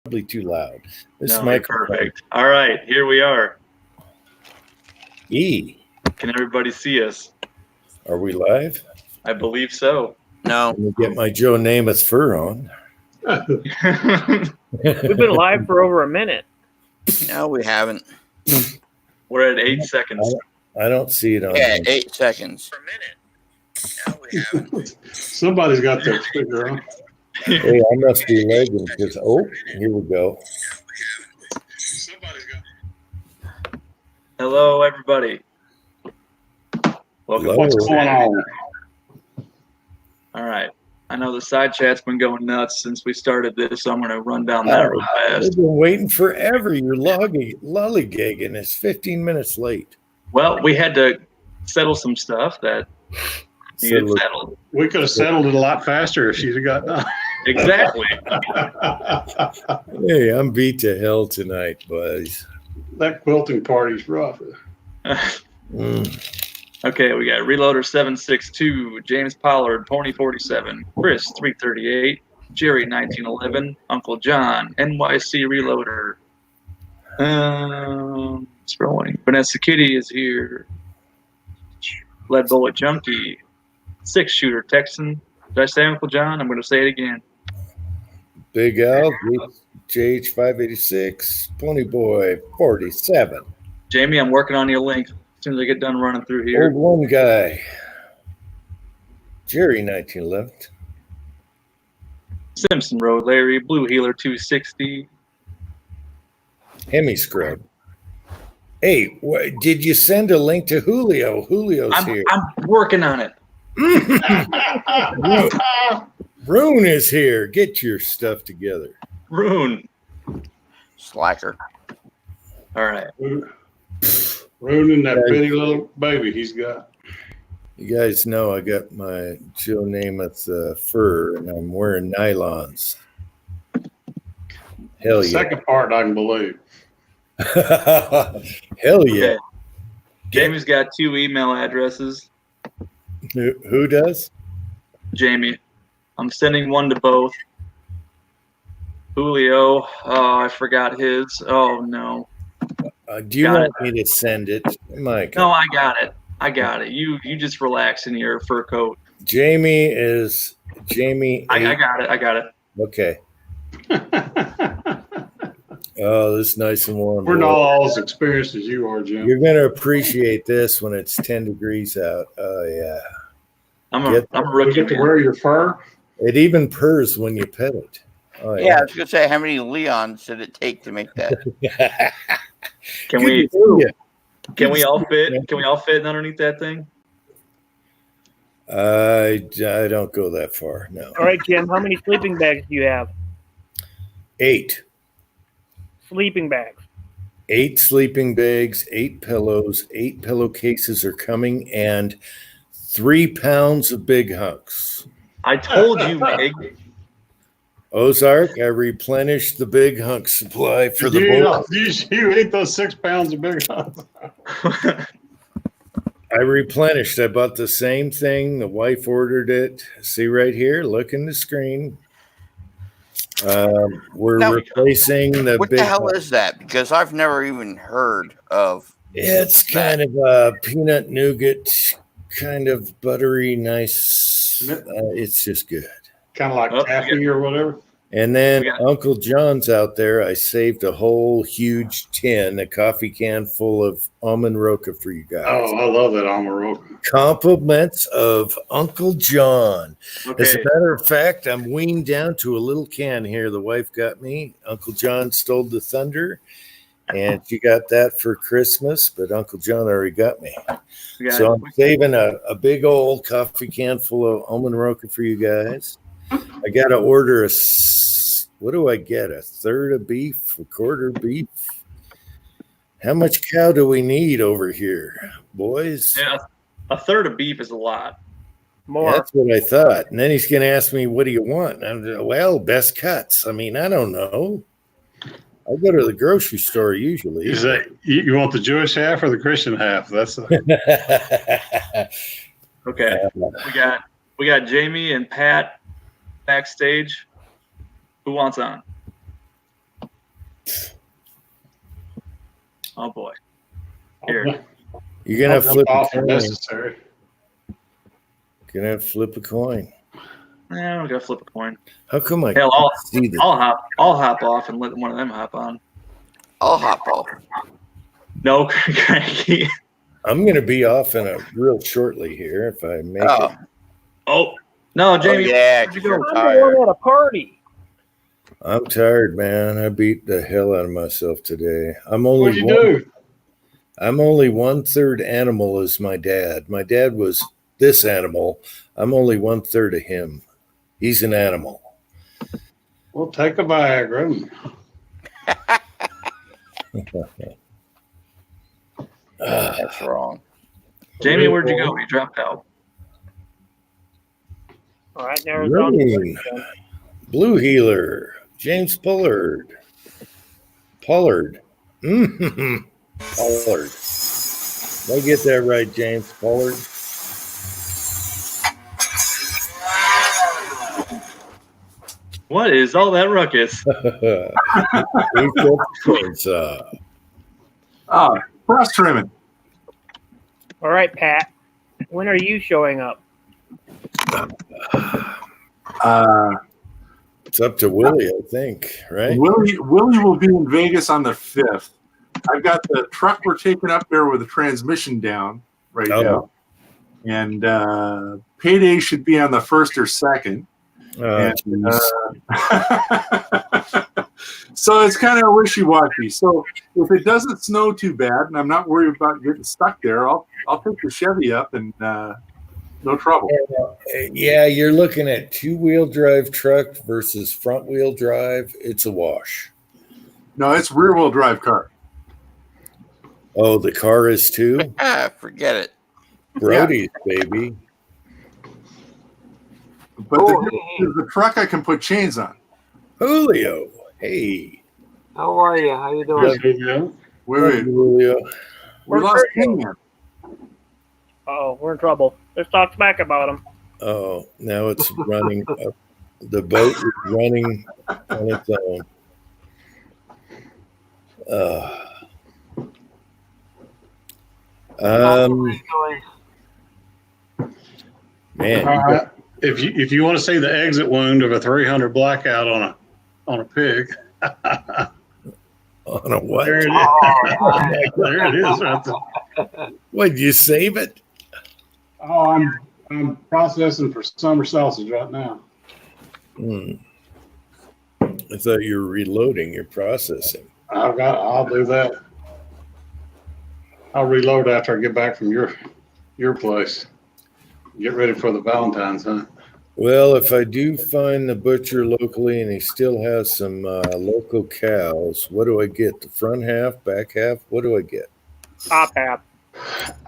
Probably too loud. This No, mic perfect. All right, here we are. E. Can everybody see us? Are we live? I believe so. No. Let me get my Joe Namath fur on. We've been live for over a minute. No, we haven't. We're at 8 seconds. I don't see it on. Yeah, here. 8 seconds. Per minute. No, we haven't. Somebody's got their speaker on. Hey, I must be lagging because here we go. Somebody's got. Hello, everybody. Welcome. Hello. What's going on? All right. I know the side chat's been going nuts since we started this, so I'm going to run down that real We've fast. been waiting forever. You're lollygagging. It's 15 minutes late. Well, we had to settle some stuff that needed settled. We could have settled it a lot faster if she'd have got done. Exactly. Hey, I'm beat to hell tonight, boys. That quilting party's rough. Okay, we got Reloader 762, James Pollard, Pony 47, Chris 338, Jerry 1911, Uncle John, NYC Reloader. Scrolling. Vanessa Kitty is here. Lead Bullet Junkie, 6-shooter Texan. Did I say Uncle John? I'm going to say it again. Big Al, JH586, Pony Boy 47. Jamie, I'm working on your link as soon as I get done running through here. Old one guy. Jerry 1911. Simpson Road, Larry, Blue Healer 260. Hemi Scrub. Hey, did you send a link to Julio? Julio's here. I'm working on it. Rune is here. Get your stuff together. Rune. Slacker. All right. Ruining that bitty little baby he's got. You guys know I got my Joe Namath fur, and I'm wearing nylons. Hell The yeah. second part I can believe. Hell yeah. Okay. Jamie's got 2 email addresses. Who does? Jamie. I'm sending one to both. Julio. Oh, I forgot his. Oh, no. Do you want me to send it? Mike. No, I got it. You just relax in your fur coat. Jamie is Jamie. I got it. Okay. Oh, this is nice and warm. We're not all as experienced as you are, Jim. You're going to appreciate this when it's 10 degrees out. Oh, yeah. I'm a You rookie. get to wear your fur? It even purrs when you pet it. Oh, Yeah, I was going to say, how many Leons did it take to make that? Can we all fit? Can we all fit underneath that thing? I don't go that far. No. All right, Jim, how many sleeping bags do you have? 8. Sleeping bags. 8 sleeping bags, 8 pillows, 8 pillowcases are coming, and 3 pounds of big hunks. I told you, Meg. Ozark, I replenished the big hunk supply for the boat. You ate those 6 pounds of big hunks. I replenished. I bought the same thing. The wife ordered it. See right here? Look in the screen. We're Now, replacing the What big the hell hunk. is that? Because I've never even heard of. It's kind of a peanut nougat, kind of buttery, nice. It's just good. Kind of like taffy or whatever. And then Uncle John's out there. I saved a whole huge tin, a coffee can full of almond roca for you guys. Oh, I love that almond roca. Compliments of Uncle John. Okay. As a matter of fact, I'm weaned down to a little can here. The wife got me. Uncle John stole the thunder, and she got that for Christmas, but Uncle John already got me. So I'm saving a big old coffee can full of almond roca for you guys. I got to order what do I get? A third of beef, a quarter beef? How much cow do we need over here, boys? Yeah, a third of beef is a lot. More. That's what I thought. And then he's going to ask me, what do you want? And I'm well, best cuts. I mean, I don't know. I go to the grocery store usually. Is that you want the Jewish half or the Christian half? That's Okay. We got Jamie and Pat backstage. Who wants on? Oh boy. Here. You're gonna have to flip a off if coin. necessary. Gonna have to flip a coin. Yeah, we gotta flip a coin. How come I Hell, can't see this? I'll hop off and let one of them hop on. I'll hop off. No, Cranky. I'm gonna be off in a real shortly here if I make it. Oh no, Jamie. yeah, where'd you go? you're I'm tired. going at a party. I'm tired, man. I beat the hell out of myself today. What'd only you do? I'm only 1/3 animal as my dad. My dad was this animal. I'm only 1/3 of him. He's an animal. Well, take a Viagra. That's wrong. Jamie, where'd you go? You dropped out. All right, now it's on. Running. Blue Healer. James Pollard. Pollard. Pollard. Did I get that right, James Pollard? What is all that ruckus? We got points, Cross trimming. All right, Pat. When are you showing up? It's up to Willie, I think, right? Willie will be in Vegas on the 5th. I've got the truck we're taking up there with the transmission down right now. And payday should be on the 1st or 2nd. So it's kind of wishy-washy. So if it doesn't snow too bad and I'm not worried about getting stuck there, I'll take the Chevy up and no trouble. Yeah, you're looking at 2-wheel drive truck versus front-wheel drive. It's a wash. No, it's rear-wheel drive car. Oh, the car is too? Forget it. Brody's, baby. But the truck I can put chains on. Julio. Hey. How are you? How you doing? Wait. Julio. We lost King Man. Oh, we're in trouble. Let's talk smack about him. Oh, now it's running up. The boat is running on its own. Man, If you want to see the exit wound of a 300 blackout on a pig, on a what? there it is. There it is. Right there. What, did you save it? Oh, I'm processing for summer sausage right now. I thought you were reloading. You're processing. I'll do that. I'll reload after I get back from your place. Get ready for the Valentine's hunt. Well, if I do find the butcher locally and he still has some local cows, what do I get? The front half, back half? What do I get? Top half.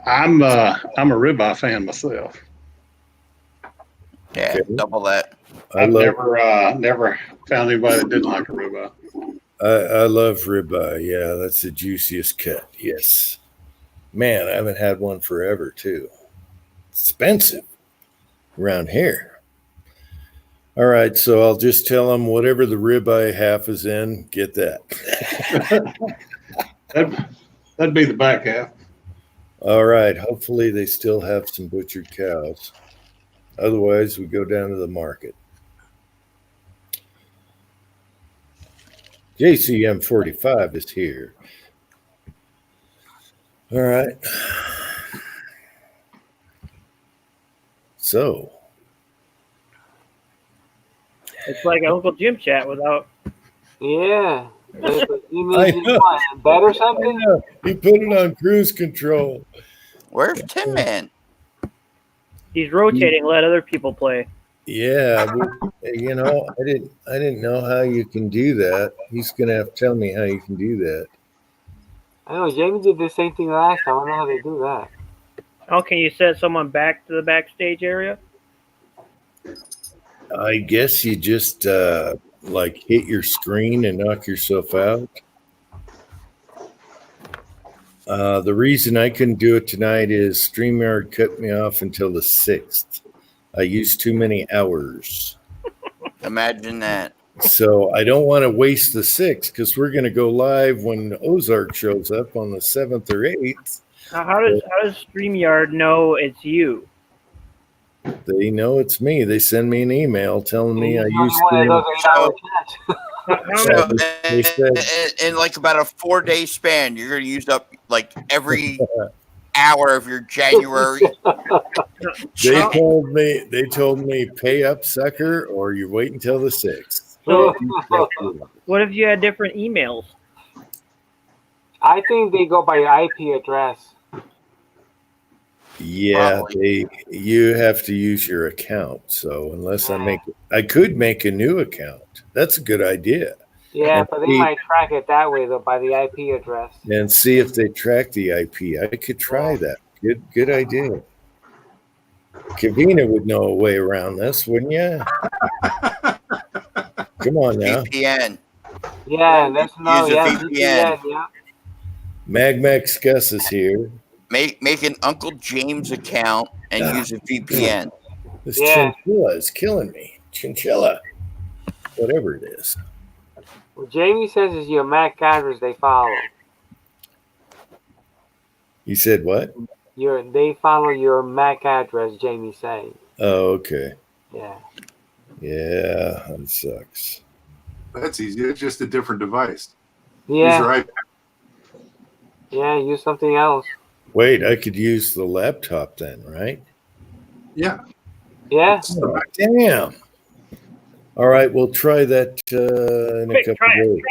I'm a ribeye fan myself. Yeah, Okay. double that. I I've love never found anybody that didn't like a ribeye. I love ribeye. Yeah, that's the juiciest cut. Yes. Man, I haven't had one forever, too. Expensive around here. All right, so I'll just tell them whatever the ribeye half is in, get that. That'd be the back half. All right, hopefully they still have some butchered cows. Otherwise, we go down to the market. JCM 45 is here. All right. So. It's like Uncle Jim chat without. Yeah. You I mean know. what, bed or something? He put it on cruise control. Where's Tin Man? He's rotating. Let other people play. Yeah, you know, I didn't know how you can do that. He's gonna have to tell me how you can do that. I know Jamie did the same thing last time. I don't know how they do that. How can you set someone back to the backstage area? I guess you just like hit your screen and knock yourself out. The reason I couldn't do it tonight is StreamYard cut me off until the 6th. I used too many hours. Imagine that. So I don't want to waste the 6th because we're going to go live when Ozark shows up on the 7th or 8th. How does StreamYard know it's you? They know it's me. They send me an email telling me I He's the use only one that does 8-hour chats. How many, So in like about a 4-day span, you're gonna use up like every hour of your January. They told me pay up, sucker, or you wait until the 6th. what if you had different emails? I think they go by your IP address. Yeah, you have to use your account. So unless I could make a new account. That's a good idea. Yeah, And but they might track it that way though, by the IP address. And see if they track the IP. I could try that. Good idea. Kavina would know a way around this, wouldn't you? Come on now. VPN. Yeah, that's no. Use a Yeah, VPN. yeah. Magmax Gus is here. Make an Uncle James account and use a VPN. This chinchilla is killing me. Chinchilla. Whatever it is. Well, Jamie says it's your MAC address they follow. You said what? They follow your MAC address, Jamie saying. Oh, okay. Yeah. Yeah, that sucks. That's easy. It's just a different device. Yeah. Use your iPad. Yeah, use something else. Wait, I could use the laptop then, right? Yeah. Yeah. Oh, damn. All right, we'll try that in a couple days.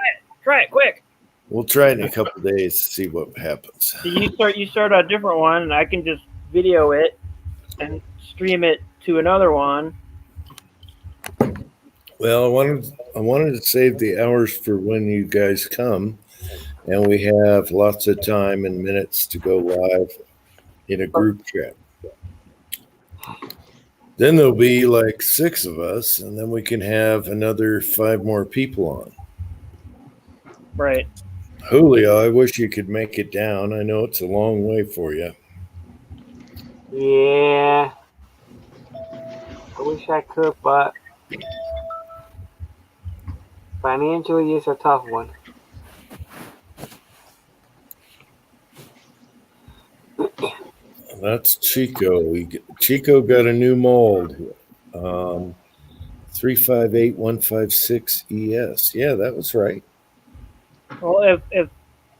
Try it, quick. We'll try it in a couple of days to see what happens. So you start a different one, and I can just video it and stream it to another one. Well, I wanted to save the hours for when you guys come, and we have lots of time and minutes to go live in a group chat. Then there'll be like 6 of us, and then we can have another 5 more people on. Right. Julio, I wish you could make it down. I know it's a long way for you. Yeah. I wish I could, but financially it's a tough one. That's Chico. Chico got a new mold. 358156 ES. Yeah, that was right. Well, if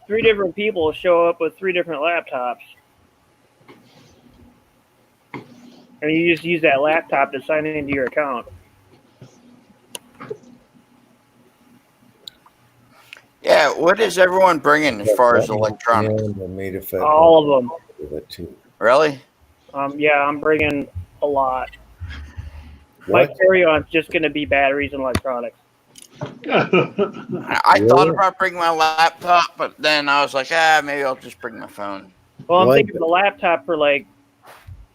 3 different people show up with 3 different laptops, and you just use that laptop to sign into your account. Yeah, what is everyone bringing as far as electronics? All of them. Really? Yeah, I'm bringing a lot. What? My carry-on's just going to be batteries and electronics. I thought about bringing my laptop, but then I was like, maybe I'll just bring my phone. Well, I'm thinking the laptop for like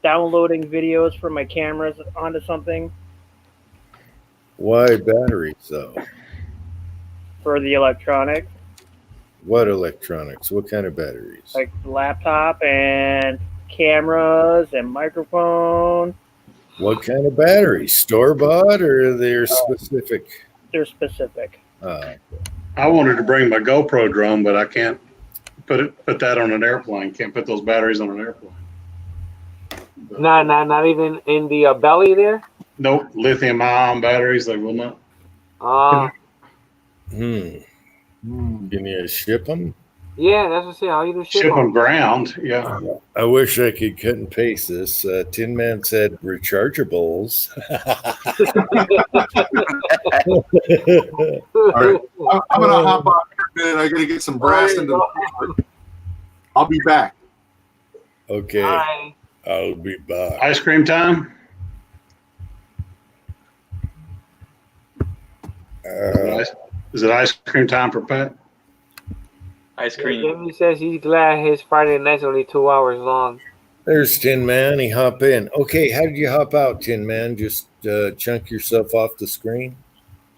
downloading videos from my cameras onto something. Why batteries, though? For the electronics. What electronics? What kind of batteries? Like laptop and cameras and microphone. What kind of batteries? Store-bought or they're specific? They're specific. I wanted to bring my GoPro drone, but I can't put that on an airplane. Can't put those batteries on an airplane. Not even in the belly there? Nope. Lithium-ion batteries, they will not. Can you ship them? Yeah, that's what I say. How you do Ship them ground, yeah. I wish I could cut and paste this. Tin Man said rechargeables. All right. I'm going to hop on here and I got to get some brass into the I'll be back. Okay. Bye. I'll be back. Ice cream time? Is it ice cream time for Pat? Ice cream. Jimmy says he's glad his Friday night's only 2 hours long. There's Tin Man. He hop in. Okay, how did you hop out, Tin Man? Just chunk yourself off the screen?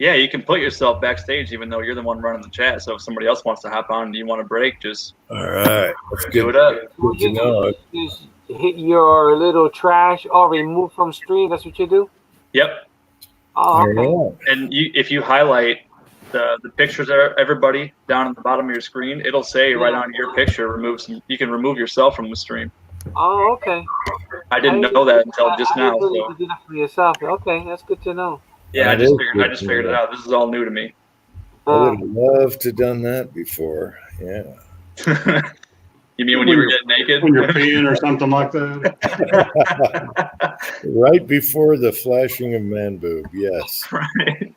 Yeah, you can put yourself backstage even though you're the one running the chat. So if somebody else wants to hop on and you want a break, just all right. That's do good. it up. Good to know. Just hit your little trash or remove from stream. That's what you do? Yep. Oh, okay. All right. And if you highlight the pictures of everybody down at the bottom of your screen, it'll say right on your picture, you can remove yourself from the stream. Oh, okay. I didn't know that until just I now. didn't know you So could do that for yourself. Okay, that's good to know. yeah, I That just is figured good I just to figured it know. out. This is all new to me. I would have loved to done that before. Yeah. You mean when you were getting naked? When you're peeing or something like that. Right before the flashing of man boob. Yes. Right.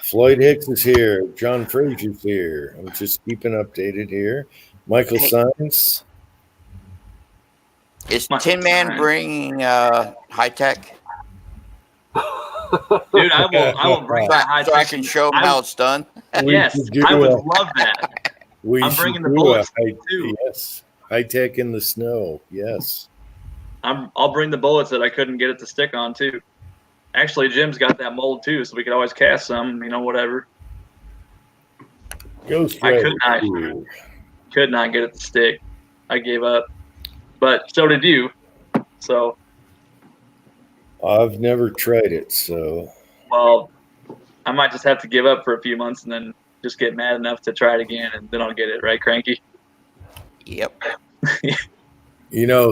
Floyd Hicks is here. John Frazier's here. I'm just keeping updated here. Michael Hey. Science. Is My Tin Man time. bringing high tech? Dude, I will bring that high So I tech. can show them how it's done. Yes, should do I would a- love that. We I'm should bringing the do bullets a too. Yes. High tech in the snow. Yes. I'll bring the bullets that I couldn't get it to stick on too. Actually, Jim's got that mold too, so we could always cast some. whatever. Ghost I Rider could not. 2. Could not get it to stick. I gave up, but so did you. So, I've never tried it, so well, I might just have to give up for a few months and then just get mad enough to try it again, and then I'll get it. Right, Cranky? Yep.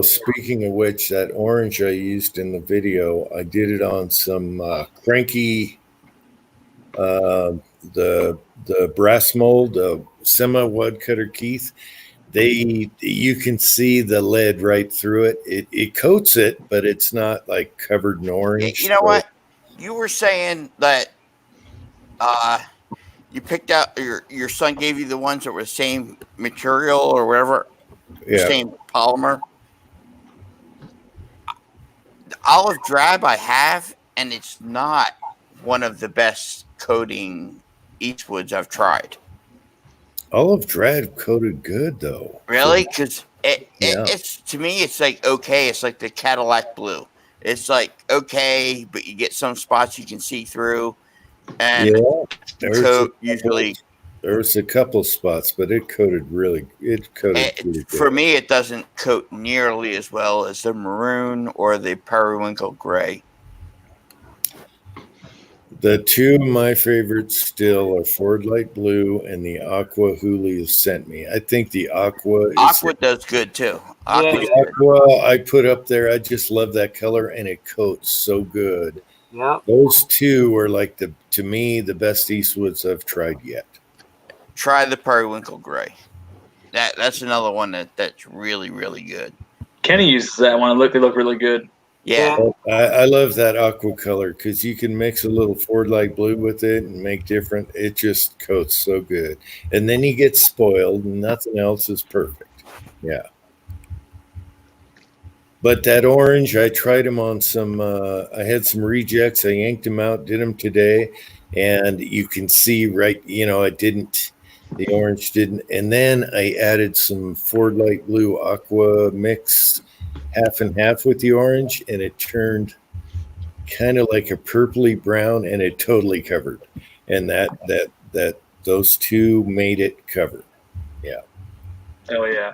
Speaking of which, that orange I used in the video, I did it on some cranky, the brass mold, Sema woodcutter Keith. You can see the lead right through it. It coats it, but it's not like covered in orange. You know what? You were saying that you picked out your son gave you the ones that were the same material or whatever, Yeah. same polymer. The olive drab I have, and it's not one of the best coating Eastwoods I've tried. Olive drab coated good though. Really? Because Yeah. it's to me, it's like okay. It's like the Cadillac blue. It's like okay, but you get some spots you can see through, and Yeah. coat usually. There was a couple spots, but it coated really good. For me, it doesn't coat nearly as well as the maroon or the periwinkle gray. The two of my favorites still are Ford Light Blue and the Aqua Julio sent me. I think the Aqua does good too. the Aqua I put up there. I just love that color and it coats so good. Yeah. Those two are like to me the best Eastwoods I've tried yet. Try the periwinkle gray. That's another one that's really, really good. Kenny uses that one. They look really good. Yeah. I love that aqua color because you can mix a little Ford Light Blue with it and make different. It just coats so good. And then you get spoiled and nothing else is perfect. Yeah. But that orange, I tried them on some, I had some rejects. I yanked them out, did them today. And you can see the orange didn't. And then I added some Ford Light Blue aqua mix half and half with the orange, and it turned kind of like a purpley brown, and it totally covered. And those two made it covered. Yeah. Oh yeah.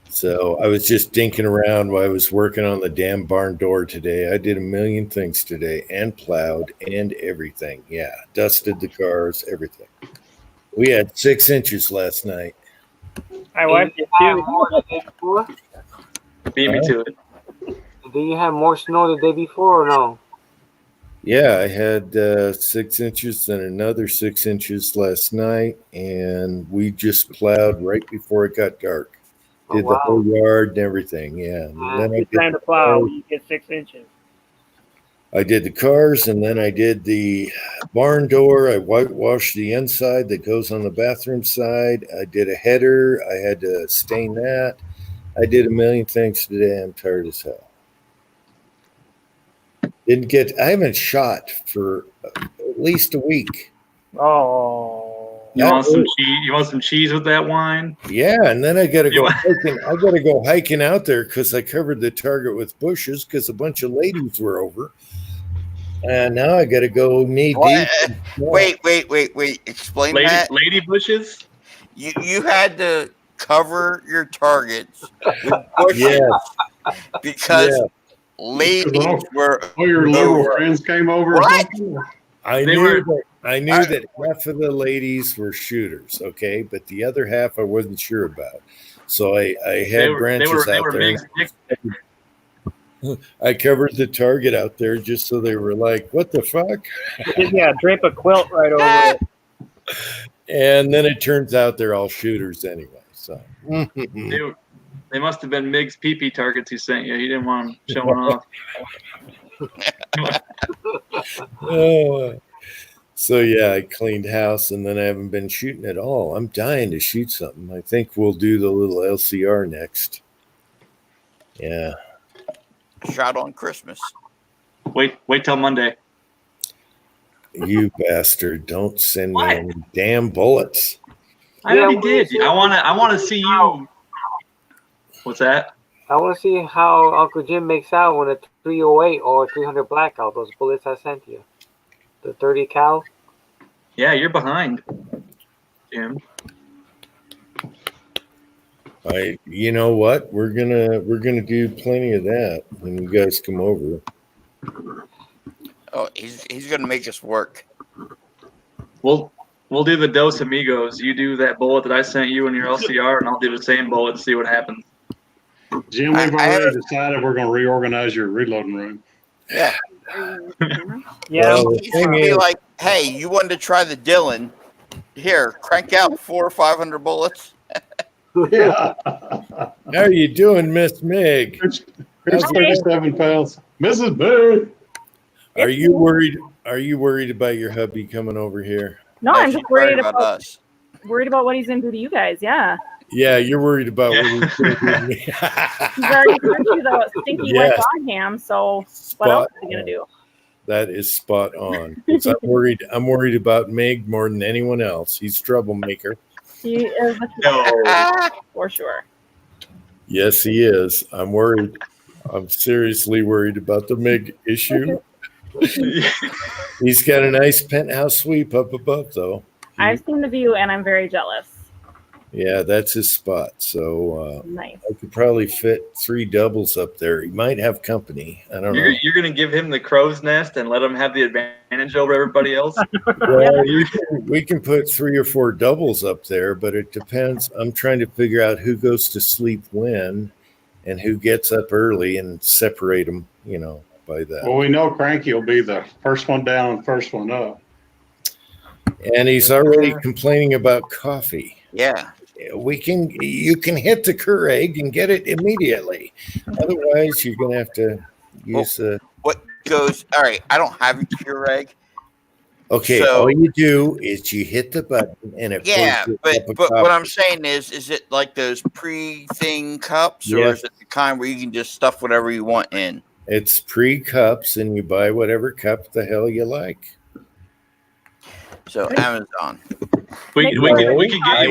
So I was just dinking around while I was working on the damn barn door today. I did a million things today and plowed and everything. Yeah. Dusted the cars, everything. We had 6 inches last night. I wiped it too. Beat me to it. Did you have more snow the day before or no? Yeah, I had 6 inches and another 6 inches last night, and we just plowed right before it got dark. Did the whole yard and everything, yeah. And then It's time to plow when you get 6 inches. I did the cars, and then I did the barn door. I whitewashed the inside that goes on the bathroom side. I did a header. I had to stain that. I did a million things today. I'm tired as hell. I haven't shot for at least a week. Oh. You want some cheese? You want some cheese with that wine? Yeah, and then I got to go hiking. I got to go hiking out there because I covered the target with bushes because a bunch of ladies were over. And now I got to go knee deep. Wait. Explain that. Lady bushes? You had to cover your targets with bushes because ladies were Oh, your liberal over. friends came over or What? something? I They knew were- that half of the ladies were shooters, okay, but the other half I wasn't sure about. So I They had were branches out there. Mig's dick. I covered the target out there just so they were like, "What the fuck?" Yeah, drape a quilt right over it. And then it turns out they're all shooters anyway. So They must have been Mig's pee-pee targets he sent you. He didn't want them showing off. So yeah, I cleaned house and then I haven't been shooting at all. I'm dying to shoot something. I think we'll do the little LCR next. Yeah. Shot on Christmas. Wait till Monday. You bastard. Don't send me What? any damn bullets. I already did. I wanna see you. What's that? I want to see how Uncle Jim makes out when a 308 or 300 blackout, those bullets I sent you. The 30 cal. Yeah, you're behind, Jim. You know what? We're gonna do plenty of that when you guys come over. Oh, he's gonna make us work. We'll do the Dos Amigos. You do that bullet that I sent you in your LCR, and I'll do the same bullet to see what happens. Jim, we've already decided we're going to reorganize your reloading room. Yeah. Yeah, Well, the He's thing gonna be is, like, hey, you wanted to try the Dylan? Here, crank out 400 or 500 bullets. Yeah. how are you doing, Miss Meg? Here's 37 pounds. Mrs. Boo. Are you worried? Are you worried about your hubby coming over here? No, No, I'm she's just worried about us. what he's into to you guys. Yeah, Yeah, you're worried about what he's doing with me. he's already sent you the stinky Yes. wet dog ham. So what else is he gonna do? That is spot on. 'Cause I'm worried about Meg more than anyone else. He's a troublemaker. He is No. for sure. Yes, he is. I'm worried. I'm seriously worried about the Meg issue. He's got a nice penthouse sweep up above, though. I've seen the view and I'm very jealous. Yeah, that's his spot. So Nice. I could probably fit 3 doubles up there. He might have company. I don't know. You're gonna give him the crow's nest and let him have the advantage over everybody else. Well, we can put 3 or 4 doubles up there, but it depends. I'm trying to figure out who goes to sleep when and who gets up early and separate them, by that. Well, we know Cranky will be the first one down and first one up. And he's already complaining about coffee. Yeah. You can hit the Keurig and get it immediately. Otherwise, you're going to have to use the. What goes? All right. I don't have a Keurig. Okay, So- all you do is you hit the button and it Yeah, pours but a cup of what coffee. I'm saying is it like those pre-thing cups, or Yes. is it the kind where you can just stuff whatever you want in? It's pre-cups, and you buy whatever cup the hell you like. So Amazon. We can get you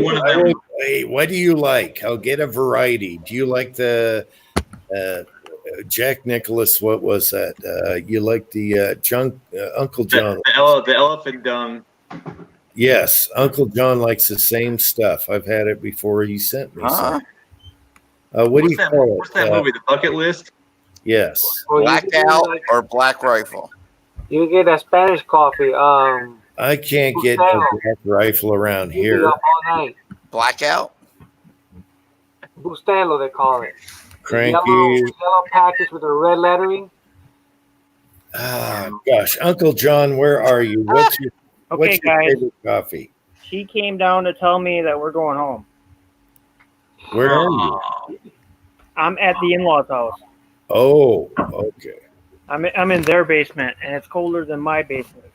one of them. Hey, what do you like? I'll get a variety. Do you like the Jack Nicholas? What was that? You like the Uncle John? The elephant dung. Yes, Uncle John likes the same stuff. I've had it before. He sent me some. What do you call it? What's that movie? The Bucket List? Yes. Or Blackout or Black Rifle? You can get a Spanish coffee. I can't get a Black Rifle around You here. be up all night. Blackout? Bustelo, they call it. Cranky. Yellow package with a red lettering. Ah, gosh, Uncle John, where are you? What's your guys. favorite coffee? She came down to tell me that we're going home. Where are you? I'm at the in-laws' house. Oh, okay. I'm in their basement, and it's colder than my basement.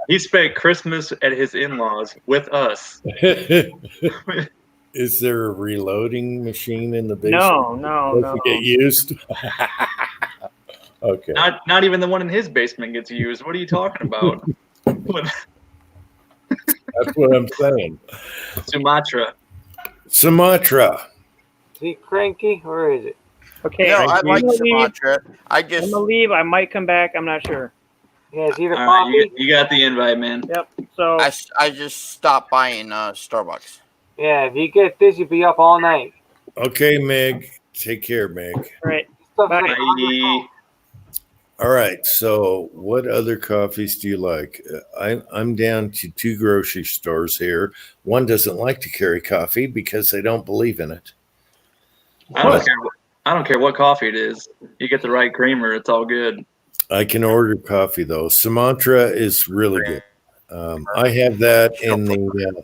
He spent Christmas at his in-laws with us. Is there a reloading machine in the basement? No. Does it get used? Okay. Not even the one in his basement gets used. What are you talking about? That's what I'm saying. Sumatra. Is he cranky or is it? Okay. No, I like I'm Sumatra. I just gonna leave. I might come back. I'm not sure. Yeah, it's either All right, coffee. you got the invite, man. Yep. So I just stopped buying Starbucks. Yeah, if you get this, you'll be up all night. Okay, Meg. Take care, Meg. right. Bye. All right. So, what other coffees do you like? I'm down to 2 grocery stores here. One doesn't like to carry coffee because they don't believe in it. I don't care what coffee it is. You get the right creamer, it's all good. I can order coffee though. Sumatra is really good. I have that in the.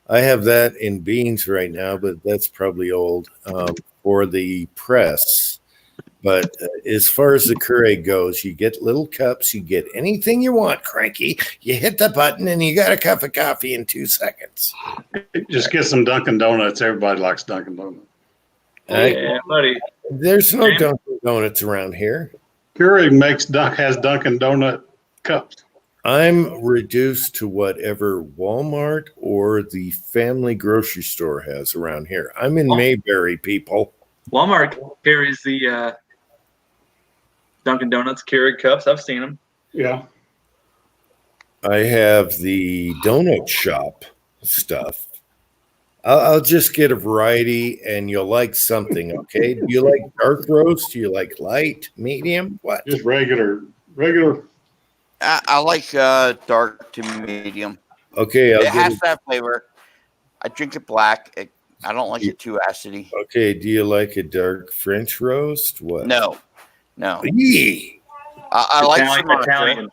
I have that in beans right now, but that's probably old for the press. But as far as the Keurig goes, you get little cups, you get anything you want, cranky. You hit the button and you got a cup of coffee in 2 seconds. Just get some Dunkin' Donuts. Everybody likes Dunkin' Donuts. Yeah, buddy. There's no Dunkin' Donuts around here. Keurig has Dunkin' Donut cups. I'm reduced to whatever Walmart or the family grocery store has around here. I'm in Mayberry, people. Walmart carries the Dunkin' Donuts Keurig cups. I've seen them. Yeah. I have the donut shop stuff. I'll just get a variety and you'll like something, okay? Do you like dark roast? Do you like light, medium? What? Just regular. I like dark to medium. Okay. It has to have flavor. I drink it black. I don't like it too acidy. Okay. Do you like a dark French roast? What? No. Yee. I like Italian.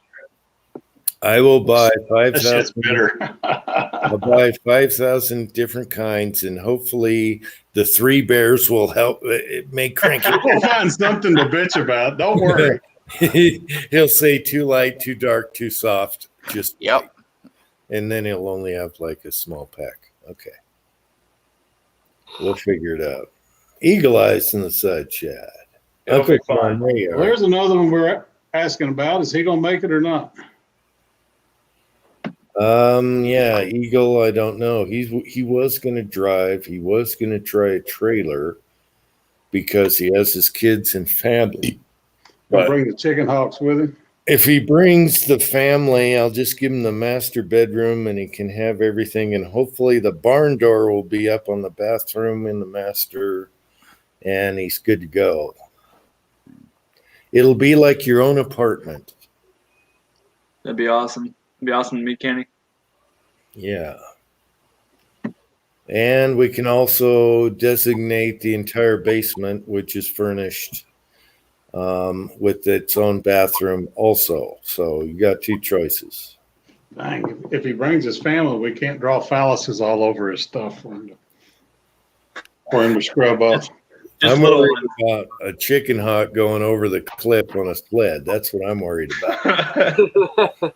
I will buy That shit's 5,000. bitter. I'll buy 5,000 different kinds, and hopefully the 3 bears will help make cranky. We'll find something to bitch about. Don't worry. He'll say too light, too dark, too soft. Just Yep. right. And then he'll only have like a small pack. Okay. We'll figure it out. Eagle Eyes in the side chat. It'll be Uncle fine. John, there you Well, are. there's another one we're asking about. Is he going to make it or not? Yeah, Eagle, I don't know. He was going to drive. He was going to try a trailer because he has his kids and family. He'll But bring the chicken hawks with him. if he brings the family, I'll just give him the master bedroom and he can have everything. And hopefully the barn door will be up on the bathroom in the master and he's good to go. It'll be like your own apartment. That'd be awesome. It'd be awesome to meet Kenny. Yeah. And we can also designate the entire basement, which is furnished with its own bathroom also. So you got 2 choices. Dang, if he brings his family, we can't draw phalluses all over his stuff for him to scrub up. Just I'm little worried about a chicken hawk going over the cliff on a sled. That's what I'm worried about.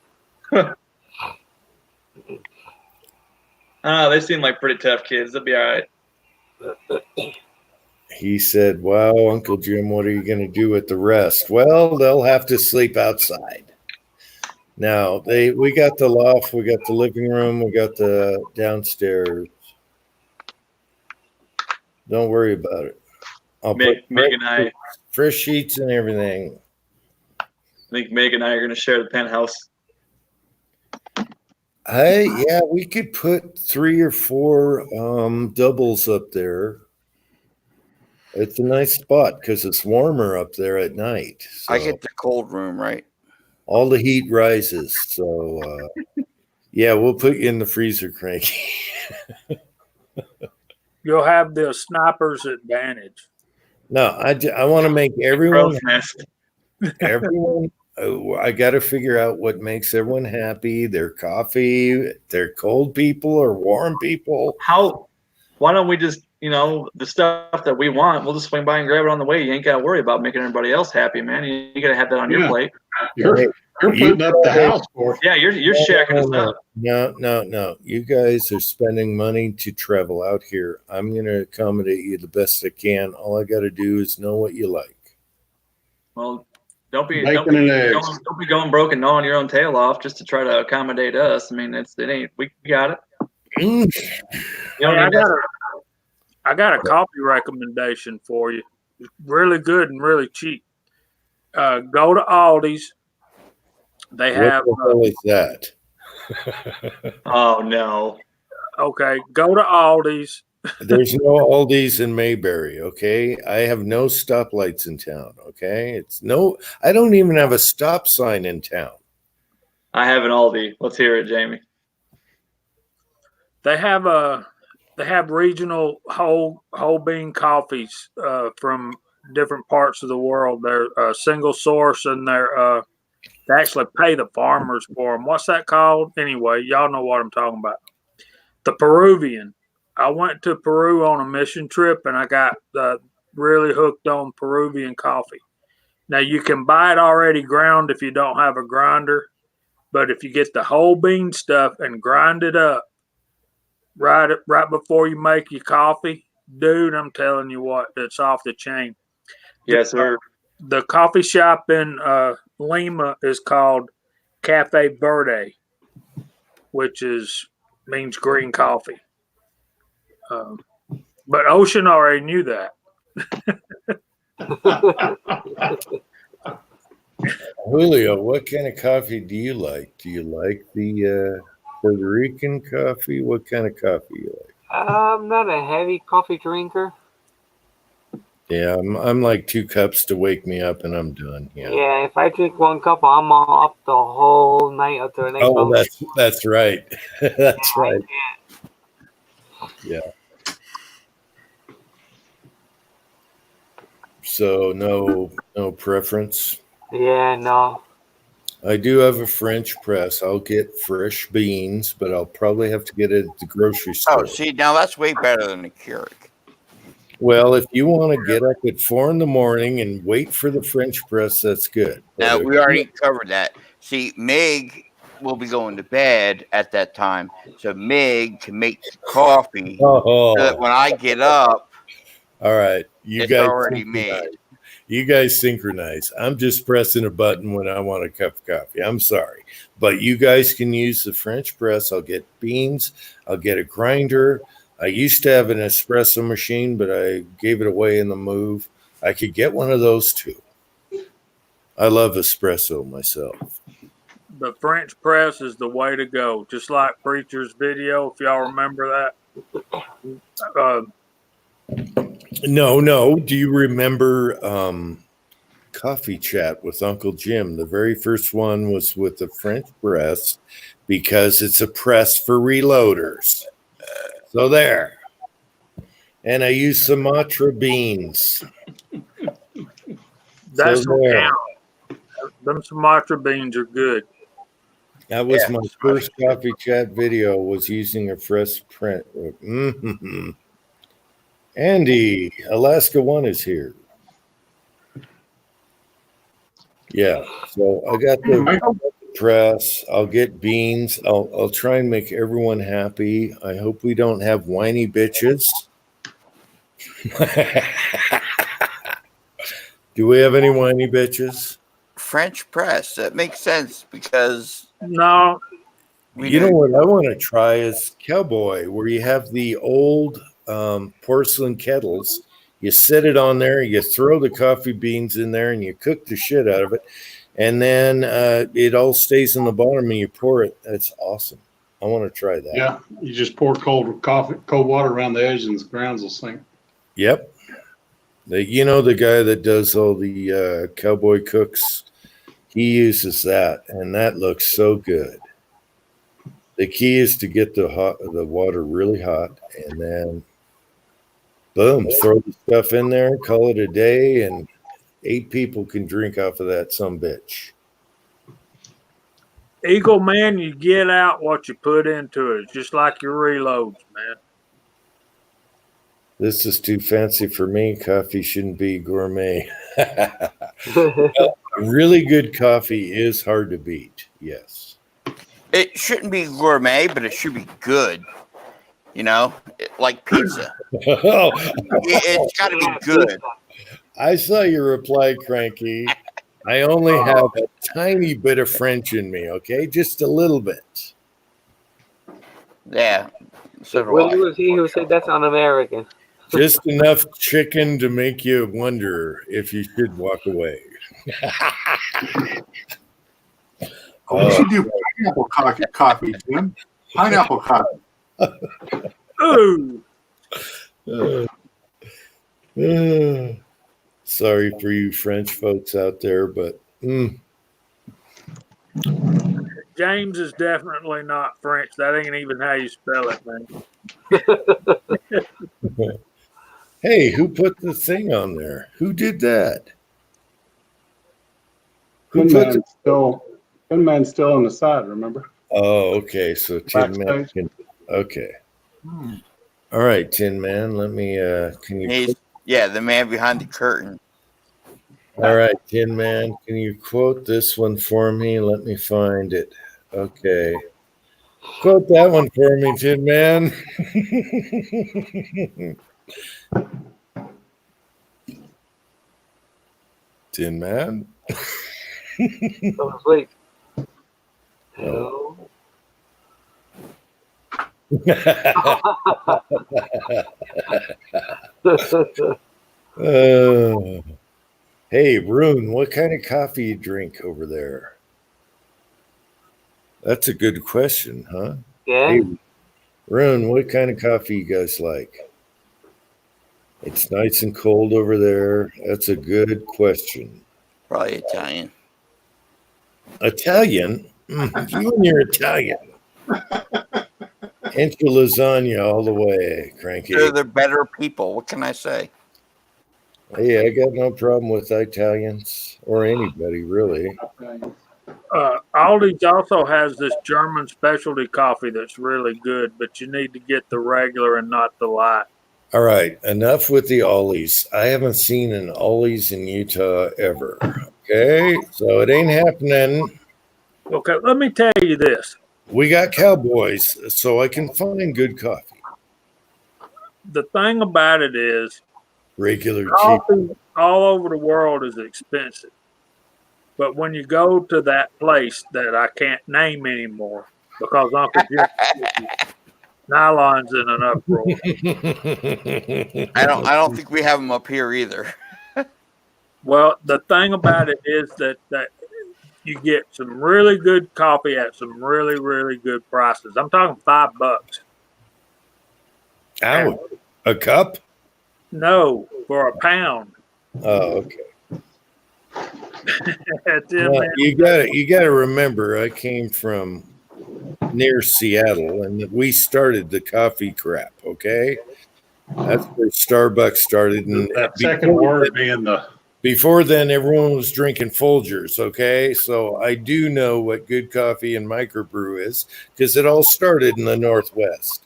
They seem like pretty tough kids. They'll be all right. He said, "Wow, Uncle Jim, what are you going to do with the rest?" Well, they'll have to sleep outside. Now, we got the loft, we got the living room, we got the downstairs. Don't worry about it. I'll Meg put and I fresh sheets and everything. think Meg and I are going to share the penthouse. Yeah, we could put 3 or 4 doubles up there. It's a nice spot because it's warmer up there at night. So I get the cold room, right? all the heat rises. So yeah, we'll put you in the freezer, Cranky. You'll have the sniper's advantage. No, I want to make everyone Crow's nest. everyone. I got to figure out what makes everyone happy. Their coffee, they're cold people or warm people. Why don't we just, the stuff that we want, we'll just swing by and grab it on the way. You ain't got to worry about making everybody else happy, man. You got to have that on your plate. You're putting up the house for. Yeah, you're shacking us up. No. You guys are spending money to travel out here. I'm going to accommodate you the best I can. All I got to do is know what you like. Well, don't be Bacon and eggs. don't be going broke and gnawing your own tail off just to try to accommodate us. I mean, it ain't. We got it. You don't Hey, need that. I got a coffee recommendation for you. It's really good and really cheap. Go to Aldi's. They have. What the hell is that? Oh no. Okay, go to Aldi's. There's no Aldi's in Mayberry, okay? I have no stoplights in town, okay? I don't even have a stop sign in town. I have an Aldi. Let's hear it, Jamie. They have regional whole bean coffees from different parts of the world. They're single source, and they actually pay the farmers for them. What's that called? Anyway, y'all know what I'm talking about. The Peruvian. I went to Peru on a mission trip, and I got really hooked on Peruvian coffee. Now, you can buy it already ground if you don't have a grinder, but if you get the whole bean stuff and grind it up right before you make your coffee, dude, I'm telling you what, it's off the chain. Yes, sir. The coffee shop in Lima is called Cafe Verde, which means green coffee. But Ocean already knew that. Julio, what kind of coffee do you like? Do you like the Puerto Rican coffee? What kind of coffee you like? I'm not a heavy coffee drinker. Yeah, I'm like 2 cups to wake me up, and I'm done. Yeah. Yeah, if I drink 1 cup, I'm up the whole night up to the next. Oh, that's right. That's right. Yeah. So no preference. Yeah, no. I do have a French press. I'll get fresh beans, but I'll probably have to get it at the grocery store. Oh, see, now that's way better than the Keurig. Well, if you want to get up at 4 a.m. and wait for the French press, that's good. Now, we already covered that. See, Meg will be going to bed at that time, so Meg can make the coffee so that when I get up, all right, it's already made. You guys synchronize. I'm just pressing a button when I want a cup of coffee. I'm sorry. But you guys can use the French press. I'll get beans. I'll get a grinder. I used to have an espresso machine, but I gave it away in the move. I could get one of those too. I love espresso myself. The French press is the way to go. Just like Preacher's video, if y'all remember that. No. Do you remember Coffee Chat with Uncle Jim? The very first one was with the French press because it's a press for reloaders. So there. And I use Sumatra beans. That's so there. Them Sumatra beans are good. That was my first Coffee Chat video, was using a fresh print. Mm-hmm. Andy, Alaska One is here. Yeah, so I got the press. I'll get beans. I'll try and make everyone happy. I hope we don't have whiny bitches. Do we have any whiny bitches? French press. That makes sense because no. You know what I want to try is Cowboy, where you have the old porcelain kettles. You set it on there, you throw the coffee beans in there, and you cook the shit out of it. And then it all stays in the bottom, and you pour it. That's awesome. I want to try that. Yeah, you just pour cold water around the edge, and the grounds will sink. Yep. The guy that does all the Cowboy cooks, he uses that, and that looks so good. The key is to get the water really hot, and then boom, throw the stuff in there, call it a day, and 8 people can drink off of that sumbitch. Eagle Man, you get out what you put into it. It's just like your reloads, man. This is too fancy for me. Coffee shouldn't be gourmet. Well, really good coffee is hard to beat. Yes. It shouldn't be gourmet, but it should be good. Like pizza. It's got to be good. I saw your reply, Cranky. I only have a tiny bit of French in me, okay? Just a little bit. Yeah. So Willie was he who said that's un-American. Just enough chicken to make you wonder if you should walk away. We should do pineapple coffee, Jim. Pineapple coffee. Ooh. Uh, uh, sorry for you French folks out there, but James is definitely not French. That ain't even how you spell it, man. hey, who put the thing on there? Who did that? Who put the Tin Man's still on the side, remember? Oh, okay. So Tin Man Backspace. can, okay. All right, Tin Man. Let me can you He's the man behind the curtain. all right, Tin Man, can you quote this one for me? Let me find it. Okay. Quote that one for me, Tin Man. Tin Man. Don't sleep. Hello. Hey, Rune, what kind of coffee you drink over there? That's a good question, huh? Yeah. Hey, Rune, what kind of coffee you guys like? It's nice and cold over there. That's a good question. Probably Italian. Italian? You and your Italian. Inch of lasagna all the way, cranky. They're better people. What can I say? Hey, I got no problem with Italians or anybody, really. Aldi's also has this German specialty coffee that's really good, but you need to get the regular and not the light. All right, enough with the Ollies. I haven't seen an Ollie's in Utah ever. Okay, so it ain't happening. Okay, let me tell you this. We got cowboys, so I can find good coffee. The thing about it is, regular cheap. Coffee all over the world is expensive. But when you go to that place that I can't name anymore because Uncle Jim nylon's in an uproar. I don't think we have them up here either. Well, the thing about it is that you get some really good coffee at some really, really good prices. I'm talking $5. Ow, a cup? No, for a pound. Oh, okay. That's it, Well, man. you got to remember, I came from near Seattle, and we started the coffee crap. Okay, that's where Starbucks started, and That second word being the. Before then, everyone was drinking Folgers. Okay, so I do know what good coffee and microbrew is because it all started in the Northwest.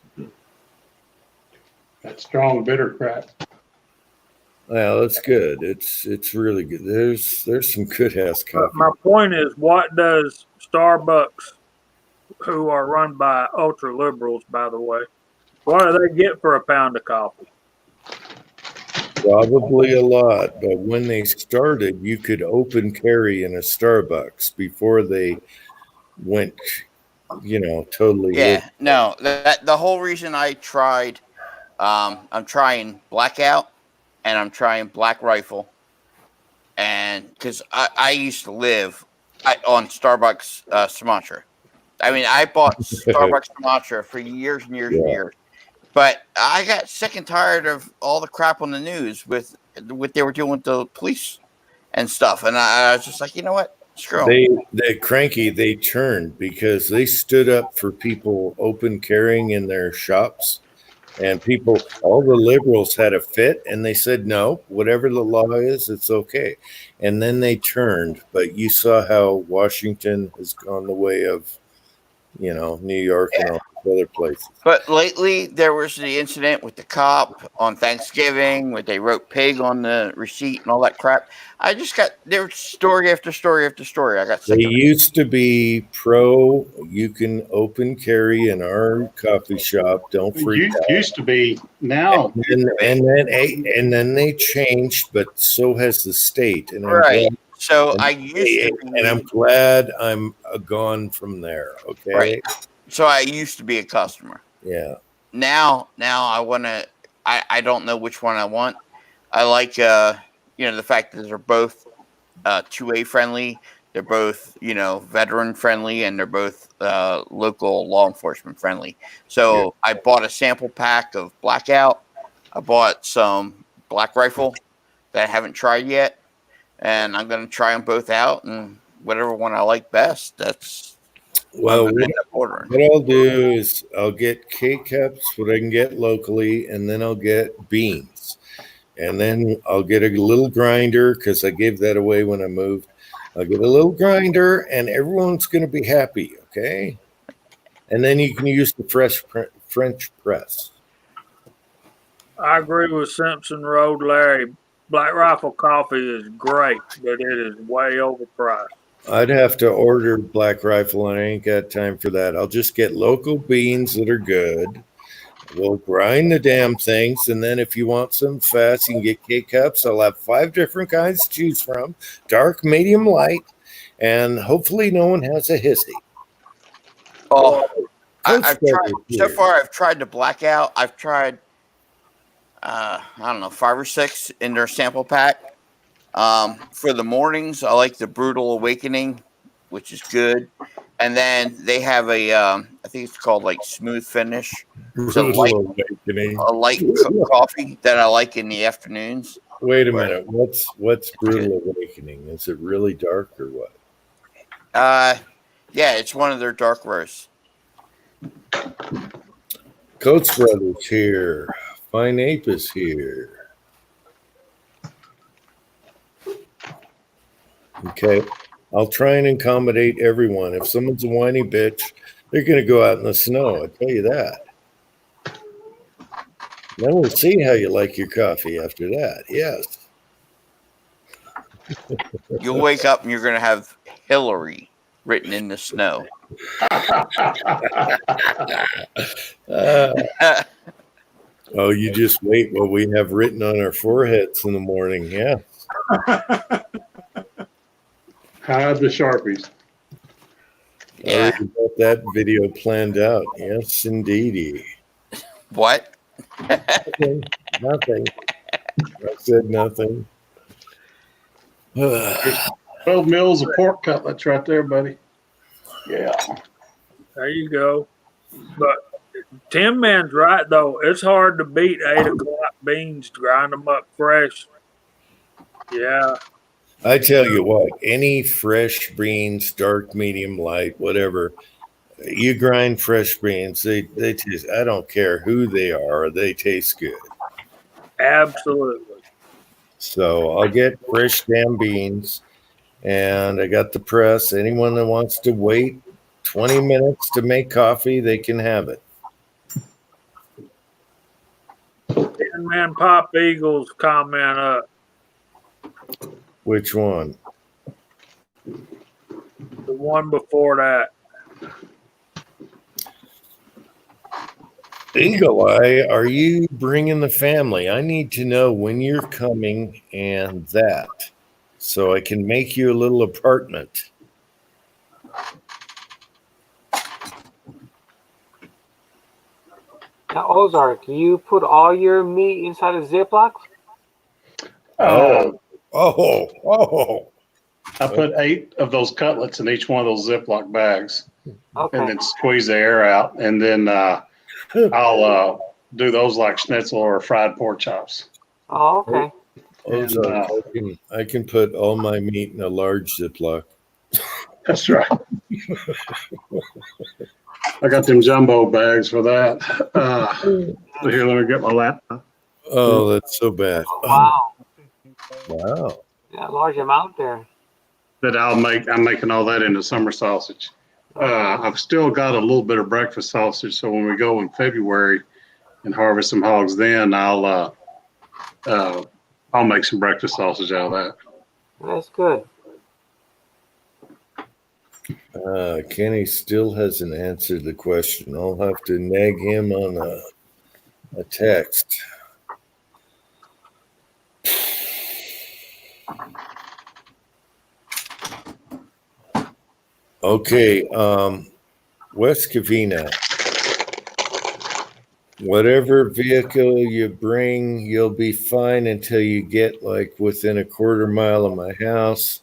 That strong bitter crap. Well, that's good. It's really good. There's some good ass coffee. My point is, what does Starbucks, who are run by ultra liberals, by the way, what do they get for a pound of coffee? Probably a lot, but when they started, you could open carry in a Starbucks before they went, totally. Yeah, no, that the whole reason I tried, I'm trying Blackout and I'm trying Black Rifle, and because I used to live on Starbucks Sumatra. I mean, I bought Starbucks Sumatra for years and years and years. But I got sick and tired of all the crap on the news with what they were doing with the police and stuff. And I was just like, you know what? Screw them. They turned because they stood up for people open carrying in their shops. And all the liberals had a fit and they said, no, whatever the law is, it's okay. And then they turned. But you saw how Washington has gone the way of, New York and all other places. But lately, there was the incident with the cop on Thanksgiving where they wrote pig on the receipt and all that crap. I just got there story after story after story. I got sick They of it. used to be pro. You can open carry in our coffee shop. Don't freak out. Used to be now. And then they changed, but so has the state. And Right. So I used to be, and I'm glad I'm gone from there. Okay. Right. So I used to be a customer. Yeah. Now I want to. I don't know which one I want. I like the fact that they're both 2A friendly. They're both veteran friendly, and they're both local law enforcement friendly. So I bought a sample pack of Blackout. I bought some Black Rifle that I haven't tried yet, and I'm going to try them both out, and whatever one I like best, that's what I'm Well, going to end up ordering. what I'll do is I'll get K-cups, what I can get locally, and then I'll get beans. And then I'll get a little grinder because I gave that away when I moved. I'll get a little grinder, and everyone's going to be happy, okay? And then you can use the French press. I agree with Simpson Road Larry. Black Rifle coffee is great, but it is way overpriced. I'd have to order Black Rifle, and I ain't got time for that. I'll just get local beans that are good. We'll grind the damn things, and then if you want some fast, you can get K-cups. I'll have 5 different kinds to choose from: dark, medium, light, and hopefully no one has a hissy. Oh, I've tried so far. I've tried the Blackout. I've tried, I don't know, 5 or 6 in their sample pack. For the mornings, I like the Brutal Awakening, which is good. And then they have a, I think it's called like Smooth Finish. It's a light coffee that I like in the afternoons. Wait a minute. What's Brutal Awakening? Is it really dark or what? Yeah, it's one of their dark roasts. Coates Brothers here. Fine Ape is here. Okay. I'll try and accommodate everyone. If someone's a whiny bitch, they're going to go out in the snow. I tell you that. Then we'll see how you like your coffee after that. Yes. You'll wake up and you're going to have Hillary written in the snow. Oh, you just wait what we have written on our foreheads in the morning. Yeah. Hide the Sharpies. I already got that video planned out. Yes, indeedy. What? Nothing. I said nothing. 12 mils of pork cutlets right there, buddy. Yeah. There you go. But Tim Man's right, though. It's hard to beat 8 o'clock beans, grind them up fresh. Yeah. I tell you what, any fresh beans, dark, medium, light, whatever, you grind fresh beans, they taste, I don't care who they are, they taste good. Absolutely. So I'll get fresh damn beans, and I got the press. Anyone that wants to wait 20 minutes to make coffee, they can have it. 10-man Pop Eagles comment up. Which one? The one before that. Eagle Eye, are you bringing the family? I need to know when you're coming and that, so I can make you a little apartment. Now, Ozark, do you put all your meat inside of Ziplocs? I put 8 of those cutlets in each one of those Ziploc bags, and then squeeze the air out, and then I'll do those like schnitzel or fried pork chops. Oh, okay. And, I can put all my meat in a large Ziploc. That's right. I got them jumbo bags for that. Here, let me get my laptop. Oh, that's so bad. Wow. Wow. Yeah, large amount there. That I'm making all that into summer sausage. I've still got a little bit of breakfast sausage, so when we go in February and harvest some hogs, then I'll make some breakfast sausage out of that. That's good. Kenny still hasn't answered the question. I'll have to nag him on a text. Okay, West Covina. Whatever vehicle you bring, you'll be fine until you get like within a quarter mile of my house.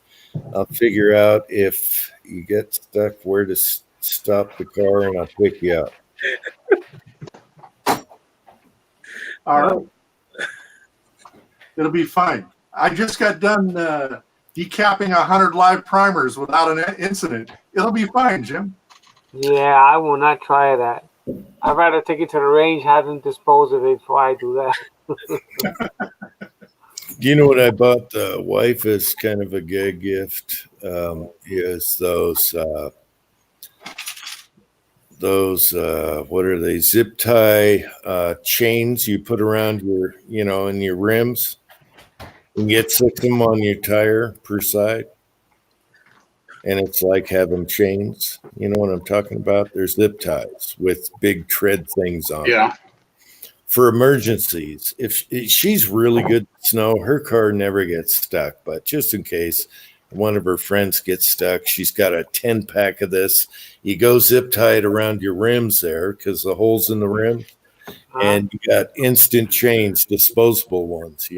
I'll figure out if you get stuck where to stop the car, and I'll pick you up. All right. It'll be fine. I just got done decapping 100 live primers without an incident. It'll be fine, Jim. Yeah, I will not try that. I'd rather take it to the range, have them dispose of it before I do that. You know what I bought the wife as kind of a gag gift? Is those what are they? Zip tie chains you put around your, in your rims. You get 6 of them on your tire per side. And it's like having chains. You know what I'm talking about? There's zip ties with big tread things on. Yeah. For emergencies. If she's really good at snow, her car never gets stuck. But just in case one of her friends gets stuck, she's got a 10-pack of this. You go zip tie it around your rims there because the holes in the rim. And you got instant chains, disposable ones,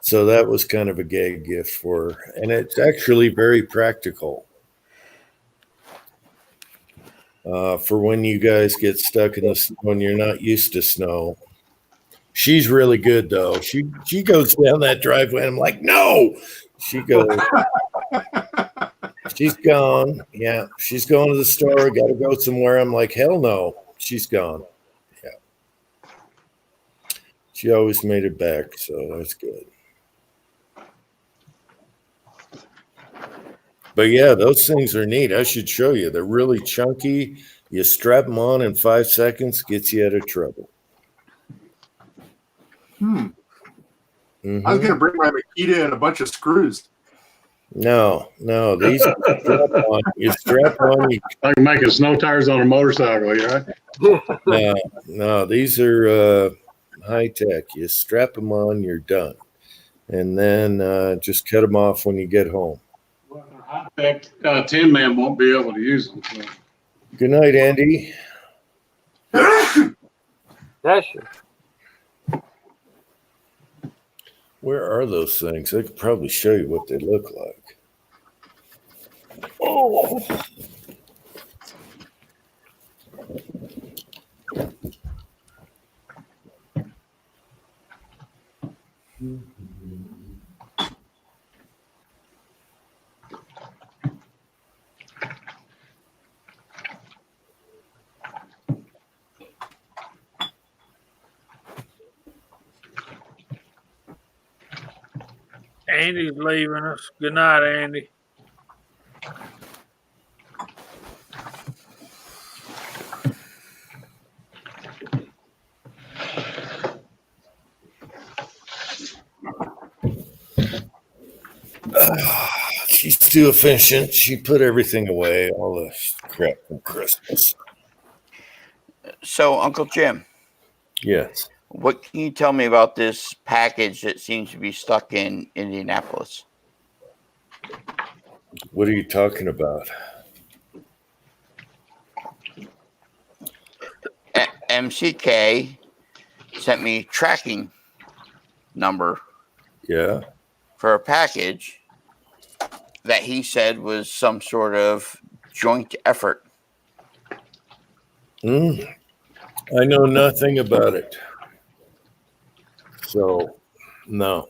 So that was kind of a gag gift for her. And it's actually very practical for when you guys get stuck in the snow and you're not used to snow. She's really good, though. She goes down that driveway, and I'm like, no! She goes, she's gone. Yeah, she's going to the store. Got to go somewhere. I'm like, hell no. She's gone. Yeah. She always made it back, so that's good. But yeah, those things are neat. I should show you. They're really chunky. You strap them on in 5 seconds, gets you out of trouble. I was going to bring my Makita and a bunch of screws. No, these strap on. You strap on. Like making snow tires on a motorcycle, right? No, these are high tech. You strap them on, you're done, and then just cut them off when you get home. High-tech 10-man won't be able to use them. So. Good night, Andy. That's true. Where are those things? I could probably show you what they look like. Oh. Andy's leaving us. Good night, Andy. She's too efficient. She put everything away, all the crap from Christmas. So, Uncle Jim. Yes. What can you tell me about this package that seems to be stuck in Indianapolis? What are you talking about? MCK sent me tracking number. Yeah. For a package that he said was some sort of joint effort. I know nothing about it. So, no.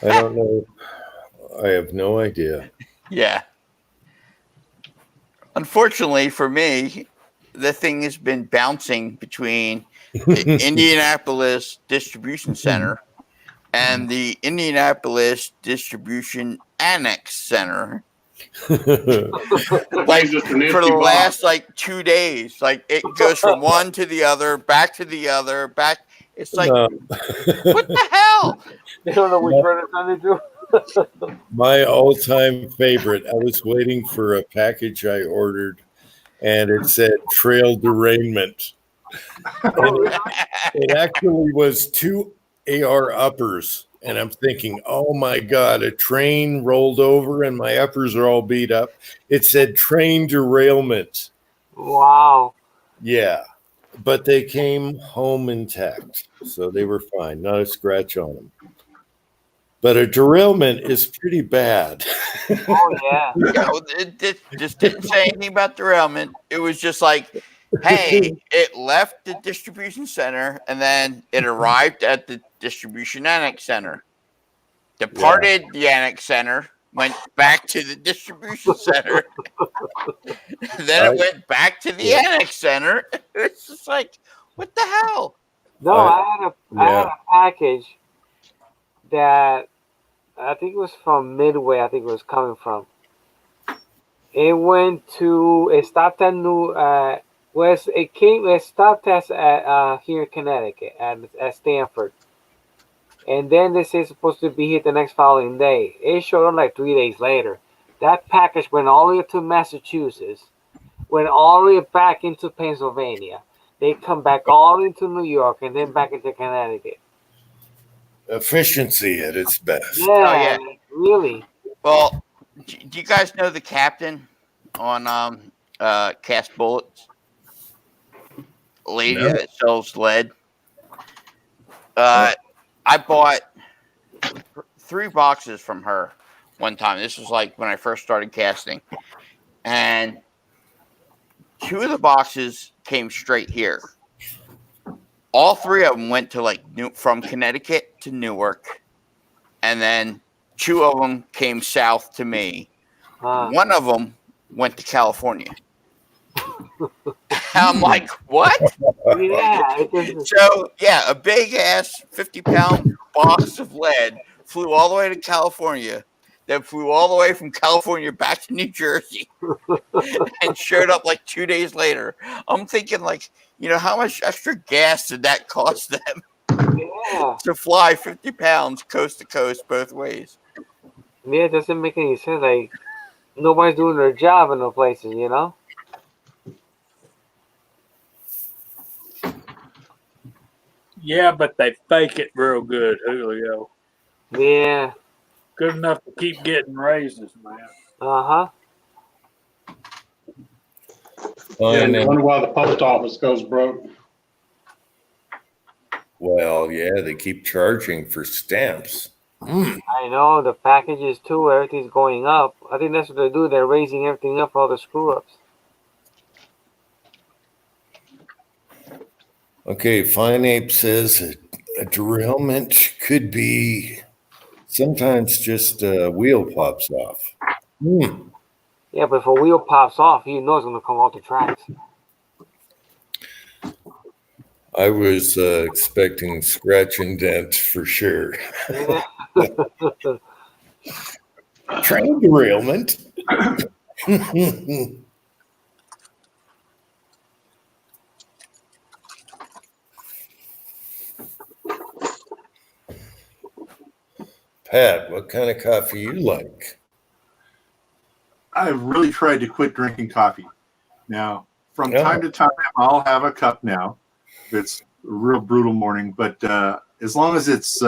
I don't know. I have no idea. Yeah. Unfortunately for me, the thing has been bouncing between the Indianapolis Distribution Center and the Indianapolis Distribution Annex Center. Like for the last 2 days. Like it goes from one to the other, back to the other, back. It's like, what the hell? They don't know which run it's on to. My all-time favorite. I was waiting for a package I ordered, and it said trail derailment. It actually was 2 AR uppers, and I'm thinking, oh my God, a train rolled over and my uppers are all beat up. It said train derailment. Wow. Yeah, but they came home intact, so they were fine. Not a scratch on them. But a derailment is pretty bad. Oh, yeah. It just didn't say anything about derailment. It was just like hey, it left the distribution center and then it arrived at the distribution annex center. Departed the annex center, went back to the distribution center. Then it went back to the annex center. It's just like, what the hell? No, I had a package that I think it was from Midway. I think it was coming from. It stopped at it stopped us at here in Connecticut at Stanford. And then they say it's supposed to be here the next following day. It showed up like 3 days later. That package went all the way to Massachusetts, went all the way back into Pennsylvania. They come back all into New York and then back into Connecticut. Efficiency at its best. Yeah, really. Well, do you guys know the captain on Cast Bullets? A lady that sells lead. I bought 3 boxes from her one time. This was like when I first started casting. And 2 of the boxes came straight here. All 3 of them went to from Connecticut to Newark. And then 2 of them came south to me. One of them went to California. I'm like, what? Yeah. So, a big ass 50-pound box of lead flew all the way to California, then flew all the way from California back to New Jersey and showed up like 2 days later. I'm thinking, how much extra gas did that cost them to fly 50 pounds coast to coast both ways? Yeah, it doesn't make any sense. Like, nobody's doing their job in those places, you know? Yeah, but they fake it real good, Julio. Yeah. Good enough to keep getting raises, man. Uh-huh. And you wonder why the post office goes broke. Well, yeah, they keep charging for stamps. I know, the packages too, everything's going up. I think that's what they do. They're raising everything up for all the screw-ups. Okay, Fine Ape says a derailment could be sometimes just a wheel pops off. Yeah, but if a wheel pops off, you know it's going to come off the tracks. I was expecting scratch and dent for sure. Train derailment. Pat, what kind of coffee you like? I've really tried to quit drinking coffee. Now, from time to time, I'll have a cup now. If it's a real brutal morning, but as long as it's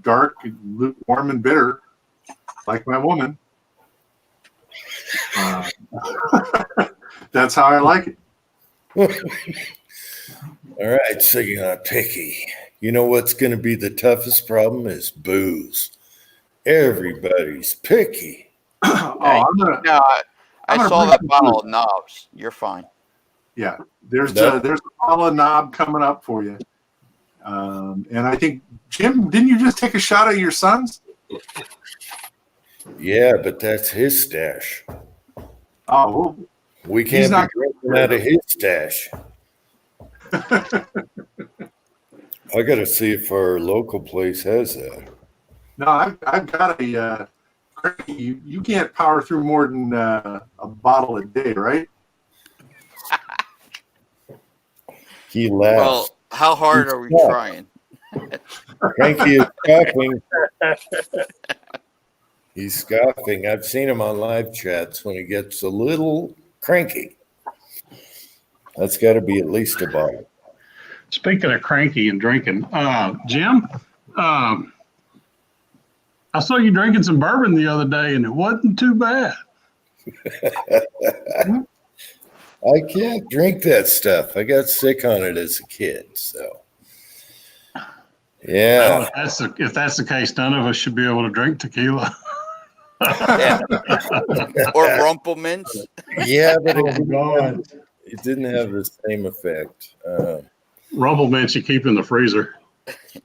dark, lukewarm, and bitter, like my woman, that's how I like it. All right, so you're not picky. You know what's going to be the toughest problem is booze. Everybody's picky. I saw that bottle of knobs. You're fine. Yeah, there's a bottle of knob coming up for you. And I think, Jim, didn't you just take a shot of your son's? Yeah, but that's his stash. Oh, we can't be drinking out of his stash. I got to see if our local place has that. No, I've got a. You can't power through more than a bottle a day, right? He laughs. Well, how hard are we trying? Frankie is scoffing. He's scoffing. I've seen him on live chats when he gets a little cranky. That's got to be at least a bottle. Speaking of cranky and drinking, Jim, I saw you drinking some bourbon the other day, and it wasn't too bad. I can't drink that stuff. I got sick on it as a kid, so yeah. Well, if that's the case, none of us should be able to drink tequila. Or Rumpelmans. Yeah, but God. it didn't have the same effect. Rumble Mints you keep in the freezer.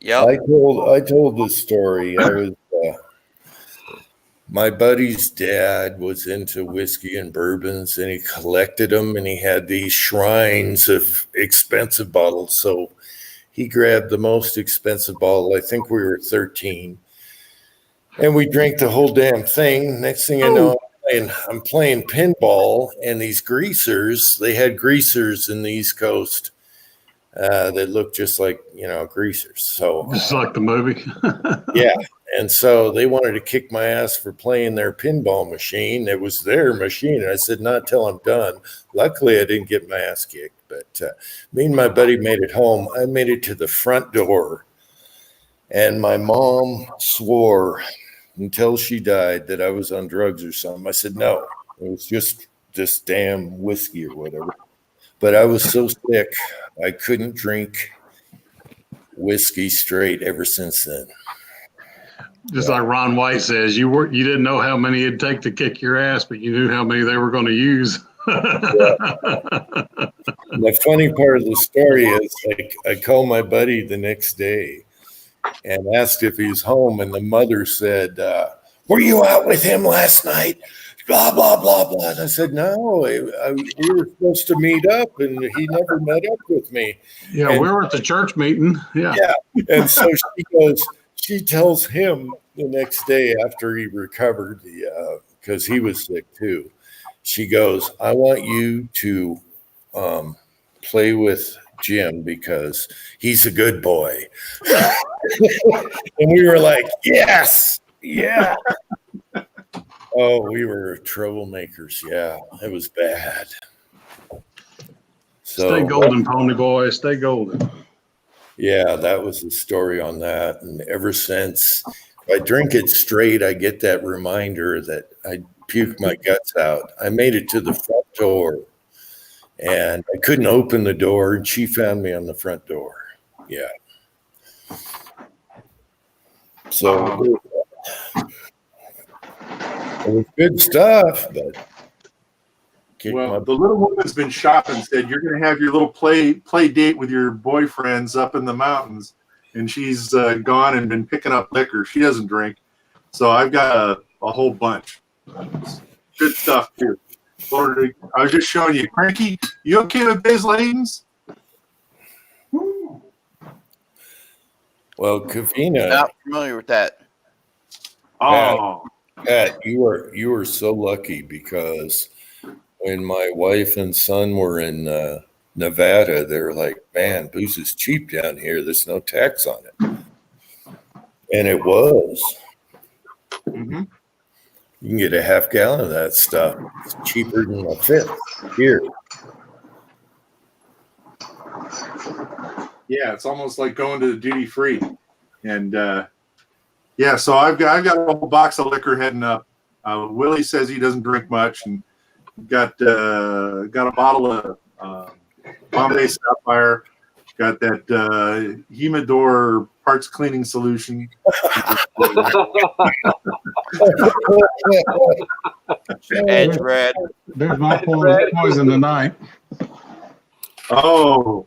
Yep. I told this story. I was my buddy's dad was into whiskey and bourbons, and he collected them, and he had these shrines of expensive bottles. So he grabbed the most expensive bottle. I think we were 13, and we drank the whole damn thing. Next thing I know, I'm playing pinball, and these greasers, they had greasers in the East Coast that looked just like, greasers. So Just like the movie. yeah. And so they wanted to kick my ass for playing their pinball machine. It was their machine. And I said, not till I'm done. Luckily, I didn't get my ass kicked. But me and my buddy made it home. I made it to the front door. And my mom swore until she died that I was on drugs or something. I said, no, it was just this damn whiskey or whatever. But I was so sick, I couldn't drink whiskey straight ever since then. Just like Ron White says, you didn't know how many it'd take to kick your ass, but you knew how many they were going to use. The funny part of the story is, like, I called my buddy the next day and asked if he's home, and the mother said, were you out with him last night? Blah, blah, blah, blah. And I said, no, we were supposed to meet up, and he never met up with me. Yeah, and, we were at the church meeting. Yeah. And so she tells him the next day after he recovered, because he was sick too. She goes, I want you to play with Jim because he's a good boy. And we were like, yes, yeah. Oh, we were troublemakers. Yeah, it was bad. So, stay golden, pony boy. Stay golden. Yeah, that was the story on that. And ever since, if I drink it straight, I get that reminder that I puke my guts out. I made it to the front door, and I couldn't open the door, and she found me on the front door. Yeah. So it was good stuff, but well, the little woman's been shopping. Said you're going to have your little play date with your boyfriends up in the mountains, and she's gone and been picking up liquor. She doesn't drink, so I've got a whole bunch. Good stuff too. I was just showing you, Cranky. You okay with Biz Ladens? Well, Kavina, Not familiar with that. Oh, Pat, you are so lucky because when my wife and son were in Nevada, they were like, man, booze is cheap down here. There's no tax on it. And it was. Mm-hmm. You can get a half gallon of that stuff. It's cheaper than a fifth here. Yeah, it's almost like going to the duty free. And yeah, so I've got a whole box of liquor heading up. Willie says he doesn't drink much, and got a bottle of Bombay Sapphire. Got that Humidor parts cleaning solution. Edge red. There's my poison tonight. Oh.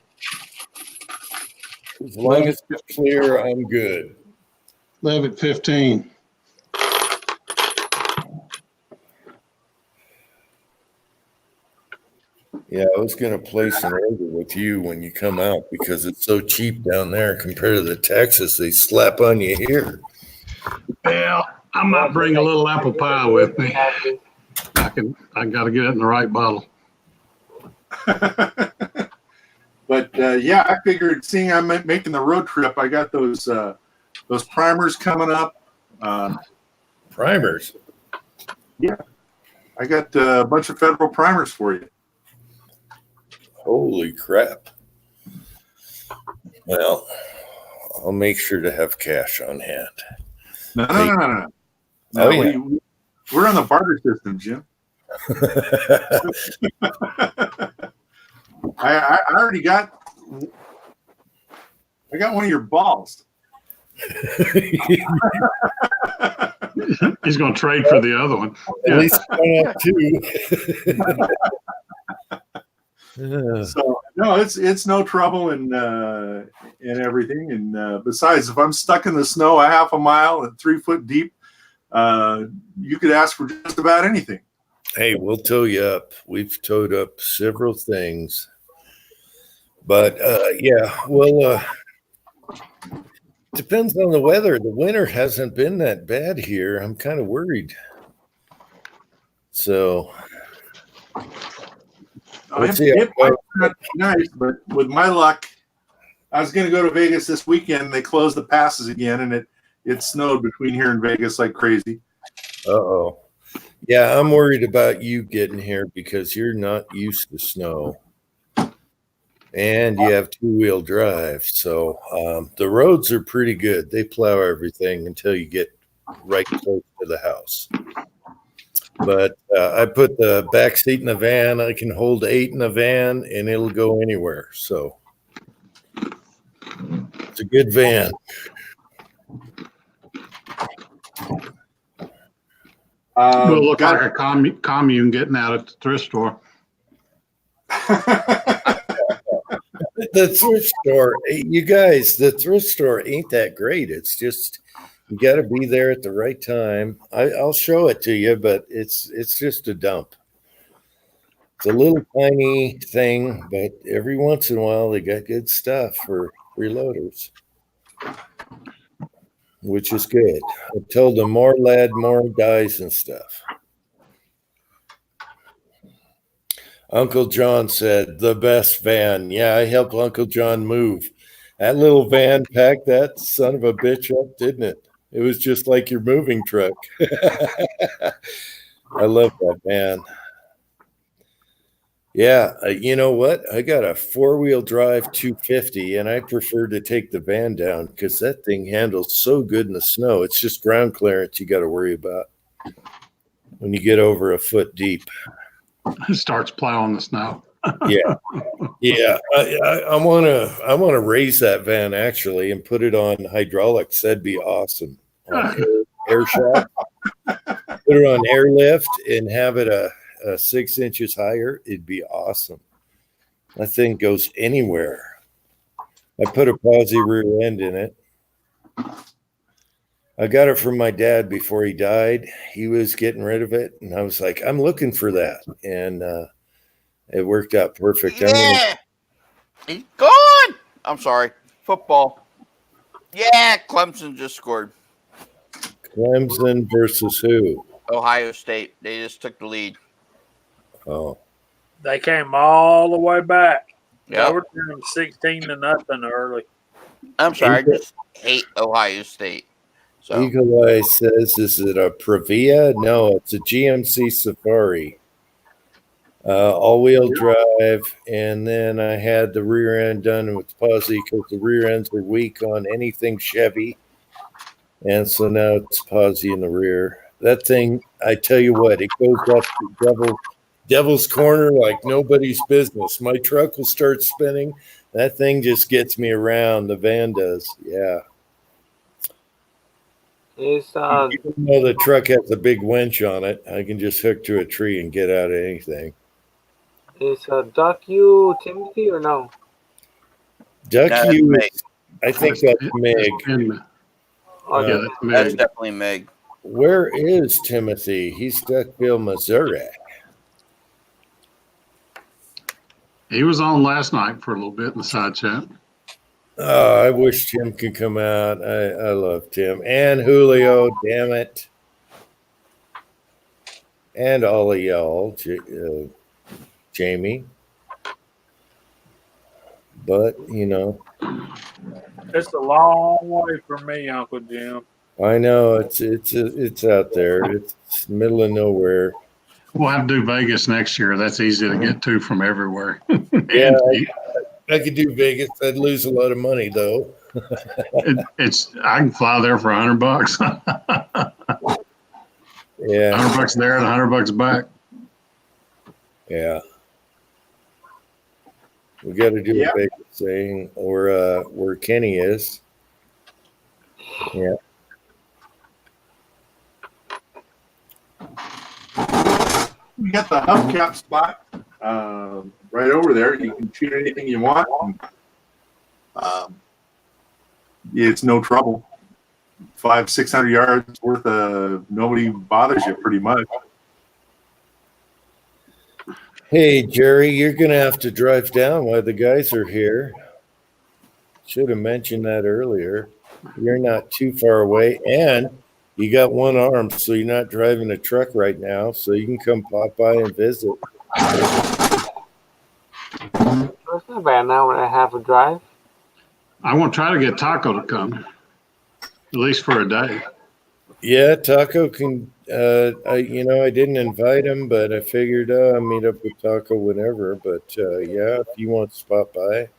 As long as it's clear, I'm good. Live at 15. Yeah, I was going to place an order with you when you come out because it's so cheap down there compared to the Texas they slap on you here. Well, I might bring a little apple pie with me. I got to get it in the right bottle. But yeah, I figured, seeing I'm making the road trip, I got those primers coming up. Primers? Yeah, I got a bunch of federal primers for you. Holy crap. Well, I'll make sure to have cash on hand. No. Oh, yeah. We're on the barter system, Jim. I already got one of your balls. He's going to trade for the other one. At least I have two. So no, it's no trouble and everything. And besides, if I'm stuck in the snow a half a mile and 3 foot deep, you could ask for just about anything. Hey, we'll tow you up. We've towed up several things. But yeah, well, depends on the weather. The winter hasn't been that bad here. I'm kind of worried. So It might not be nice, but with my luck, I was going to go to Vegas this weekend. They closed the passes again, and it snowed between here and Vegas like crazy. Uh-oh. Yeah, I'm worried about you getting here because you're not used to snow. And you have two-wheel drive. So the roads are pretty good. They plow everything until you get right close to the house. But I put the back seat in the van. I can hold 8 in the van, and it'll go anywhere. So it's a good van. It'll look like a commune getting out at the thrift store. The thrift store, you guys, the thrift store ain't that great. It's just you got to be there at the right time. I'll show it to you, but it's just a dump. It's a little tiny thing, but every once in a while they got good stuff for reloaders, which is good. I told them more lead, more dies and stuff. Uncle John said, the best van. Yeah, I helped Uncle John move. That little van packed that son of a bitch up, didn't it? It was just like your moving truck. I love that van. Yeah, you know what? I got a 4-wheel drive 250, and I prefer to take the van down because that thing handles so good in the snow. It's just ground clearance you got to worry about when you get over a foot deep. It starts plowing the snow. Yeah. I want to raise that van actually and put it on hydraulics. That'd be awesome. On air shaft. Put it on airlift and have it a 6 inches higher. It'd be awesome. That thing goes anywhere. I put a posi rear end in it. I got it from my dad before he died. He was getting rid of it, and I was like, I'm looking for that. And it worked out perfect. Yeah. He's gone. I'm sorry. Football. Yeah, Clemson just scored. Clemson versus who? Ohio State. They just took the lead. Oh. They came all the way back. Yep. They were down 16-0 early. I'm sorry. I just hate Ohio State. So. Eagle Eye says, is it a Previa? No, it's a GMC Safari. All-wheel drive, and then I had the rear end done with posi because the rear ends are weak on anything Chevy. And so now it's posi in the rear. That thing, I tell you what, it goes up to devil's corner like nobody's business. My truck will start spinning. That thing just gets me around. The van does. Yeah. It's Even though the truck has a big winch on it, I can just hook to a tree and get out of anything. Is Duck you Timothy or no? Duck you, I think that's Meg. Okay. That's definitely Meg. Where is Timothy? He's Duckville, Missouri. He was on last night for a little bit in the side chat. Oh, I wish Tim could come out. I love Tim. And Julio, damn it. And all of y'all, Jamie. But, you know. It's a long way from me, Uncle Jim. I know it's out there. It's middle of nowhere. We'll have to do Vegas next year. That's easy to get to from everywhere. Yeah, I could do Vegas. I'd lose a lot of money though. I can fly there for $100. Yeah, $100 there and $100 back. Yeah, we got to do a Vegas thing, or where Kenny is. Yeah. We got the hubcap spot. right over there. You can shoot anything you want. And, it's no trouble. 500-600 yards worth of nobody bothers you pretty much. Hey, Jerry, you're going to have to drive down while the guys are here. Should have mentioned that earlier. You're not too far away, and you got one arm, so you're not driving a truck right now, so you can come pop by and visit. It's not bad now when I have a drive. I want to try to get Taco to come, at least for a day. Yeah, Taco can. I didn't invite him, but I figured I'll meet up with Taco whenever. But yeah, if you want to spot by,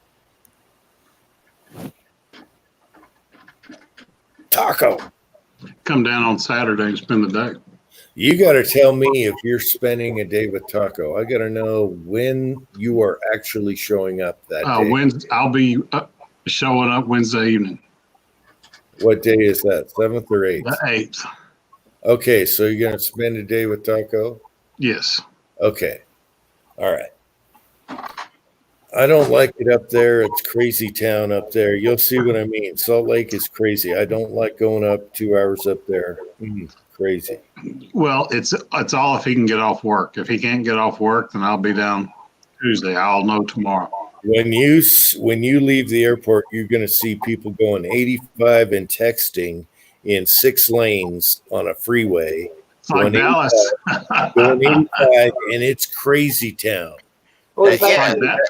Taco, Come down on Saturday and spend the day. you got to tell me if you're spending a day with Taco. I got to know when you are actually showing up that day. I'll be showing up Wednesday evening. What day is that? 7th or 8th? The 8th. Okay, so you're going to spend a day with Taco? Yes. Okay. All right. I don't like it up there. It's crazy town up there. You'll see what I mean. Salt Lake is crazy. I don't like going up 2 hours up there. Crazy. Well, it's all if he can get off work. If he can't get off work, then I'll be down Tuesday. I'll know tomorrow. When you leave the airport, you're going to see people going 85 and texting in 6 lanes on a freeway. It's like Dallas. Going 85, and it's crazy town.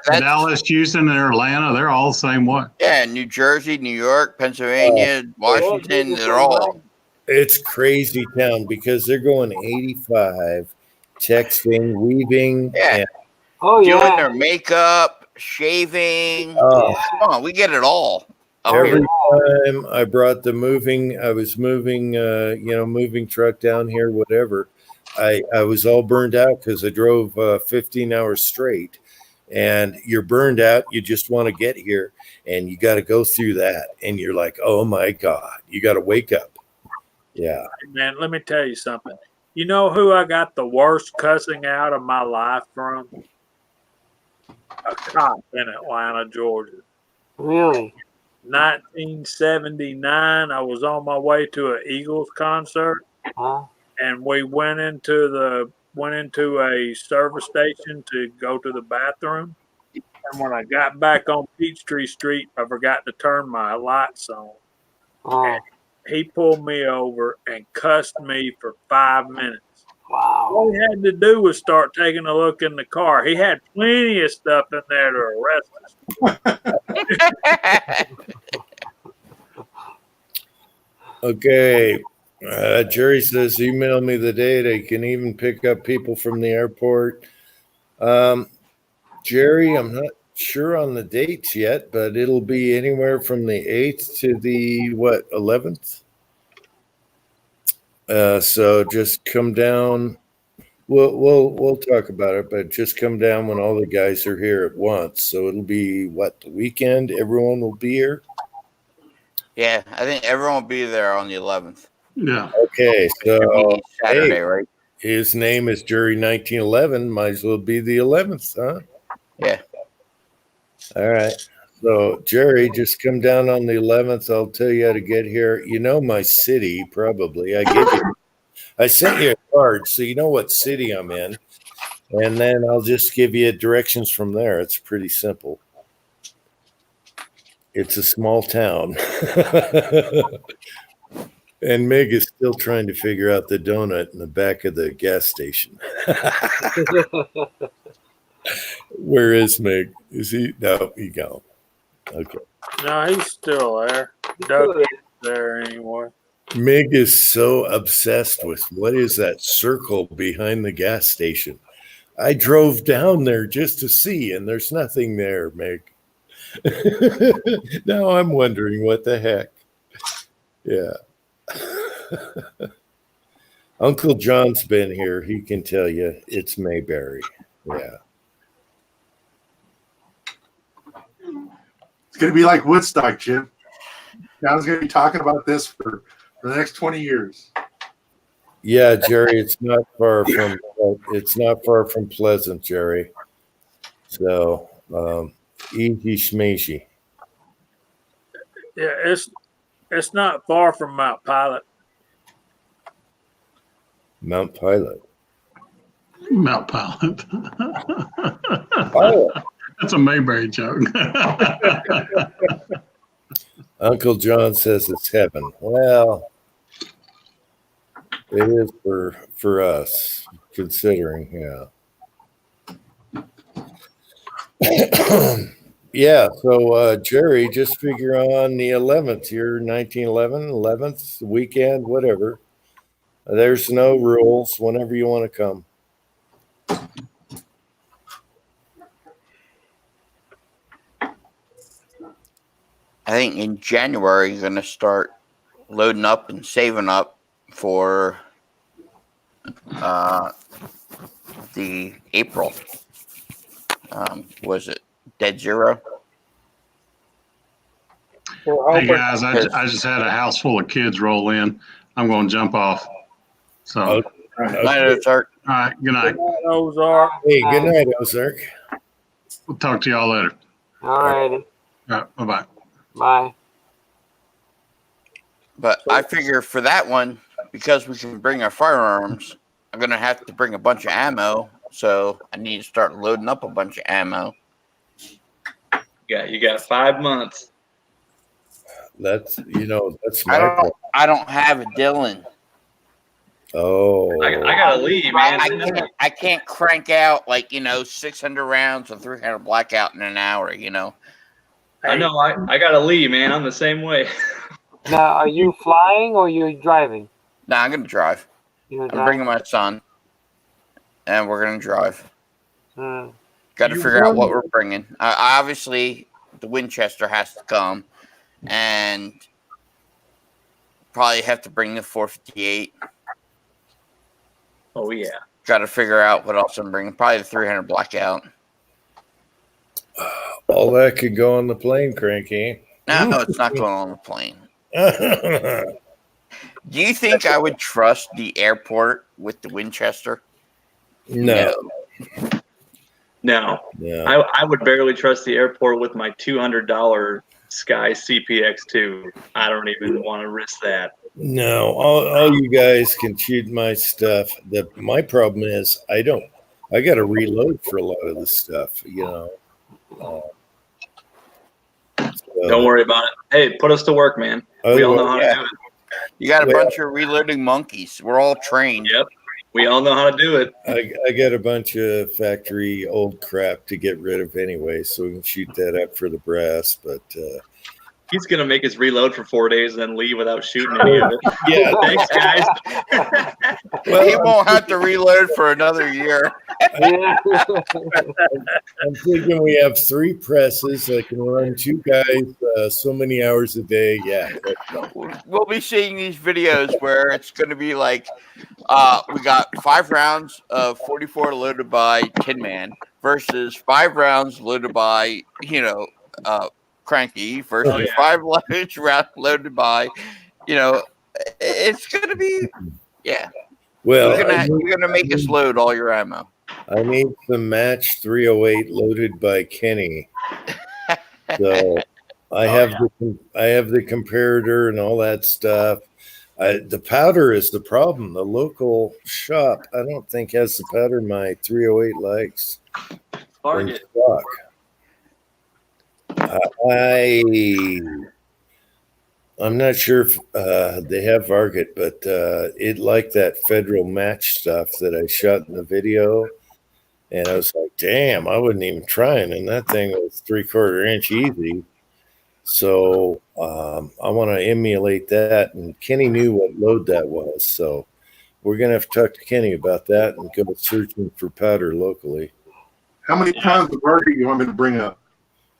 Dallas, Houston, and Atlanta, they're all the same way. Yeah, New Jersey, New York, Pennsylvania, Washington, they're all. It's crazy town because they're going 85, texting, weaving. Yeah. And doing their makeup, shaving. Come on, we get it all. Every time I brought the moving truck down here, whatever, I was all burned out because I drove 15 hours straight, and you're burned out. You just want to get here, and you got to go through that, and you're like, oh my God, you got to wake up. Yeah, man. Let me tell you something. You know who I got the worst cussing out of my life from? A cop in Atlanta, Georgia. Really? 1979. I was on my way to an Eagles concert, and we went into a service station to go to the bathroom. And when I got back on Peachtree Street, I forgot to turn my lights on. And he pulled me over and cussed me for 5 minutes. Wow. All he had to do was start taking a look in the car. He had plenty of stuff in there to arrest us. Okay. Jerry says, email me the date. I can even pick up people from the airport. Jerry, I'm not sure on the dates yet, but it'll be anywhere from the 8th to the 11th. So just come down. We'll talk about it, but just come down when all the guys are here at once. So it'll be the weekend. Everyone will be here. Yeah, I think everyone will be there on the 11th. Yeah. Okay, so Saturday, right? His name is Jerry 1911. Might as well be the 11th, huh? Yeah. All right. So Jerry, just come down on the 11th. I'll tell you how to get here. You know my city, probably. I sent you a card, so you know what city I'm in, and then I'll just give you directions from there. It's pretty simple. It's a small town. And Meg is still trying to figure out the donut in the back of the gas station. Where is Meg? Is he? No, he gone. Okay. No, he's still there. Doug is there anymore. Meg is so obsessed with what is that circle behind the gas station. I drove down there just to see, and there's nothing there, Meg. Now I'm wondering what the heck. Yeah. Uncle John's been here. He can tell you it's Mayberry. Yeah. It's going to be like Woodstock, Jim. John's going to be talking about this for the next 20 years. Yeah, Jerry, it's not far from Pleasant, Jerry. So easy schmeasy. Yeah, it's not far from Mount Pilot. Mount Pilot. Mount Pilot. Pilot. That's a Mayberry joke. Uncle John says it's heaven. Well, it is for us, considering, yeah. Yeah, so Jerry, just figure on the 11th. You're 1911, 11th, weekend, whatever. There's no rules whenever you want to come. I think in January, you're going to start loading up and saving up for the April. Was it Dead Zero? Hey guys, I just had a house full of kids roll in. I'm going to jump off. So, Okay. Night, Ozark. all right, good night. Ozark. Hey, good night, Ozark. We'll talk to y'all later. All righty. All right, bye-bye. Bye. But I figure for that one, because we can bring our firearms, I'm going to have to bring a bunch of ammo. So I need to start loading up a bunch of ammo. You got 5 months. That's my point. I don't have a Dylan. Oh, I gotta leave, man. I can't crank out 600 rounds or 300 blackout in an hour. I know. I gotta leave, man. I'm the same way. Now, are you flying or you driving? Nah, I'm gonna drive. You're I'm bringing my son, and we're gonna drive. Hmm. Got to figure out what we're bringing. Obviously, the Winchester has to come, and probably have to bring the 458. Oh yeah. Got to figure out what else I'm bringing. Probably the 300 blackout. all that could go on the plane, Cranky. No, it's not going on the plane. Do you think I would trust the airport with the Winchester? No. No. Yeah. I would barely trust the airport with my $200 Sky CPX2. I don't even want to risk that. No, all you guys can shoot my stuff. My problem is I got to reload for a lot of the stuff, Don't worry about it. Hey, put us to work, man. We all know how to do it. You got a bunch of reloading monkeys. We're all trained. Yep. We all know how to do it. I got a bunch of factory old crap to get rid of anyway, so we can shoot that up for the brass. But he's gonna make us reload for 4 days and then leave without shooting any of it. Yeah, thanks, guys. Well, he won't have to reload for another year. I'm thinking we have 3 presses. I can run 2 guys so many hours a day. Yeah, we'll be seeing these videos where it's going to be like, we got 5 rounds of 44 loaded by Tin Man versus 5 rounds loaded by, Cranky versus 5 rounds loaded by, it's going to be, yeah. Well, you're gonna make us load all your ammo. I need some match 308 loaded by Kenny. So I have the comparator and all that stuff. The powder is the problem. The local shop, I don't think has the powder my 308 likes in stock. I'm not sure if they have Varget, but it liked that federal match stuff that I shot in the video. And I was like, damn, I wasn't even trying. And that thing was 3/4 inch easy. So I want to emulate that. And Kenny knew what load that was. So we're going to have to talk to Kenny about that and go searching for powder locally. How many pounds of Varget you want me to bring up?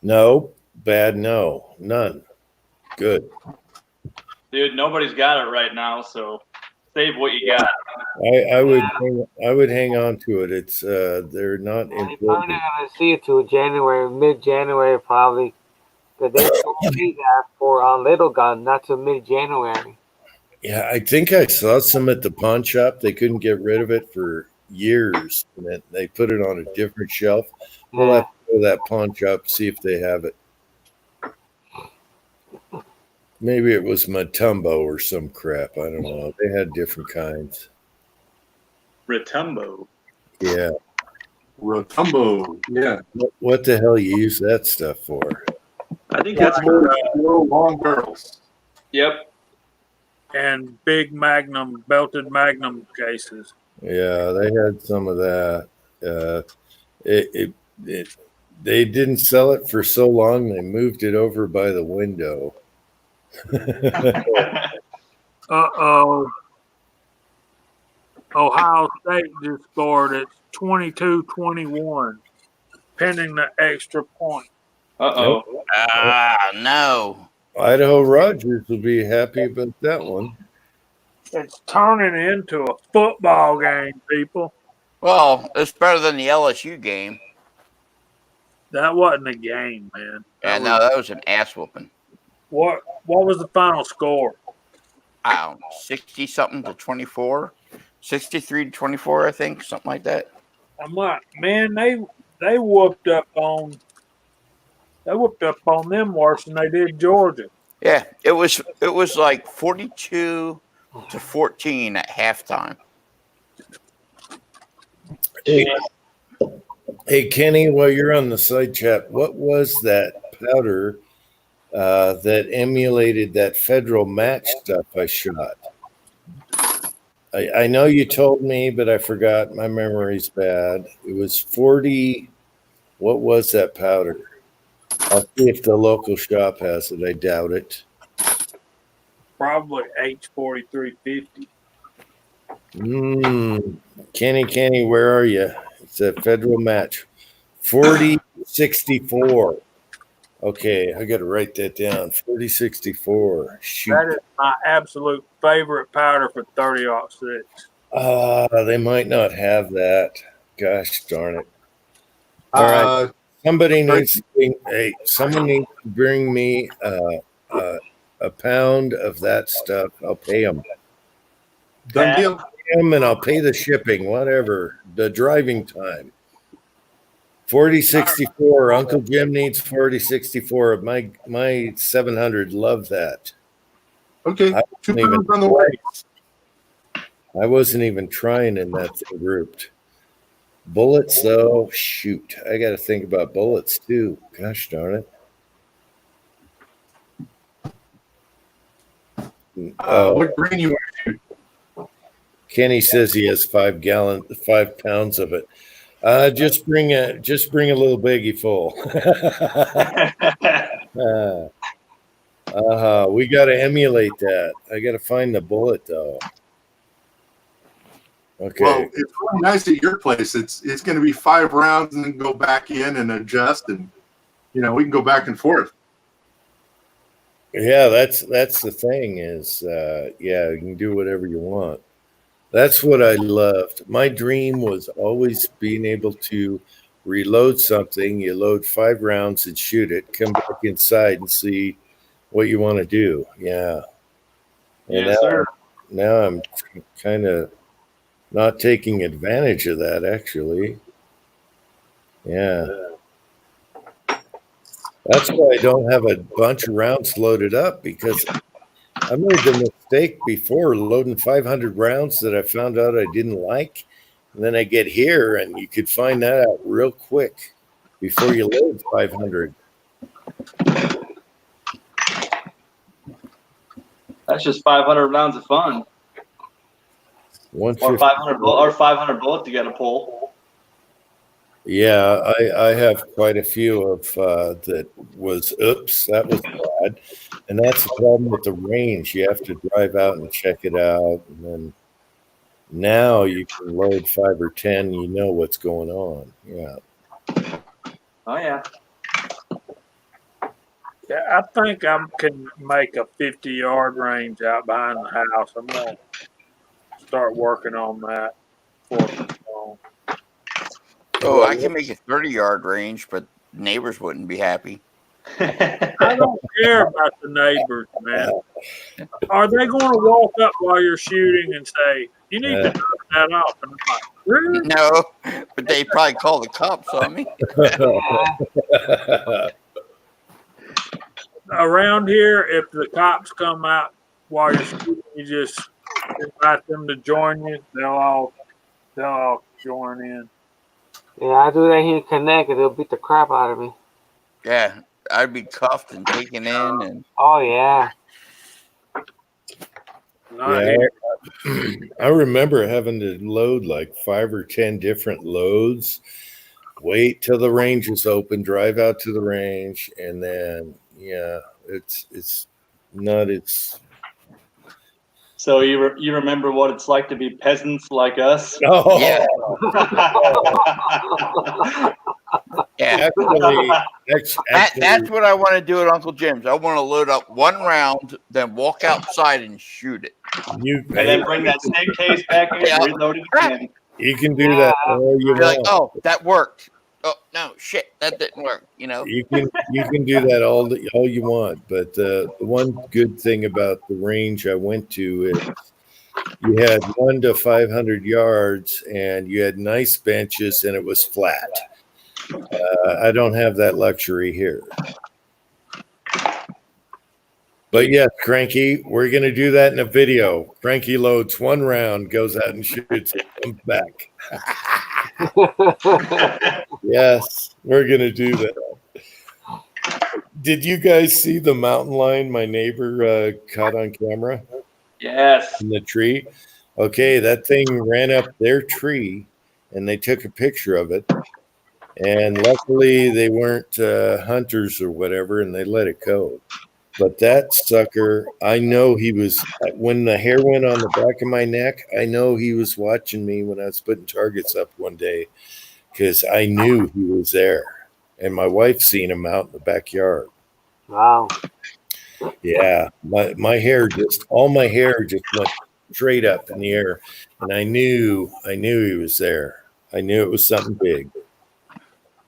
No, bad, no, none. Good. Dude, nobody's got it right now, so save what you got. I would hang on to it. It's they're not You're important. probably not gonna see it till January, mid-January probably. But they don't see that for Little Gun, not till mid-January. Yeah, I think I saw some at the pawn shop. They couldn't get rid of it for years. And they put it on a different shelf. We'll have to go to that pawn shop, see if they have it. Maybe it was Matumbo or some crap. I don't know. They had different kinds. Retumbo. Yeah. Rotumbo. Yeah. What the hell you use that stuff for? I think that's for. Long barrels. Yep. And big Magnum, belted Magnum cases. Yeah, they had some of that. They didn't sell it for so long. They moved it over by the window. Uh-oh. Ohio State just scored. It's 22-21, pending the extra point. Uh-oh. No. Idaho Rogers will be happy about that one. It's turning into a football game, people. Well, it's better than the LSU game. That wasn't a game, man. And no, that was an ass whooping. What was the final score? 60-something to 24. 63 to 24, I think, something like that. I'm like, man, they whooped up on them worse than they did Georgia. Yeah, it was like 42 to 14 at halftime. Hey, Kenny, while you're on the side chat, what was that powder that emulated that federal match stuff I shot? I know you told me, but I forgot. My memory's bad. It was 40. What was that powder? I'll see if the local shop has it. I doubt it. Probably H4350. Kenny, where are you? It's a federal match. 4064. Okay, I got to write that down. 4064. Shoot. That is my absolute favorite powder for 30-06. They might not have that. Gosh darn it. All right. Someone needs to bring me a pound of that stuff. I'll pay them. Done deal. And I'll pay the shipping, whatever, the driving time. 4064. Uncle Jim needs 4064. My 700. Love that. Okay. 2 pounds on the way. I wasn't even trying in that thing grouped. Bullets, though, shoot. I got to think about bullets, too. Gosh darn it. What grain you want to shoot? Kenny says he has 5 pounds of it. Just bring a little baggie full. We got to emulate that. I got to find the bullet though. Okay. Well, it's really nice at your place. It's going to be 5 rounds and then go back in and adjust, and we can go back and forth. Yeah, that's the thing is, you can do whatever you want. That's what I loved. My dream was always being able to reload something. You load 5 rounds and shoot it, come back inside and see what you want to do. Yeah. And yes, sir. Now I'm kind of not taking advantage of that, actually. Yeah. That's why I don't have a bunch of rounds loaded up, because I made the mistake before loading 500 rounds that I found out I didn't like. And then I get here and you could find that out real quick before you load 500. That's just 500 rounds of fun. Or 500 bullets you got to pull. Yeah, I have quite a few of that was, oops, that was bad. And that's the problem with the range. You have to drive out and check it out. And then now you can load 5 or 10. You know what's going on. Yeah. Oh, yeah. Yeah, I think I can make a 50-yard range out behind the house. I'm going to start working on that. Oh, I can make a 30-yard range, but neighbors wouldn't be happy. I don't care about the neighbors, man. Are they going to walk up while you're shooting and say, "You need to knock that off"? And I'm like, No, but they probably call the cops on me. Around here, if the cops come out while you're shooting, you just invite them to join you. They'll all join in. Yeah, I do that here in Connecticut. They'll beat the crap out of me. Yeah, I'd be cuffed and taken in, and Oh yeah. Not Yeah, here. I remember having to load like 5 or 10 different loads, wait till the range is open, drive out to the range, and then it's not it's So you remember what it's like to be peasants like us? oh yeah, yeah. actually That's what I want to do at Uncle Jim's. I want to load up one round, then walk outside and shoot it. you And then bring that snake case back in Yeah. and reload it again. you can do that all you Be like, want. oh, that worked. Oh no, shit, that didn't work. You know. You can do that all you want, but the one good thing about the range I went to is you had 1 to 500 yards, and you had nice benches, and it was flat. I don't have that luxury here. But yes, Cranky, we're going to do that in a video. Cranky loads 1 round, goes out and shoots it, comes back. Yes, we're going to do that. Did you guys see the mountain lion my neighbor caught on camera Yes. in the tree? Okay, that thing ran up their tree, and they took a picture of it. And luckily, they weren't hunters or whatever, and they let it go. But that sucker, I know he was, when the hair went on the back of my neck, I know he was watching me when I was putting targets up one day, because I knew he was there. And my wife seen him out in the backyard. Wow. Yeah, my hair all my hair just went straight up in the air, and I knew he was there. I knew it was something big.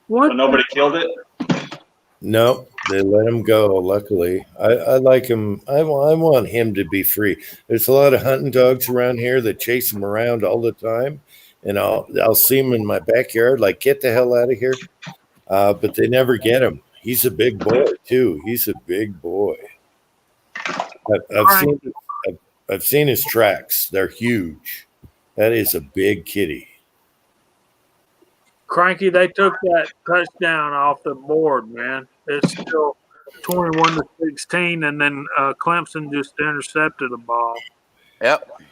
What? So nobody killed it? No, they let him go. Luckily, I like him. I want him to be free. There's a lot of hunting dogs around here that chase him around all the time, and I'll see him in my backyard. Like, get the hell out of here! But they never get him. He's a big boy too. He's a big boy. I've seen his tracks. They're huge. That is a big kitty. Cranky, they took that touchdown off the board, man. It's still 21-16, and then Clemson just intercepted the ball. Yep.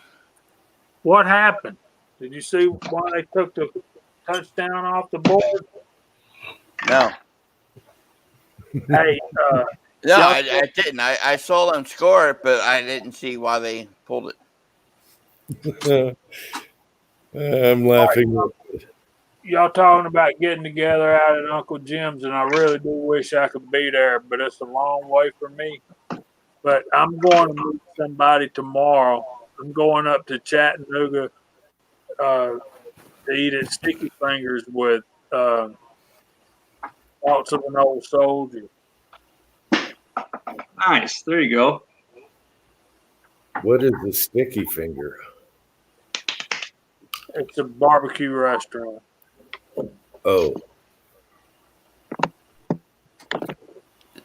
What happened? Did you see why they took the touchdown off the board? No. Hey, No, I didn't. I saw them score it, but I didn't see why they pulled it. I'm laughing. y'all talking about getting together out at Uncle Jim's, and I really do wish I could be there, but it's a long way for me. But I'm going to meet somebody tomorrow. I'm going up to Chattanooga to eat at Sticky Fingers with Thoughts of an Old Soldier. Nice. There you go. What is the sticky finger? It's a barbecue restaurant. Oh,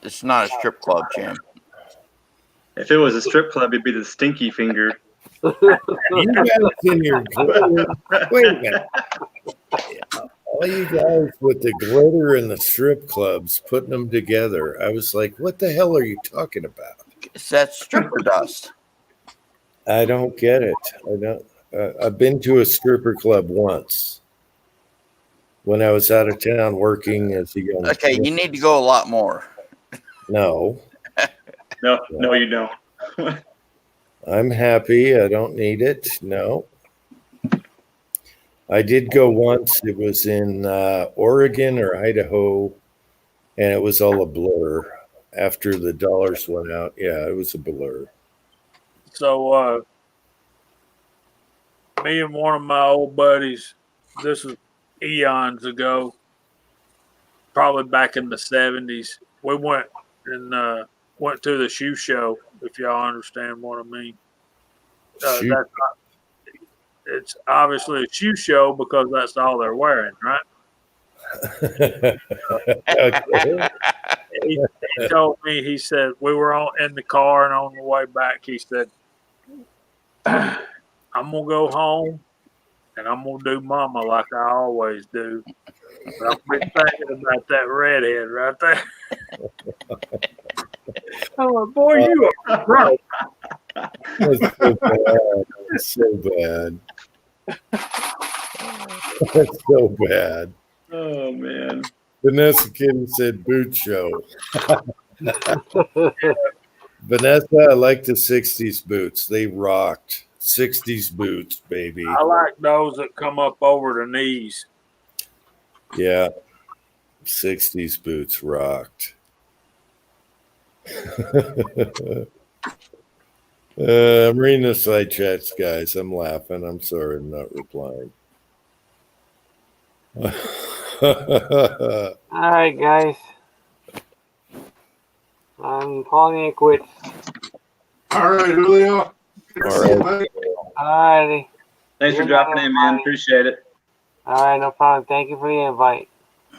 It's not a strip club, Jim. If it was a strip club, it'd be the Stinky Finger. you guys in your glitter. Wait a minute. All you guys with the glitter and the strip clubs, putting them together. I was like, what the hell are you talking about? It's that stripper dust. I don't get it. I don't. I've been to a stripper club once when I was out of town working as a young. Okay, you need to go a lot more. No. No, you don't. I'm happy. I don't need it. No. I did go once. It was in Oregon or Idaho, and it was all a blur after the dollars went out. Yeah, it was a blur. So, me and one of my old buddies, this was eons ago, probably back in the 70s, we went to the shoe show, if y'all understand what I mean. Shoe- it's obviously a shoe show because that's all they're wearing, right? Okay. He told me, he said, we were in the car and on the way back, he said, I'm going to go home and I'm going to do mama like I always do. But I've been thinking about that redhead right there. I'm like, boy, you are right. That's so bad. That's so bad. That's so bad. Oh man. Vanessa Kitty said boot show. Vanessa, I like the 60s boots. They rocked. 60s boots, baby. I like those that come up over the knees. Yeah. 60s boots rocked. I'm reading the side chats, guys. I'm laughing. I'm sorry I'm not replying. All right, guys. I'm calling it quits. All right, Julio. Good to All see you, right. buddy. All righty. Thanks for Good dropping night, in, man. everybody. Appreciate it. All right, no problem. Thank you for the invite.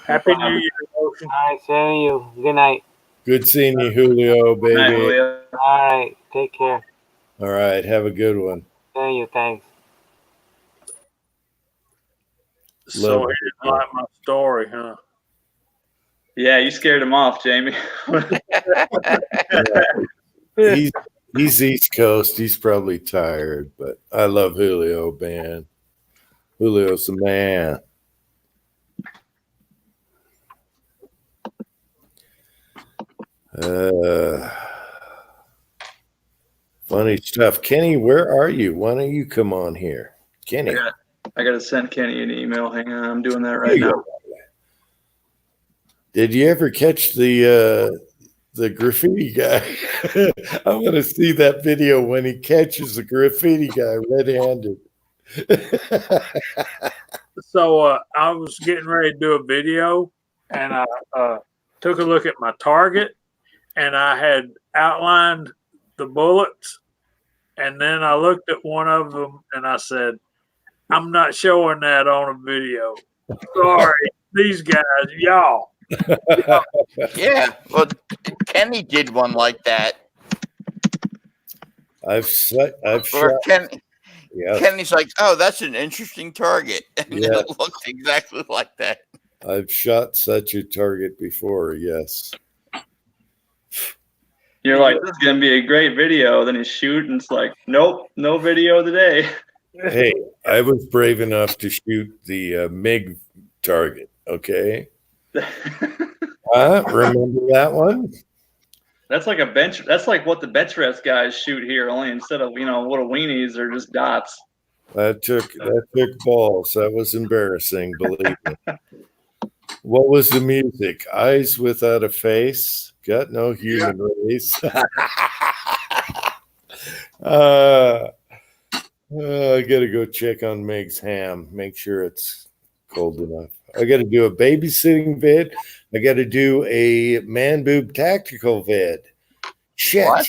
Happy New Year, Ocean. All right, same to you. Good night. Good seeing you, Julio, Good night, baby. Julio. All right, take care. All right. Have a good one. Thank you. Thanks. So Love he didn't like my story, huh? Yeah, you scared him off, Jamie. He's East Coast. He's probably tired, but I love Julio, man. Julio's the man. Funny stuff. Kenny, where are you? Why don't you come on here? Kenny. I got to send Kenny an email. Hang on, I'm doing that right now. Did you ever catch the graffiti guy? I want to see that video when he catches the graffiti guy red-handed. So I was getting ready to do a video, and I took a look at my target, and I had outlined the bullets, and then I looked at one of them, and I said, I'm not showing that on a video. Sorry, these guys, y'all. Yeah, well, Kenny did one like that. I've shot. Yes. Kenny's like, oh, that's an interesting target. And Yeah. it looked exactly like that. I've shot such a target before, yes. You're like, this is going to be a great video. Then you shoot, and it's like, nope, no video today. Hey, I was brave enough to shoot the MiG target, okay? Remember that one? That's like a bench. That's like what the bench rest guys shoot here, only instead of, little weenies or just dots. That took balls. That was embarrassing, believe me. What was the music? Eyes without a face, got no human race. I gotta go check on Meg's ham. Make sure it's cold enough. I gotta do a babysitting vid. I gotta do a man boob tactical vid. Shit. What?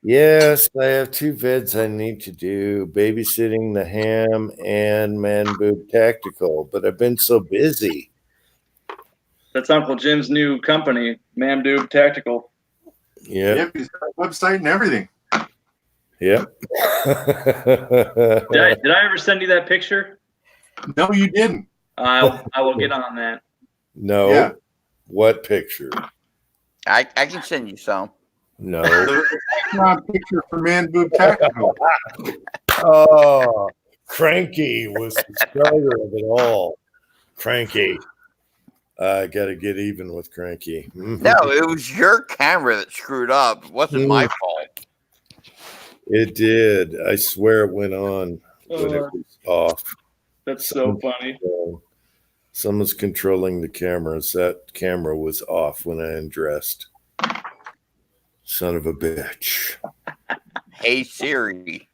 Yes, I have 2 vids I need to do, babysitting the ham and man boob tactical, but I've been so busy. That's Uncle Jim's new company, Mamdoob Tactical. Yep. Yep, he's got a website and everything. Yep. Did I ever send you that picture? No, you didn't. I will get on that. No. Yeah. What picture? I can send you some. No. The background picture for Man Boob Tactical. Oh, Cranky was the starter of it all. Cranky. I got to get even with Cranky. No, it was your camera that screwed up. It wasn't my fault. It did. I swear it went on when it was off. That's so funny. Someone's controlling the cameras. That camera was off when I undressed. Son of a bitch. Hey, Siri.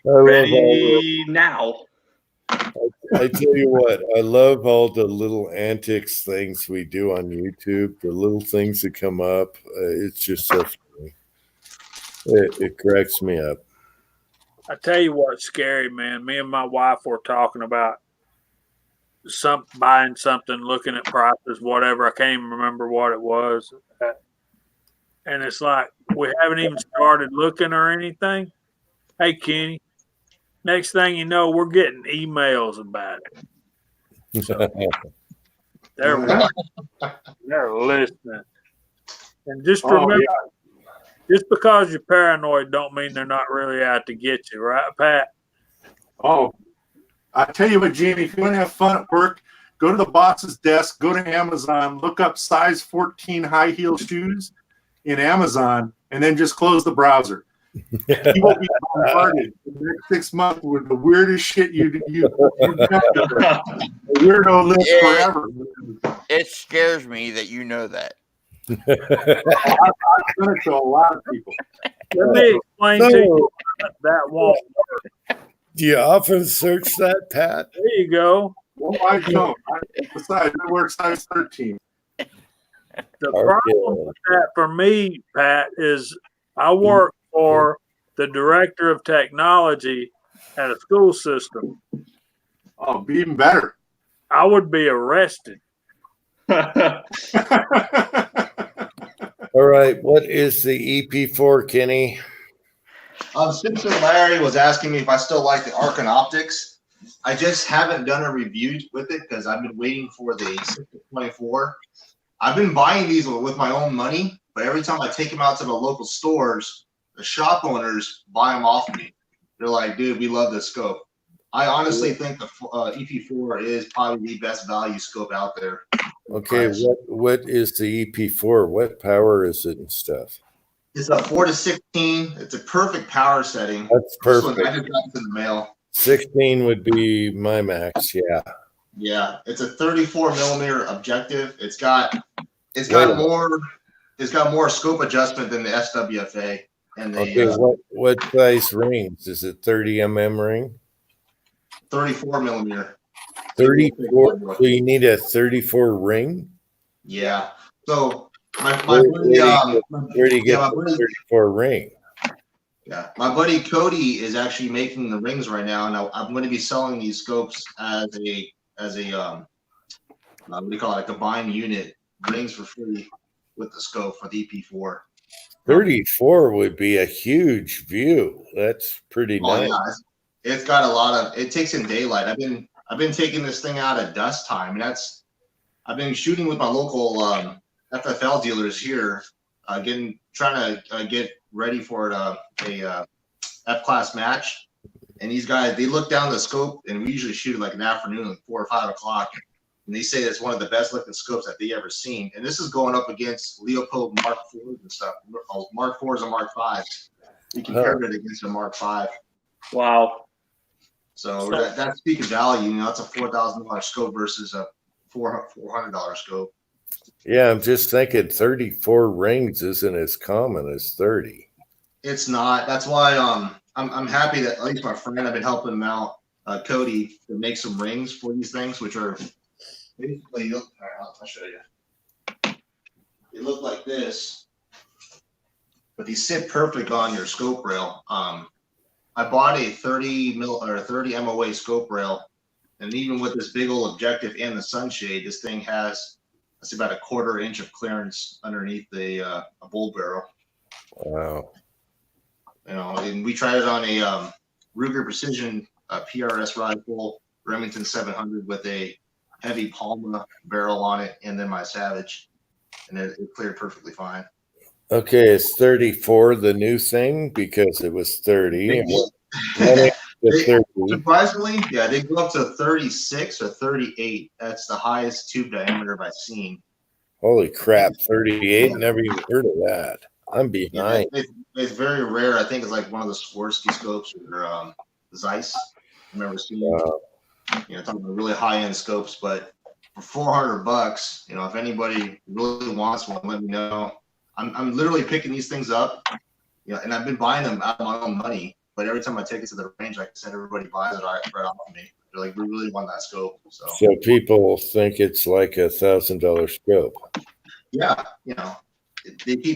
Ready now. I tell you what, I love all the little antics things we do on YouTube, the little things that come up. It's just so funny. It cracks me up. I tell you what's scary, man. Me and my wife were talking about buying something, looking at prices, whatever. I can't even remember what it was. And it's like we haven't even started looking or anything. Hey, Kenny. Next thing you know, we're getting emails about it. So they're listening. And just remember, just because you're paranoid don't mean they're not really out to get you, right, Pat? Oh, I tell you what, Jamie, if you want to have fun at work, go to the boss's desk, go to Amazon, look up size 14 high heel shoes in Amazon, and then just close the browser. You will be bombarded in the next 6 months with the weirdest shit you weirdo list forever. It scares me that you know that. I've done it to a lot of people. Let me explain to you that won't work. Do you often search that, Pat? There you go. Well, I don't. Besides, I wear size 13. The problem with that for me, Pat, is I work for the director of technology at a school system. Oh, be even better. I would be arrested. All right. What is the EP4, Kenny? Simpson Larry was asking me if I still like the Archon Optics. I just haven't done a review with it because I've been waiting for the 624. I've been buying these with my own money, but every time I take them out to the local stores, the shop owners buy them off me. They're like, dude, we love this scope. I honestly think the EP4 is probably the best value scope out there. Okay, what is the EP4? What power is it and stuff? It's a 4 to 16. It's a perfect power setting. That's perfect. I just got it in the mail. 16 would be my max. Yeah. Yeah, it's a 34 millimeter objective. It's got more scope adjustment than the SWFA. And the, what size rings? Is it 30 mm ring? 34 millimeter. 34. So you need a 34 ring? Yeah. So my buddy, where do you get the 34 ring? Yeah, my buddy Cody is actually making the rings right now, and I'm going to be selling these scopes as a what do you call it, a combined unit, rings for free with the scope for the EP4. 34 would be a huge view. That's pretty nice. Yeah, it's got a lot of. It takes in daylight. I've been taking this thing out at dusk time, and I've been shooting with my local FFL dealers here, trying to get ready for a F-class match. And these guys, they look down the scope, and we usually shoot it like an afternoon, like 4 or 5 o'clock. And they say it's one of the best looking scopes that they ever seen. And this is going up against Leopold Mark IVs and stuff, Mark IVs and Mark Vs. We compared it against a Mark V. Wow. So that's speaking value. You know, that's a $4,000 scope versus a $400 scope. Yeah, I'm just thinking 34 rings isn't as common as 30. It's not. That's why I'm happy that at least my friend, I've been helping him out, Cody, to make some rings for these things, which are basically, I'll show you. They look like this, but they sit perfect on your scope rail. I bought a 30 MOA scope rail, and even with this big old objective and the sunshade, this thing has about a 1/4 inch of clearance underneath a bull barrel. Wow. You know, and we tried it on a Ruger Precision PRS rifle, Remington 700 with a heavy Palma barrel on it, and then my Savage, and it cleared perfectly fine. Okay, is 34 the new thing because it was 30? Surprisingly, yeah, they go up to 36 or 38. That's the highest tube diameter I've seen. Holy crap, 38? Never even heard of that. I'm behind. Yeah, it's very rare. I think it's like one of the Swarovski scopes or Zeiss. I remember seeing, talking about really high-end scopes, but for $400, you know, if anybody really wants one, let me know. I'm literally picking these things up, you know, and I've been buying them out of my own money. But every time I take it to the range, like I said, everybody buys it right off of me. They're like, we really want that scope. So people think it's like $1,000 scope. Yeah, you know,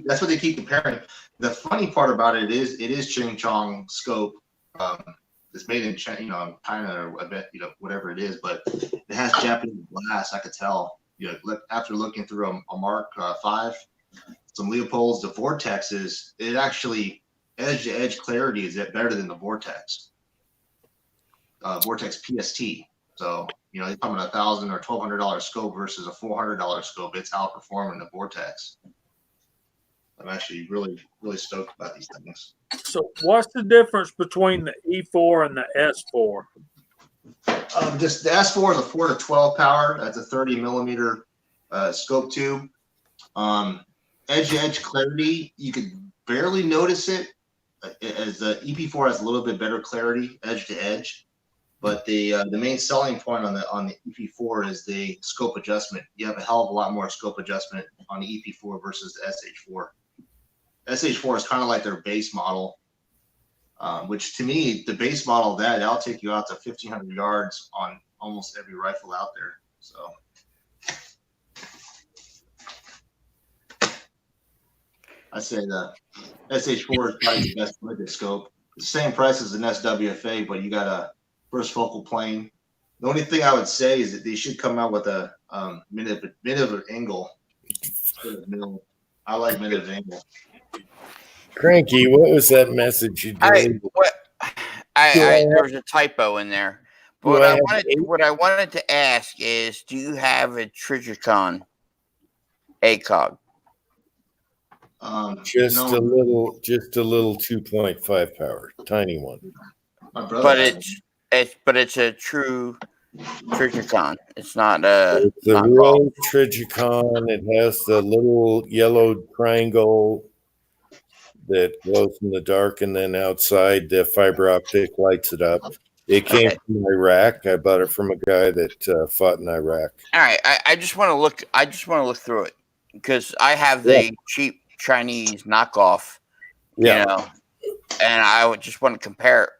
that's what they keep comparing. The funny part about it is Ching Chong scope. It's made in China, or I bet whatever it is, but it has Japanese glass. I could tell. After looking through a Mark 5, some Leopolds, the Vortexes, it actually edge-to-edge clarity is better than the Vortex. Vortex PST. So you're talking about $1,000 or $1,200 scope versus a $400 scope. It's outperforming the Vortex. I'm actually really, really stoked about these things. So, what's the difference between the E4 and the S4? The S4 is a 4 to 12 power. That's a 30 millimeter scope tube. Edge-to-edge clarity, you could barely notice it, as the EP4 has a little bit better clarity, edge-to-edge. But the main selling point on the EP4 is the scope adjustment. You have a hell of a lot more scope adjustment on the EP4 versus the SH4. SH4 is kind of like their base model, which to me, the base model of that'll take you out to 1,500 yards on almost every rifle out there. So I say the SH4 is probably the best limited scope. It's the same price as an SWFA, but you got a first focal plane. The only thing I would say is that they should come out with a minute of angle. I like minute of angle. Cranky, what was that message you did? There was a typo in there. But what I wanted to ask is, do you have a Trijicon ACOG? Just a little 2.5 power, tiny one. But it's a true Trijicon. It's not a. It's a real Trijicon. It has the little yellow triangle that glows in the dark, and then outside the fiber optic lights it up. It came from Iraq. I bought it from a guy that fought in Iraq. All right, I just want to look. I just want to look through it because I have the cheap Chinese knockoff, and I would just want to compare it.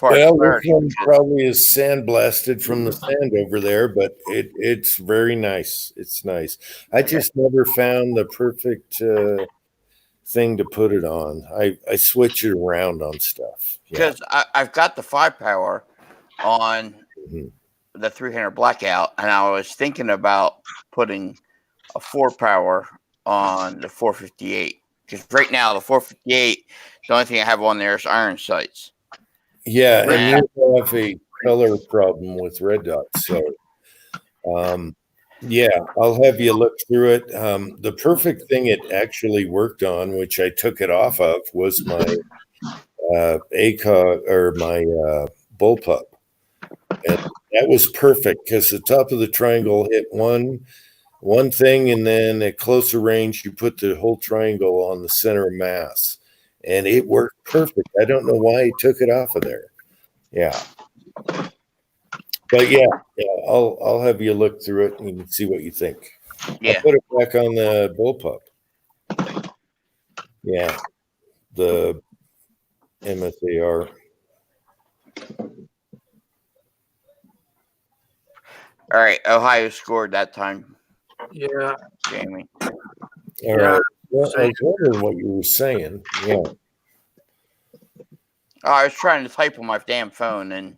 Well, this one probably is sandblasted from the sand over there, but it's very nice. It's nice. I just never found the perfect thing to put it on. I switch it around on stuff because I've got the 5 power on the 300 blackout, and I was thinking about putting a 4 power on the 458 because right now the 458, the only thing I have on there is iron sights. Yeah, and you have a color problem with red dots, so I'll have you look through it. The perfect thing it actually worked on, which I took it off of, was my ACOG or my bullpup, and that was perfect because the top of the triangle hit one thing, and then at closer range, you put the whole triangle on the center of mass, and it worked perfect. I don't know why he took it off of there. Yeah. But I'll have you look through it and see what you think. Yeah. I'll put it back on the bullpup. Yeah. The MSAR. All right. Ohio scored that time. Yeah. Jamie. All right. Well, I was wondering what you were saying. Yeah. Oh, I was trying to type on my damn phone and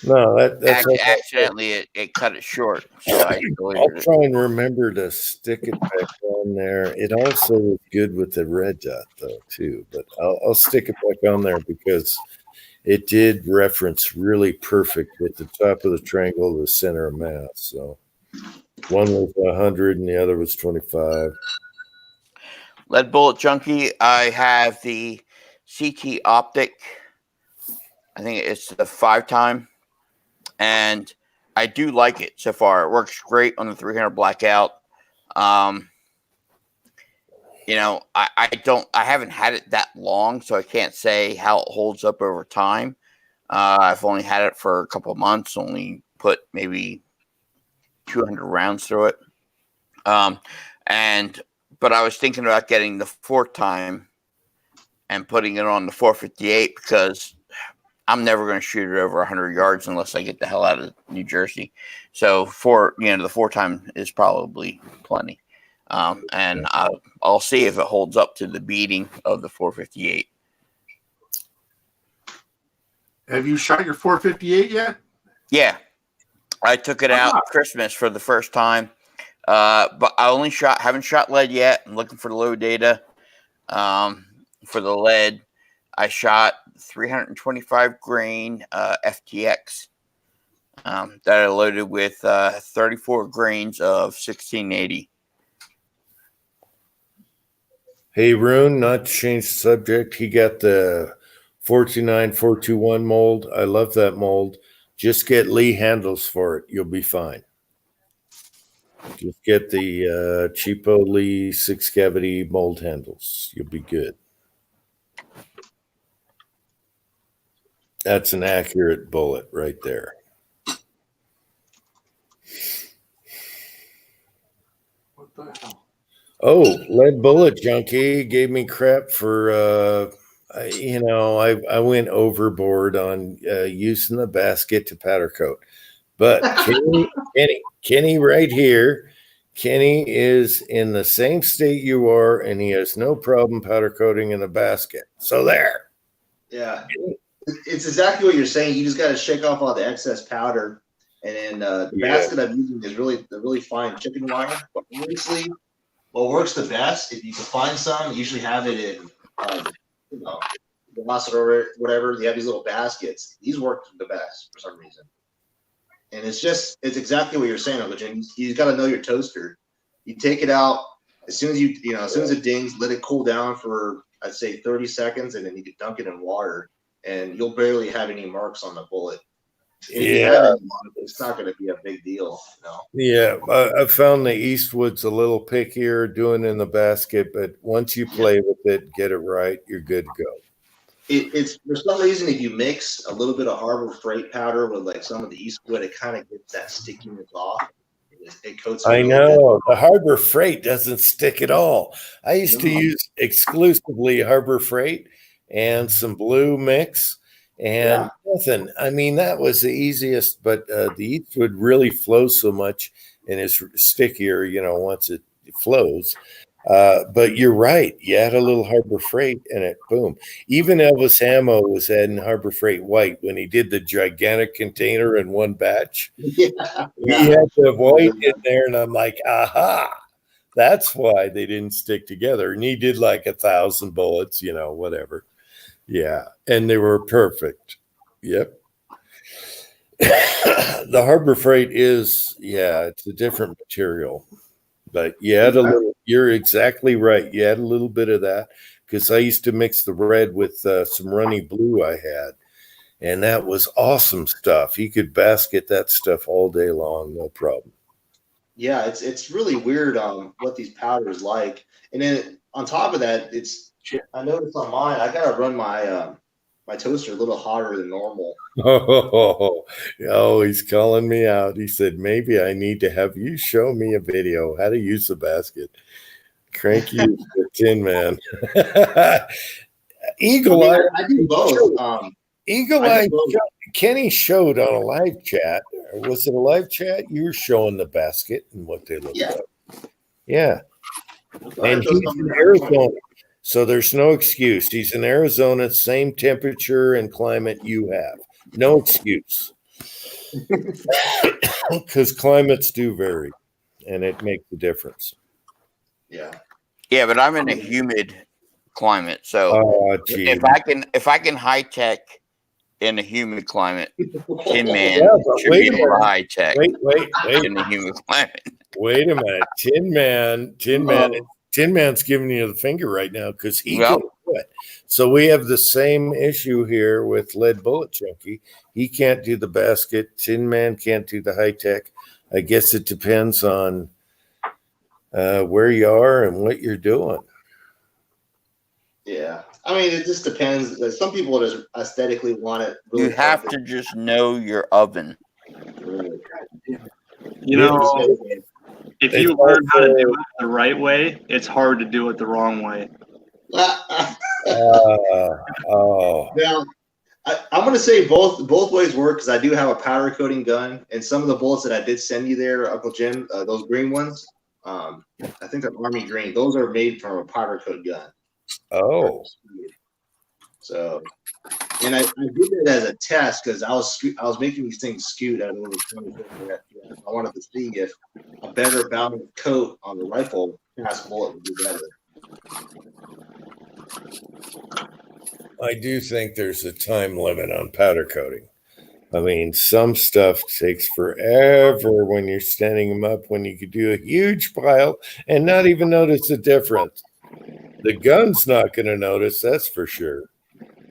no, that's accidentally it cut it short. So I'll try and remember to stick it back on there. It also is good with the red dot though too, but I'll stick it back on there because it did reference really perfect with the top of the triangle, the center of mass. So one was 100 and the other was 25. Lead Bullet Junkie, I have the CT Optic. I think it's the 5-time, and I do like it so far. It works great on the 300 blackout. I haven't had it that long, so I can't say how it holds up over time. I've only had it for a couple of months, only put maybe 200 rounds through it. But I was thinking about getting the 4-time and putting it on the 458 because I'm never going to shoot it over 100 yards unless I get the hell out of New Jersey. So the 4-time is probably plenty. And I'll see if it holds up to the beating of the 458. Have you shot your 458 yet? Yeah, I took it out Christmas for the first time, but I only haven't shot lead yet. I'm looking for the low data. For the lead, I shot 325 grain FTX that I loaded with 34 grains of 1680. Hey, Rune, not to change the subject, he got the 429-421 mold. I love that mold. Just get Lee handles for it. You'll be fine. Just get the cheapo Lee 6 cavity mold handles. You'll be good. That's an accurate bullet right there. What the hell? Oh, lead bullet junkie gave me crap for I went overboard on using the basket to powder coat. But Kenny right here, Kenny is in the same state you are, and he has no problem powder coating in a basket. So there. Yeah. It's exactly what you're saying. You just got to shake off all the excess powder. And then the basket I'm using is really fine chicken wire. But honestly, what works the best, if you can find some, you usually have it in, the mustard or whatever. They have these little baskets. These work the best for some reason. And it's exactly what you're saying, Uncle Jim. You got to know your toaster. You take it out as soon as as soon as it dings, let it cool down for, I'd say 30 seconds, and then you can dunk it in water, and you'll barely have any marks on the bullet. And if you have any marks, it's not going to be a big deal, Yeah, I found the Eastwood's a little pickier doing in the basket, but once you play with it, get it right, you're good to go. It's for some reason, if you mix a little bit of Harbor Freight powder with like some of the Eastwood, it kind of gets that stickiness off. It coats. I know the Harbor Freight doesn't stick at all. I used to use exclusively Harbor Freight and some blue mix and nothing. I mean, that was the easiest, but the Eastwood really flows so much and is stickier, once it flows. But you're right. You add a little Harbor Freight and it, boom. Even Elvis Ammo was adding Harbor Freight white when he did the gigantic container in one batch. He had the white in there, and I'm like, aha, that's why they didn't stick together. And he did like 1,000 bullets, whatever. Yeah, and they were perfect. Yep. The Harbor Freight is, it's a different material. But you're exactly right. You add a little bit of that because I used to mix the red with some runny blue I had, and that was awesome stuff. You could basket that stuff all day long, no problem. Yeah, it's really weird what these powders like. And then on top of that, I noticed on mine, I gotta run my my toaster a little hotter than normal. Oh, he's calling me out. He said, maybe I need to have you show me a video how to use the basket. Cranky the Tin Man. Eagle Eye. I do both. Eagle Eye. Kenny showed on a live chat. Was it a live chat? You were showing the basket and what they look like. Yeah. And he's in Arizona. So there's no excuse. He's in Arizona, same temperature and climate you have. No excuse. Because climates do vary, and it makes a difference. Yeah. Yeah, but I'm in a humid climate, so if I can high tech in a humid climate, Tin Man should be able to high tech. Wait in a humid climate. Wait a minute, Tin Man's giving you the finger right now because he can do it. So we have the same issue here with Lead Bullet Junkie. He can't do the basket. Tin Man can't do the high tech. I guess it depends on where you are and what you're doing. Yeah, I mean, it just depends. Some people just aesthetically want it. Really you have to just know your oven. If you learn how to do it the right way, it's hard to do it the wrong way. Now, I'm going to say both ways work because I do have a powder coating gun, and some of the bullets that I did send you there, Uncle Jim, those green ones, I think they're Army green. Those are made from a powder coat gun. Oh. So, and I did it as a test because I was making these things scoot at over 20 FPS. I wanted to see if a better balanced coat on the rifle pass bullet would be better. I do think there's a time limit on powder coating. I mean, some stuff takes forever when you're standing them up when you could do a huge pile and not even notice the difference. The gun's not going to notice, that's for sure.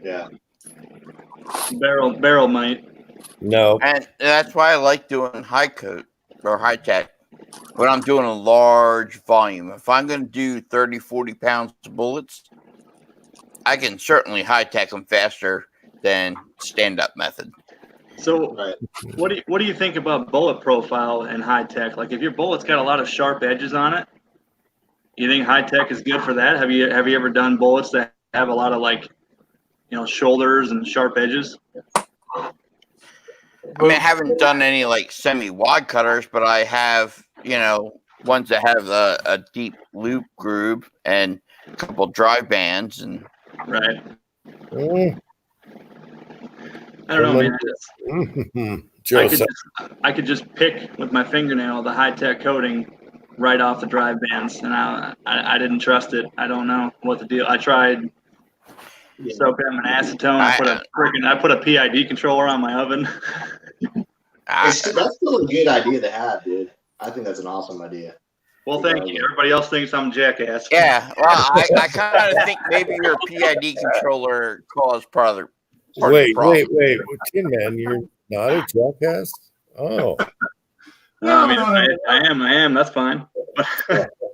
Yeah. Barrel might. No. And that's why I like doing high coat or high tech when I'm doing a large volume. If I'm going to do 30, 40 pounds of bullets, I can certainly high tech them faster than stand up method. So, what do you think about bullet profile and high tech? Like, if your bullet's got a lot of sharp edges on it, you think high tech is good for that? Have you ever done bullets that have a lot of shoulders and sharp edges? I mean, I haven't done any like semi wad cutters, but I have, ones that have a deep loop groove and a couple drive bands and right. Mm. I don't know, man. I could just pick with my fingernail the high tech coating right off the drive bands, and I didn't trust it. I don't know what the deal. I tried soaking them in acetone. I put a PID controller on my oven. That's still a good idea to have, dude. I think that's an awesome idea. Well, thank you. Everybody else thinks I'm a jackass. Yeah, well, I kind of think maybe your PID controller caused part of Wait. Tin Man, you're not a jackass? Oh. I mean, I am. That's fine.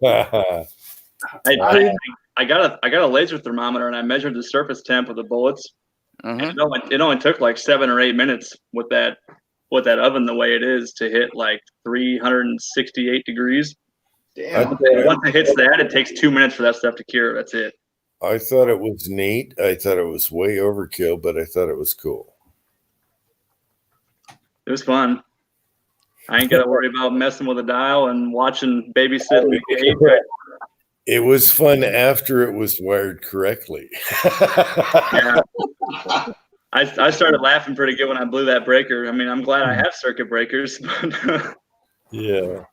I got a laser thermometer and I measured the surface temp of the bullets. Mm-hmm. And it only took like 7 or 8 minutes with that oven the way it is to hit like 368 degrees. Damn. Once it hits that, it takes 2 minutes for that stuff to cure. That's it. I thought it was neat. I thought it was way overkill, but I thought it was cool. It was fun. I ain't got to worry about messing with a dial and watching babysitting the gate. It was fun after it was wired correctly. Yeah. I started laughing pretty good when I blew that breaker. I mean, I'm glad I have circuit breakers. Yeah.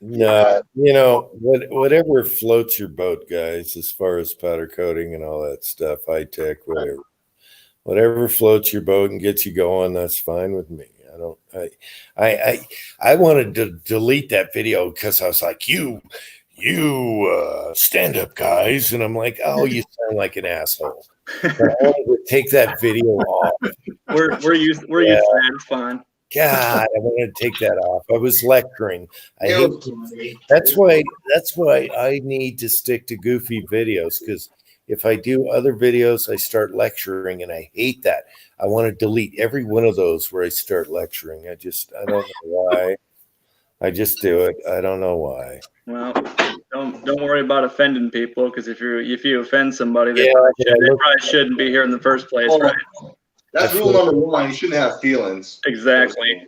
No, whatever floats your boat, guys, as far as powder coating and all that stuff, high tech, whatever floats your boat and gets you going, that's fine with me. I wanted to delete that video because I was like, you stand up guys, and I'm like, oh, you sound like an asshole. But I wanted to take that video off. We're used to that. It's fine. God, I wanted to take that off. I was lecturing. That's why I need to stick to goofy videos, because if I do other videos, I start lecturing, and I hate that. I want to delete every one of those where I start lecturing. I don't know why. I just do it. I don't know why. Well, don't worry about offending people, because if you offend somebody, they probably shouldn't be here in the first place, right? That's rule number one. You shouldn't have feelings. Exactly.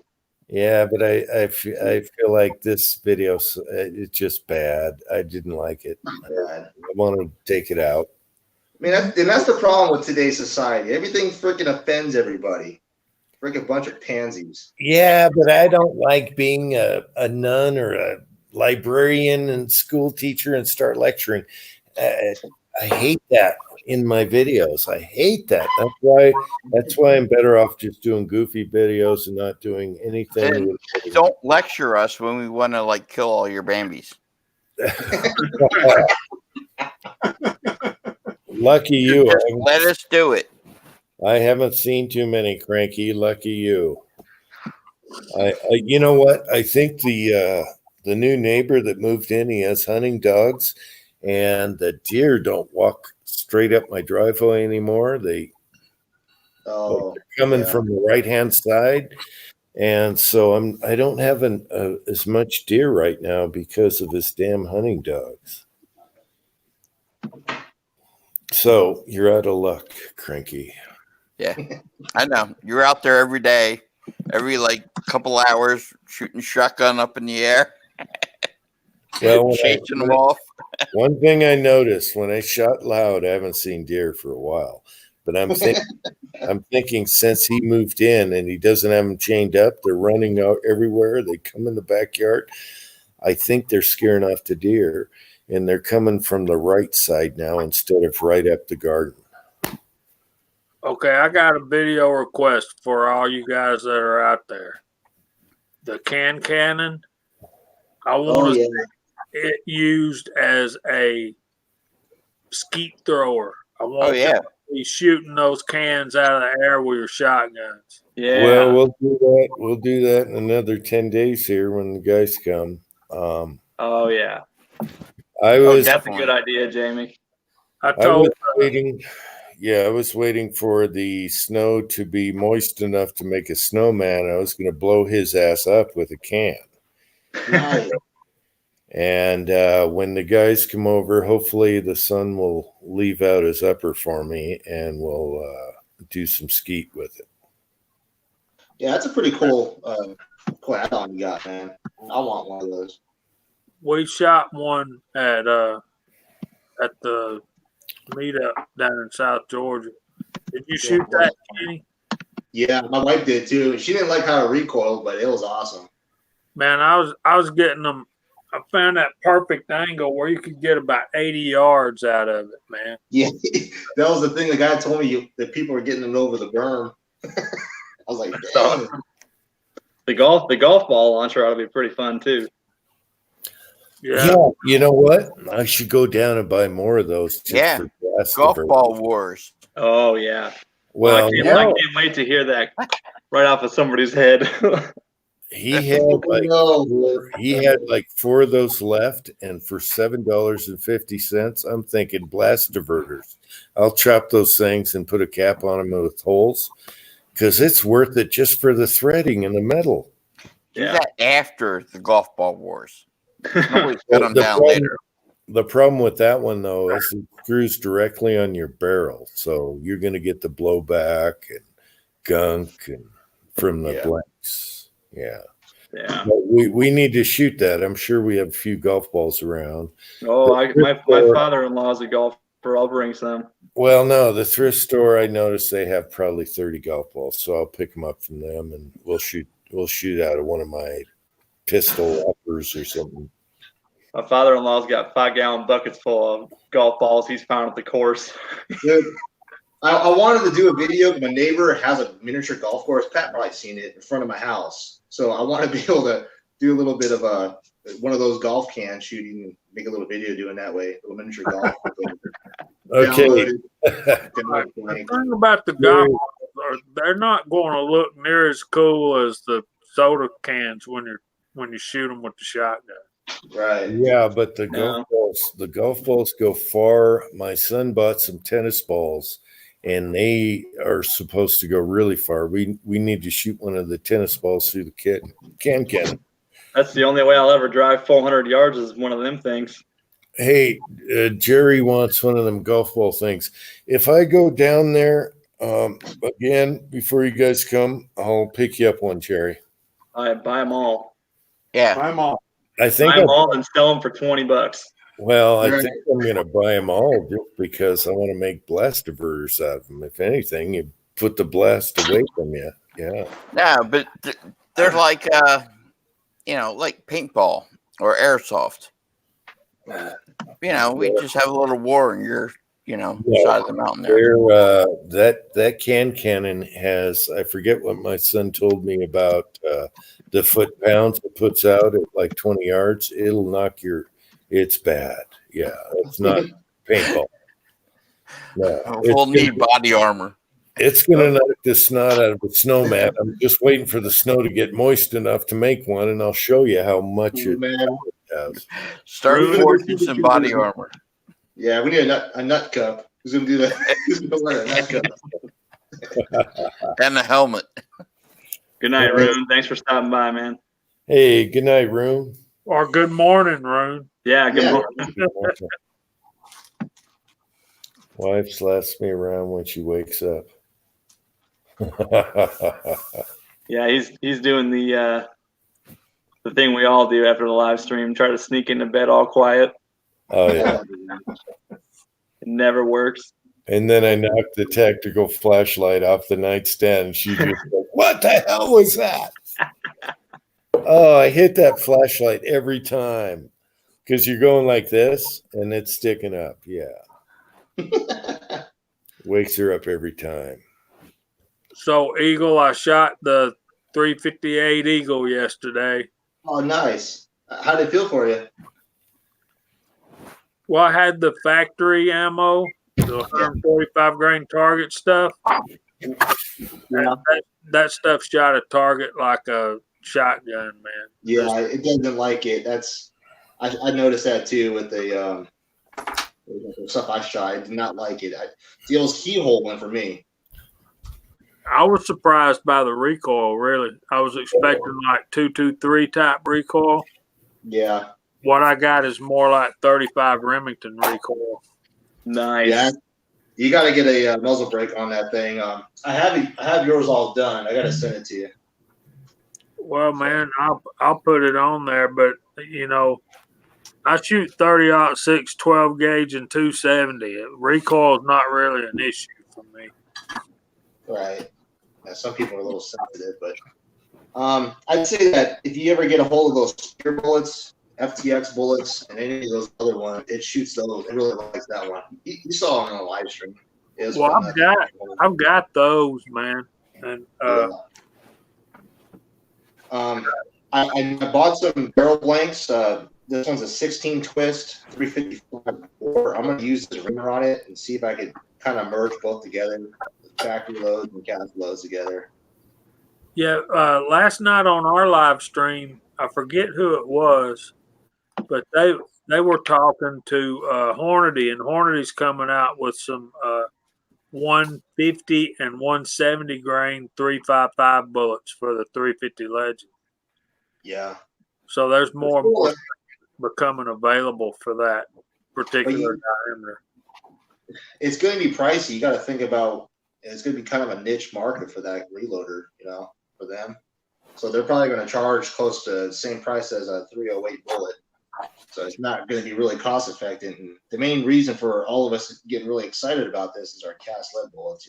Yeah, but I feel like this video, it's just bad. I didn't like it. I want to take it out. I mean, that's the problem with today's society. Everything freaking offends everybody. Freaking bunch of pansies. Yeah, but I don't like being a nun or a librarian and school teacher and start lecturing. I hate that in my videos. I hate that. That's why I'm better off just doing goofy videos and not doing anything. And don't lecture us when we want to kill all your Bambis. Lucky you. Let us do it. I haven't seen too many, Cranky. Lucky you. You know what? I think the new neighbor that moved in, he has hunting dogs, and the deer don't walk straight up my driveway anymore. They're coming from the right-hand side, and so I don't have as much deer right now because of his damn hunting dogs. So you're out of luck, Cranky. Yeah, I know. You're out there every day, every couple hours, shooting shotgun up in the air. Well, chasing them off. One thing I noticed when I shot loud, I haven't seen deer for a while, but I'm thinking since he moved in and he doesn't have them chained up, they're running out everywhere. They come in the backyard. I think they're scaring off the deer, and they're coming from the right side now instead of right up the garden. Okay, I got a video request for all you guys that are out there. The cannon. I want to see it used as a skeet thrower. I want to be shooting those cans out of the air with your shotguns. Yeah. Well, we'll do that. We'll do that in another 10 days here when the guys come. Oh yeah. That's a good idea, Jamie. I was waiting. Yeah, I was waiting for the snow to be moist enough to make a snowman. I was going to blow his ass up with a can. Nice. And when the guys come over, hopefully the sun will leave out his upper for me, and we'll do some skeet with it. Yeah, that's a pretty cool add-on you got, man. I want one of those. We shot one at the meetup down in South Georgia. Did you shoot that, Kenny? Yeah, my wife did too. She didn't like how it recoiled, but it was awesome. Man, I was getting them. I found that perfect angle where you could get about 80 yards out of it, man. Yeah, that was the thing. The guy told me that people were getting them over the berm. I was like, dang. The golf ball launcher ought to be pretty fun too. Yeah, you know what? I should go down and buy more of those. Yeah, golf ball wars. Oh yeah. Well, I can't wait to hear that right off of somebody's head. He had like 4 of those left, and for $7.50, I'm thinking blast diverters. I'll chop those things and put a cap on them with holes because it's worth it just for the threading and the metal. Do that after the golf ball wars. Always cut them down later. The problem with that one, though, is it screws directly on your barrel, so you're going to get the blowback and gunk and from the blanks. Yeah. But we need to shoot that. I'm sure we have a few golf balls around. Oh, my father-in-law is a golfer. I'll bring some. Well, no, the thrift store, I noticed they have probably 30 golf balls, so I'll pick them up from them, and we'll shoot out of one of my pistol uppers or something. My father-in-law's got 5-gallon buckets full of golf balls he's found at the course. Dude, I wanted to do a video. My neighbor has a miniature golf course. Pat probably seen it in front of my house. So I want to be able to do a little bit of one of those golf cans shooting and make a little video doing that way. A little miniature golf. Okay. The thing about the golf balls, they're not going to look near as cool as the soda cans when you shoot them with the shotgun. Right. Yeah, but the golf balls go far. My son bought some tennis balls, and they are supposed to go really far. We need to shoot one of the tennis balls through the can. That's the only way I'll ever drive 400 yards is one of them things. Hey, Jerry wants one of them golf ball things. If I go down there again before you guys come, I'll pick you up one, Jerry. I buy them all. Yeah, buy them all. I think buy them all and sell them for $20. Well, I think I'm going to buy them all just because I want to make blast diverters out of them. If anything, you put the blast away from you. Yeah. No, but they're like, like paintball or airsoft. We just have a little war and you're, side of the mountain there. That cannon has, I forget what my son told me about the foot-pounds it puts out at like 20 yards. It'll knock it's bad. Yeah, it's not paintball. No, we'll need body armor. It's going to knock the snot out of a snowman. I'm just waiting for the snow to get moist enough to make one, and I'll show you how much it has. Start forging some body armor. Yeah, we need a nut cup. Who's going to do that? Who's going to wear a nut cup? And a helmet. Good night, Rune. Thanks for stopping by, man. Hey, good night, Rune. Or good morning, Rune. Yeah, good morning. Wife slaps me around when she wakes up. Yeah, he's doing the The thing we all do after the live stream, try to sneak into bed all quiet. Oh yeah. It never works. And then I knocked the tactical flashlight off the nightstand. And she just like, what the hell was that? Oh, I hit that flashlight every time because you're going like this and it's sticking up. Yeah. Wakes her up every time. So, Eagle, I shot the 358 Eagle yesterday. Oh, nice. How did it feel for you? Well, I had the factory ammo, the 145 grain target stuff. That stuff shot a target like a shotgun, man. Yeah, it doesn't like it. I noticed that too with the stuff I shot. I did not like it. It feels keyhole one for me. I was surprised by the recoil, really. I was expecting like 223 type recoil. Yeah. What I got is more like 35 Remington recoil. Nice. Yeah. You got to get a muzzle brake on that thing. I have yours all done. I got to send it to you. Well, man, I'll put it on there, but you know, I shoot 30-06 12 gauge and 270. Recoil is not really an issue for me. Right. Yeah, some people are a little sensitive, but I'd say that if you ever get a hold of those spear bullets, FTX bullets, and any of those other ones, it shoots those. It really likes that one. You saw it on a live stream. Well, I've got those, man, and I bought some barrel blanks. This one's a 16 twist, 355 bore. I'm going to use this ringer on it and see if I could kind of merge both together, factory loads and cast loads together. Yeah, last night on our live stream, I forget who it was, but they were talking to Hornady, and Hornady's coming out with some 150 and 170 grain 355 bullets for the 350 Legend. Yeah. So there's more and more becoming available for that particular diameter. It's going to be pricey. You got to think about it's going to be kind of a niche market for that reloader, for them. So they're probably going to charge close to the same price as a 308 bullet. So it's not going to be really cost effective. And the main reason for all of us getting really excited about this is our cast lead bullets,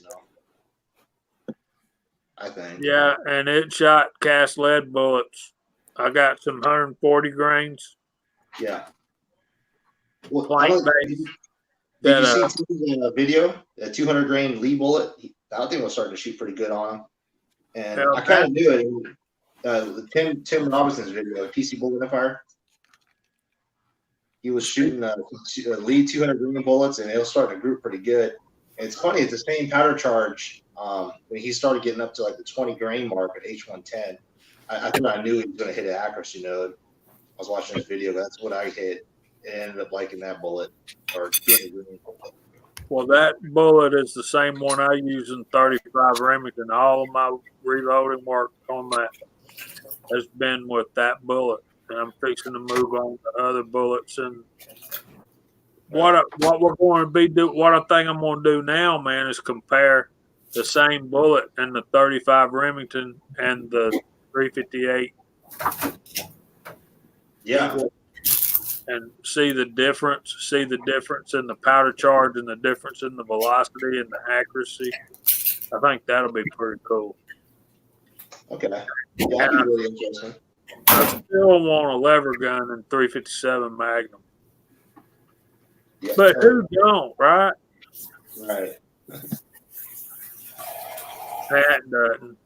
I think. Yeah, and it shot cast lead bullets. I got some 140 grains. Yeah. Well, Plank did you see in a video, a 200 grain Lee bullet? That thing was starting to shoot pretty good on him. And I kind of knew it. Tim Robinson's video, PC Bullet Fire. He was shooting Lee 200 grain bullets, and it was starting to group pretty good. And it's funny, it's the same powder charge when he started getting up to like the 20 grain mark at H110. I thought I knew he was going to hit an accuracy node. I was watching this video, but that's what I hit. And ended up liking that bullet, or 200 grain bullet. Well, that bullet is the same one I use in 35 Remington. All of my reloading work on that has been with that bullet, and I'm fixing to move on to other bullets. And what we're going to be what I think I'm going to do now, man, is compare the same bullet in the 35 Remington and the 358. Yeah. And see the difference in the powder charge and the difference in the velocity and the accuracy. I think that'll be pretty cool. Okay. Yeah, that'd be really interesting. I still want a lever gun in 357 Magnum. Yeah, but who don't, right? Right. Pat doesn't.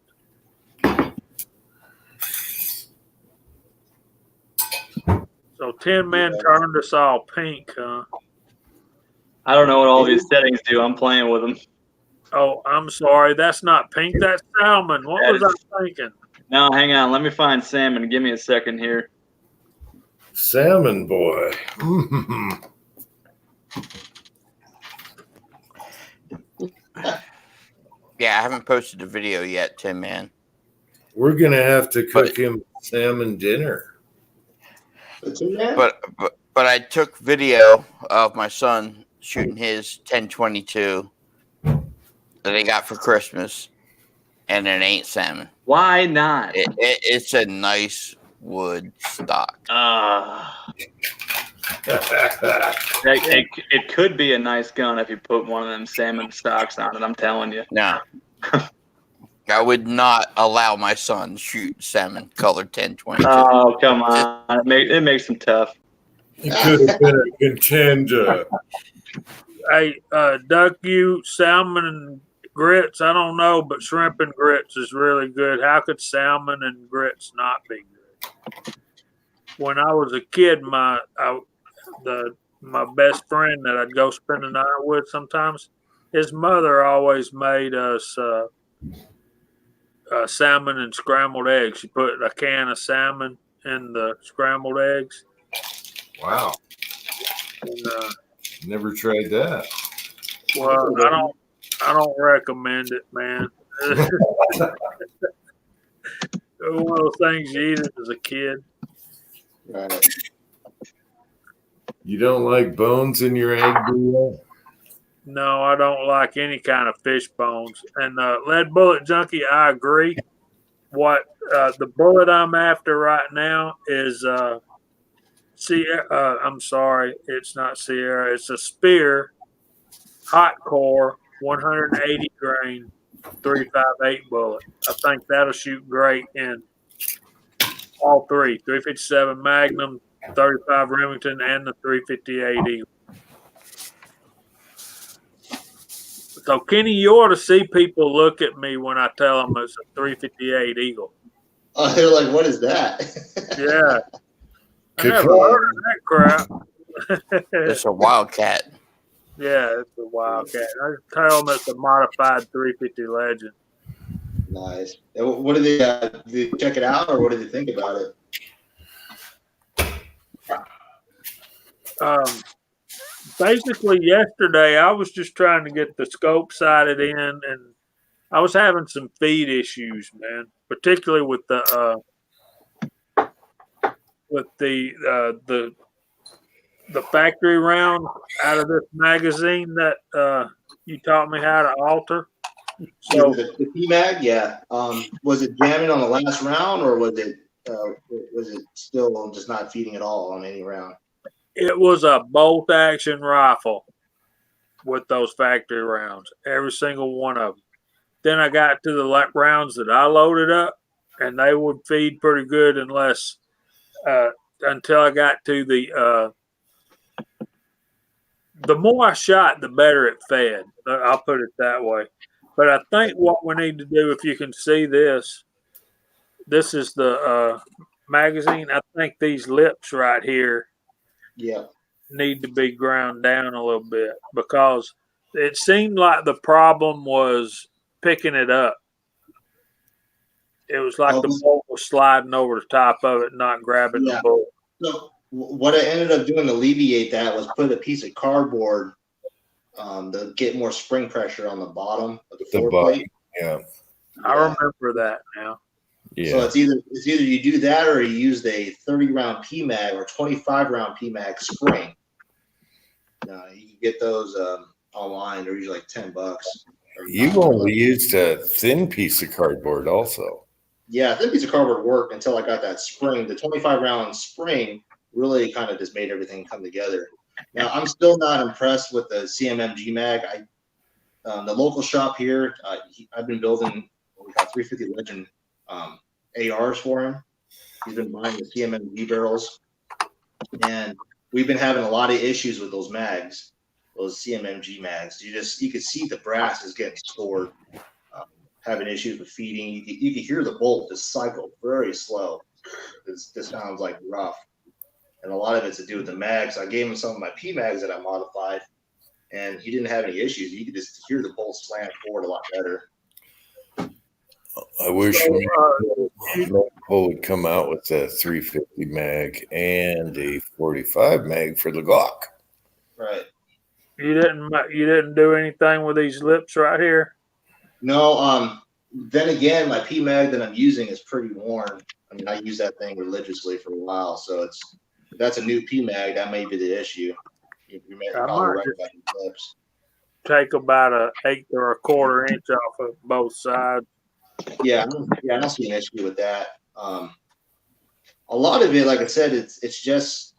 So 10 men turned us all pink, huh? I don't know what all these settings do. I'm playing with them. Oh, I'm sorry. That's not pink. That's salmon. What was I thinking? No, hang on. Let me find salmon. Give me a second here. Salmon boy. Yeah, I haven't posted the video yet, Tim, man. We're going to have to cook him salmon dinner. But I took video of my son shooting his 1022 that he got for Christmas, and it ain't salmon. Why not? It's a nice wood stock. It could be a nice gun if you put one of them salmon stocks on it. I'm telling you. No. I would not allow my son to shoot salmon colored 10-22. Oh, come on. It makes them tough. He could have been a contender. Hey, duck you, salmon and grits, I don't know, but shrimp and grits is really good. How could salmon and grits not be good? When I was a kid, my best friend that I'd go spend the night with sometimes, his mother always made us salmon and scrambled eggs. She put a can of salmon in the scrambled eggs. Wow. And, never tried that. well, I don't recommend it, man. One of those things you eat as a kid. Right. You don't like bones in your egg, do you? No, I don't like any kind of fish bones. And lead bullet junkie, I agree. What the bullet I'm after right now is Sierra. I'm sorry, it's not Sierra. It's a Spear hot core 180 grain 358 bullet. I think that'll shoot great in all three: 357 Magnum, 35 Remington, and the 358 Eagle. So, Kenny, you ought to see people look at me when I tell them it's a 358 Eagle. Oh, they're like, what is that? Yeah. I never heard of that crap. It's a Wildcat. Yeah, it's a Wildcat. I tell them it's a modified 350 Legend. Nice. What did they check it out, or what did they think about it? Basically, yesterday I was just trying to get the scope sighted in, and I was having some feed issues, man, particularly with the factory round out of this magazine that you taught me how to alter. So The PMAG, yeah. Was it jamming on the last round, or was it still just not feeding at all on any round? it was a bolt action rifle with those factory rounds, every single one of them. Then I got to the rounds that I loaded up, and they would feed pretty good until I got to the more I shot, the better it fed. I'll put it that way. But I think what we need to do, if you can see this is the magazine. I think these lips right here need to be ground down a little bit, because it seemed like the problem was picking it up. It was like the bolt was sliding over the top of it, not grabbing the bolt. So what I ended up doing to alleviate that was put a piece of cardboard to get more spring pressure on the bottom of the floor plate. Yeah, I remember that now. Yeah. So it's either you do that, or you use a 30-round PMAG or 25-round PMAG spring. You can get those online. They're usually like $10. You only used a thin piece of cardboard, also. Yeah, a thin piece of cardboard worked until I got that spring. The 25-round spring really kind of just made everything come together. Now, I'm still not impressed with the CMMG mag. The local shop here, I've been building what we call 350 Legend ARs for him. He's been buying the CMMG barrels, and we've been having a lot of issues with those mags, those CMMG mags. You could see the brass is getting stored, having issues with feeding. You could hear the bolt just cycle very slow. This sounds like rough. And a lot of it's to do with the mags. I gave him some of my P mags that I modified, and he didn't have any issues. You could just hear the bolt slam forward a lot better. I wish Maple would come out with a 350 mag and a 45 mag for the Glock. Right. You didn't do anything with these lips right here? No. Then again, my P mag that I'm using is pretty worn. I mean, I use that thing religiously for a while, so if that's a new P mag, that may be the issue. You may probably right about the lips. Take about an 1/8 or a 1/4 inch off of both sides. Yeah, I don't see an issue with that. a lot of it, like I said, it's just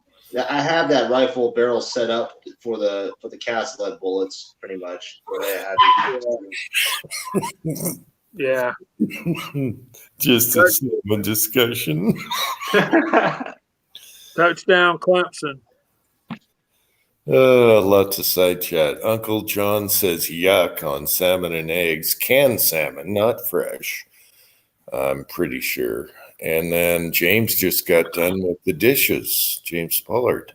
I have that rifle barrel set up for the cast lead bullets, pretty much the way I have it. Yeah. Just a salmon discussion. Touchdown, Clemson. Lots of side chat. Uncle John says yuck on salmon and eggs. Canned salmon, not fresh. I'm pretty sure. And then James just got done with the dishes. James Pollard.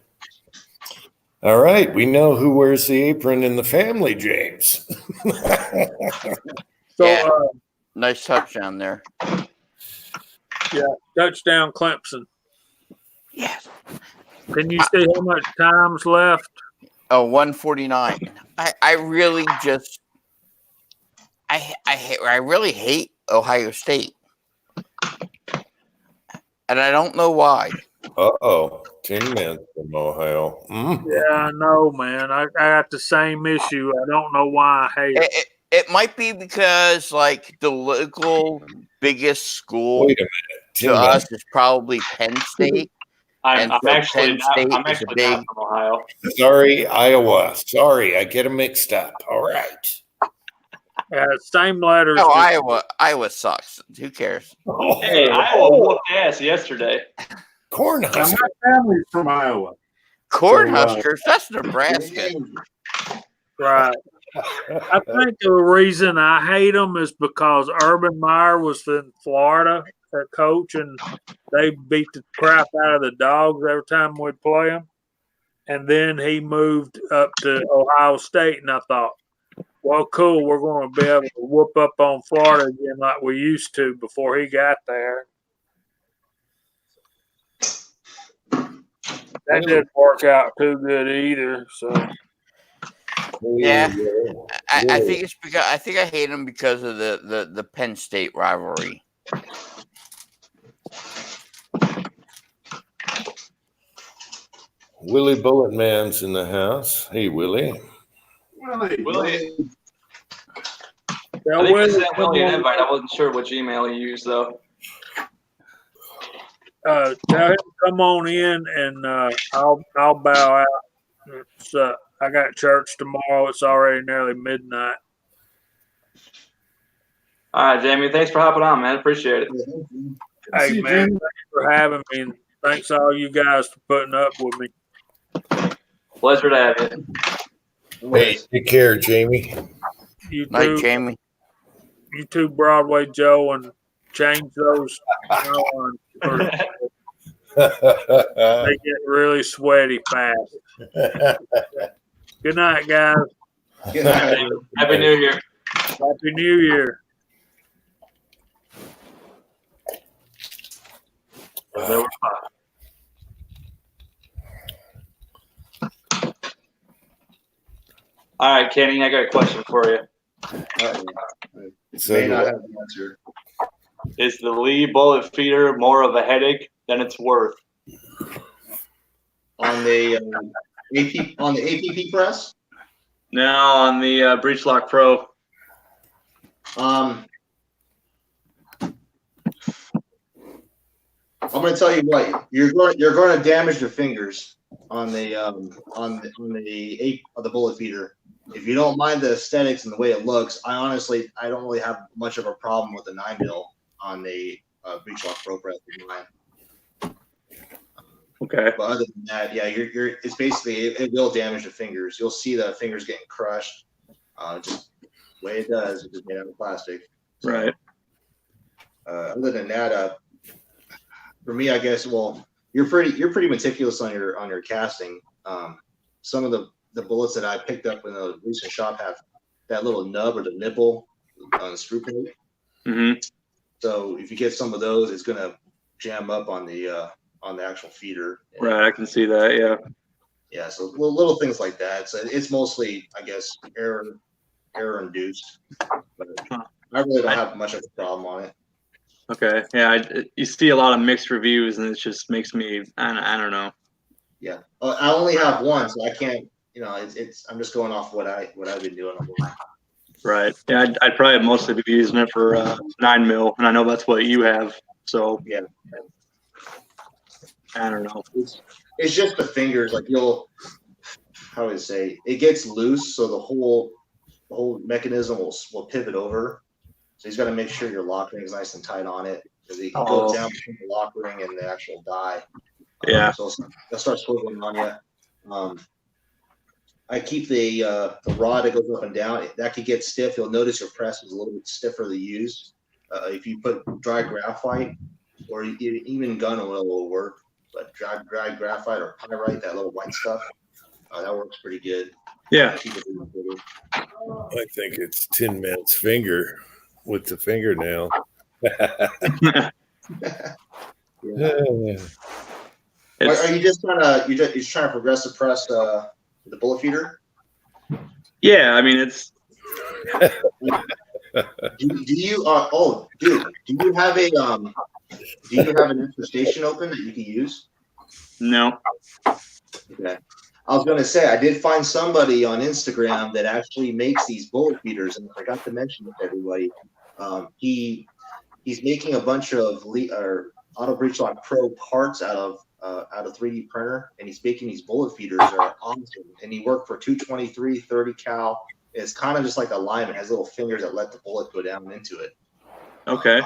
All right, we know who wears the apron in the family, James. So, Yeah. Nice touchdown there. Yeah, touchdown, Clemson. Yes. Can you see how much time's left? Oh, 149. I really just I really hate Ohio State. And I don't know why. Uh-oh. Tin Man from Ohio. Yeah, I know, man. I got the same issue. I don't know why I hate it. It might be because, like, the local biggest school Wait a minute. to us is probably Penn State. I'm actually Penn not big. from Ohio. Sorry, Iowa. Sorry, I get them mixed up. All right. Yeah, same letters. No, Iowa sucks. Who cares? Hey, Iowa whooped ass yesterday. Cornhuskers. My family's from Iowa. Cornhuskers? That's Nebraska. Right. I think the reason I hate them is because Urban Meyer was in Florida, their coach, and they beat the crap out of the Dogs every time we'd play them. And then he moved up to Ohio State, and I thought, well, cool, we're going to be able to whoop up on Florida again like we used to before he got there. That didn't work out too good either. So yeah, I think it's because I hate him because of the Penn State rivalry. Willie Bullet Man's in the house. Hey, Willie. Willie. I think he sent Willie an invite. I wasn't sure which email he used though. Tell him to come on in, and I'll bow out. So I got church tomorrow. It's already nearly midnight. All right, Jamie. Thanks for hopping on, man. Appreciate it. Hey, man, thanks for having me, and thanks all you guys for putting up with me. Pleasure to have you. Hey, take care, Jamie. You Night, too, Jamie. You too, Broadway Joe, and change those on. They get really sweaty fast. Good night, guys. Good night. Happy New Year. Happy New Year. All right, Kenny, I got a question for you. May not have the answer. Is the Lee bullet feeder more of a headache than it's worth? On the APP press? No, on the Breech Lock Pro. I'm going to tell you what you're going to damage your fingers on the bullet feeder. If you don't mind the aesthetics and the way it looks, I don't really have much of a problem with the 9mm on the Breech Lock Pro press in mine. Okay. But other than that, yeah, it's basically it will damage the fingers. You'll see the fingers getting crushed. Just the way it does, it's just made out of plastic. So, right. Other than that, for me, I guess, well, you're pretty meticulous on your casting. Some of the bullets that I picked up in the recent shop have that little nub or the nipple on the screw plate. Mm-hmm. So if you get some of those, it's gonna jam up on the actual feeder. Right, I can see that. Yeah. Yeah. So little things like that. So it's mostly, I guess, error induced. But I really don't have much of a problem on it. Okay. Yeah. You see a lot of mixed reviews, and it just makes me. I don't know. Yeah. I only have one, so I can't. It's. I'm just going off what I've been doing online. Right. Yeah. I'd probably mostly be using it for 9mm, and I know that's what you have. So yeah. I don't know. It's just the fingers. Like how would I say? It gets loose, so the whole mechanism will pivot over. So he's got to make sure your lock ring is nice and tight on it, because it goes down between the lock ring and the actual die. Yeah. So they'll start swiveling on you. I keep the rod that goes up and down. That could get stiff. You'll notice your press is a little bit stiffer to use. If you put dry graphite or even gun oil will work, but dry graphite or pyrite, that little white stuff, that works pretty good. Yeah. I think it's Tin Man's finger with the fingernail. Are you just trying to progress the press the bullet feeder? Yeah, I mean it's. Do you do you have an extra station open that you can use? No. Okay. I was going to say, I did find somebody on Instagram that actually makes these bullet feeders, and I forgot to mention it to everybody. He's making a bunch of Auto Breach Lock Pro parts out of 3D printer, and he's making these bullet feeders that are awesome. And he worked for 223, 30 cal. It's kind of just like a lime. It has little fingers that let the bullet go down into it. Okay.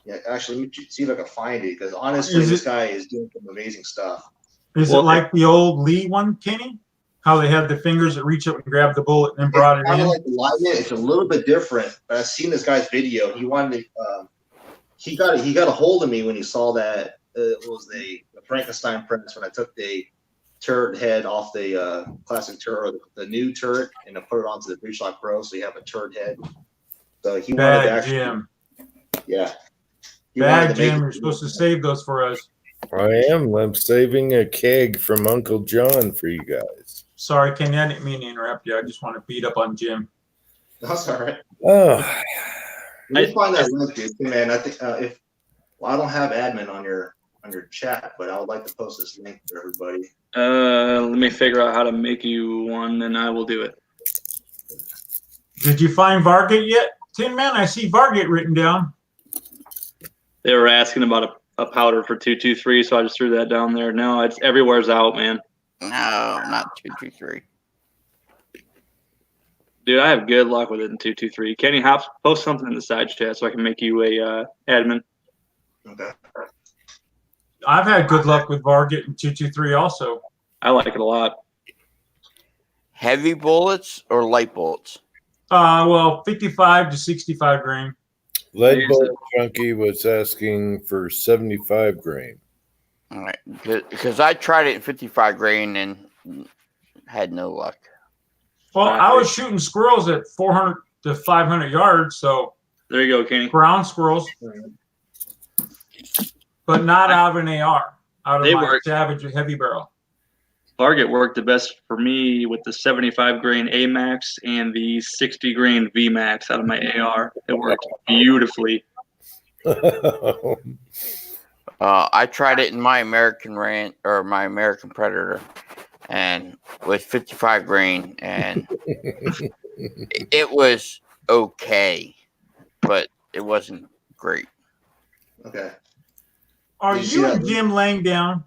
Yeah, actually, let me see if I can find it, because honestly, this guy is doing some amazing stuff. Is it like the old Lee one, Kenny? How they have the fingers that reach up and grab the bullet and then brought it in? Kind of like the Lightning. It's a little bit different, but I've seen this guy's video. He wanted to. He got a hold of me when he saw that it was the Frankenstein press when I took the turret head off the classic turret, or the new turret, and I put it onto the Breach Lock Pro, so you have a turret head. So he wanted to actually. Jim. Yeah. Bad Jim. You're supposed to save those for us. I am. I'm saving a keg from Uncle John for you guys. Sorry, Kenny. I didn't mean to interrupt you. I just want to beat up on Jim. That's all right. Oh. Let me find that link, dude. Man, I think I don't have admin on your chat, but I would like to post this link for everybody. Let me figure out how to make you one, and I will do it. Did you find Vargate yet, Tin Man? I see Vargate written down. They were asking about a powder for 223, so I just threw that down there. No, it's everywhere's out, man. No, not 223. Dude, I have good luck with it in 223. Kenny, post something in the side chat so I can make you a admin. Okay. I've had good luck with Vargate in 223 also. I like it a lot. Heavy bullets or light bullets? Well, 55 to 65 grain. Lead Bolt Junkie was asking for 75 grain. All right, because I tried it in 55 grain and had no luck. Well, I was shooting squirrels at 400 to 500 yards, so there you go, Kenny. Ground squirrels, but not out of an AR, out of my Savage heavy barrel. Target worked the best for me with the 75 grain AMAX and the 60 grain VMAX out of my AR. It worked beautifully. I tried it in my American my American Predator, and with 55 grain, and it was okay, but it wasn't great. Okay. Are you and Jim laying down?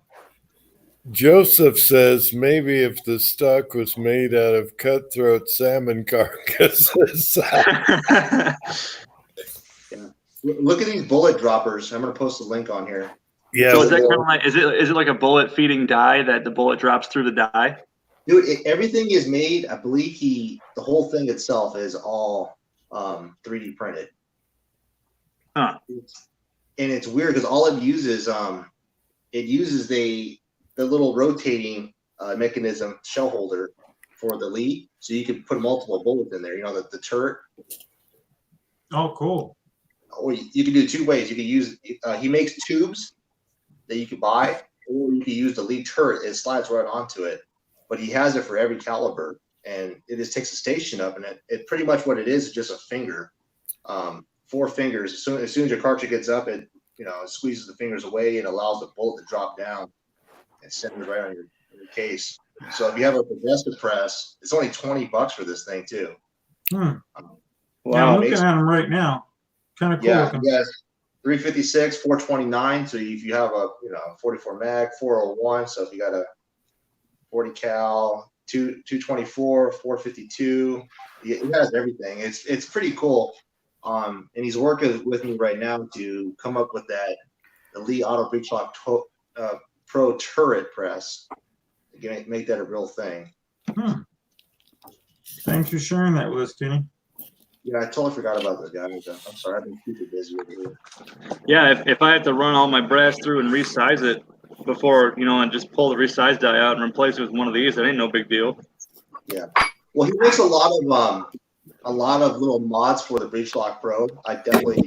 Joseph says maybe if the stock was made out of cutthroat salmon carcasses. Yeah. Look at these bullet droppers. I'm going to post a link on here. Yeah. So is that kind of like is it like a bullet feeding die that the bullet drops through the die? Dude, everything is made. I believe the whole thing itself is all 3D printed. Huh. And it's weird because all it uses the little rotating mechanism shell holder for the lead, so you can put multiple bullets in there. You know, the turret. Oh, cool. Or you can do two ways. You can use he makes tubes that you can buy, or you can use the lead turret. It slides right onto it, but he has it for every caliber, and it just takes a station up, and it pretty much what it is just a finger, 4 fingers. As soon as your cartridge gets up, it squeezes the fingers away and allows the bullet to drop down and send it right on your case. So if you have a progressive press, it's only $20 for this thing too. Wow, I'm looking at them right now. Kind of cool. Yeah, looking. yes. 356, 429. So if you have a 44 mag, 401. So if you got a 40 cal, 224, 452, he has everything. It's pretty cool. And he's working with me right now to come up with that Elite Auto Breech Lock Pro turret press. Make that a real thing. Thanks for sharing that with us, Kenny. Yeah, I totally forgot about this guy. I'm sorry, I've been super busy over here. Yeah, if I have to run all my brass through and resize it before, and just pull the resize die out and replace it with one of these, that ain't no big deal. Yeah. Well, he makes a lot of little mods for the Breech Lock Pro. I definitely,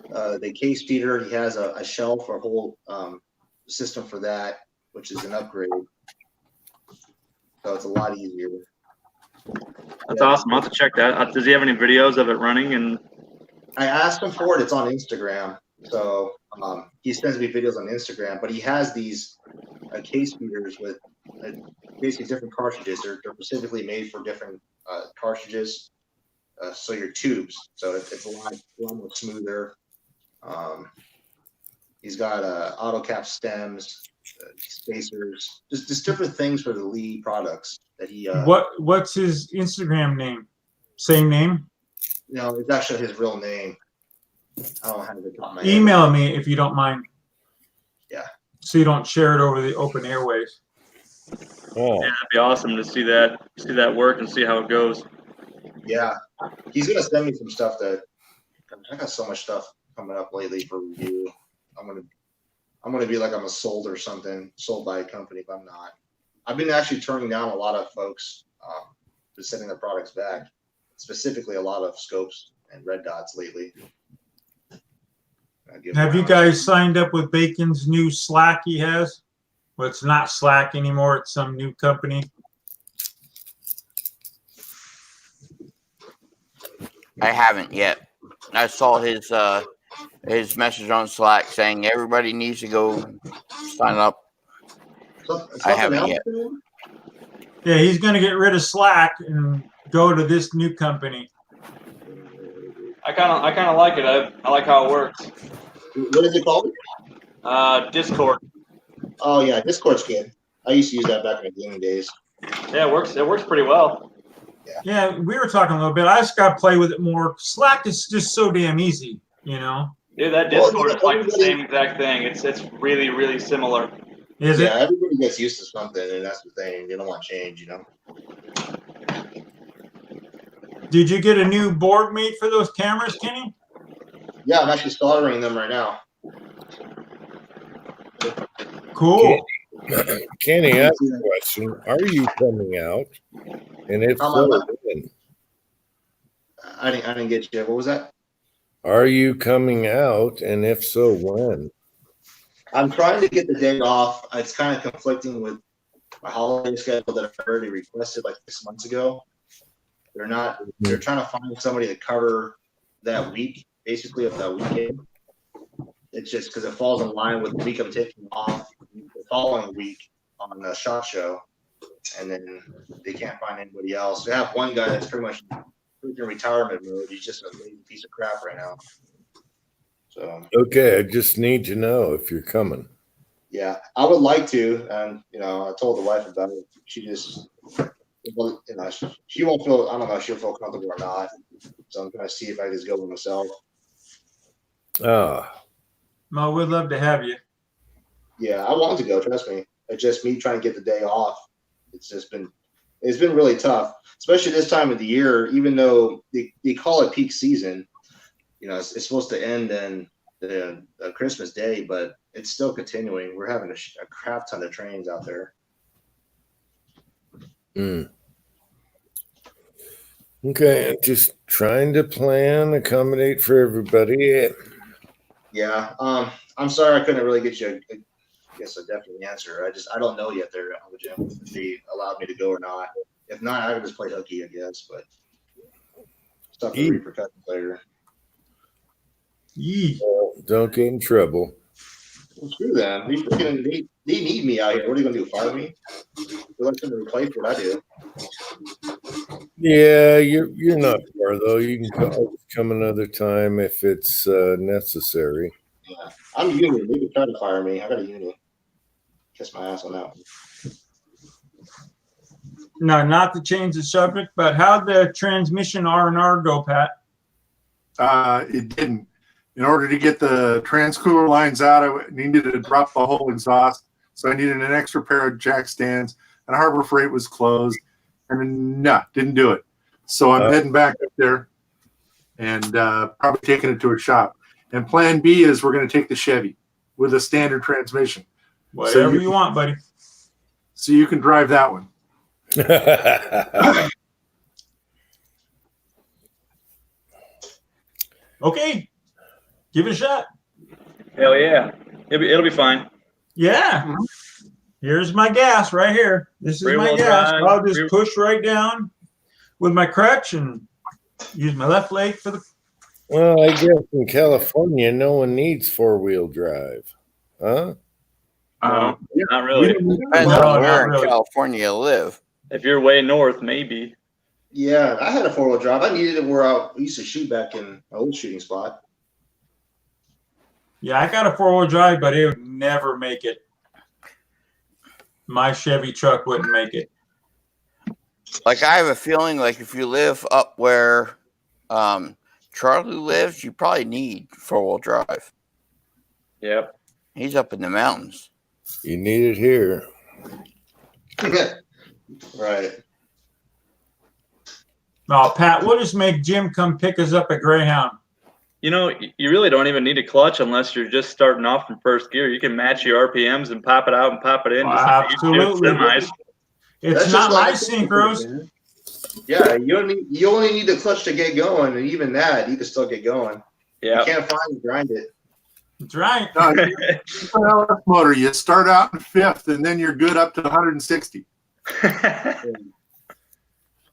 the case feeder, he has a shelf or a whole system for that, which is an upgrade. So it's a lot easier. That's awesome. I'll have to check that out. Does he have any videos of it running? And I asked him for it. It's on Instagram. So he sends me videos on Instagram, but he has these case feeders with basically different cartridges. They're specifically made for different cartridges. So your tubes. So it's a lot more smoother. He's got auto cap stems, spacers, just different things for the Lee products that he. What's his Instagram name? Same name? It's actually his real name. I don't have it on my Email me if you don't mind. Yeah. So you don't share it over the open airways. Yeah, that'd be awesome to see that work and see how it goes. Yeah, he's gonna send me some stuff that I got so much stuff coming up lately for review. I'm gonna be like I'm a sold or something, sold by a company, but I'm not. I've been actually turning down a lot of folks for sending their products back, specifically a lot of scopes and red dots lately. Have you guys signed up with Bacon's new Slack he has? Well, it's not Slack anymore. It's some new company. I haven't yet. I saw his message on Slack saying everybody needs to go sign up. I haven't yet. Yeah, he's going to get rid of Slack and go to this new company. I kind of like it. I like how it works. What is it called? Discord. Oh yeah, Discord's good. I used to use that back in the gaming days. Yeah, it works. It works pretty well. Yeah, we were talking a little bit. I just got to play with it more. Slack is just so damn easy, Yeah, that Discord is like the same exact thing. It's really, really similar. Is it? Yeah, everybody gets used to something, and that's the thing. They don't want change, Did you get a new board made for those cameras, Kenny? Yeah, I'm actually soldering them right now. Cool. Kenny, I have a question. Are you coming out? And if so, when? I didn't get you. What was that? Are you coming out? And if so, when? I'm trying to get the day off. It's kind of conflicting with my holiday schedule that I already requested like 6 months ago. They're trying to find somebody to cover that week, basically, of that weekend. It's just because it falls in line with the week I'm taking off the following week on the SHOT Show, and then they can't find anybody else. They have one guy that's pretty much in retirement mode. He's just a lazy piece of crap right now. So Okay, I just need to know if you're coming. yeah, I would like to, and I told the wife about it. She just, she won't feel. I don't know if she'll feel comfortable or not. So I'm gonna see if I just go with myself. Well, we'd love to have you. Yeah, I want to go. Trust me. It's just me trying to get the day off. It's been really tough, especially this time of the year. Even though they call it peak season, it's supposed to end in the Christmas Day, but it's still continuing. We're having a crap ton of trains out there. Okay, just trying to accommodate for everybody. Yeah. I'm sorry I couldn't really get you a definite answer. I don't know yet there on the gym if they allowed me to go or not. If not, I could just play hooky, I guess, but stuff for repercussions later. Well, don't get in trouble. Well, screw them. They need me out here. What are you gonna do? Fire me? They're like to replace what I do. Yeah, you're not far though. You can come another time if it's necessary. Yeah, I'm uni. They could try to fire me. I got a uni. Kiss my ass on that one. No, not to change the subject, but how'd the transmission R&R go, Pat? It didn't. In order to get the transcooler lines out, I needed to drop the whole exhaust. So I needed an extra pair of jack stands, and Harbor Freight was closed. And no, didn't do it. So I'm heading back up there and probably taking it to a shop. And plan B is we're going to take the Chevy with a standard transmission. Whatever you want, buddy. So you can drive that one. Okay, give it a shot. Hell yeah, it'll be fine. Yeah. Here's my gas right here. This is my Rear-wheel gas. drive, I'll just push right down with my crutch and use my left leg for the. Well, I guess in California, no one needs 4-wheel drive, huh? Not really. Depends on where in California you live. If you're way north, maybe. Yeah, I had a 4-wheel drive. I needed it where I used to shoot back in my old shooting spot. Yeah, I got a 4-wheel drive, but it would never make it. My Chevy truck wouldn't make it. Like I have a feeling like if you live up where Charlie lives, you probably need 4-wheel drive. Yep. He's up in the mountains. You need it here. Right. No, Pat, we'll just make Jim come pick us up at Greyhound. You know, you really don't even need a clutch unless you're just starting off from first gear. You can match your RPMs and pop it out and pop it in. Absolutely. It's not my synchros. Yeah, you only need the clutch to get going, and even that, you can still get going. Yeah. You can't find and grind it. That's right. LS motor, you start out in 5th, and then you're good up to 160.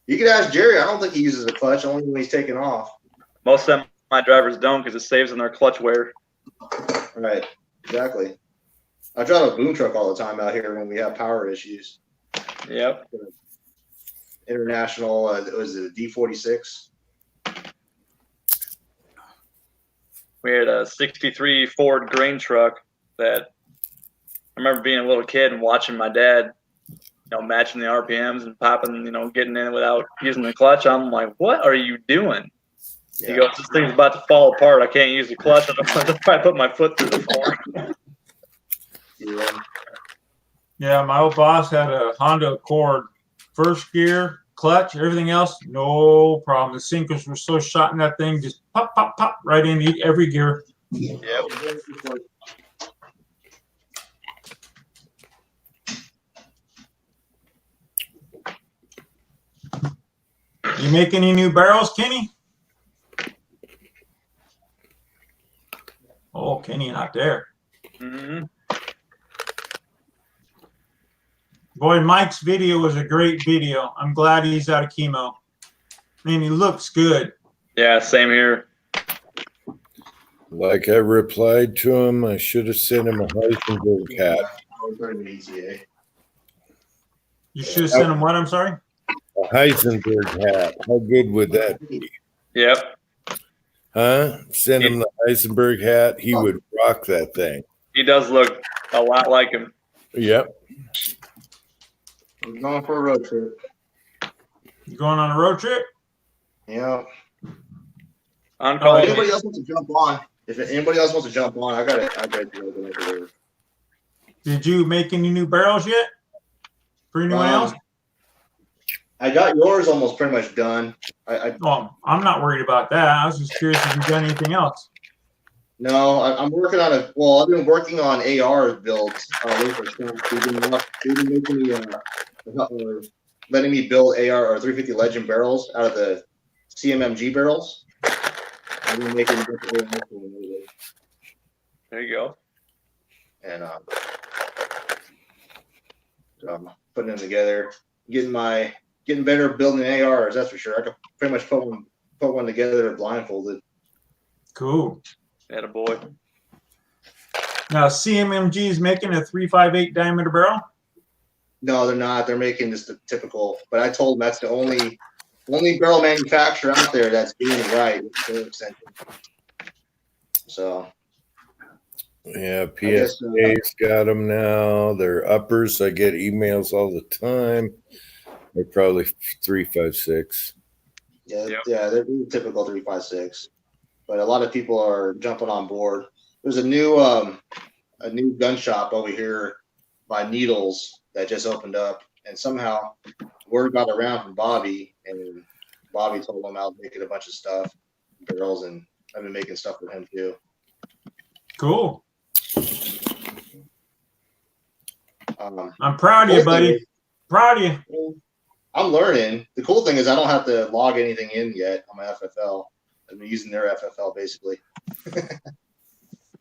You could ask Jerry. I don't think he uses a clutch, only when he's taking off. Most of my drivers don't because it saves on their clutch wear. Right. Exactly. I drive a boom truck all the time out here when we have power issues. Yep. International, was it a D46? We had a 63 Ford grain truck that I remember being a little kid and watching my dad, matching the RPMs and popping, getting in without using the clutch. I'm like, what are you doing? Yeah. He goes, this thing's about to fall apart. I can't use the clutch. I put my foot through the floor. Yeah, my old boss had a Honda Accord, first gear, clutch, everything else, no problem. The sinkers were so shot in that thing, just pop, pop, pop, right in every gear. Yep. You make any new barrels, Kenny? Oh, Kenny, not there. Mm-hmm. Boy, Mike's video was a great video. I'm glad he's out of chemo. And he looks good. Yeah, same here. Like I replied to him, I should have sent him a Heisenberg hat. You should have sent him what? I'm sorry? A Heisenberg hat. How good would that be? Yep. Huh? Send him the Heisenberg hat. He would rock that thing. He does look a lot like him. Yep. I'm going for a road trip. You going on a road trip? Yeah. On call. If anybody else wants to jump on, I got it. Did you make any new barrels yet? For anyone else? I got yours almost pretty much done. Well, I'm not worried about that. I was just curious if you've done anything else. No, I'm working on I've been working on AR builds. They've been making me, letting me build AR or 350 Legend barrels out of the CMMG barrels. I've been making. There you go. And putting them together, getting better at building ARs. That's for sure. I could pretty much put one together blindfolded. Cool. Attaboy. Now, CMMG is making a 358 diameter barrel? No, they're not. They're making just the typical. But I told them that's the only only barrel manufacturer out there that's doing it right with barrel extension. So. Yeah, PSA's got them now. They're uppers. I get emails all the time. They're probably 356. Yeah, they're typical 356. But a lot of people are jumping on board. There's a new gun shop over here by Needles that just opened up, and somehow word got around from Bobby, and Bobby told him I was making a bunch of stuff, barrels, and I've been making stuff for him too. Cool. I'm proud of you, buddy. Proud of you. I'm learning. The cool thing is I don't have to log anything in yet on my FFL. I've been using their FFL basically.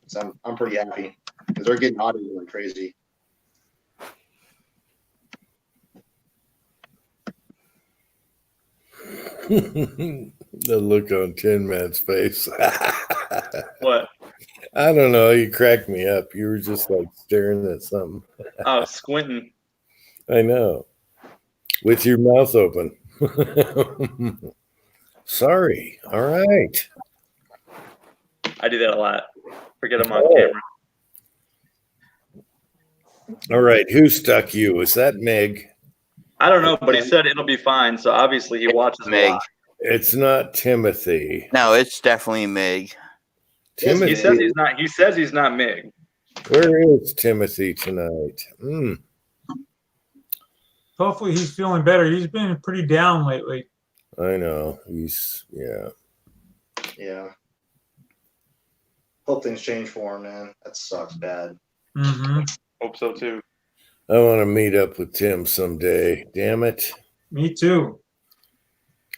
So I'm pretty happy because they're getting audited like crazy. The look on Tin Man's face. What? I don't know. You cracked me up. You were just like staring at something. Oh, squinting. I know. With your mouth open. Sorry. All right. I do that a lot. Forget I'm on camera. All right. Who stuck you? Is that Meg? I don't know, but he said it'll be fine. So obviously he watches Meg. a lot. It's not Timothy. No, it's definitely Meg. Timothy. He says he's not. He says he's not Mig. Where is Timothy tonight? Hopefully he's feeling better. He's been pretty down lately. I know. Yeah. Hope things change for him, man. That sucks bad. Mm-hmm. Hope so too. I want to meet up with Tim someday. Damn it. Me too.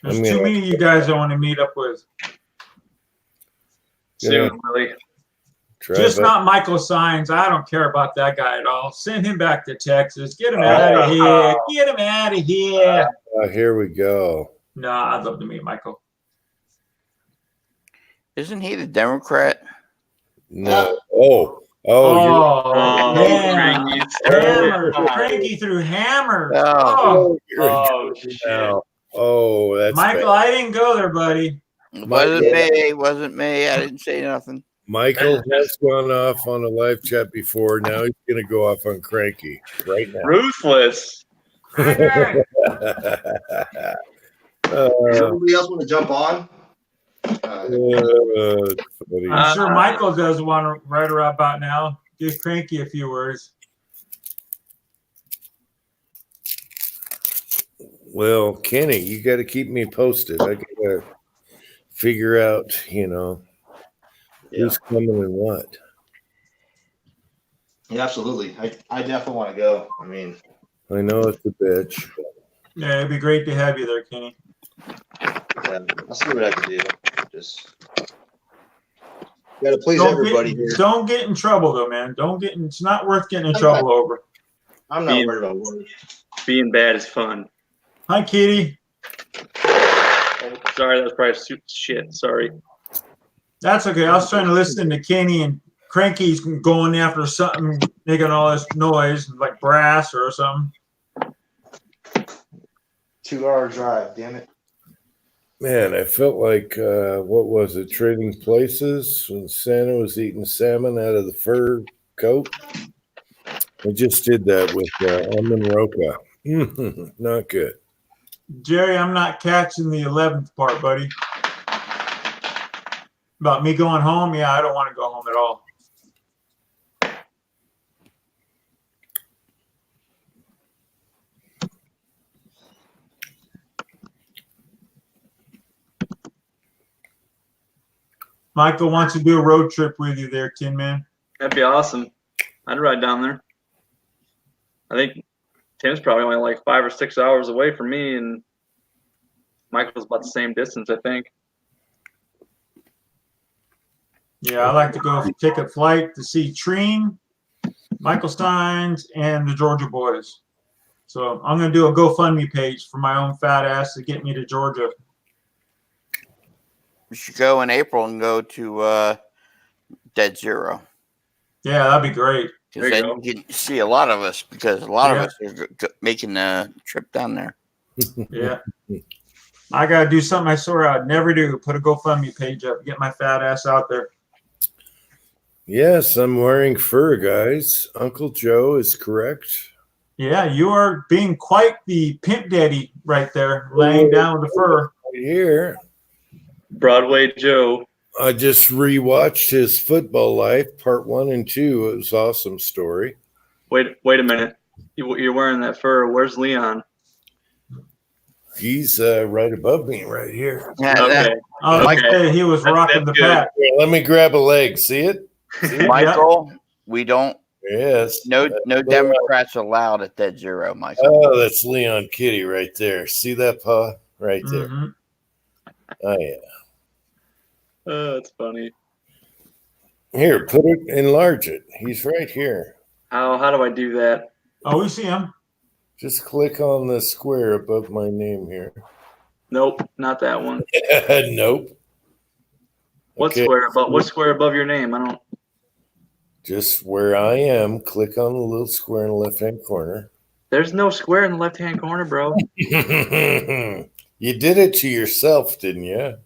There's too many of you guys I want to meet up with. Soon, really. Just not Michael Sines. I don't care about that guy at all. Send him back to Texas. Get him out of here. Get him out of here. Here we go. No, I'd love to meet Michael. Isn't he the Democrat? No. Man. Hammer. Cranky through hammers. Shit. Oh, that's Michael, bad. I didn't go there, buddy. Wasn't me. I didn't say nothing. Michael has gone off on a live chat before. Now he's going to go off on Cranky right now. Ruthless. Does everybody else want to jump on? I'm sure Michael does one right around about now. Give Cranky a few words. Well, Kenny, you got to keep me posted. I got to figure out, who's coming and what. Yeah, absolutely. I definitely want to go. I mean, I know it's a bitch. Yeah, it'd be great to have you there, Kenny. Yeah, I'll see what I can do. Just got to please everybody here. Don't get in trouble, though, man. It's not worth getting in trouble over. I'm not worried about work. Being bad is fun. Hi, Kitty. Oh, sorry, that was probably shit. Sorry. That's okay. I was trying to listen to Kenny and Cranky's going after something, making all this noise, like brass or something. 2-hour drive, damn it. Man, I felt like, what was it, Trading Places when Santa was eating salmon out of the fur coat? I just did that with Almond Roca. Not good. Jerry, I'm not catching the 11th part, buddy. About me going home? Yeah, I don't want to go home at all. Michael wants to do a road trip with you there, Tin Man. That'd be awesome. I'd ride down there. I think Tim's probably only like 5 or 6 hours away from me, and Michael's about the same distance, I think. Yeah, I like to go take a flight to see Treen, Michael Steins, and the Georgia Boys. So I'm going to do a GoFundMe page for my own fat ass to get me to Georgia. We should go in April and go to Dead Zero. Yeah, that'd be great. Because then you can see a lot of us, because a lot of us are making a trip down there. Yeah. I gotta do something I swear I'd never do. Put a GoFundMe page up. Get my fat ass out there. Yes, I'm wearing fur, guys. Uncle Joe is correct. Yeah, you are being quite the pimp daddy right there, laying down with the fur. Right here. Broadway Joe. I just rewatched his Football Life, part 1 and 2. It was an awesome story. Wait a minute. You're wearing that fur. Where's Leon? He's right above me right here. Okay. Okay, he was rocking the pack. Here, let me grab a leg. See it? See it? Michael, we don't. Yes. No Democrats allowed at that 0, Michael. Oh, that's Leon Kitty right there. See that paw right there? Mm-hmm. Oh yeah. Oh, that's funny. Here, put it, enlarge it. He's right here. How do I do that? Oh, we see him. Just click on the square above my name here. Nope, not that one. Nope. What's Okay. What's square above your name? I don't. Just where I am, click on the little square in the left-hand corner. There's no square in the left-hand corner, bro. You did it to yourself, didn't you?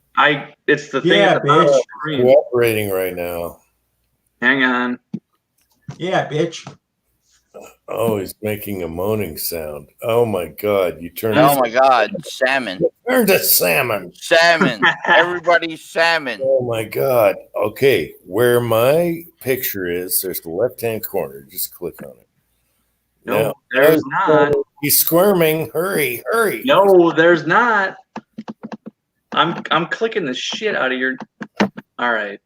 It's the thing at the bottom of the screen. Cooperating right now. Hang on. Yeah, bitch. Oh, he's making a moaning sound. Oh my God! You turned. Oh my God! Salmon. Turn to salmon. Salmon. Everybody's salmon. Oh my God! Okay, where my picture is, there's the left-hand corner. Just click on it. No, there's not. He's squirming. Hurry, hurry. No, there's not. I'm clicking the shit out of your. All right.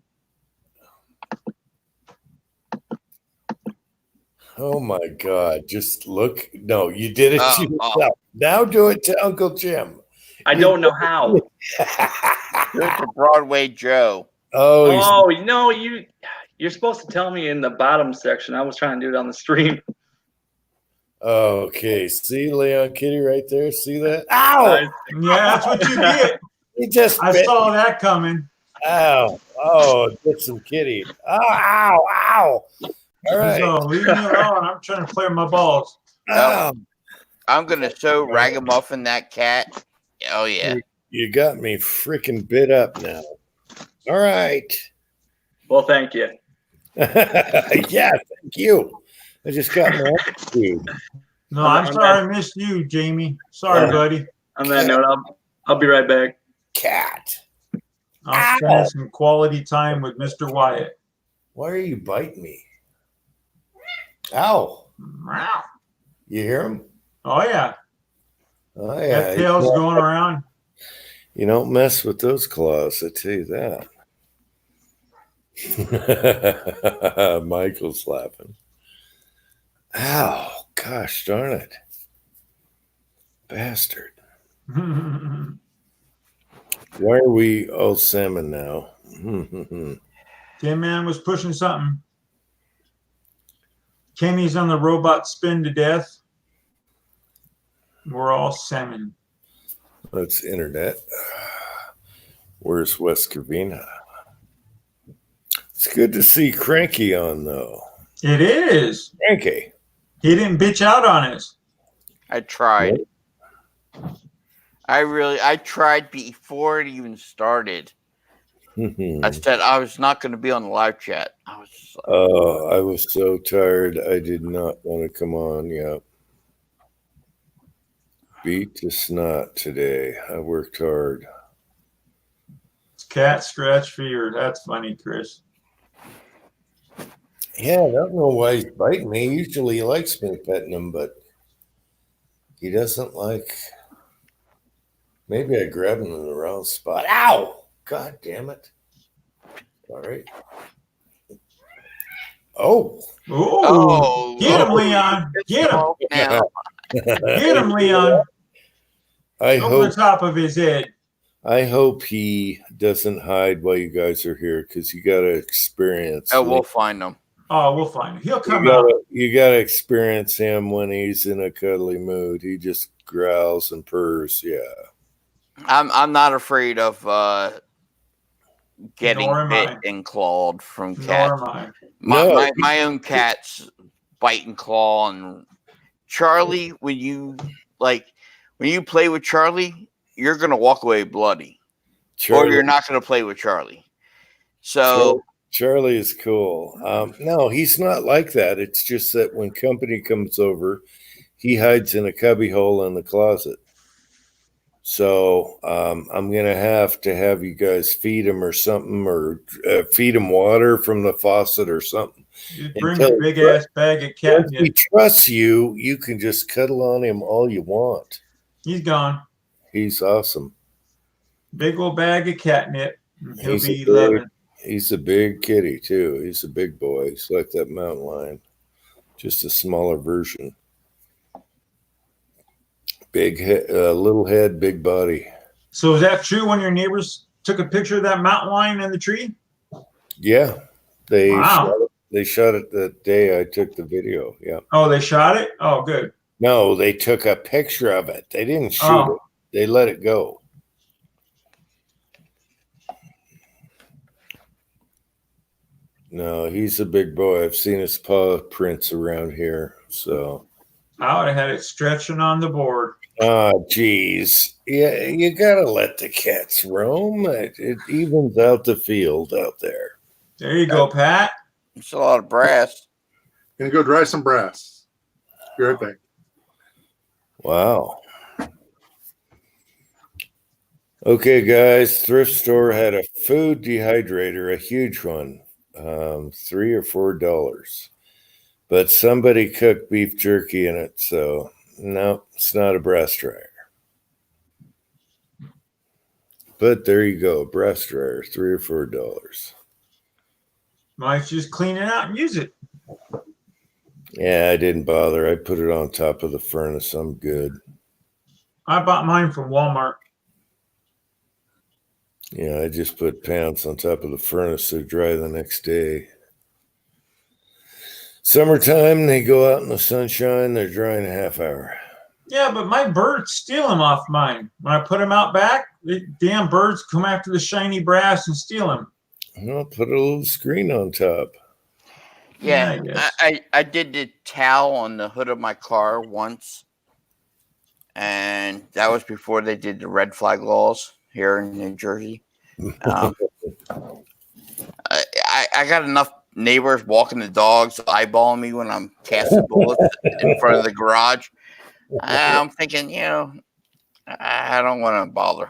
Oh my God! Just look. No, you did it to yourself. Now do it to Uncle Jim. I don't know how. Do it to Broadway Joe. Oh, no, you're supposed to tell me in the bottom section. I was trying to do it on the stream. Okay, see Leon Kitty right there. See that? Ow! Yeah, that's what you get. He just. I saw that coming. Ow! Oh, get some kitty. Ow! Ow! All right. So leave me alone. I'm trying to clear my balls. I'm gonna so ragamuffin that cat. Oh yeah. You got me freaking bit up now. All right. Well, thank you. Yeah, thank you. I just got my attitude. No, I'm sorry I missed you, Jamie. Sorry, buddy. On that note, I'll be right back. Cat. I'll spend some quality time with Mr. Wyatt. Why are you biting me? Ow. You hear him? Oh, yeah. Oh, yeah. That tail's going around. You don't mess with those claws, I tell you that. Michael's laughing. Ow. Gosh darn it. Bastard. Why are we all salmon now? Tin Man was pushing something. Kenny's on the robot spin to death. We're all salmon. That's internet. Where's West Covina? It's good to see Cranky on, though. It is. Cranky. He didn't bitch out on us. I tried. I tried before it even started. I said I was not going to be on the live chat. I was so tired. I did not want to come on. Yeah. Beat to snot today. I worked hard. It's cat scratch fever. That's funny, Chris. Yeah, I don't know why he's biting me. Usually he likes me petting him, but he doesn't like. Maybe I grabbed him in the wrong spot. Ow! God damn it. All right. Oh. Oh. Get him, Leon. Get him. Get him, Leon. Over the top of his head. I hope he doesn't hide while you guys are here because you got to experience. Oh, we'll find him. Oh, we'll find him. He'll come out. You got to experience him when he's in a cuddly mood. He just growls and purrs. Yeah. I'm not afraid of getting bit and clawed from cats. My own cats bite and claw. And Charlie, when you play with Charlie, you're going to walk away bloody, Charlie, or you're not going to play with Charlie. So Charlie is cool. No, he's not like that. It's just that when company comes over, he hides in a cubby hole in the closet. So I'm going to have you guys feed him or something, or feed him water from the faucet or something. You bring a big ass bag of Once he catnip. trusts you, you can just cuddle on him all you want. He's gone. He's awesome. Big old bag of catnip. He'll be loving. He's a big kitty too. He's a big boy. He's like that mountain lion, just a smaller version. Big head, little head, big body. So is that true? When your neighbors took a picture of that mountain lion in the tree? Yeah, they Wow. shot it that day I took the video. Yeah. Oh, they shot it? Oh, good. No, they took a picture of it. They didn't shoot it. They let it go. No, he's a big boy. I've seen his paw prints around here. So I would have had it stretching on the board. Oh, geez. Yeah, you gotta let the cats roam. It evens out the field out there. There you go, Pat. It's a lot of brass. Gonna go dry some brass. Be right back. Wow. Okay, guys. Thrift store had a food dehydrator, a huge one, $3 or $4. But somebody cooked beef jerky in it, so no, it's not a brass dryer. But there you go, brass dryer, $3 or $4. Might just clean it out and use it. Yeah, I didn't bother. I put it on top of the furnace. I'm good. I bought mine from Walmart. Yeah, I just put pants on top of the furnace to dry the next day. Summertime, they go out in the sunshine. They're dry in a half hour. Yeah, but my birds steal them off mine. When I put them out back, the damn birds come after the shiny brass and steal them. Well, put a little screen on top. Yeah, I did the towel on the hood of my car once, and that was before they did the red flag laws here in New Jersey. I got enough neighbors walking the dogs, eyeballing me when I'm casting bullets in front of the garage. I'm thinking, I don't want to bother.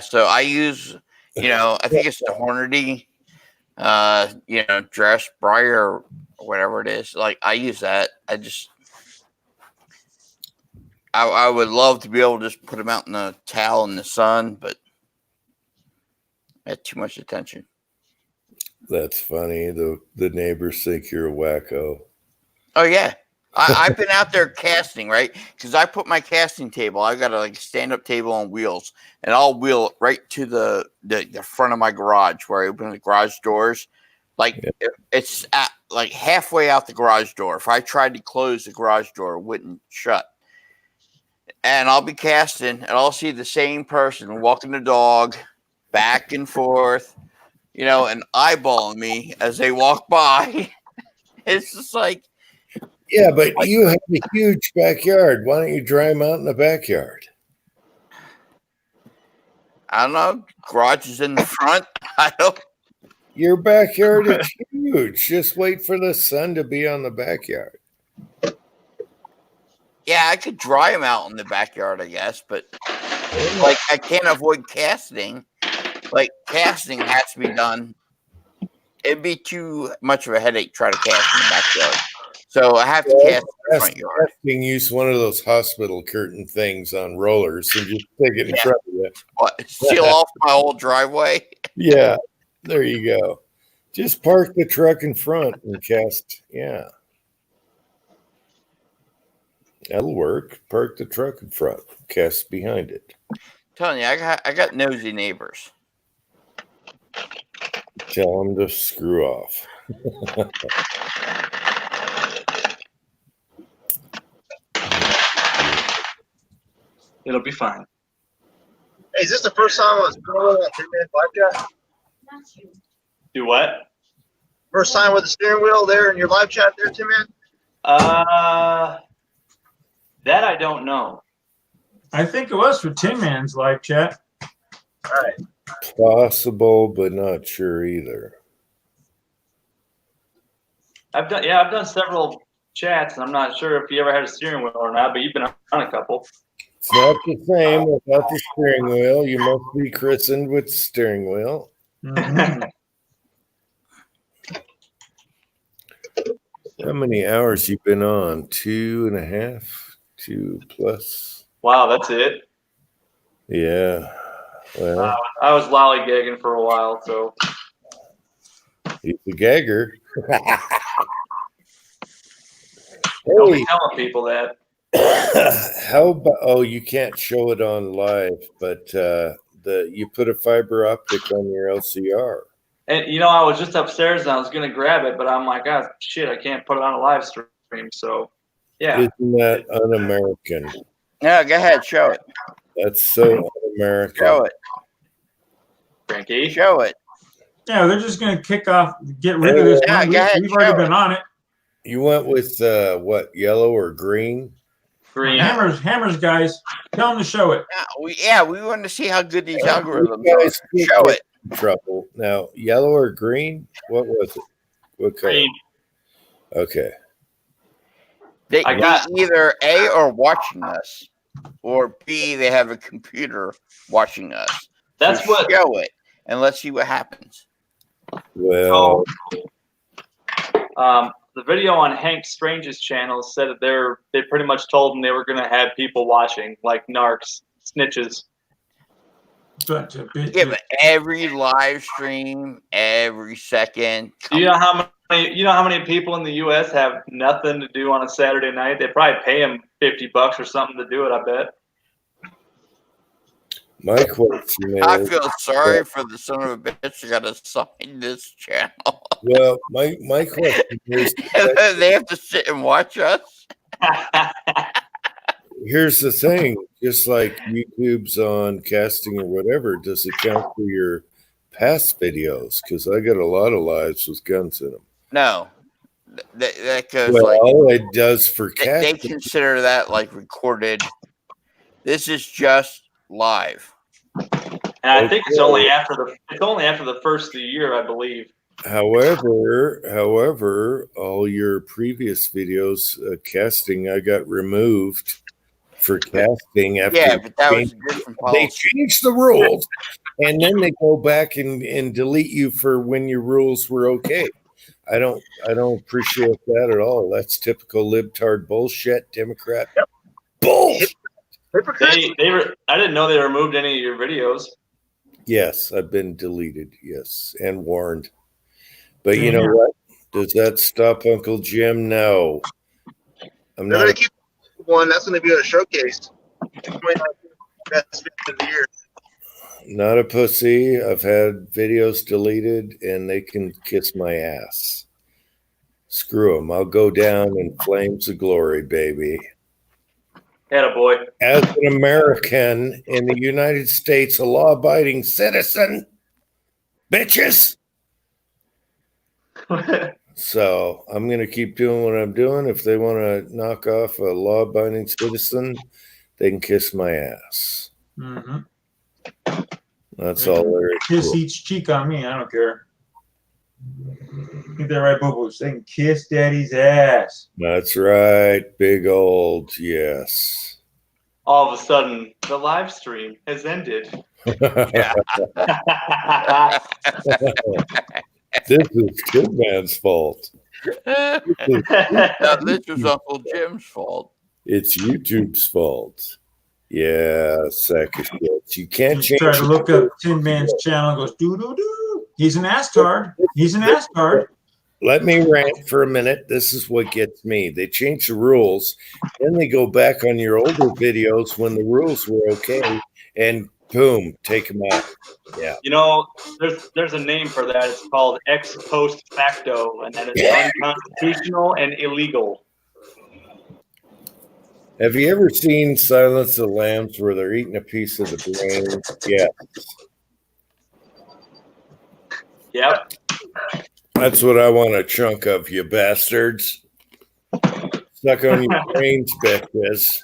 So I use, I think it's the Hornady, dress briar or whatever it is. Like I use that. I would love to be able to just put them out in a towel in the sun, but that's too much attention. That's funny. The neighbors think you're a wacko. Oh yeah. I've been out there casting, right? Because I put my casting table. I got a stand-up table on wheels, and I'll wheel it right to the front of my garage where I open the garage doors. It's at, halfway out the garage door. If I tried to close the garage door, it wouldn't shut. And I'll be casting, and I'll see the same person walking the dog back and forth, and eyeballing me as they walk by. It's just like. Yeah, but you have a huge backyard. Why don't you dry them out in the backyard? I don't know. Garage is in the front. I don't. Your backyard is huge. Just wait for the sun to be on the backyard. Yeah, I could dry them out in the backyard, I guess, but I can't avoid casting. Casting has to be done. It'd be too much of a headache trying to cast in the backyard. So I have to cast in the front yard. Use one of those hospital curtain things on rollers and just stick it in front of you. What? Seal off my whole driveway? Yeah, there you go. Just park the truck in front and cast. Yeah. That'll work. Park the truck in front, cast behind it. I'm telling you, I got nosy neighbors. Tell them to screw off. It'll be fine. Hey, is this the first time I was going on a 3-man live chat? Do what? First time with the steering wheel there in your live chat there, Tim Man? That I don't know. I think it was for Tin Man's live chat. Possible, but not sure either. I've done several chats, and I'm not sure if you ever had a steering wheel or not, but you've been on a couple. It's not the same without the steering wheel. You must be christened with the steering wheel. Mm-hmm. How many hours you been on? 2.5, 2+. Wow, that's it. Yeah. Well, I was lollygagging for a while, so he's a gagger. don't be Hey, telling people that. how about? Oh, you can't show it on live, but you put a fiber optic on your LCR. And I was just upstairs and I was gonna grab it, but I'm like, ah, shit, I can't put it on a live stream. So, yeah. Isn't that un-American? Yeah, go ahead, show it. That's so un-American. Show it. Frankie, show it. Yeah, they're just going to get rid of this one. We've already been on it. You went with what, yellow or green? Green. Hammers, guys. Tell them to show it. We want to see how good these algorithms guys are. Show it. Trouble. Now, yellow or green? What was it? What color? Green. Okay. They either A, are watching us, or B, they have a computer watching us. That's so what. Show it, and let's see what happens. Well, the video on Hank Strange's channel said that they pretty much told him they were going to have people watching, like narcs, snitches. But every live stream, every second. Do you know how many people in the U.S. have nothing to do on a Saturday night? They probably pay them $50 or something to do it. I bet. My question is, I feel sorry for the son of a bitch who got to sign this channel. Well, my question is, they have to sit and watch us. Here's the thing: just like YouTube's on casting or whatever, does it count for your past videos? Because I got a lot of lives with guns in them. No, that goes all it does for casting. They consider that like recorded. This is just live. And I think it's only after the first of the year, I believe. However, all your previous videos casting, I got removed for casting after but that was a different policy. They changed the rules, and then they go back and delete you for when your rules were okay. I don't appreciate that at all. That's typical libtard bullshit, Democrat bullshit. I didn't know they removed any of your videos. Yes, I've been deleted. Yes, and warned. But you know what? Does that stop Uncle Jim? No. I'm not. Keep one. That's going to be a showcase. Best of the year. Not a pussy. I've had videos deleted, and they can kiss my ass. Screw them. I'll go down in flames of glory, baby. Attaboy. As an American in the United States, a law-abiding citizen, bitches. So I'm going to keep doing what I'm doing. If they want to knock off a law-abiding citizen, they can kiss my ass. Mm-hmm. That's all there is. Kiss each cheek on me. I don't care. Get that right, boo-boo. They can kiss daddy's ass. That's right. Big old yes. All of a sudden, the live stream has ended. This is Good Man's fault. This was Uncle Jim's fault. It's YouTube's fault. Yeah, sack of shit. You can't change. Try to look up Tin Man's channel. Goes doo doo doo. He's an astard. He's an astard. Let me rant for a minute. This is what gets me. They change the rules, then they go back on your older videos when the rules were okay, and boom, take them out. Yeah. There's a name for that. It's called ex post facto, and that is unconstitutional and illegal. Have you ever seen Silence of the Lambs where they're eating a piece of the brain? Yeah. Yep. That's what I want a chunk of, you bastards. Stuck on your brains, bitches.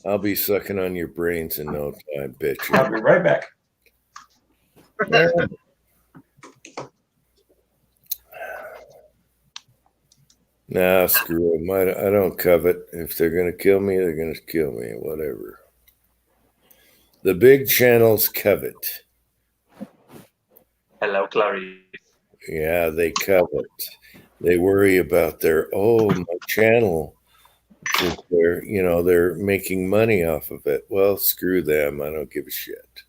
I'll be sucking on your brains in no time, bitch. I'll be right back. Nah, screw them. I don't covet. If they're going to kill me, they're going to kill me. Whatever. The big channels covet. Hello, Clarice. Yeah, they covet. They worry about my channel. They're making money off of it. Well, screw them. I don't give a shit.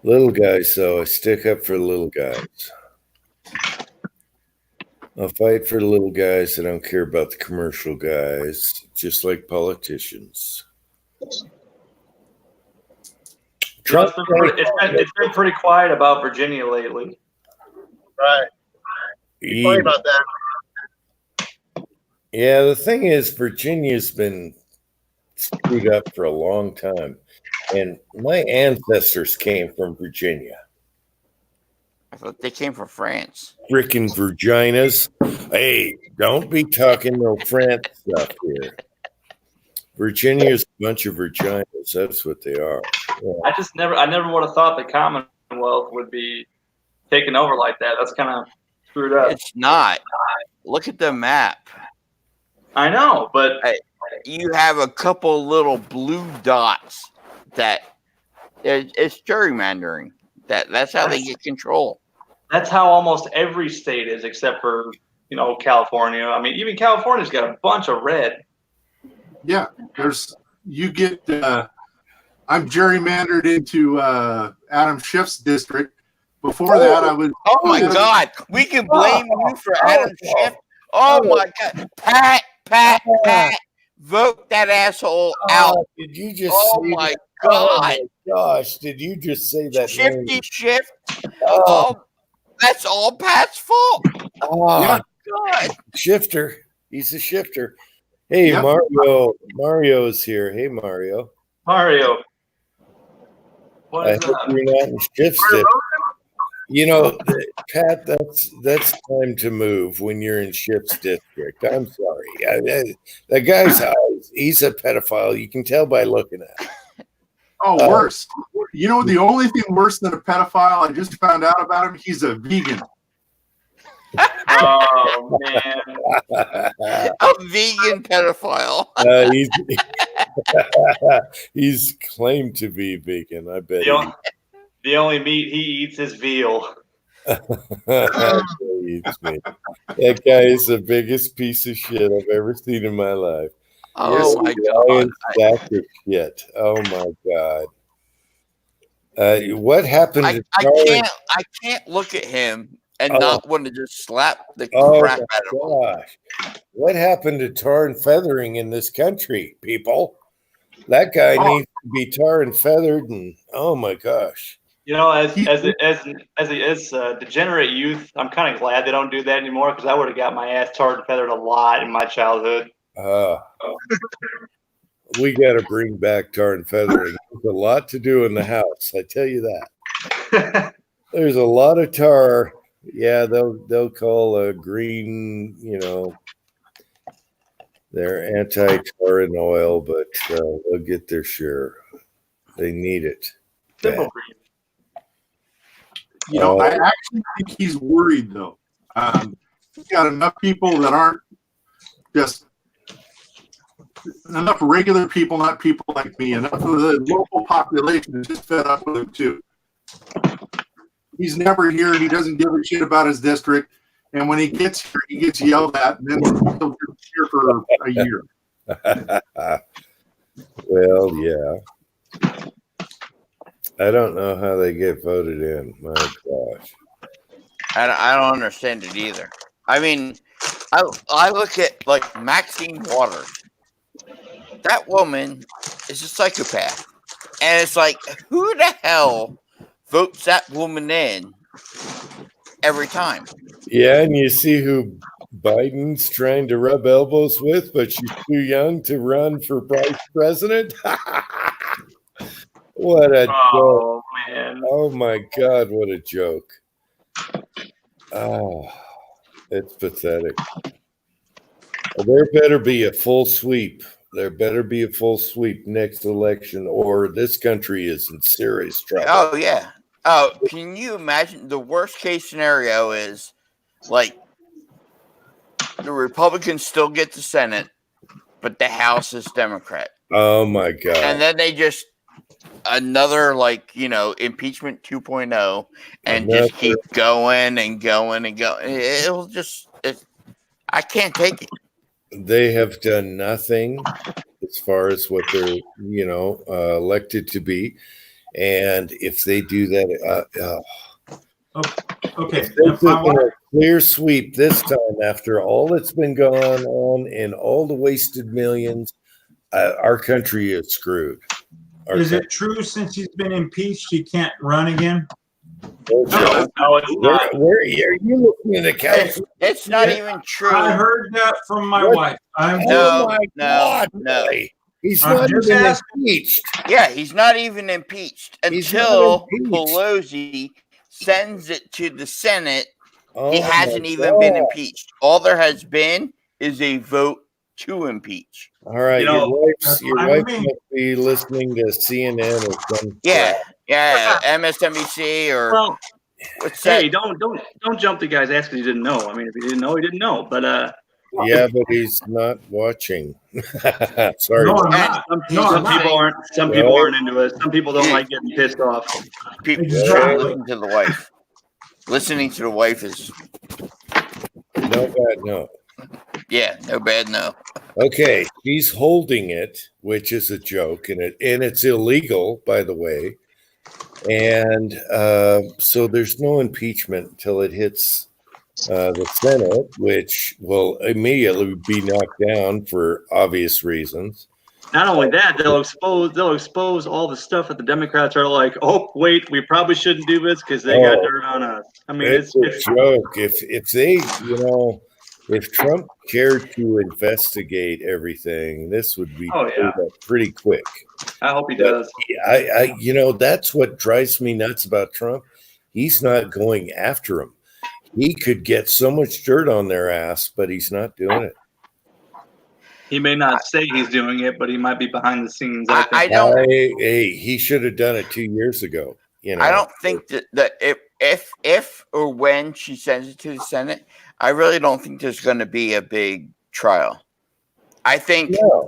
Little guys, though, I stick up for the little guys. I'll fight for the little guys. I don't care about the commercial guys, just like politicians. Trump, it's been pretty quiet about Virginia lately. Right. Be funny about that. Yeah, the thing is, Virginia's been screwed up for a long time. And my ancestors came from Virginia. I thought they came from France. Frickin' Virginas. Hey, don't be talking no France stuff here. Virginia's a bunch of Virginas. That's what they are. Yeah. I never would have thought the Commonwealth would be taken over like that. That's kind of screwed up. It's not. Look at the map. I know, but you have a couple little blue dots that it's gerrymandering. That's how they get control. That's how almost every state is, except for California. I mean, even California's got a bunch of red. Yeah, I'm gerrymandered into Adam Schiff's district. Before that, I was. Oh my God, we can blame you for Adam Schiff. Oh my God, Pat, vote that asshole out. Did you just? Oh my God! Oh my gosh! Did you just say that? Shifty Schiff. Oh, that's all Pat's fault. Oh my God! Shifter. He's a shifter. Hey, yep. Mario's here. Hey, Mario. Mario. I hope you're not in shift stick. Pat, that's time to move when you're in Ship's district. I'm sorry. The guy's he's a pedophile. You can tell by looking at him. Oh, worse. The only thing worse than a pedophile, I just found out about him, he's a vegan. Oh, man. A vegan pedophile. He's claimed to be vegan, I bet. The only meat he eats is veal. That guy is the biggest piece of shit I've ever seen in my life. Oh my God! Sack of shit. Oh my God! What happened? I can't look at him and not want to just slap the crap out of him. Gosh. What happened to tar and feathering in this country, people? That guy needs to be tar and feathered, and oh my gosh. As degenerate youth, I'm kind of glad they don't do that anymore, because I would have got my ass tarred and feathered a lot in my childhood. We got to bring back tar and feathering. There's a lot to do in the house, I tell you that. There's a lot of tar. Yeah, they'll call a green, they're anti-tar and oil, but they'll get their share. They need it. I actually think he's worried, though. He's got enough people that aren't just enough regular people, not people like me. Enough of the local population is just fed up with him, too. He's never here. He doesn't give a shit about his district. And when he gets here, he gets yelled at, and then he'll be here for a year. Well, yeah. I don't know how they get voted in. My gosh. I don't understand it either. I mean, I look at like Maxine Waters. That woman is a psychopath. And it's like, who the hell votes that woman in every time? Yeah, and you see who Biden's trying to rub elbows with, but she's too young to run for vice president. What a joke. Man. Oh my God, what a joke. Oh, it's pathetic. There better be a full sweep There better be a full sweep next election, or this country is in serious trouble. Oh yeah. Oh, can you imagine the worst case scenario is like the Republicans still get the Senate, but the House is Democrat. Oh my God. And then they just another impeachment 2.0 and just keep going and going and going. It'll just I can't take it. They have done nothing as far as what they're elected to be, and if they do that, okay, if they do a clear sweep this time after all that's been going on and all the wasted millions, our country is screwed. Is it true since he's been impeached he can't run again? No, it's not. Where are you looking at the couch? It's not even true. I heard that from my wife. No. He's not even impeached. Yeah, he's not even impeached until Pelosi sends it to the Senate. He hasn't even been impeached. All there has been is a vote to impeach. All right, your wife must be listening to CNN or something. Yeah, MSNBC or. Well, hey, don't jump the guy's ass because you didn't know. I mean, if he didn't know, he didn't know. But yeah, but he's not watching. Sorry. No, I'm not. Some people aren't into it. Some people don't like getting pissed off. People listen to the wife. Listening to the wife is no bad no. Yeah, no bad no. Okay, she's holding it, which is a joke, and it's illegal, by the way. And so there's no impeachment until it hits the Senate, which will immediately be knocked down for obvious reasons. Not only that, they'll expose all the stuff that the Democrats are like, oh wait, we probably shouldn't do this because they got dirt on us. I mean, it's a joke. If they, if Trump cared to investigate everything, this would be pretty quick. I hope he does. That's what drives me nuts about Trump. He's not going after him. He could get so much dirt on their ass, but he's not doing it. He may not say he's doing it, but he might be behind the scenes. He should have done it 2 years ago. I don't think that if or when she sends it to the Senate, I really don't think there's going to be a big trial. I think you know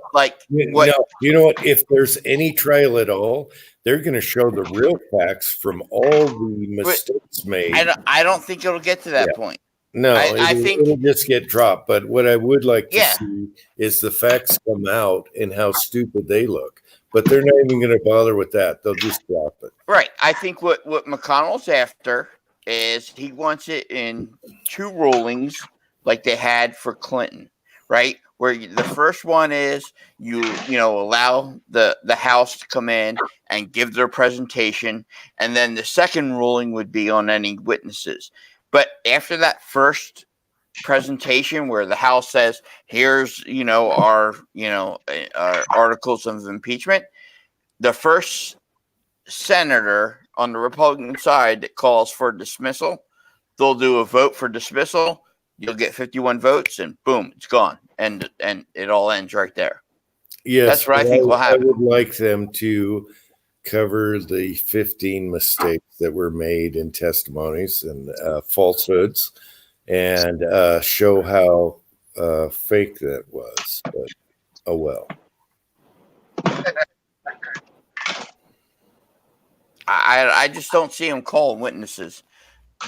what? If there's any trial at all, they're going to show the real facts from all the mistakes made. I don't think it'll get to that point. No, I think it'll just get dropped. But what I would like to see is the facts come out and how stupid they look. But they're not even going to bother with that. They'll just drop it. Right. I think what McConnell's after is he wants it in 2 rulings like they had for Clinton, right? Where the first one is you allow the House to come in and give their presentation. And then the second ruling would be on any witnesses. But after that first presentation where the House says, here's, our articles of impeachment, the first senator on the Republican side that calls for dismissal, they'll do a vote for dismissal. You'll get 51 votes and boom, it's gone. And it all ends right there. Yes. That's what I think will happen. I would like them to cover the 15 mistakes that were made in testimonies and falsehoods and show how fake that was. But, oh, well. I just don't see him calling witnesses.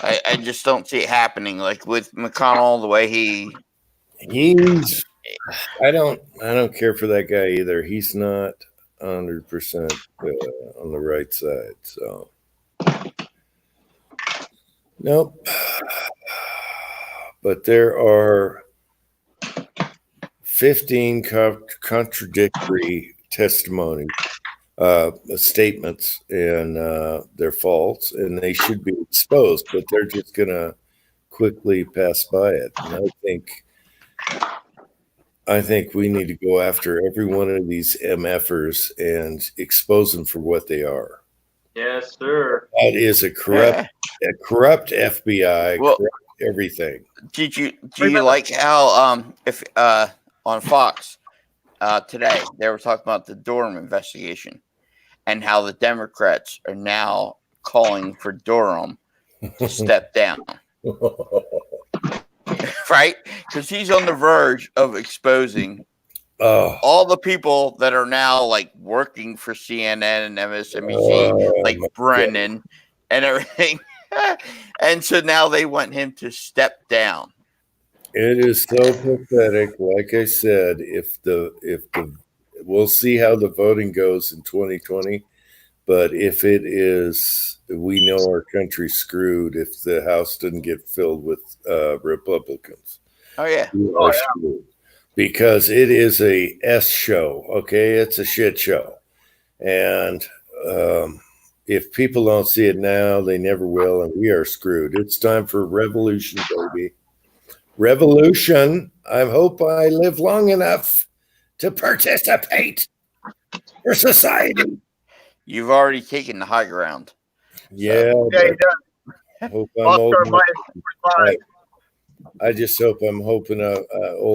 I just don't see it happening. Like with McConnell, the way he's. I don't care for that guy either. He's not 100% on the right side. So, nope. But there are 15 contradictory testimonies. Statements, and they're false, and they should be exposed, but they're just going to quickly pass by it. And I think we need to go after every one of these MFers and expose them for what they are. Yes, sir. That is a corrupt FBI, corrupt everything. Do you like how if on Fox today. They were talking about the Durham investigation and how the Democrats are now calling for Durham to step down. Right? Because he's on the verge of exposing all the people that are now like working for CNN and MSNBC, like Brennan and everything. And so now they want him to step down. It is so pathetic. Like I said, we'll see how the voting goes in 2020. But if it is, we know our country's screwed if the House doesn't get filled with Republicans. Oh yeah. Screwed. Because it is a S show. Okay, it's a shit show, and if people don't see it now, they never will, and we are screwed. It's time for revolution, baby. Revolution. I hope I live long enough to participate for society. You've already taken the high ground. Yeah. Yeah, he does. I hope I'm old Oscar enough. minus 45. I just hope I'm old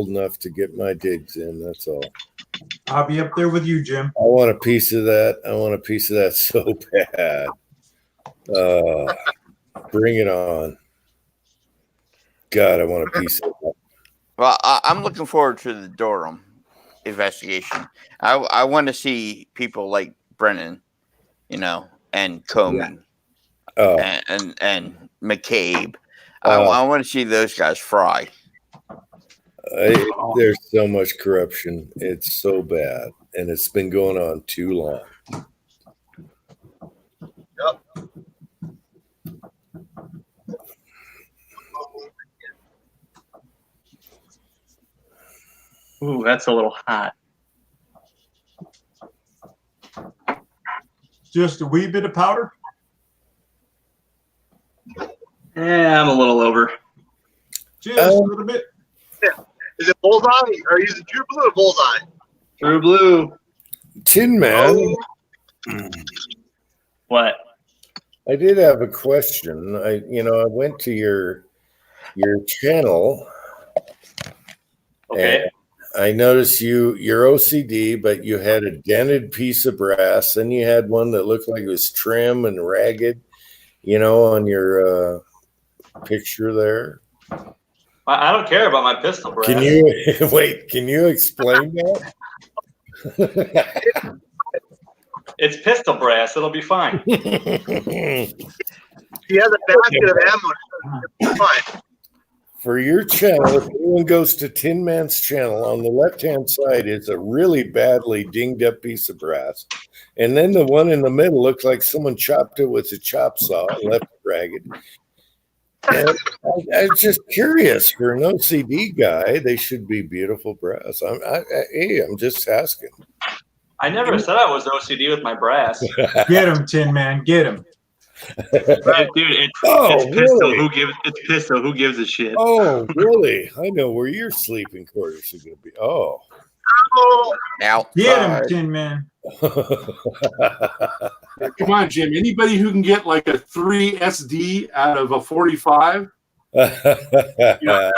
enough to get my digs in. That's all. I'll be up there with you, Jim. I want a piece of that. I want a piece of that so bad. Bring it on. God, I want a piece of that. Well, I'm looking forward to the Durham investigation. I want to see people like Brennan, and Comey, and McCabe. I want to see those guys fry. There's so much corruption. It's so bad, and it's been going on too long. Yep. Ooh, that's a little hot. Just a wee bit of powder? Yeah, I'm a little over. Just a little bit. Yeah. Is it bullseye? Or is it true blue or bullseye? True blue. Tin Man. What? I did have a question. I went to your channel. Okay. And I noticed you're OCD, but you had a dented piece of brass, and you had one that looked like it was trim and ragged, on your picture there. I don't care about my pistol brass. Can you wait? Can you explain that? It's pistol brass. It'll be fine. He has a basket of ammo. It's fine. For your channel, if anyone goes to Tin Man's channel, on the left-hand side is a really badly dinged up piece of brass. And then the one in the middle looks like someone chopped it with a chop saw and left it ragged. And I was just curious. For an OCD guy, they should be beautiful brass. I'm just asking. I never said I was OCD with my brass. Get him, Tin Man. Get him. Dude, it's pistol. Really? It's pistol. Who gives a shit? Oh, really? I know where your sleeping quarters are going to be. Oh. Now, get him, Tin Man. Come on, Jim. Anybody who can get like a 3 SD out of a 45? Yeah.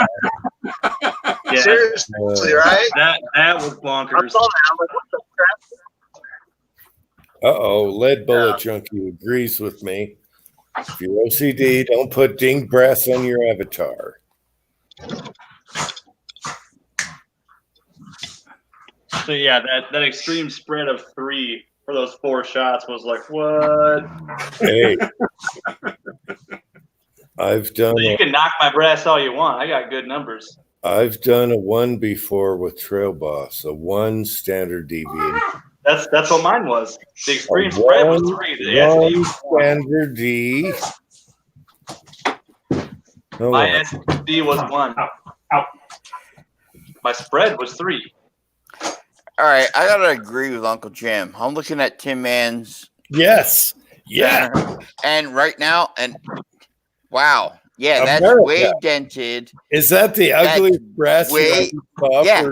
Seriously, right? That was bonkers. I saw that. I'm like, what the crap? Lead Bullet Junkie agrees with me. If you're OCD, don't put dinged brass on your avatar. So yeah, that extreme spread of 3 for those 4 shots was like, what? Hey, I've done. So you can knock my brass all you want. I got good numbers. I've done a 1 before with Trail Boss, a 1 standard deviation. That's what mine was. The extreme spread was 3. The SD was 4. Standard D. My SD was 1. My spread was 3. all right, I gotta agree with Uncle Jim. I'm looking at Tin Man's. Yes. Yeah. And right now, and wow, yeah, that's America. way dented. Is that the ugly brass? Yeah,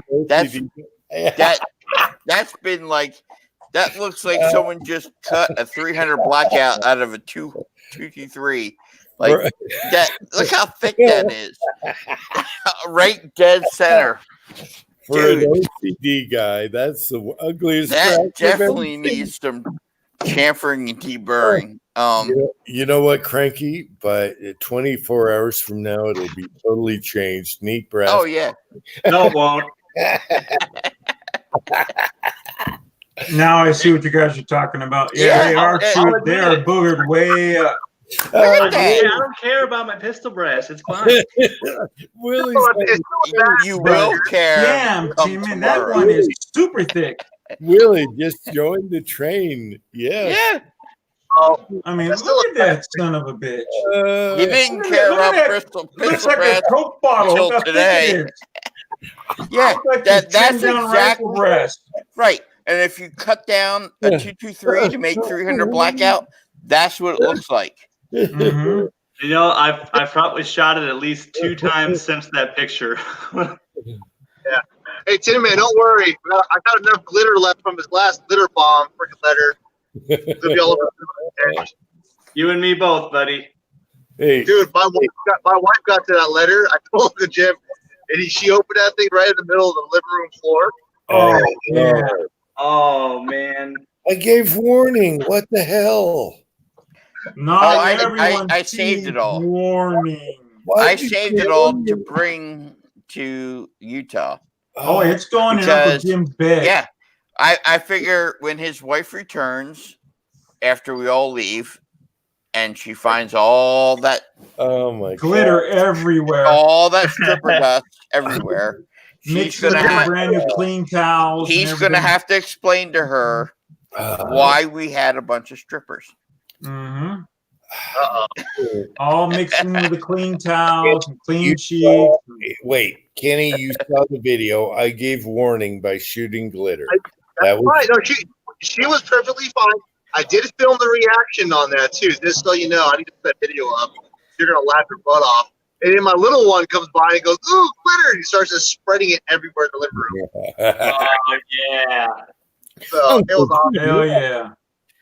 that's been like. That looks like someone just cut a 300 blackout out of a 223. Like that. Look how thick that is. Right dead center. For an OCD guy, that's the ugliest crap That I've ever definitely seen. needs some chamfering and deburring. You know what, Cranky? By 24 hours from now, it'll be totally changed. Neat brass. Oh yeah. No, it won't. Now I see what you guys are talking about. Yeah, Yeah, they are I'll true. They are boogered way up. Look at I that. don't care about my pistol brass. It's fine. Willie's You will care. Damn, come Tim, man, that tomorrow. one is super thick. Willie just joined the train. Yes. Yeah. I mean, look at that son of a bitch. You didn't Look at care that- look at about that. pistol Looks like brass a Coke bottle. until Look how thick today. it is. Yeah, Looks like that's you trimmed down exactly rifle breast. right. And if you cut down a 223 to make 300 blackout, that's what it looks like. Mhm. You know, I've probably shot it at least 2 times since that picture. Yeah. Hey, Tin Man, don't worry. I got enough glitter left from his last glitter bomb, freaking letter. It'll be all over the page. You and me both, buddy. Hey, Dude, my wife got to that letter. I told the Jim, and she opened that thing right in the middle of the living room floor. Oh, yeah. Oh man. I gave warning. What the hell? Not I everyone saved sees it all. warning. I saved it all to bring to Utah. Oh, it's going in Uncle Because, Jim's bed. yeah, I figure when his wife returns after we all leave, and she finds all that glitter everywhere, all that stripper dust everywhere, mixed with the brand new clean towels. He's gonna have to explain to her why we had a bunch of strippers. Mm-hmm. All mixed in with the clean towels and clean sheets. Wait, Kenny, you saw the video. I gave warning by shooting glitter. That's right. No, she was perfectly fine. I did film the reaction on that too, just so you know. I need to put that video up. You're gonna laugh your butt off. And then my little one comes by and goes, "Ooh, glitter!" And he starts just spreading it everywhere in the living room. Oh yeah. So it was awesome. Hell yeah.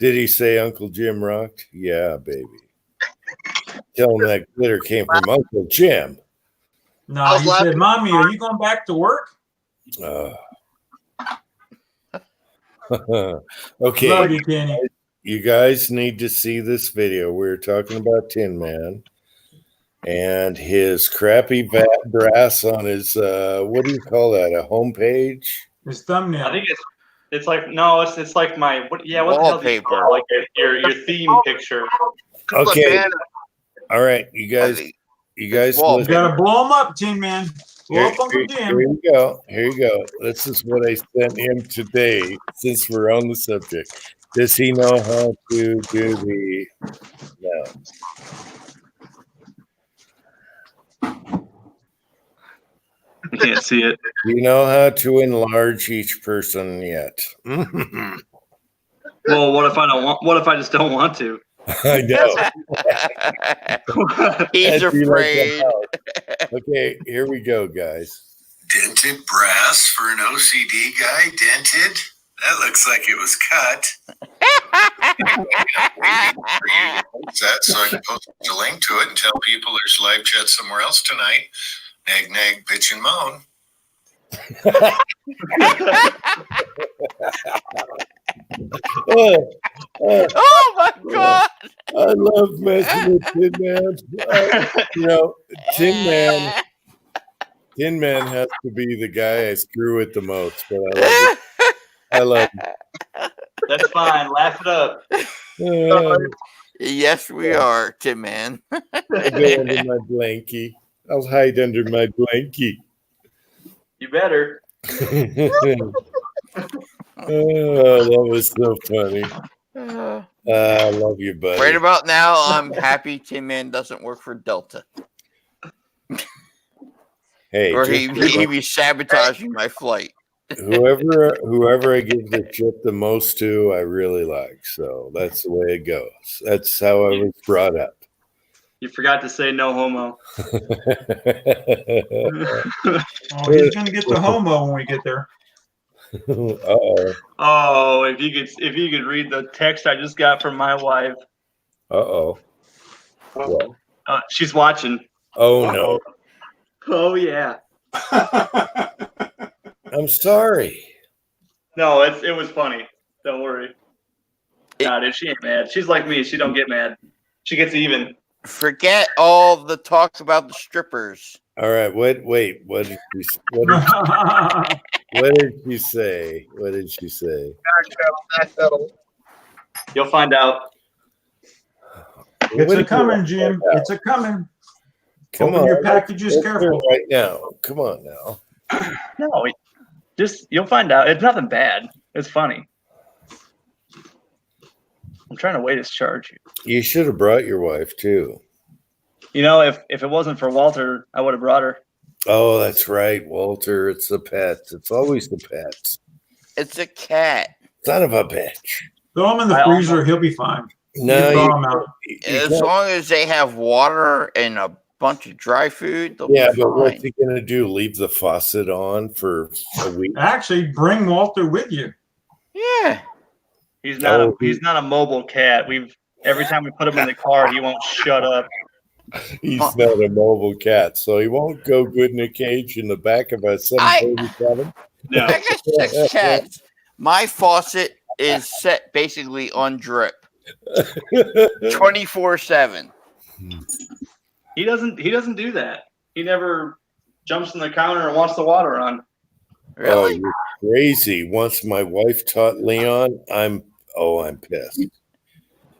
Did he say Uncle Jim rocked? Yeah, baby. Tell him that glitter came from Uncle Jim. No, he said, "Mommy, are you going back to work?" Okay. Love you, Kenny. You guys need to see this video. We're talking about Tin Man and his crappy brass on his what do you call that? A homepage? His thumbnail. I think it's like no, it's like my what the hell do you Wallpaper. call it? Like your theme picture. Okay. All right, you guys You listen. gotta blow him up, Tin Man. Blow up Uncle Jim. Here you go. Here you go. This is what I sent him today, since we're on the subject. Does he know how to do the no? I can't see it. Do you know how to enlarge each person yet? Well, what if I don't want? What if I just don't want to? I know. He's That'd be like afraid. the house. Okay, here we go, guys. Dented brass for an OCD guy? Dented? That looks like it was cut. That so I can post a link to it and tell people there's live chat somewhere else tonight. Nag, nag, bitch, and moan. Oh my God! I love messing with Tin Man. Tin Man has to be the guy I screw with the most, but I love it. I love it. That's fine. Laugh it up. Yes, we are, Tin Man. I'll go under my blankie. I'll hide under my blankie. You better. Oh, that was so funny. I love you, buddy. Right about now, I'm happy Tin Man doesn't work for Delta. Hey, or he'd be sabotaging my flight. whoever I give the chip the most to, I really like. So that's the way it goes. That's how I was brought up. You forgot to say no homo. Oh, he's gonna get the homo when we get there. Uh-oh. Oh, if you could read the text I just got from my wife. Uh-oh. What? She's watching. Oh no. Oh yeah. I'm sorry. No, it was funny. Don't worry. Nah, dude, she ain't mad. She's like me. She don't get mad. She gets even. Forget all the talk about the strippers. All right. What did she say? What did she say? You'll find out. It's a coming, Jim. It's a coming. Come Open on. your packages Let's do careful. it right now. Come on now. No, you'll find out. It's nothing bad. It's funny. I'm trying to wait to charge you. You should have brought your wife too. You know, if it wasn't for Walter, I would have brought her. Oh, that's right, Walter. It's the pets. It's always the pets. It's a cat. Son of a bitch. Throw him in the freezer. He'll be fine. No, You can thaw him out. As long as they have water and a bunch of dry food, they'll yeah, be but fine. what's he gonna do? Leave the faucet on for a week? Actually, bring Walter with you. Yeah. He's not a mobile cat. Every time we put him in the car, he won't shut up. He's not a mobile cat, so he won't go good in a cage in the back of a 737. No. I got 6 cats. My faucet is set basically on drip 24/7. He doesn't do that. He never jumps in the counter and wants the water on. Oh, you're crazy. Once my wife taught Leon, I'm pissed.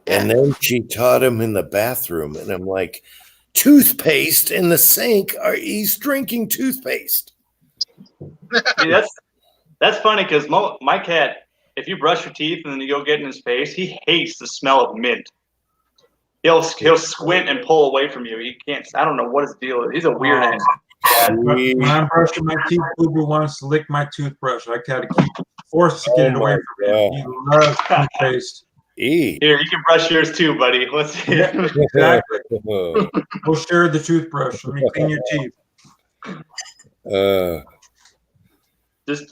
And then she taught him in the bathroom, and I'm like, toothpaste in the sink? He's drinking toothpaste. See, that's funny because my cat, if you brush your teeth and then you go get in his face, he hates the smell of mint. He'll squint and pull away from you. He can't. I don't know what his deal is. He's a weird ass cat. When I'm brushing my teeth, Boo Boo wants to lick my toothbrush. I gotta keep forced to get it away from him. He loves toothpaste. Here, you can brush yours too, buddy. Let's see. Exactly. We'll share the toothbrush. Let me clean your teeth.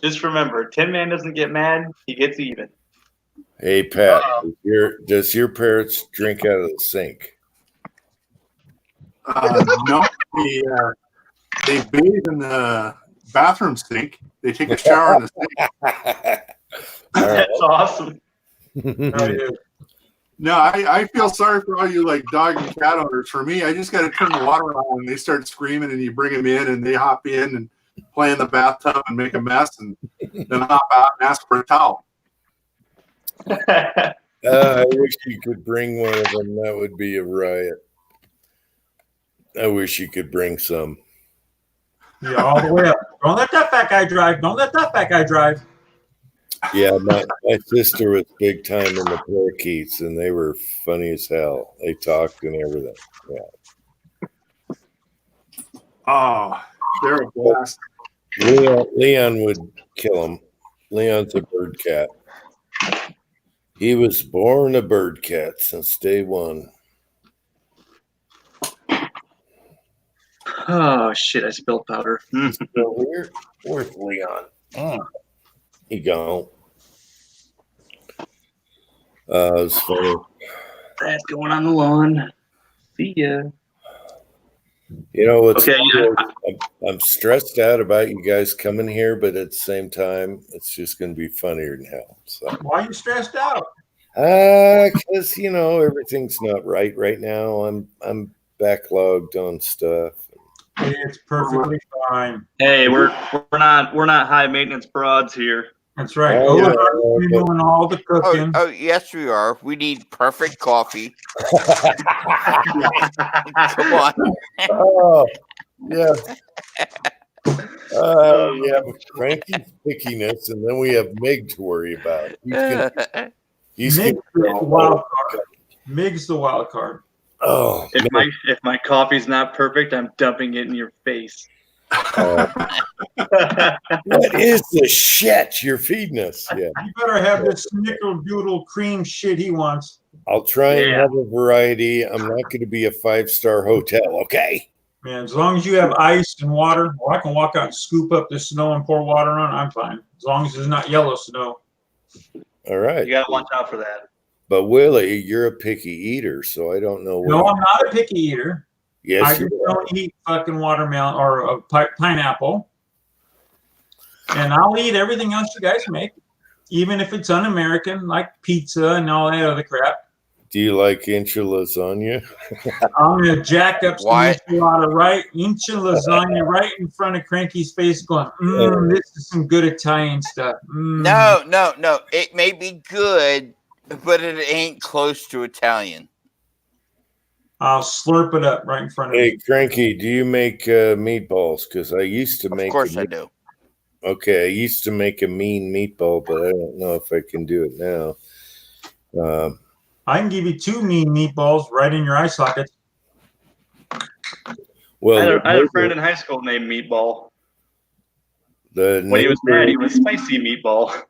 Just remember, Tin Man doesn't get mad; he gets even. Hey, Pat, does your parents drink out of the sink? No, they bathe in the bathroom sink. They take a shower in the sink. That's awesome. No, I feel sorry for all you like dog and cat owners. For me, I just got to turn the water on and they start screaming, and you bring them in and they hop in and play in the bathtub and make a mess, and then hop out and ask for a towel. I wish you could bring one of them. That would be a riot. I wish you could bring some. Yeah, all the way up. Don't let that fat guy drive. Don't let that fat guy drive. Yeah, my sister was big time in the parakeets, and they were funny as hell. They talked and everything. Yeah. Oh, they're a blast. Leon would kill him. Leon's a bird cat. He was born a bird cat since day one. Oh shit! I spilled powder. Where's Leon? He gone. It's funny. That's going on the lawn. See ya. You know what's okay? I'm stressed out about you guys coming here, but at the same time, it's just going to be funnier than hell. So. Why are you stressed out? Because everything's not right now. I'm backlogged on stuff. It's perfectly fine. Hey, we're not high maintenance broads here. That's right. We're doing all the cooking. Oh, yes, we are. We need perfect coffee. Come on. Oh, yeah. We have cranky pickiness, and then we have Meg to worry about. Mig's the wild card. Mig's the wild card. Oh, if my coffee's not perfect, I'm dumping it in your face. What is the shit you're feeding us? Yeah, you better have this snickerdoodle cream shit he wants. I'll try and have a variety. I'm not going to be a 5-star hotel, okay? Man, as long as you have ice and water, or I can walk out and scoop up the snow and pour water on, I'm fine. As long as it's not yellow snow. All right. You got to watch out for that. But Willie, you're a picky eater, so I don't know. No, I'm not a picky eater. Yes, I just don't eat fucking watermelon or pineapple. And I'll eat everything else you guys make, even if it's un-American, like pizza and all that other crap. Do you like inch lasagna? I'm gonna jack up some Why? inch lasagna right in front of Cranky's face, going, this is some good Italian stuff. No. It may be good, but it ain't close to Italian. I'll slurp it up right in front of Hey, you. Cranky, do you make meatballs? Because I used to make. Of course I do. Okay, I used to make a mean meatball, but I don't know if I can do it now. I can give you 2 mean meatballs right in your eye sockets. Well, I had a friend in high school named Meatball. When he was mad, he was Spicy Meatball.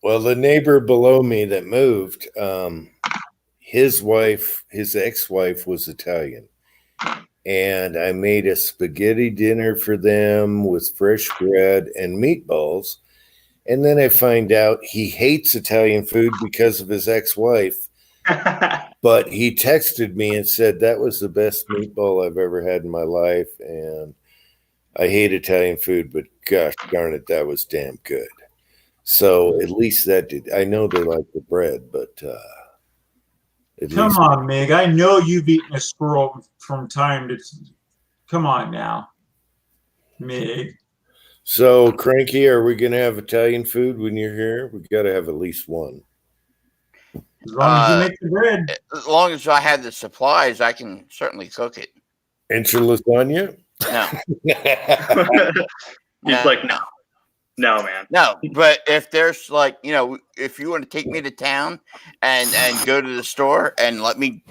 Well, the neighbor below me that moved, his ex-wife was Italian. And I made a spaghetti dinner for them with fresh bread and meatballs. And then I find out he hates Italian food because of his ex-wife. But he texted me and said that was the best meatball I've ever had in my life. And I hate Italian food, but gosh darn it, that was damn good. So at least that did. I know they like the bread, but Come on, Mig. I know you've eaten a squirrel from time to. Come on now, Mig. So, Cranky, are we going to have Italian food when you're here? We got to have at least one. As long as you make the bread. As long as I have the supplies, I can certainly cook it. And your lasagna? No. He's like, no, man. No, but if there's like, if you want to take me to town and go to the store and let me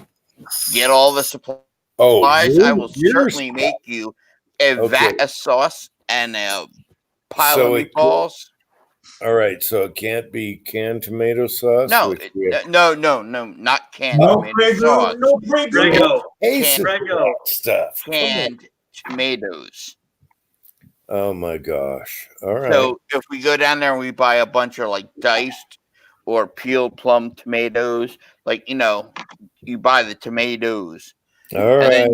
get all the supplies, I will certainly make you a vat of sauce and a pile of meatballs. All right, so it can't be canned tomato sauce? No, not canned tomato sauce. No Prego. Prego stuff. Canned tomatoes. Oh my gosh. All right. So if we go down there and we buy a bunch of like diced or peeled plum tomatoes, like, you buy the tomatoes. All right.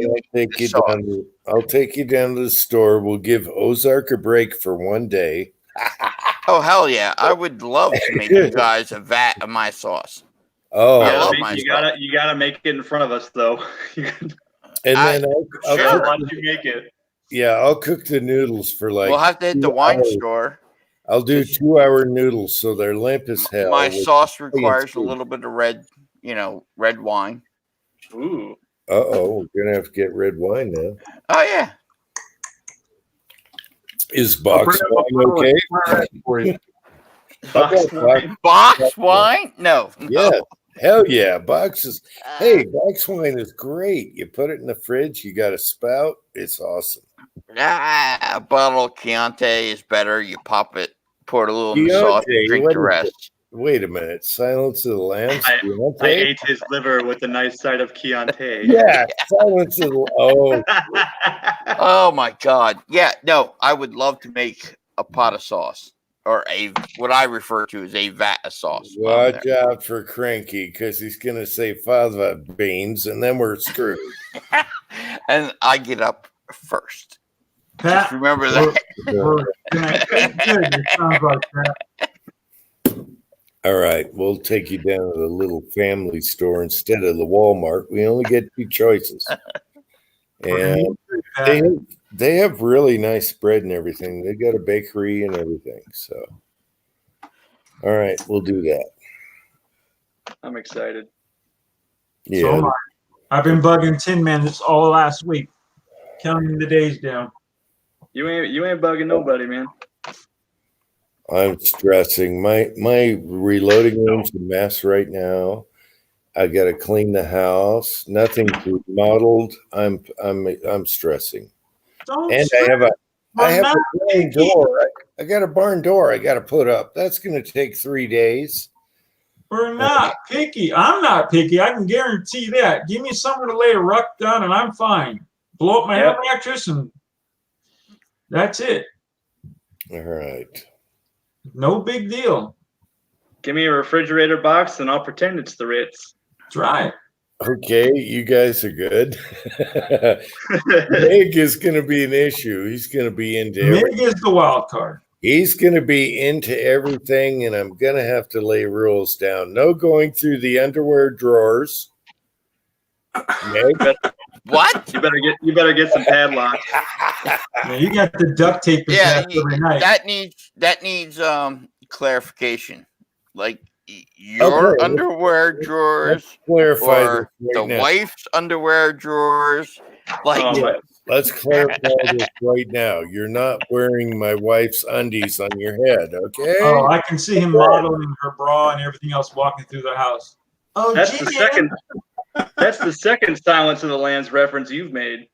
I'll take you down to the store. We'll give Ozark a break for one day. Oh, hell yeah. I would love to make you guys a vat of my sauce. Oh, I love my you sauce. gotta make it in front of us though. And then I'll let you make it. Yeah, I'll cook the noodles for like. We'll have to hit the wine store. I'll do 2-hour noodles so they're limp as hell. My sauce requires a little bit of red wine. Ooh. Uh-oh, we're gonna have to get red wine now. Oh yeah. Is box wine okay? Box wine? No. Yeah. Hell yeah. Boxes. Hey, box wine is great. You put it in the fridge, you got a spout. It's awesome. A bottle of Chianti is better. You pop it, pour it a little in the sauce, drink the rest. Wait a minute. Silence of the Lambs? I ate his liver with a nice side of Chianti. Yeah. Silence of the Oh my God. Yeah, no, I would love to make a pot of sauce. Or what I refer to as a vat of sauce. Watch out for Cranky because he's going to say fava beans and then we're screwed. And I get up first. Pat, just remember that. It sounds like that. All right. We'll take you down to the little family store instead of the Walmart. We only get 2 choices. And they have really nice bread and everything. They got a bakery and everything. So, all right, we'll do that. I'm excited. Yeah. So am I. I've been bugging Tin Man this all last week, counting the days down. You ain't bugging nobody, man. I'm stressing. My reloading room's a mess right now. I got to clean the house. Nothing's remodeled. I'm stressing. And I have a barn door. I got a barn door I got to put up. That's going to take 3 days. We're not picky. I'm not picky. I can guarantee that. Give me somewhere to lay a ruck down and I'm fine. Blow up my air mattress and that's it. All right. No big deal. Give me a refrigerator box and I'll pretend it's the Ritz. That's right. Okay, you guys are good. Mig is going to be an issue. He's going to be into Mig is the wild card. He's going to be into everything, and I'm going to have to lay rules down. No going through the underwear drawers. Meg? What? You better get some padlocks. Yeah, you got the duct tape. Every night. That needs clarification. Like your underwear drawers, clarify or this right the now. wife's underwear drawers. Like, let's clarify this right now. You're not wearing my wife's undies on your head, okay? Oh, I can see him modeling her bra and everything else walking through the house. Oh, That's the second. That's the second Silence of the Lambs reference you've made.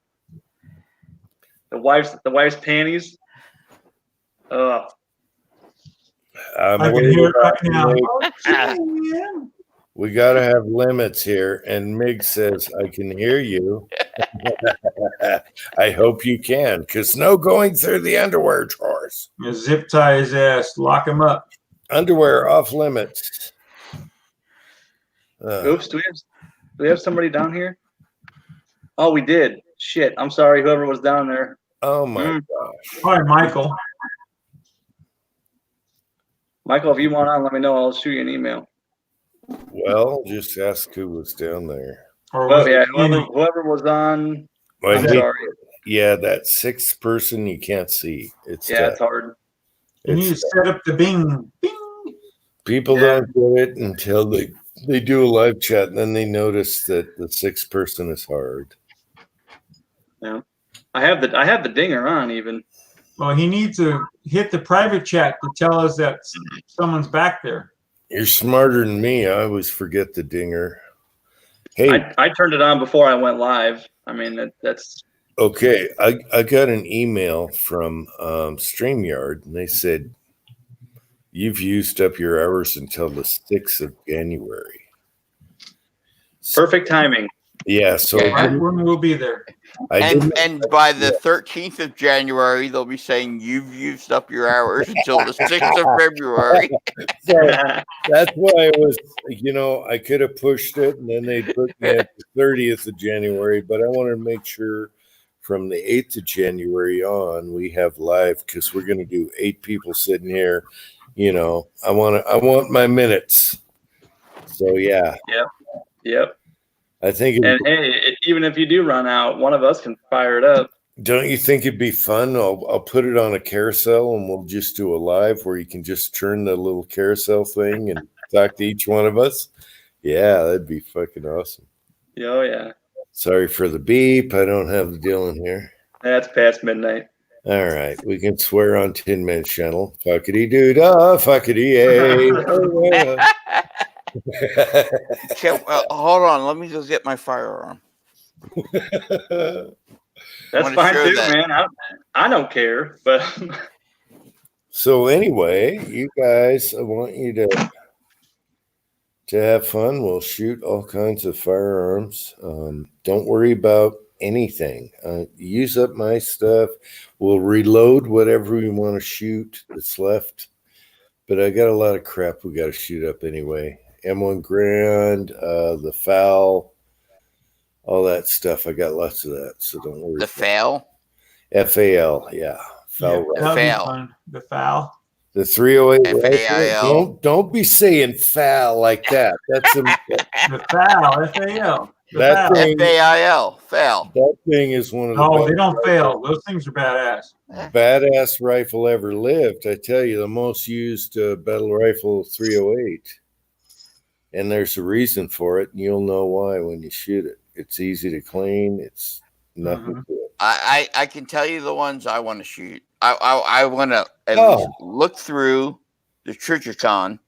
The wife's panties. I'm I can hear it right now. We got to have limits here. And Mig says, I can hear you. I hope you can, because no going through the underwear drawers. You zip tie his ass, lock him up. Underwear off limits. Oops, do we have somebody down here? Oh, we did. Shit, I'm sorry, whoever was down there. Oh my gosh. Hi, Michael. Michael, if you want on, let me know. I'll shoot you an email. Well, just ask who was down there. Well, yeah, whoever was on. I'm sorry. Yeah, that sixth person you can't see. It's hard. You need to set up the bing. People don't get it until they do a live chat, and then they notice that the sixth person is hard. Yeah, I have the dinger on even. Well, he needs to hit the private chat to tell us that someone's back there. You're smarter than me. I always forget the dinger. Hey, I turned it on before I went live. I mean, that's okay. I got an email from StreamYard, and they said you've used up your hours until the 6th of January. Perfect timing. Yeah, so right when we'll be there. And by the 13th of January, they'll be saying you've used up your hours until the 6th of February. So that's why it was, I could have pushed it, and then they put me at the 30th of January, but I wanted to make sure from the 8th of January on we have live, because we're going to do 8 people sitting here. I want my minutes. So yeah. Yep. I think. Even if you do run out, one of us can fire it up. Don't you think it'd be fun? I'll put it on a carousel, and we'll just do a live where you can just turn the little carousel thing and talk to each one of us. Yeah, that'd be fucking awesome. Oh yeah. Sorry for the beep. I don't have the deal in here. That's past midnight. All right, we can swear on Tin Man's channel. Fuckity doo dah, fuckity yay. Okay, well, hold on. Let me just get my firearm. That's fine too, man. I don't care, but. So anyway, you guys, I want you to have fun. We'll shoot all kinds of firearms. Don't worry about anything. Use up my stuff. We'll reload whatever we want to shoot that's left. But I got a lot of crap we got to shoot up anyway. M1 Grand, the FAL, all that stuff. I got lots of that, so don't worry. The FAL? FAL, yeah. FAL. The FAL. The 308 FAIL. Don't be saying FAL like that. That's the FAL. FAL. That thing, FAIL. FAL. That thing is one of the No, they don't fail. Those things are badass. Badass rifle ever lived. I tell you, the most used battle rifle 308. And there's a reason for it, and you'll know why when you shoot it. It's easy to clean. It's nothing to it. I can tell you the ones I want to shoot. I want to at least look through the Trijicon,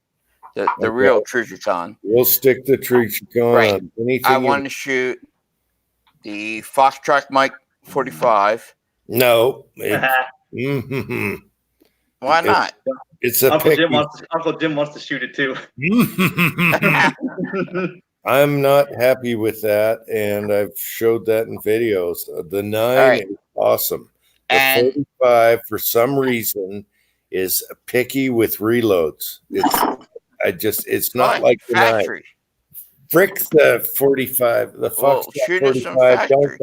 the real Trijicon. We'll stick the Trijicon Right. on anything. I want to shoot the Foxtrot Mike 45. No. Why not? It's a Uncle Jim wants to shoot it too. I'm not happy with that, and I've showed that in videos. The 9 is awesome. The 45, for some reason, is picky with reloads. It's not like the 9. Frick the 45, the Well, Foxtrot shoot us some 45. factory.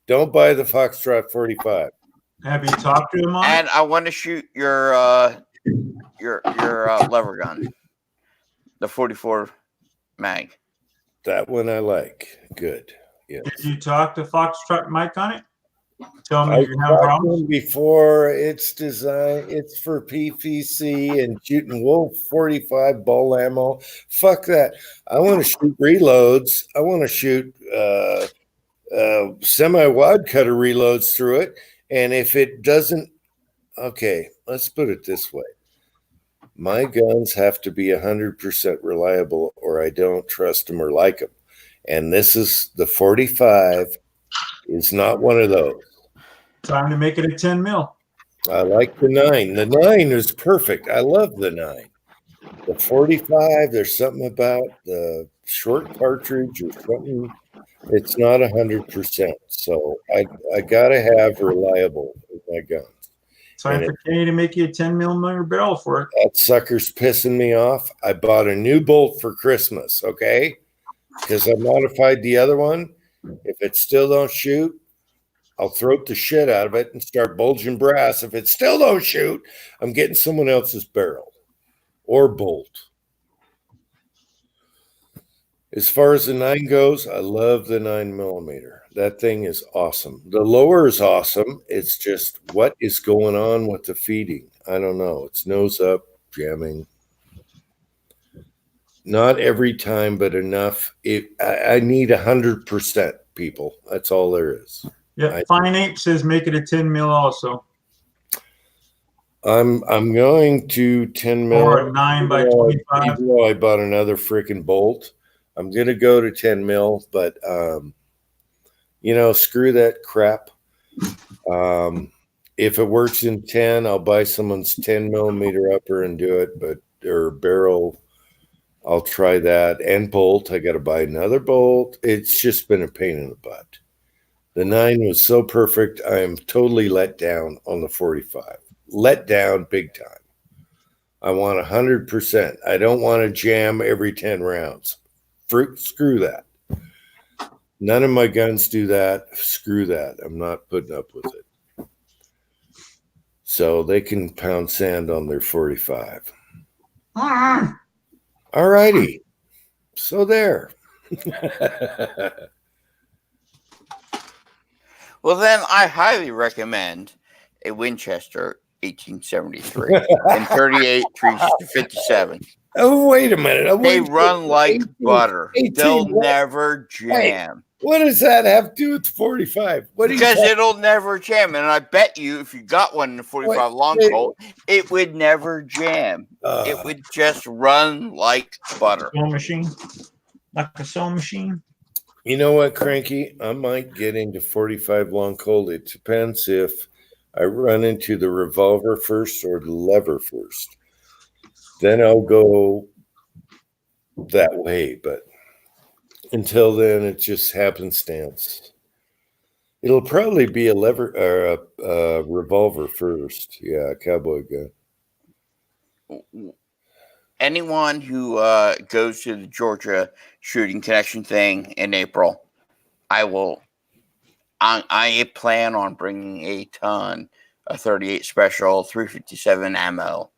Don't buy the Foxtrot 45. Have you talked to him on And it? I want to shoot your lever gun, the 44 mag. That one I like. Good. Yeah. Did you talk to Foxtrot Mike on it? Tell me I you're having talked to problems. him before. It's designed. It's for PVC and shooting wolf 45 ball ammo. Fuck that. I want to shoot reloads. I want to shoot semi wide cutter reloads through it. And if it doesn't, okay, let's put it this way. My guns have to be 100% reliable, or I don't trust them or like them. And this is the 45 is not one of those. Time to make it a 10 mil. I like the 9. The 9 is perfect. I love the 9. The 45, there's something about the short cartridge or something. It's not 100%. So I got to have reliable with my guns. Time for Kenny to make you a 10 millimeter barrel for it. That sucker's pissing me off. I bought a new bolt for Christmas, okay? Because I modified the other one. If it still don't shoot, I'll throat the shit out of it and start bulging brass. If it still don't shoot, I'm getting someone else's barrel or bolt. As far as the 9 goes, I love the 9 millimeter. That thing is awesome. The lower is awesome. It's just what is going on with the feeding. I don't know. It's nose up, jamming. Not every time, but enough. I need 100%, people. That's all there is. Yeah, Fine Ape says make it a 10 mil also. I'm going to 10 mil. Or a 9 by 25. Even though I bought another freaking bolt, I'm gonna go to 10 mil. But screw that crap. If it works in 10, I'll buy someone's 10 millimeter upper and do it. But or barrel, I'll try that. And bolt, I got to buy another bolt. It's just been a pain in the butt. The 9 was so perfect. I am totally let down on the 45. Let down big time. I want 100%. I don't want to jam every 10 rounds. Screw that. None of my guns do that. Screw that. I'm not putting up with it. So they can pound sand on their 45. All righty. So there. Well, then I highly recommend a Winchester 1873 and 38 357. Oh, wait a minute. They run like butter. They'll never jam. What does that have to do with 45? Because it'll never jam. And I bet you if you got one in the 45 long Colt, it would never jam. It would just run like butter. Sewing machine? Like a sewing machine? You know what, Cranky? I might get into 45 long Colt. It depends if I run into the revolver first or the lever first. Then I'll go that way. But until then, it just happenstance. It'll probably be a lever or a revolver first. Yeah, a cowboy gun. Anyone who goes to the Georgia shooting connection thing in April, I plan on bringing a ton of 38 special 357 ammo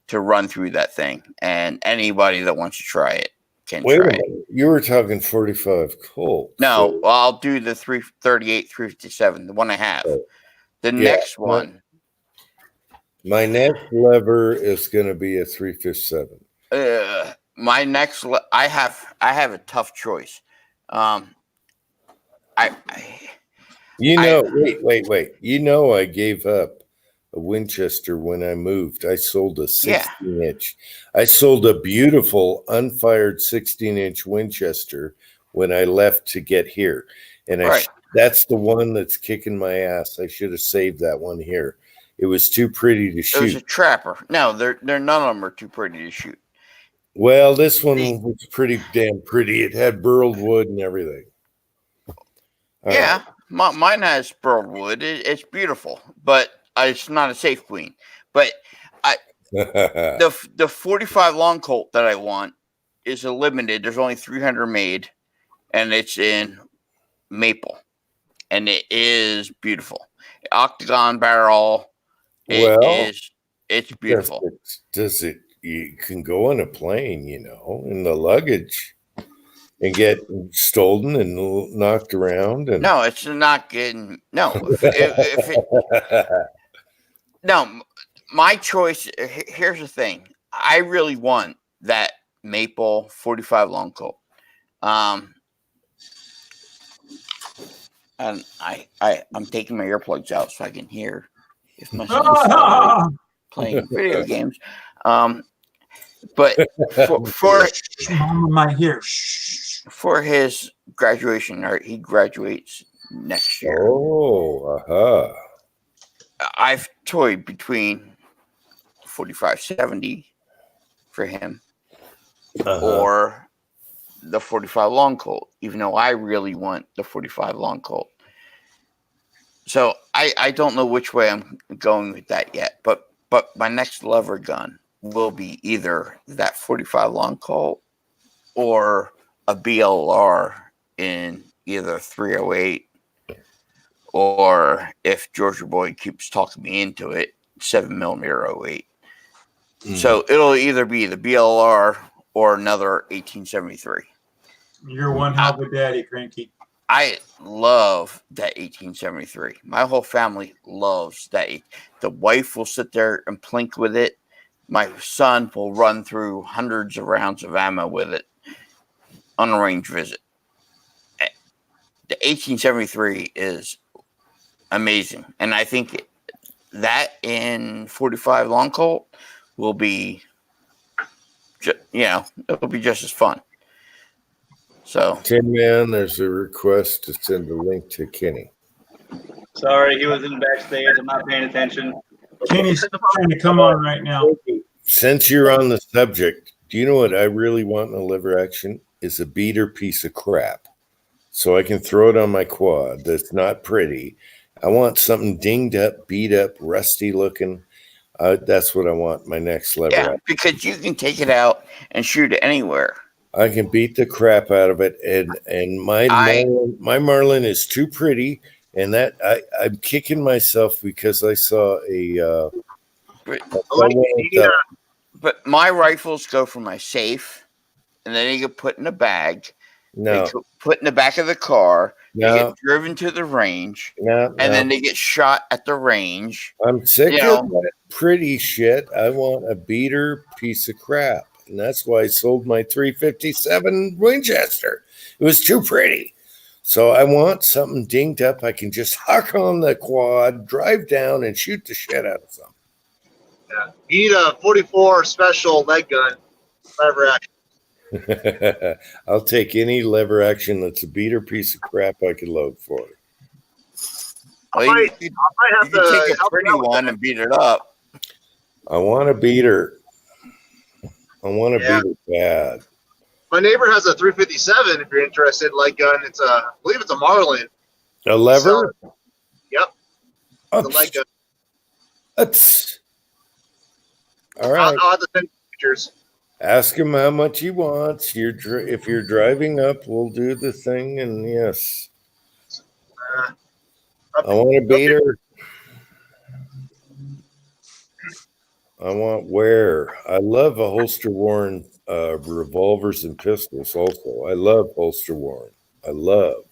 to run through that thing, and anybody that wants to try it can Wait try a minute. You were talking 45 Colt. No, well, I'll do the 338 357, the one I have. The next one. My next lever is going to be a 357. My next, I have a tough choice. Wait. You know, I gave up a Winchester when I moved. I sold a 16-inch. I sold a beautiful unfired 16-inch Winchester when I left to get here. And that's the one that's kicking my ass. I should have saved that one here. It was too pretty to shoot. It was a trapper. No, they're none of them are too pretty to shoot. Well, this one was pretty damn pretty. It had burled wood and everything. Mine has burled wood. It's beautiful, but it's not a safe queen. But the 45 long Colt that I want is a limited. There's only 300 made, and it's in maple, and it is beautiful. Octagon barrel. It's beautiful. Does it? You can go on a plane, in the luggage, and get stolen and knocked around. And no, it's not getting no. No, my choice. Here's the thing. I really want that maple 45 long colt. And I'm taking my earplugs out so I can hear if my son's playing video games. But for his graduation, he graduates next year. Oh, I've toyed between 4570 for him or the 45 long colt, even though I really want the 45 long colt. So I don't know which way I'm going with that yet, but my next lever gun will be either that 45 long colt or a BLR in either 308, or if Georgia Boy keeps talking me into it, 7mm 08. So it'll either be the BLR or another 1873. You're one hell of a daddy, Cranky. I love that 1873. My whole family loves that. The wife will sit there and plink with it. My son will run through hundreds of rounds of ammo with it on a range visit. The 1873 is amazing. And I think that in 45 long colt will be, it'll be just as fun. So, Tin Man, there's a request to send a link to Kenny. Sorry, he was in backstage. I'm not paying attention. Kenny's trying to come on right now. Since you're on the subject, do you know what I really want in a liver action? Is a beater piece of crap. So I can throw it on my quad that's not pretty. I want something dinged up, beat up, rusty looking. That's what I want my next lever action. Because you can take it out and shoot it anywhere. I can beat the crap out of it, and my Marlin is too pretty, and that I'm kicking myself because I saw but my rifles go from my safe, and then they get put in a bag. No. They get put in the back of the car. No. They get driven to the range, and then they get shot at the range. I'm sick of that pretty shit. I want a beater piece of crap. And that's why I sold my 357 Winchester. It was too pretty. So I want something dinged up. I can just huck on the quad, drive down, and shoot the shit out of something. Yeah. You need a 44 special leg gun, lever action. I'll take any lever action that's a beater piece of crap I can load for it. I might have You can take a pretty one and beat it up. I want a beater. I want to beat it bad. My neighbor has a 357. If you're interested, leg gun. It's I believe it's a Marlin. A lever? So, yep. The leg gun. Oops. All right. I'll have to send pictures. Ask him how much he wants. If you're driving up, we'll do the thing. And yes, I want a beater. I want wear. I love a holster worn revolvers and pistols also. I love holster worn. I love.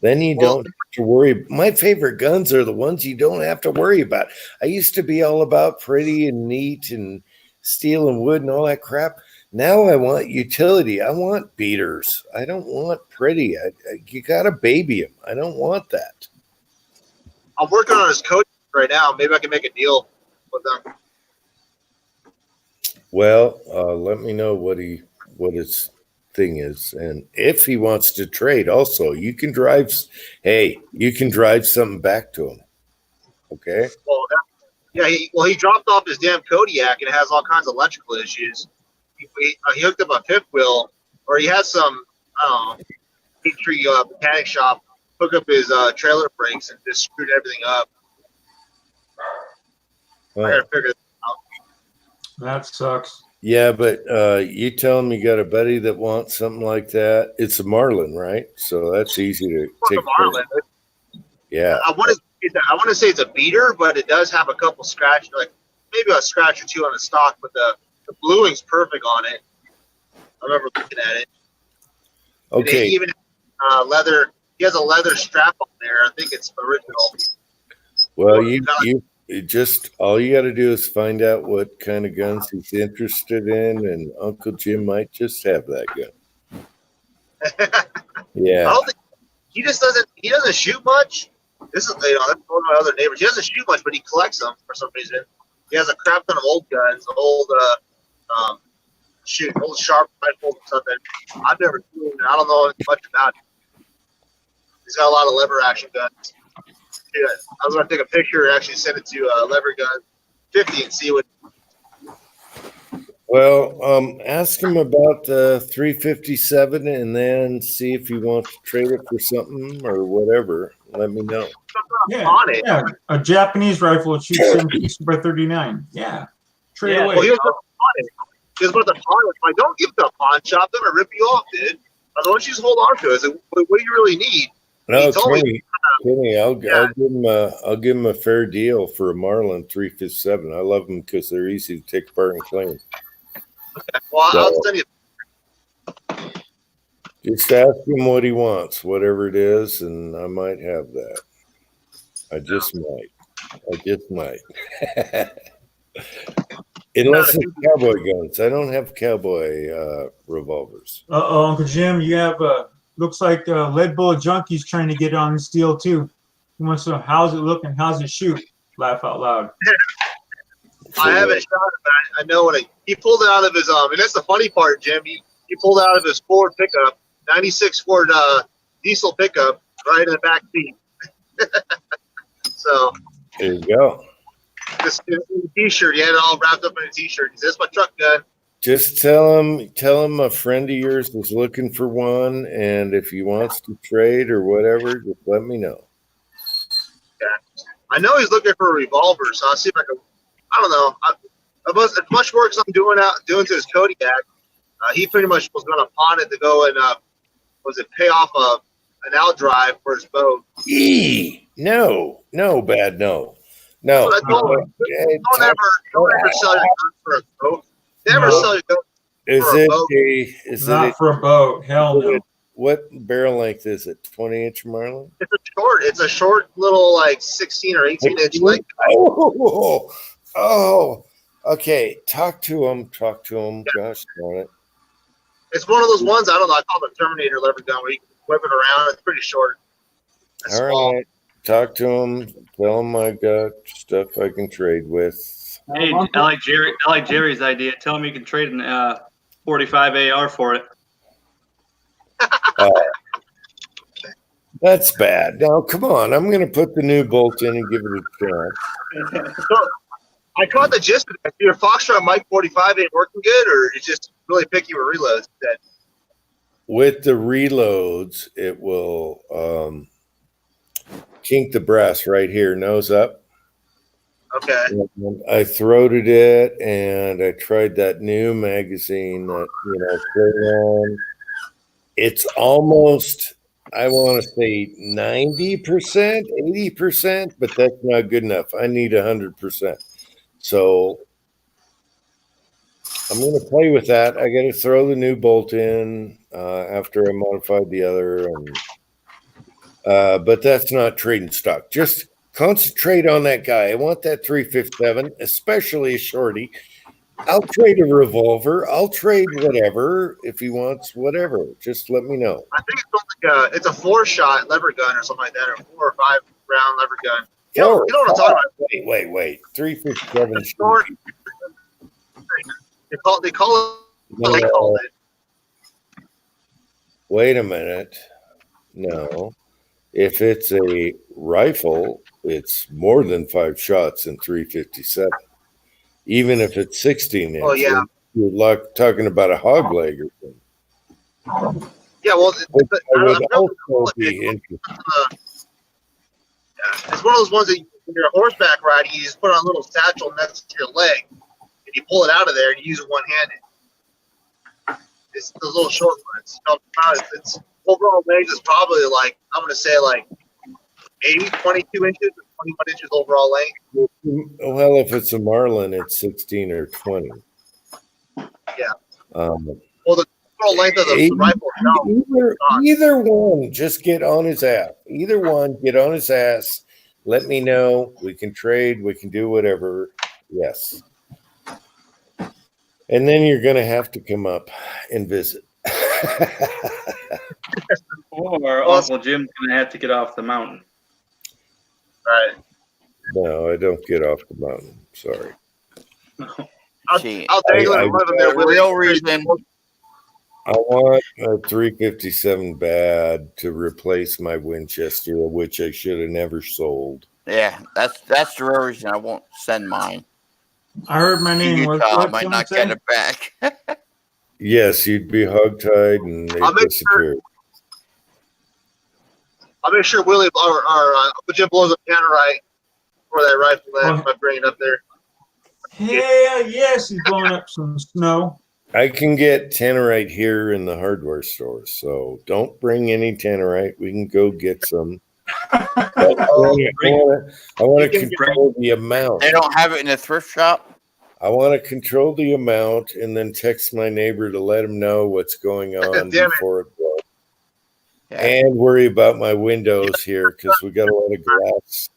Then you don't have to worry. My favorite guns are the ones you don't have to worry about. I used to be all about pretty and neat and steel and wood and all that crap. Now I want utility. I want beaters. I don't want pretty. You got to baby them. I don't want that. I'm working on his coach right now. Maybe I can make a deal with them. Well, let me know what his thing is, and if he wants to trade, also you can drive. Hey, you can drive something back to him. Okay. Well, he dropped off his damn Kodiak and it has all kinds of electrical issues. He hooked up a fifth wheel, or he has some Peachtree mechanic shop hook up his trailer brakes and just screwed everything up. I gotta figure it out. That sucks. Yeah, but you tell him you got a buddy that wants something like that. It's a Marlin, right? So that's easy to take. Marlin. Yeah. I want to say it's a beater, but it does have a couple scratches, like maybe a scratch or two on the stock, but the bluing's perfect on it. I remember looking at it. Okay. And even leather. He has a leather strap on there. I think it's original. Well, you just all you got to do is find out what kind of guns he's interested in, and Uncle Jim might just have that gun. Yeah. I don't think he just doesn't. He doesn't shoot much. This is that's one of my other neighbors. He doesn't shoot much, but he collects them for some reason. He has a crap ton of old guns, old old sharp rifles or something. I've never seen it. I don't know much about it. He's got a lot of lever action guns. Yeah, I was going to take a picture and actually send it to Lever Gun 50 and see what. Well, ask him about the 357 and then see if he wants to trade it for something or whatever. Let me know. Yeah, a Japanese rifle that shoots 7.62 by 39. Yeah, trade away. Well, he was on it. He was about to pawn it. Like, don't give it to a pawn shop. They're going to rip you off, dude. Why don't you just hold on to it? Like, what do you really need? No, Kenny, I'll give him a fair deal for a Marlin 357. I love them because they're easy to take apart and clean. Okay. Well, I'll send you. Just ask him what he wants, whatever it is, and I might have that. I just might. Unless it's cowboy guns. I don't have cowboy revolvers. Uncle Jim, you have looks like Lead Bullet Junkie's trying to get on this deal too. He wants to know how's it look and how's it shoot. Laugh out loud. I haven't shot it, but I know when he pulled it out of his and that's the funny part, Jim. He pulled it out of his Ford pickup, 96 Ford diesel pickup, right in the back seat. So there you go. This T-shirt, he had it all wrapped up in a T-shirt. He says, "That's my truck gun." Just tell him a friend of yours is looking for one, and if he wants to trade or whatever, just let me know. Yeah. I know he's looking for a revolver, so I'll see if I can. I don't know. As much work as I'm doing to his Kodiak, he pretty much was going to pawn it to go and pay off an outdrive for his boat. No, bad, no. Don't ever sell your gun for a boat. Never sell your gun for a boat. Not for a boat. Hell no. What barrel length is it? 20-inch Marlin? It's a short little 16 or 18-inch length. Oh, okay. Talk to him. Yeah. Gosh darn it. It's one of those ones, I don't know, I call it a Terminator lever gun where you can whip it around. It's pretty short. All small. Right. Talk to him. Tell him I got stuff I can trade with. Hey, I like Jerry's idea. Tell him you can trade an 45 AR for it. That's bad. Now, come on. I'm going to put the new bolt in and give it a chance. So, I caught the gist of that. Your Foxtrot Mike 45 ain't working good, or it's just really picky with reloads? With the reloads, it will kink the brass right here, nose up. Okay. And I throated it, and I tried that new magazine that on. It's almost, I want to say 90%, 80%, but that's not good enough. I need 100%. So I'm going to play with that. I got to throw the new bolt in after I modified the other, but that's not trading stock. Just concentrate on that guy. I want that 357, especially a shorty. I'll trade a revolver. I'll trade whatever if he wants whatever. Just let me know. I think it's a 4-shot lever gun or something like that, or 4 or 5 round lever gun. You know what I'm talking about? Wait. 357. They call it. Wait a minute. No. If it's a rifle, it's more than 5 shots in 357. Even if it's 16 inch. Oh, yeah. You're talking about a hog leg or something. Yeah, well, it's one of those ones that when you're horseback riding, you just put on a little satchel next to your leg. and you pull it out of there and you use it one-handed. It's those little short ones. It's overall length is probably like, I'm going to say like maybe 22 inches or 21 inches overall length. Well, if it's a Marlin, it's 16 or 20. Yeah. Well, the overall length of the rifle itself. Either one, just get on his ass. Either one, get on his ass. Let me know. We can trade. We can do whatever. Yes. And then you're going to have to come up and visit. Or Uncle Jim's going to have to get off the mountain. Right. No, I don't get off the mountain. Sorry. I'll dangle it and live in there. The real reason. I want a 357 bad to replace my Winchester, which I should have never sold. Yeah, that's the real reason I won't send mine. I heard my name. Utah might not get it back. Yes, you'd be hogtied and it disappeared. I'll make sure Willie or Uncle Jim blows up Tannerite for that rifle then if I bring it up there. Hell yes, he's blowing up some snow. I can get Tannerite here in the hardware store, so don't bring any Tannerite. We can go get some. I want to control the amount. They don't have it in the thrift shop? I want to control the amount and then text my neighbor to let him know what's going on before it blows. Yeah. And worry about my windows here because we got a lot of glass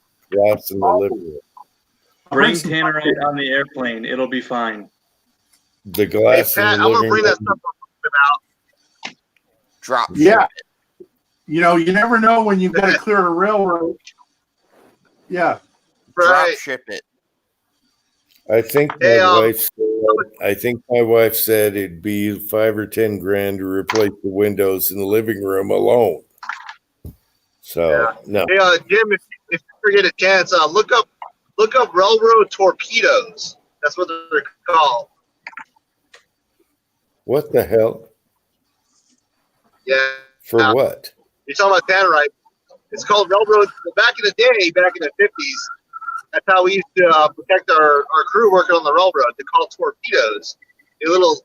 in the living room. Bring Tannerite on the airplane. It'll be fine. The glass Pat, in the I'm living gonna bring room. that stuff out. Drop. Yeah. You know, you never know when you've got to clear a railroad. Yeah. Drop ship it. I think my wife said it'd be $5 or $10 to replace the windows in the living room alone. So no. Hey, Jim, if you forget a chance, look up railroad torpedoes. That's what they're called. What the hell? Yeah. For what? You're talking about Tannerite. It's called railroad. Back in the day, back in the 50s, that's how we used to protect our crew working on the railroad. They're called torpedoes. They're little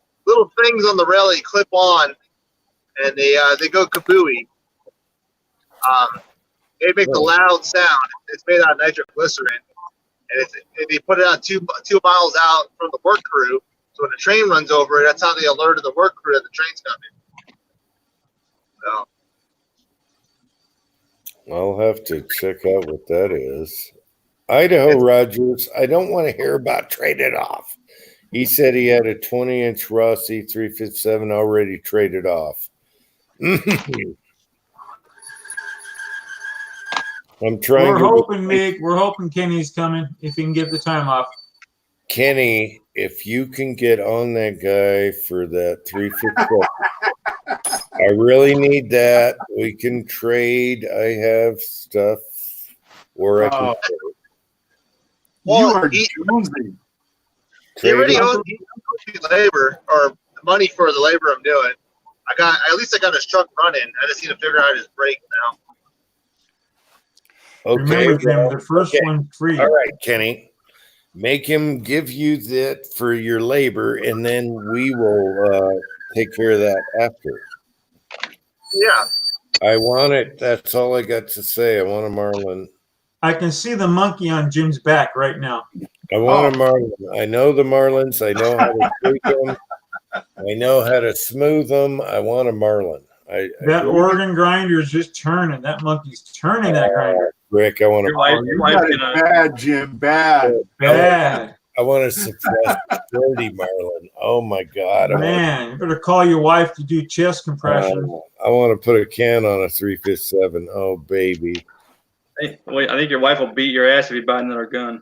things on the rail that you clip on, and they go kabooey. They make the loud sound. It's made out of nitroglycerin, and they put it out two miles out from the work crew. So when the train runs over it, that's how they alerted the work crew that the train's coming. So. I'll have to check out what that is. Idaho Rogers, I don't want to hear about traded off. He said he had a 20-inch Rossi 357 already traded off. I'm trying. We're hoping, Mick. We're hoping Kenny's coming if he can get the time off. Kenny, if you can get on that guy for that 357, I really need that. We can trade. I have stuff, or I can. Well, you are jonesy. He already owes me labor or money for the labor I'm doing. At least I got his truck running. I just need to figure out his brake now. Okay, remember them, the first one free. All right, Kenny, make him give you that for your labor, and then we will take care of that after. Yeah, I want it. That's all I got to say. I want a Marlin. I can see the monkey on Jim's back right now. I want a Marlin. I know the Marlins. I know how to treat them. I know how to smooth them. I want a Marlin. That organ grinder is just turning. That monkey's turning that grinder. Rick, I want Your wife bad, Jim. Bad. I want to suppress dirty Marlin. Oh my God. Man, you better call your wife to do chest compression. I want to put a can on a 357. Oh baby. Hey, wait, I think your wife will beat your ass if you buy another gun.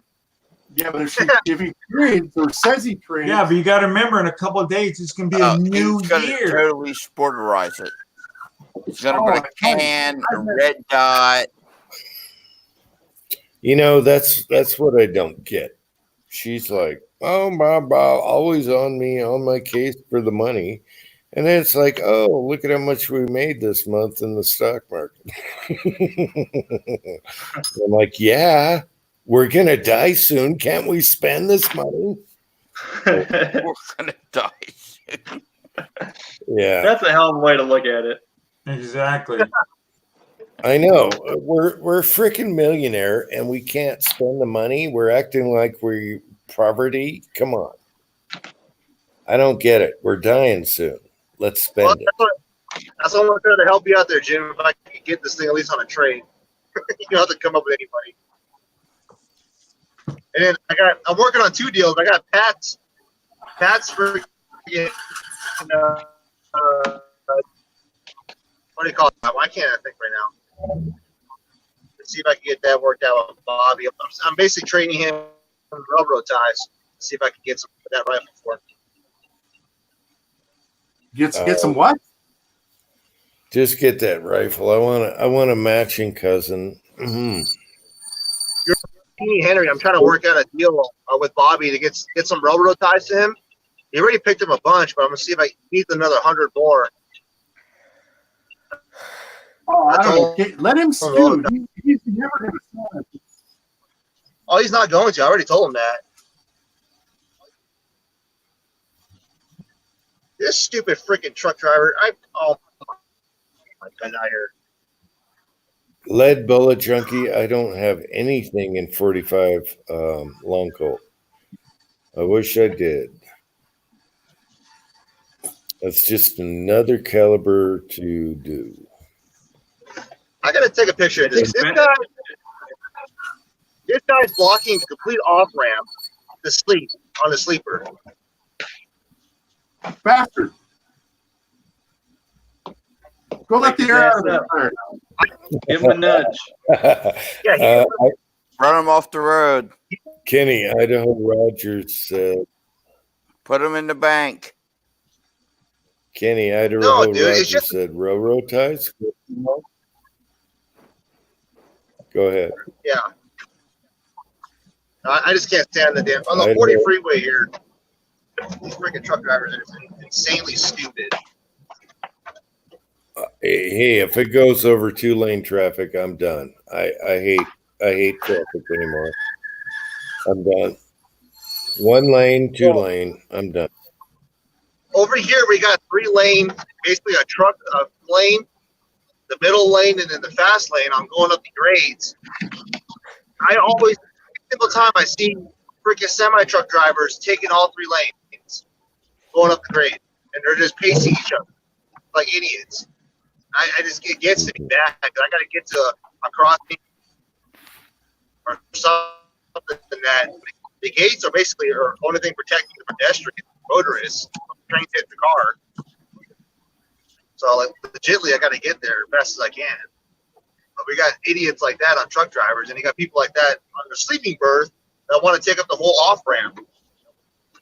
Yeah, but if he trades or says he trades. Yeah, but you got to remember, in a couple of days, it's going to be a new he's gonna year. Totally sporterize it. He's going to put a can, a red dot. You know, that's what I don't get. She's like, oh, Bob, always on me, on my case for the money. And then it's like, oh, look at how much we made this month in the stock market. I'm like, yeah, we're going to die soon. Can't we spend this money? We're gonna die soon. Yeah, That's a hell of a way to look at it. Exactly. I know. We're a freaking millionaire, and we can't spend the money. We're acting like we're poverty. Come on. I don't get it. We're dying soon. Let's spend it. That's all I'm trying to help you out there, Jim. If I can get this thing at least on a trade, you don't have to come up with anybody. And then I'm working on 2 deals. I got Pat's for what do you call it? Why can't I think right now? Let's see if I can get that worked out with Bobby. I'm basically training him on railroad ties. See if I can get some of that rifle for him. Get some what? Just get that rifle. I want a matching cousin. Mm-hmm. Henry, I'm trying to work out a deal with Bobby to get some railroad ties to him. He already picked him a bunch, but I'm gonna see if I can need another 100 more. Oh, I don't know. Let him stew. He's never going to sell it. Oh, he's not going to. I already told him that. This stupid freaking truck driver. Oh my God, out here. Lead bullet junkie. I don't have anything in 45 long Colt. I wish I did. That's just another caliber to do. I gotta take a picture of this. This guy's blocking the complete off ramp to sleep on the sleeper. Bastard. Go let the air out of there. Give him a nudge. Run him off the road. Kenny, Idaho Rogers said. Put him in the bank. Kenny, Idaho Rogers said railroad ties. Go ahead. Yeah. I just can't stand the damn on the 40 freeway here. These freaking truck drivers are insanely stupid. Hey, if it goes over 2-lane traffic, I'm done. I hate traffic anymore. I'm done. 1 lane, 2 lane, I'm done. Over here, we got 3 lane, basically a lane, the middle lane, and then the fast lane. I'm going up the grades. I always, every single time I see freaking semi-truck drivers taking all 3 lanes, going up the grade, and they're just pacing each other like idiots. It gets to me bad. I got to get to a crossing or something that the gates are basically the only thing protecting the pedestrian, motorists. Trains hit the car. So like, legitimately, I got to get there as best as I can. But we got idiots like that on truck drivers, and you got people like that on their sleeping berth that want to take up the whole off ramp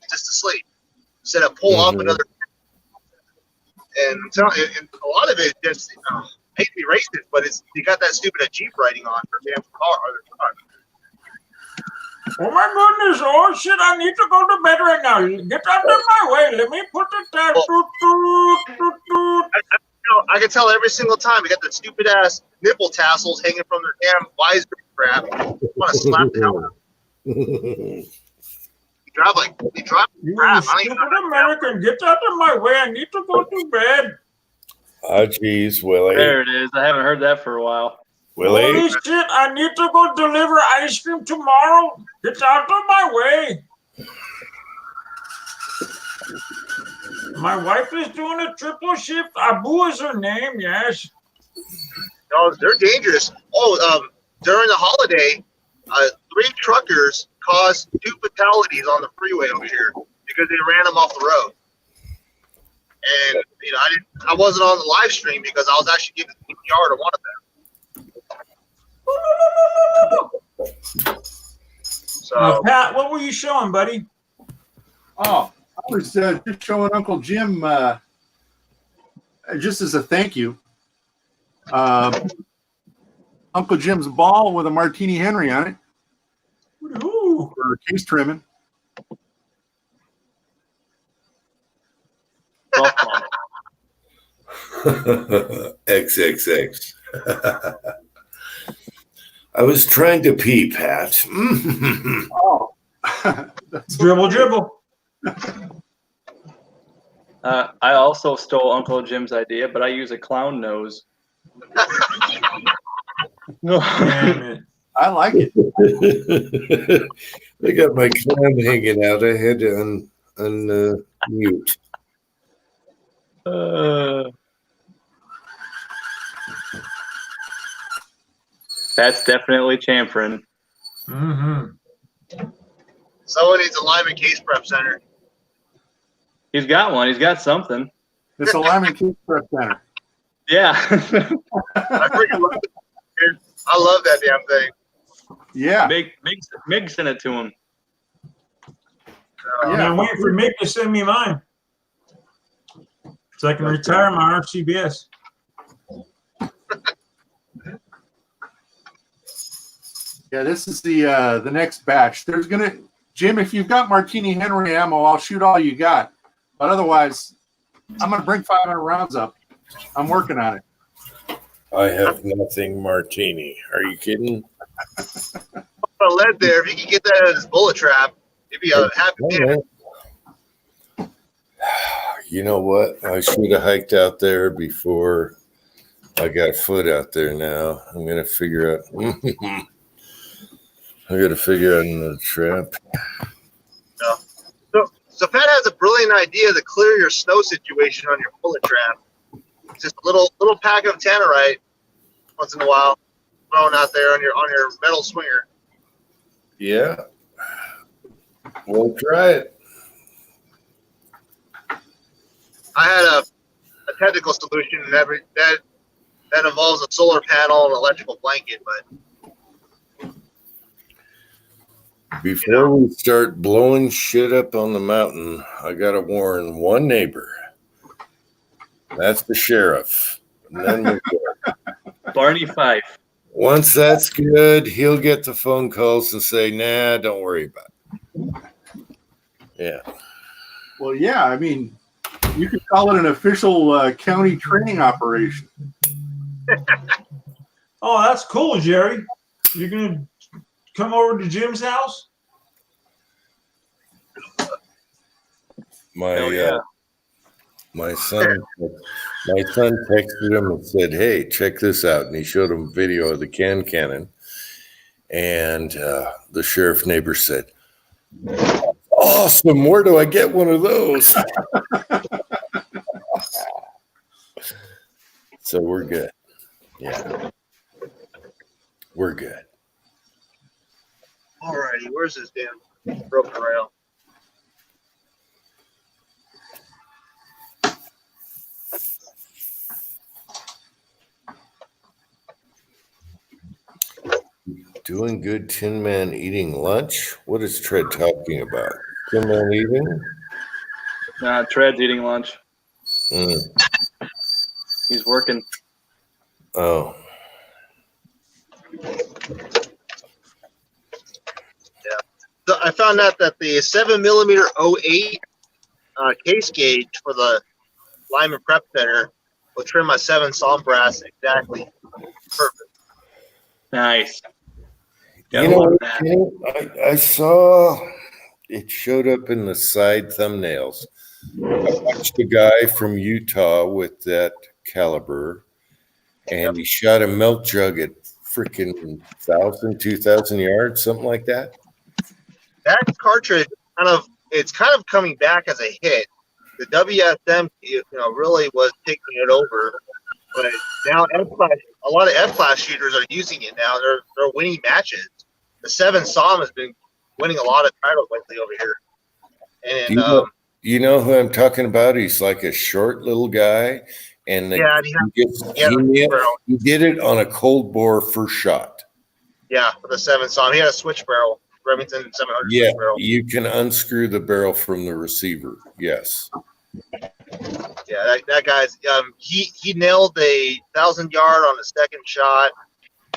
just to sleep instead of pull up another. And I'm telling you, and a lot of it just hate to be racist, but you got that stupid Jeep writing on for damn car. Oh my goodness! Oh shit! I need to go to bed right now. Get out of my way. Let me put it there. I can tell every single time we got the stupid ass nipple tassels hanging from their damn visor strap. I want to slap the hell out of them. You drive crap. Stupid American, get out of my way. I need to go to bed. Oh, geez, Willie. There it is. I haven't heard that for a while. Willie? Holy shit, I need to go deliver ice cream tomorrow. Get out of my way. My wife is doing a triple shift. Abu is her name, yes. No, they're dangerous. During the holiday, 3 truckers caused 2 fatalities on the freeway over here because they ran them off the road. And I wasn't on the live stream because I was actually giving CPR to one of them. So, Pat, what were you showing, buddy? Oh, I was just showing Uncle Jim, just as a thank you, Uncle Jim's ball with a Martini Henry on it. Ooh. For case trimming. XXX. I was trying to pee, Pat. Dribble, dribble. I also stole Uncle Jim's idea, but I use a clown nose. Damn it. I like it. I got my clam hanging out. I had to unmute. That's definitely chamfering. Mm-hmm. Someone needs a Lyman Case Prep Center. He's got one. He's got something. It's a Lyman Case Prep Center. Yeah. I freaking love it. Dude. I love that damn thing. Yeah. Mig sent it to him. Yeah, I'm waiting for Mick to send me mine, so I can retire my RCBS. Yeah, this is the next batch. There's gonna Jim, if you've got Martini Henry ammo, I'll shoot all you got. But otherwise, I'm gonna bring 500 rounds up. I'm working on it. I have nothing martini. Are you kidding? A lead there. If you can get that in his bullet trap, it'd be a happy man. You know what? I should have hiked out there before I got a foot out there now. I'm going to figure out. I got to figure out another trap. No. So Pat has a brilliant idea to clear your snow situation on your bullet trap. Just a little pack of tannerite once in a while thrown out there on your metal swinger. Yeah. We'll try it. I had a technical solution that involves a solar panel and electrical blanket, but Before we start blowing shit up on the mountain, I got to warn one neighbor. That's the sheriff. And then we're good. Barney Fife. Once that's good, he'll get the phone calls and say, nah, don't worry about it. Yeah. Well, yeah, I mean, you could call it an official county training operation. Oh, that's cool, Jerry. You're going to come over to Jim's house? My son texted him and said, hey, check this out. And he showed him a video of the can cannon. And the sheriff neighbor said, awesome. Where do I get one of those? So we're good. Yeah. We're good. alrighty, where's this damn broken rail? Doing good, Tin Man eating lunch? What is Tread talking about? Tin Man eating? Nah, Tread's eating lunch. He's working. Oh. Yeah. So I found out that the 7mm 08 case gauge for the Lyman Prep Center will trim my 7 saw brass exactly perfect. Nice. You know, I saw it showed up in the side thumbnails. I watched a guy from Utah with that caliber, and he shot a milk jug at freaking 1,000, 2,000 yards, something like that. That cartridge it's kind of coming back as a hit. The WSM, really was taking it over, but now a lot of F-class shooters are using it now. They're winning matches. The 7 SOM has been winning a lot of titles lately over here. And you know who I'm talking about? He's like a short little guy, and he did it on a cold bore first shot. Yeah, with the 7 SOM, he had a switch barrel, Remington 700 Yeah, switch barrel. you can unscrew the barrel from the receiver. Yes. Yeah, that guy's he nailed a 1,000-yard on the second shot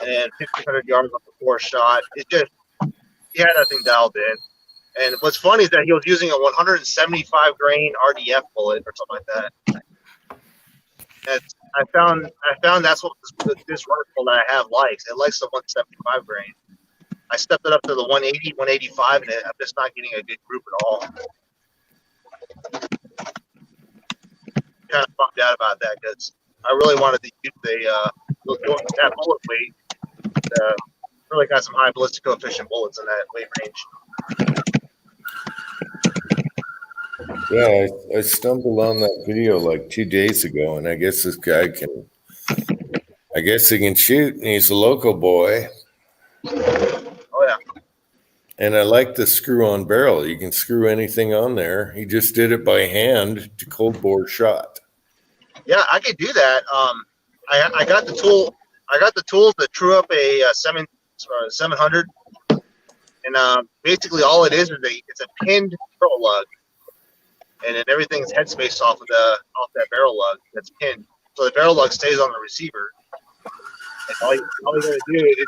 and 1,500 yards on the fourth shot. It's just he had that thing dialed in. And what's funny is that he was using a 175 grain RDF bullet or something like that. And I found that's what this rifle that I have likes. It likes the 175 grain. I stepped it up to the 180, 185, and I'm just not getting a good group at all. Kind of bummed out about that because I really wanted to use that bullet weight. Really got some high ballistic coefficient bullets in that weight range. Yeah, I stumbled on that video like 2 days ago, and I guess this guy can. I guess he can shoot, and he's a local boy. Oh yeah. And I like the screw-on barrel. You can screw anything on there. He just did it by hand to cold bore shot. Yeah, I could do that. I got the tool. I got the tools that true up a 700, and basically all it is it's a pinned barrel lug, and then everything's headspace off that barrel lug that's pinned, so the barrel lug stays on the receiver. And all you gotta do is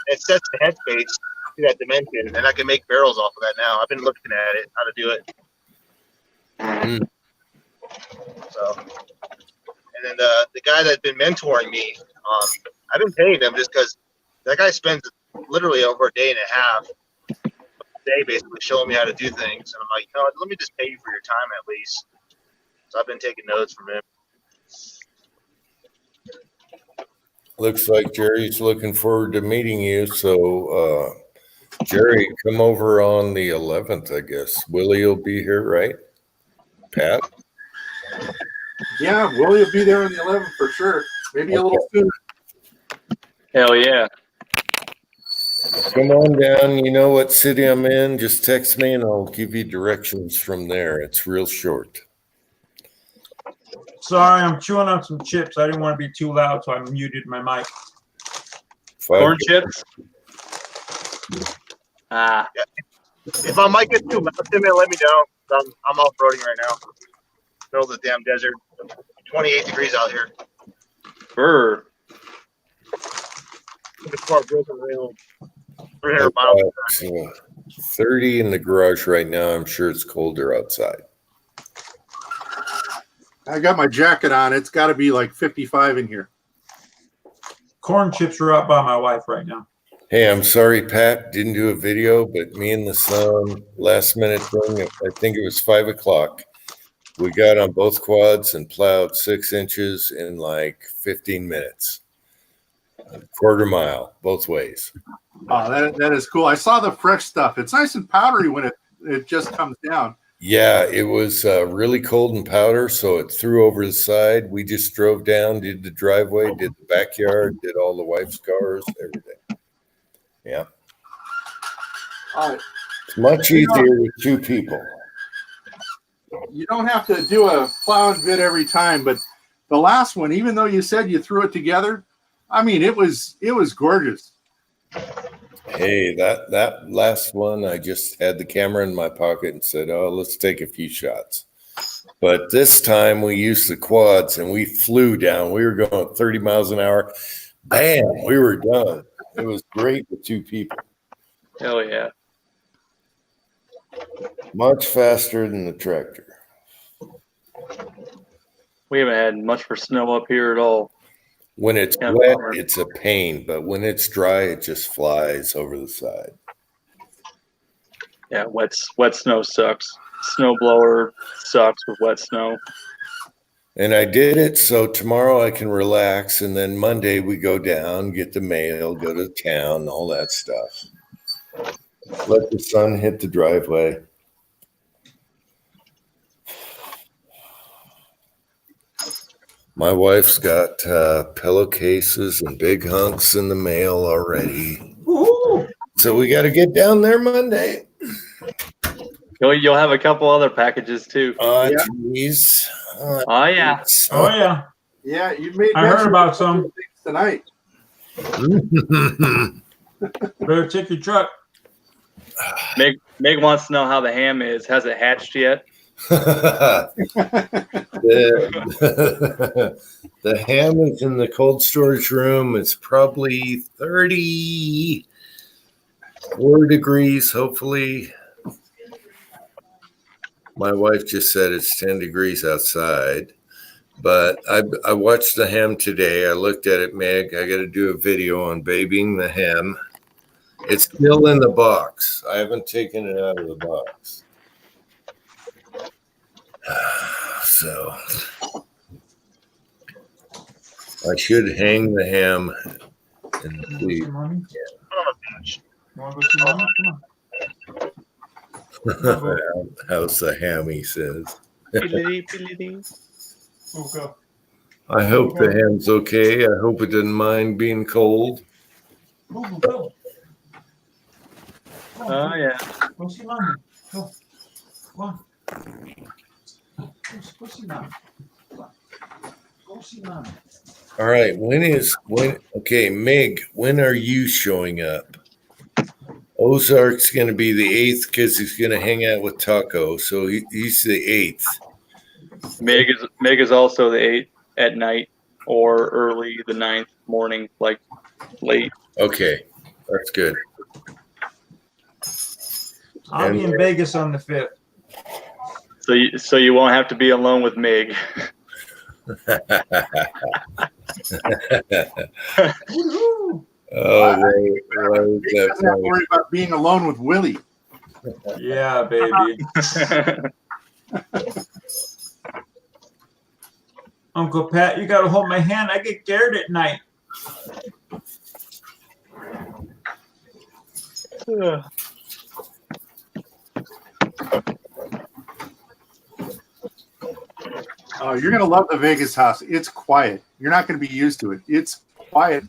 it sets the headspace to that dimension, and I can make barrels off of that now. I've been looking at it, how to do it. So, and then the guy that's been mentoring me, I've been paying him just because that guy spends literally over a day and a half a day basically showing me how to do things, and I'm like, let me just pay you for your time at least. So I've been taking notes from him. Looks like Jerry's looking forward to meeting you. So, Jerry, come over on the 11th, I guess. Willie will be here, right? Pat? Yeah, Willie will be there on the 11th for sure. Maybe a little sooner. Hell yeah. Come on down. You know what city I'm in? Just text me and I'll give you directions from there. It's real short. Sorry, I'm chewing on some chips. I didn't want to be too loud, so I muted my mic. Corn chips? Yeah. If my mic gets too loud, Timmy, let me know. I'm off-roading right now. Middle of the damn desert. 28 degrees out here. Brr. Before broken rail. 300 miles. 30 in the garage right now. I'm sure it's colder outside. I got my jacket on. It's got to be like 55 in here. Corn chips are out by my wife right now. Hey, I'm sorry, Pat, didn't do a video, but me and the son, last minute thing, I think it was 5 o'clock. We got on both quads and plowed 6 inches in like 15 minutes. A quarter mile, both ways. Oh, that is cool. I saw the fresh stuff. It's nice and powdery when it just comes down. Yeah, it was really cold and powder, so it threw over the side. We just drove down, did the driveway, did the backyard, did all the wife's cars, everything. Yeah. It's much easier with 2 people. You don't have to do a plowing bit every time, but the last one, even though you said you threw it together, I mean, it was gorgeous. Hey, that last one, I just had the camera in my pocket and said, oh, let's take a few shots. But this time we used the quads and we flew down. We were going 30 miles an hour. Bam, we were done. It was great with 2 people. Hell yeah. Much faster than the tractor. We haven't had much for snow up here at all. When it's wet, it's a pain, but when it's dry, it just flies over the side. Yeah, wet snow sucks. Snow blower sucks with wet snow. And I did it so tomorrow I can relax, and then Monday we go down, get the mail, go to town, all that stuff. Let the sun hit the driveway. My wife's got pillowcases and big hunks in the mail already. Ooh. So we got to get down there Monday. You'll have a couple other packages too. Jeez. Oh yeah. Oh yeah. Yeah, you made. I heard about some things tonight. Better check your truck. Meg wants to know how the ham is. Has it hatched yet? The ham is in the cold storage room. It's probably 34 degrees, hopefully. My wife just said it's 10 degrees outside. But I watched the ham today. I looked at it, Meg. I got to do a video on babying the ham. It's still in the box. I haven't taken it out of the box. So I should hang the ham and sleep. How's the ham, he says. I hope the ham's okay. I hope it didn't mind being cold. Go. Oh yeah. Go see mommy. Go. Go on. Go see mommy. Go see mommy. All right. Okay, Meg, when are you showing up? Ozark's going to be the 8th because he's going to hang out with Taco. So he's the 8th. Meg is also the 8th at night or early the 9th morning, like late. Okay, that's good. I'll be in Vegas on the 5th. So you won't have to be alone with Meg. Oh, He doesn't have to worry about being alone with Willie. Yeah, baby. Uncle Pat, you got to hold my hand. I get scared at night. Oh, you're going to love the Vegas house. It's quiet. You're not going to be used to it. It's quiet.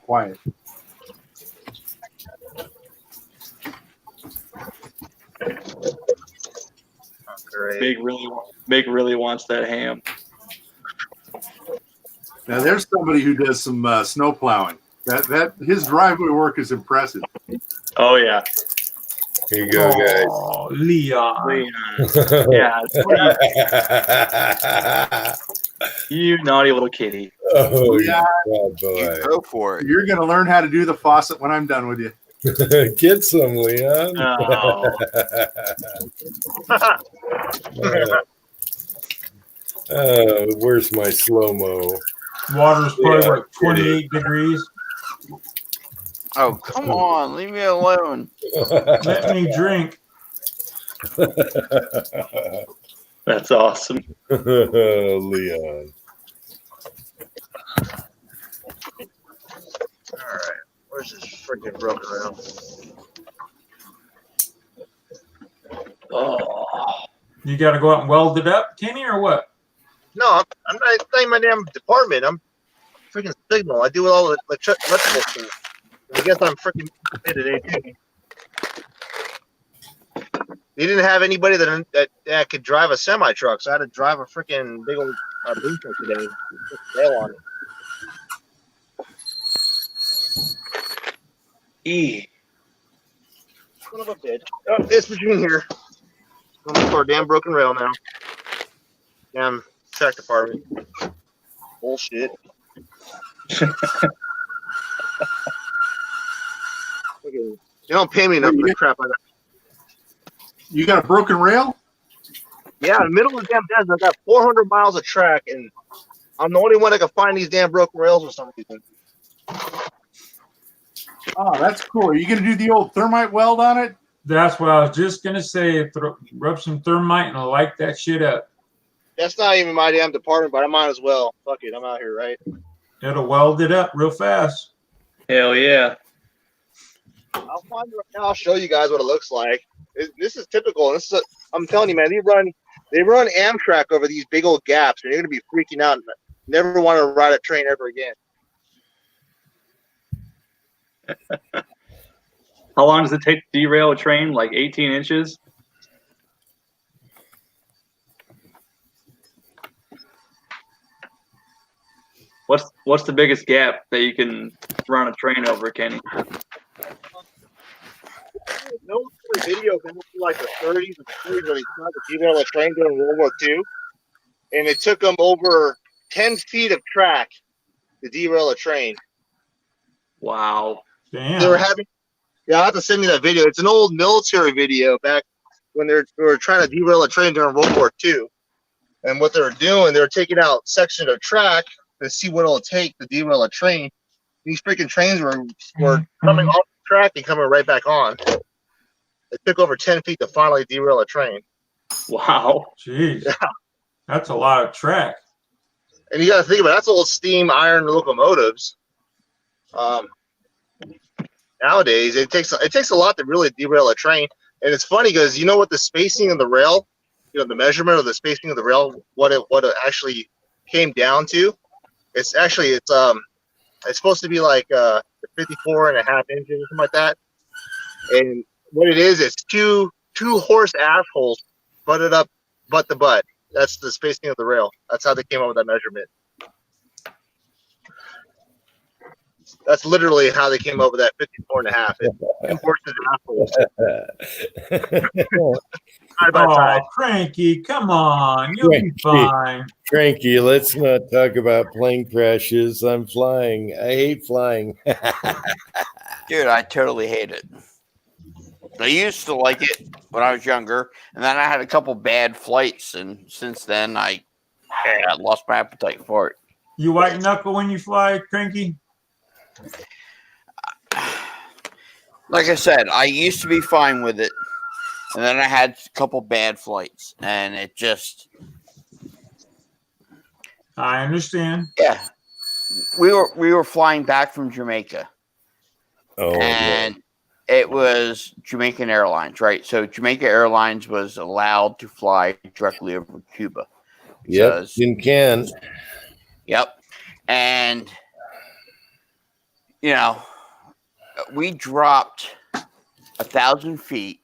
Meg really wants that ham. Now there's somebody who does some snow plowing. That his driveway work is impressive. Oh yeah. Here you go, guys. Oh, Leon. Yeah. You naughty little kitty. Oh yeah, boy. Go for it. You're going to learn how to do the faucet when I'm done with you. Get some, Leon. Where's my slow-mo? Water's probably like 28 degrees. Oh, come on. Leave me alone. Let me drink. That's awesome. Leon. All right. Where's this freaking broken rail? Oh. You got to go out and weld it up, Kenny, or what? No, I'm not in my damn department. I'm freaking signal. I do all the electrical stuff. I guess I'm freaking fit today too. They didn't have anybody that could drive a semi truck, so I had to drive a freaking big old boom truck today. Rail on it. Son of a bitch. Oh, it's between here. I'm looking for a damn broken rail now. Damn track department. Bullshit. You don't pay me enough for the crap I got. You got a broken rail? Yeah, in the middle of the damn desert, I got 400 miles of track, and I'm the only one that can find these damn broken rails for some reason. Oh, that's cool. Are you going to do the old thermite weld on it? That's what I was just going to say. Rub some thermite and light that shit up. That's not even my damn department, but I might as well. Fuck it, I'm out here, right? It'll weld it up real fast. Hell yeah. I'll find it right now. I'll show you guys what it looks like. This is typical. I'm telling you, man, they run Amtrak over these big old gaps, and you're going to be freaking out and never want to ride a train ever again. How long does it take to derail a train? Like 18 inches? What's the biggest gap that you can run a train over, Kenny? No video from like the 30s and 40s when he tried to derail a train during World War II, and it took them over 10 feet of track to derail a train. Wow. Damn. They were having. Yeah, I'll have to send you that video. It's an old military video back when they were trying to derail a train during World War II. And what they were doing, they were taking out sections of track to see what it'll take to derail a train. These freaking trains were coming off the track and coming right back on. It took over 10 feet to finally derail a train. Wow. Jeez. Yeah. That's a lot of track. And you got to think about it, that's old steam iron locomotives. Nowadays, it takes a lot to really derail a train. And it's funny because you know what the spacing of the rail, the measurement of the spacing of the rail, what it actually came down to. It's supposed to be like 54.5 inches or something like that. And what it is two horse assholes butted up butt to butt. That's the spacing of the rail. That's how they came up with that measurement. That's literally how they came up with that 54.5. Two horses assholes. Side by side. Oh, Cranky, come on. You'll be fine. Cranky, let's not talk about plane crashes. I'm flying. I hate flying. Dude, I totally hate it. I used to like it when I was younger, and then I had a couple bad flights, and since then I lost my appetite for it. You white knuckle when you fly, Cranky? Like I said, I used to be fine with it, and then I had a couple bad flights, and it just... I understand. Yeah. We were flying back from Jamaica. Oh, and it was Jamaican Airlines, right? So Jamaica Airlines was allowed to fly directly over Cuba. Yep, you can. Yep. And, we dropped 1,000 feet.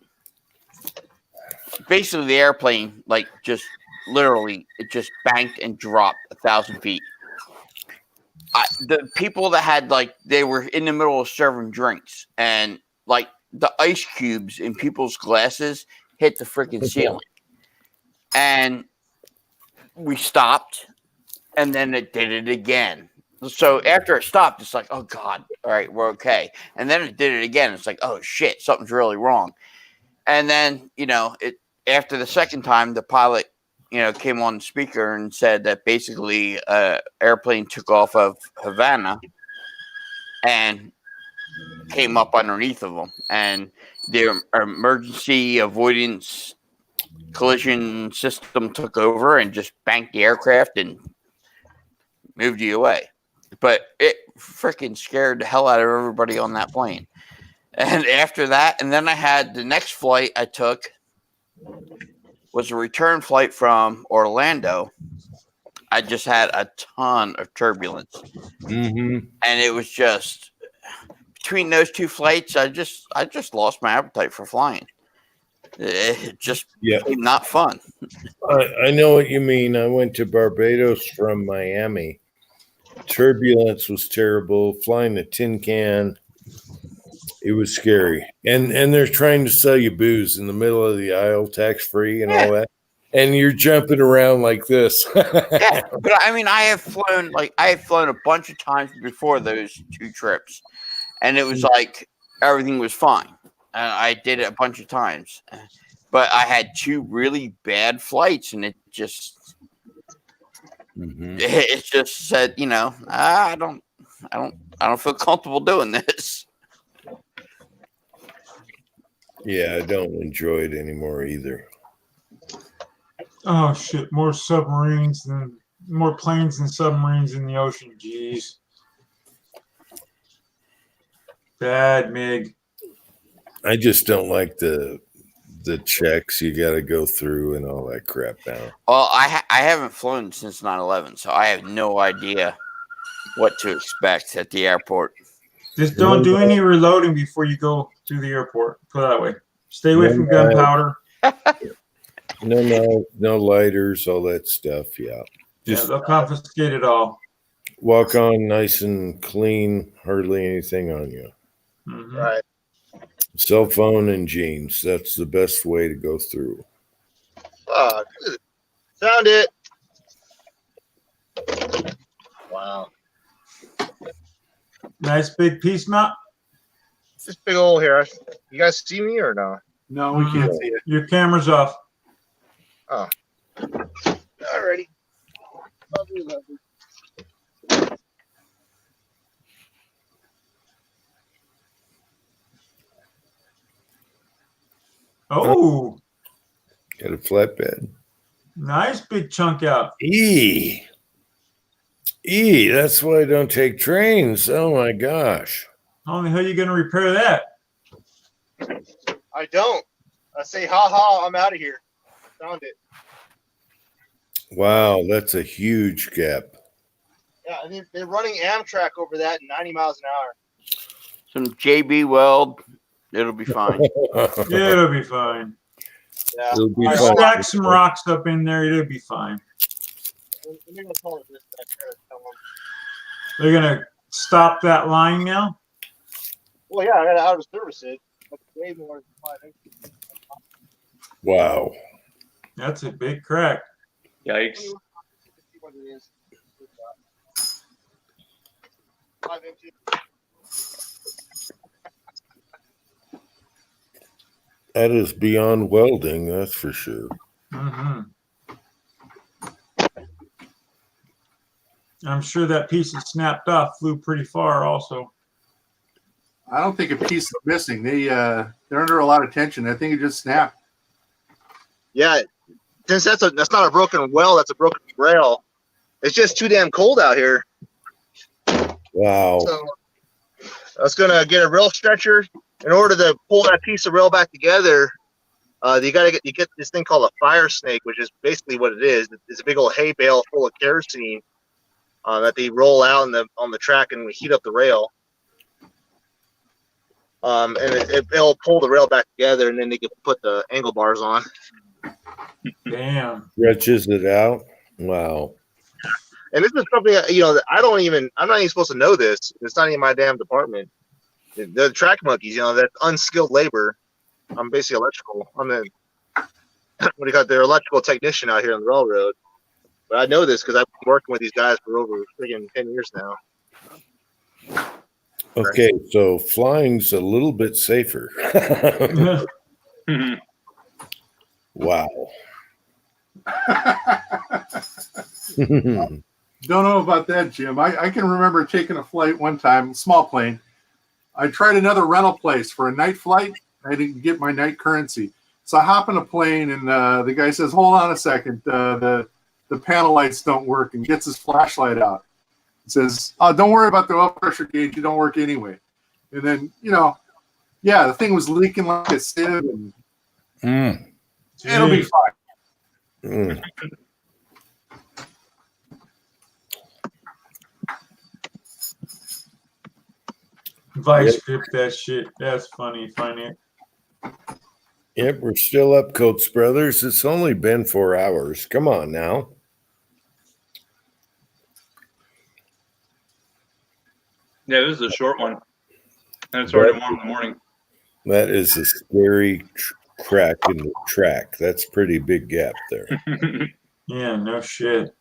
Basically, the airplane, just literally, it just banked and dropped 1,000 feet. The people that had, they were in the middle of serving drinks, and, the ice cubes in people's glasses hit the freaking ceiling. And we stopped, and then it did it again. So after it stopped, it's like, oh, God, all right, we're okay. And then it did it again. It's like, oh, shit, something's really wrong. And then, after the second time, the pilot, came on the speaker and said that basically airplane took off of Havana and came up underneath of them. And their emergency avoidance collision system took over and just banked the aircraft and moved you away. But it freaking scared the hell out of everybody on that plane. And after that, and then I had the next flight I took was a return flight from Orlando. I just had a ton of turbulence. Mm-hmm. And it was just between those two flights, I just lost my appetite for flying. It just became not fun. I know what you mean. I went to Barbados from Miami. Turbulence was terrible. Flying the tin can, it was scary. And they're trying to sell you booze in the middle of the aisle, tax free and all that. And you're jumping around like this. Yeah, but I mean, I have flown a bunch of times before those two trips, and it was like everything was fine. I did it a bunch of times, but I had two really bad flights, and it just said, I don't feel comfortable doing this. Yeah, I don't enjoy it anymore either. Oh shit! More planes than submarines in the ocean. Jeez, bad MiG. I just don't like the checks you got to go through and all that crap now. Well, I haven't flown since 9/11, so I have no idea what to expect at the airport. Just don't do any reloading before you go through the airport. Put it that way. Stay away from gunpowder. No lighters, all that stuff. Yeah. Just they'll confiscate it all. Walk on nice and clean, hardly anything on you. Mm-hmm. Right. Cell phone and jeans. That's the best way to go through. Found it. Wow. Nice big piece, Matt. This big old here. You guys see me or no? No, we can't see it. Your camera's off. Oh. Alrighty. Lovely. Oh. Got a flatbed. Nice big chunk out. That's why I don't take trains. Oh my gosh. How are you going to repair that? I don't. I say, ha ha, I'm out of here. Found it. Wow, that's a huge gap. Yeah, and they're running Amtrak over that 90 miles an hour. Some JB weld. It'll be fine. Yeah, it'll be fine. Yeah. It'll be I fine. stack some rocks up in there. It'll be fine. They're going to stop that line now? Well, yeah, I got to out of service it. That's way more than 5 inches. Wow. That's a big crack. Yikes. 5 inches. That is beyond welding, that's for sure. Mm-hmm. I'm sure that piece that snapped off flew pretty far also. I don't think a piece is missing. They're under a lot of tension. I think it just snapped. Yeah, since that's not a broken well, that's a broken rail. It's just too damn cold out here. Wow. So I was gonna get a rail stretcher. In order to pull that piece of rail back together, you get this thing called a fire snake, which is basically what it is. It's a big old hay bale full of kerosene that they roll out on the track and we heat up the rail. And it'll pull the rail back together, and then they can put the angle bars on. Damn. Stretches it out. Wow. And this is something that I'm not even supposed to know this. It's not even my damn department. The track monkeys, that's unskilled labor. I'm basically electrical. They're electrical technician out here on the railroad. But I know this because I've been working with these guys for over freaking 10 years now. Okay, so flying's a little bit safer. Wow. Don't know about that, Jim. I can remember taking a flight one time, small plane. I tried another rental place for a night flight. I didn't get my night currency. So I hop in a plane, and the guy says, hold on a second. The panel lights don't work, and gets his flashlight out. He says, oh, don't worry about the oil pressure gauge. You don't work anyway. And then, the thing was leaking like a sieve, and it'll be fine. Vice grip that shit. That's funny. Yep, we're still up, Coates Brothers. It's only been 4 hours. Come on now. Yeah, this is a short one. And it's already 1 in the morning. That is a scary crack in the track. That's a pretty big gap there. Yeah, no shit.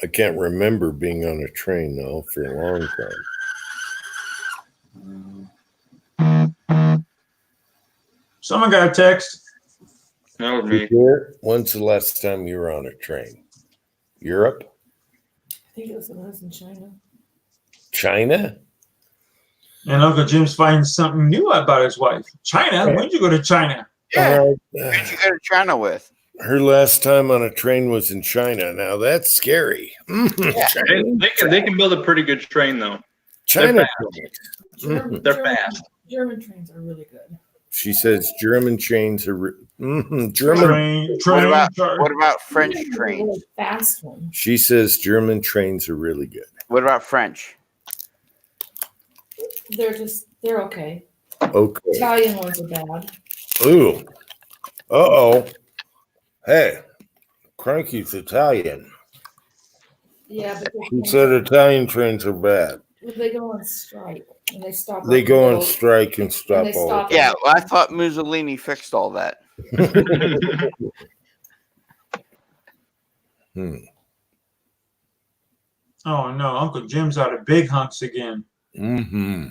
I can't remember being on a train, though, for a long time. Someone got a text. That was me. When's the last time you were on a train? Europe? I think it was when I was in China. China? And Uncle Jim's finding something new about his wife. China? When'd you go to China? Yeah. Who'd you go to China with? Her last time on a train was in China. Now that's scary. Yeah. They can build a pretty good train, though. China. They're fast. German trains are really good. She says German trains are German. What about French trains? Really fast one. She says German trains are really good. What about French? They're okay. Okay. Italian ones are bad. Ooh. Uh-oh. Hey, Cranky's Italian. Yeah, but She said Italian trains are bad. they go on strike and they stop. They go on strike and stop they all. stop Yeah, well, I thought Mussolini fixed all that. Oh no, Uncle Jim's out of big hunks again. Mm-hmm.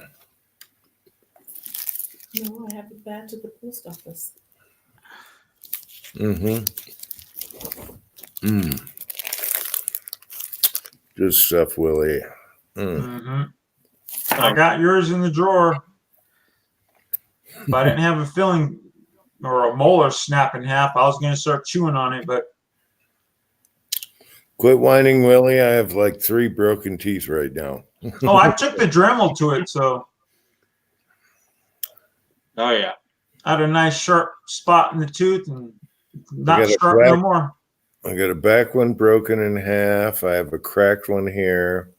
No, I have it back to the post office. Mm-hmm. Good stuff, Willie. I got yours in the drawer, but I didn't have a filling or a molar snap in half. I was going to start chewing on it, but Quit whining, Willie. I have like 3 broken teeth right now. oh, I took the Dremel to it, so Oh yeah. I had a nice sharp spot in the tooth and not sharp no more. I got a back one broken in half. I have a cracked one here.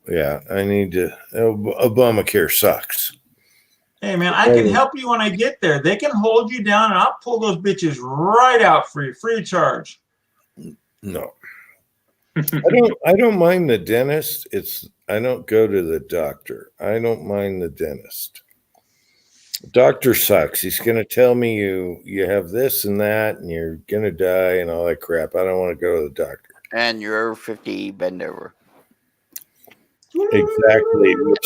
Yeah, I need to. Obamacare sucks. Hey man, I can help you when I get there. They can hold you down, and I'll pull those bitches right out for you, free of charge. No, I don't mind the dentist. I don't go to the doctor. I don't mind the dentist. Doctor sucks. He's going to tell me you have this and that, and you're going to die and all that crap. I don't want to go to the doctor. And you're 50, bend over. Exactly, which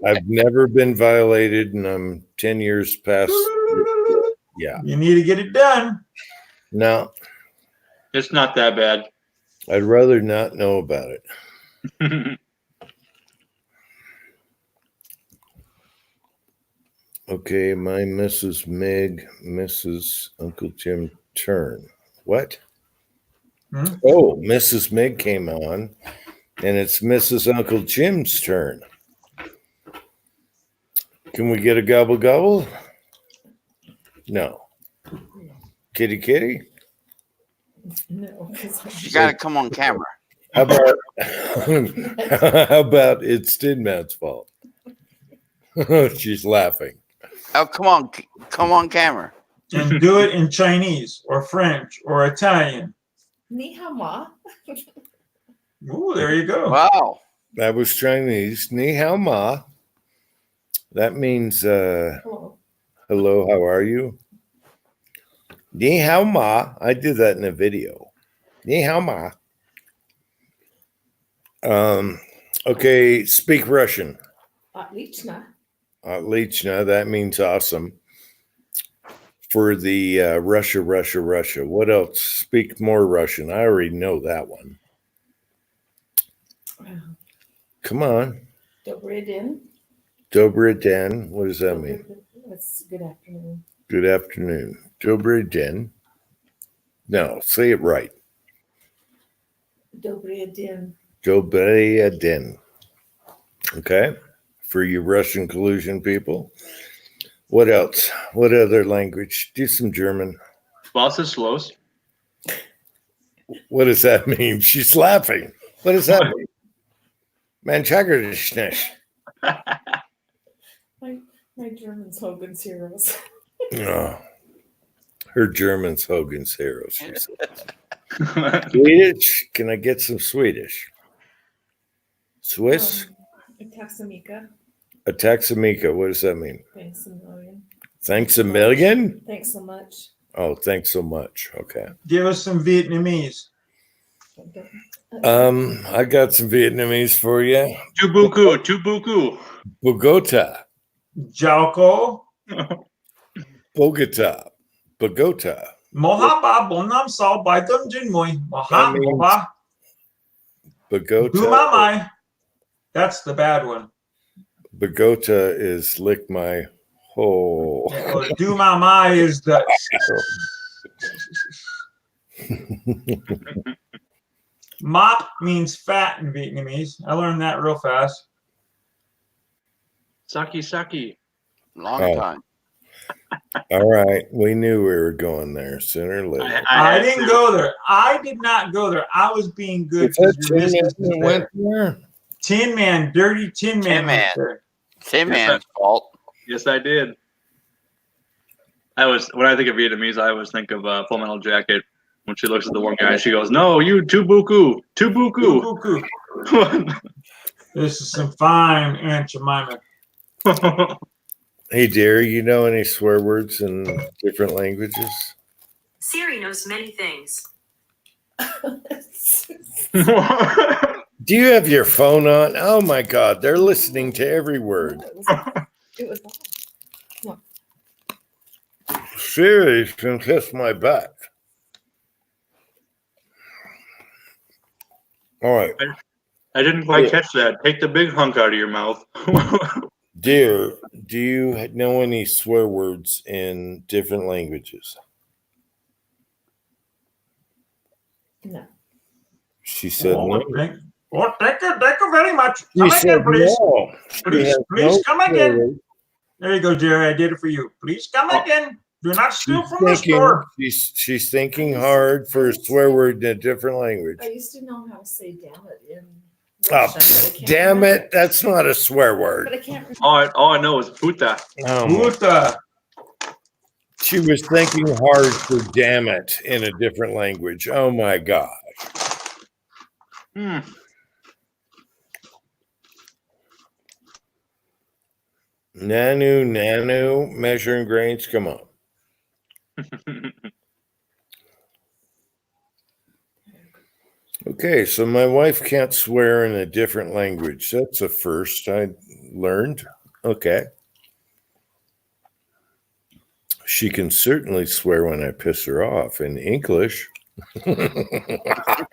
I've never been violated, and I'm 10 years past. Yeah, you need to get it done. No, it's not that bad. I'd rather not know about it. Okay, my Mrs. Meg, Mrs. Uncle Jim turn. What? Oh, Mrs. Meg came on. And it's Mrs. Uncle Jim's turn. Can we get a gobble gobble? No. Kitty kitty? No. You got to come on camera. How about it's Tidman's fault? She's laughing. Oh, come on camera. And do it in Chinese or French or Italian. Ni hao ma. Ooh, there you go. Wow. That was Chinese. Ni hao ma. That means hello, how are you? Ni hao ma. I did that in a video. Ni hao ma. Okay, speak Russian. Отлично. Отлично. That means awesome. For the Russia. What else? Speak more Russian. I already know that one. Come on. Добрый день. Добрый день. What does that mean? That's good afternoon. Good afternoon. Добрый день. No, say it right. Добрый день. Добрый день. Okay. For you Russian collusion people. What else? What other language? Do some German. Was ist los? What does that mean? She's laughing. What does that mean? Man, Chaggerdish. My German's Hogan's Heroes. Oh, her German's Hogan's Heroes. She says. Swedish? Can I get some Swedish? Swiss? A taxamica. A taxamica. What does that mean? Thanks a million. Thanks a million? Thanks so much. Oh, thanks so much. Okay. Give us some Vietnamese. I got some Vietnamese for you. Tubuku. Bogota. Jalco. Bogota. Mohaba bonam sao baitam jinmoy. Mohaba. Bogota. Dumamai. That's the bad one. Bogota is lick my hole. Dumamai is the. Mop means fat in Vietnamese. I learned that real fast. Saki. Long time. All right. We knew we were going there sooner or later. I didn't go there. I did not go there. I was being good. Went there? Tin Man, dirty Tin Man. Tin Man's fault. Yes, I did. When I think of Vietnamese, I always think of Full Metal Jacket. When she looks at the one guy, she goes, "No, you Tubuku." This is some fine Aunt Jemima. Hey, dear, you know any swear words in different languages? Siri knows many things. Do you have your phone on? Oh my God, they're listening to every word. It was on. Siri can kiss my butt. All right. I didn't quite catch that. Take the big hunk out of your mouth. Dear, do you know any swear words in different languages? No. She said no. Thank you very much. She Come said again, please. no. She Please, has please no come swear again. words. There you go, Jerry. I did it for you. Please come again. Do not steal from the store. She's thinking hard for a swear word in a different language. I used to know how to say damn it in Oh, Russian, but I can't damn remember. it. That's not a swear word. But I can't remember. All I know is puta. Oh, my. She was thinking hard for damn it in a different language. Oh my gosh. Nanu, measuring grains. Come on. Okay, so my wife can't swear in a different language. That's a first I learned. Okay. She can certainly swear when I piss her off in English. Like, that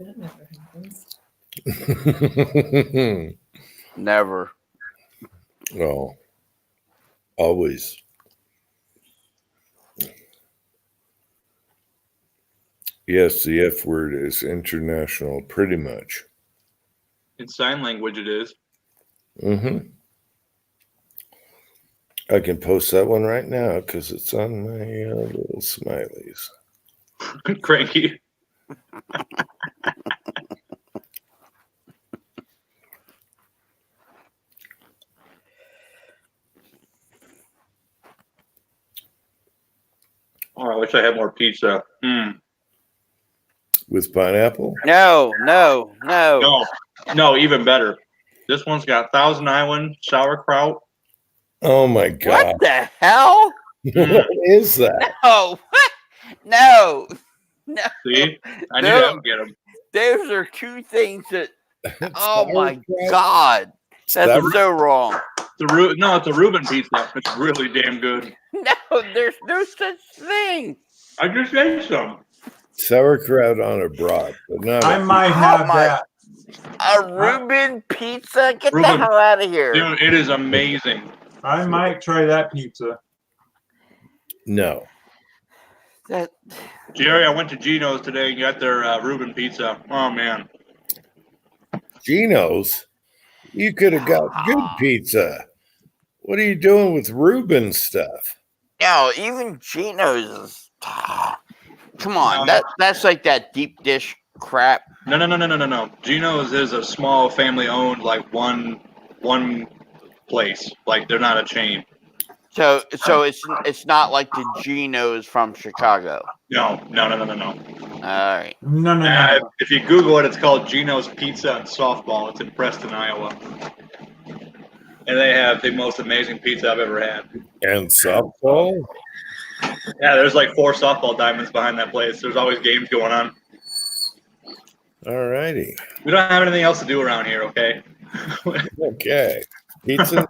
never happens. Never. No. Always. Yes, the F word is international, pretty much. In sign language, it is. Mm-hmm. I can post that one right now because it's on my little smileys. Cranky. Oh, I wish I had more pizza. With pineapple? No. No, even better. This one's got Thousand Island sauerkraut. Oh my God. What the hell? What is that? No. See? I knew that would get them. Those are two things that. Oh my God. That's so wrong. It's a Reuben pizza. It's really damn good. No, there's no such thing. I just ate some. Sauerkraut on a brat. But not I might have that. A Reuben pizza? Get the Reuben. hell out of here. Dude, it is amazing. I might try that pizza. No. Jerry, I went to Gino's today and got their Reuben pizza. Oh, man. Gino's? You could have got good pizza. What are you doing with Reuben stuff? No, even Gino's is. Come on, that's like that deep dish crap. No. Gino's is a small family-owned, like one place. Like they're not a chain. So it's not like the Gino's from Chicago. No. All right. No. If you Google it, it's called Gino's Pizza and Softball. It's in Preston, Iowa. And they have the most amazing pizza I've ever had. And softball? Yeah, there's like 4 softball diamonds behind that place. There's always games going on. All righty. We don't have anything else to do around here, okay? Okay. Pizza.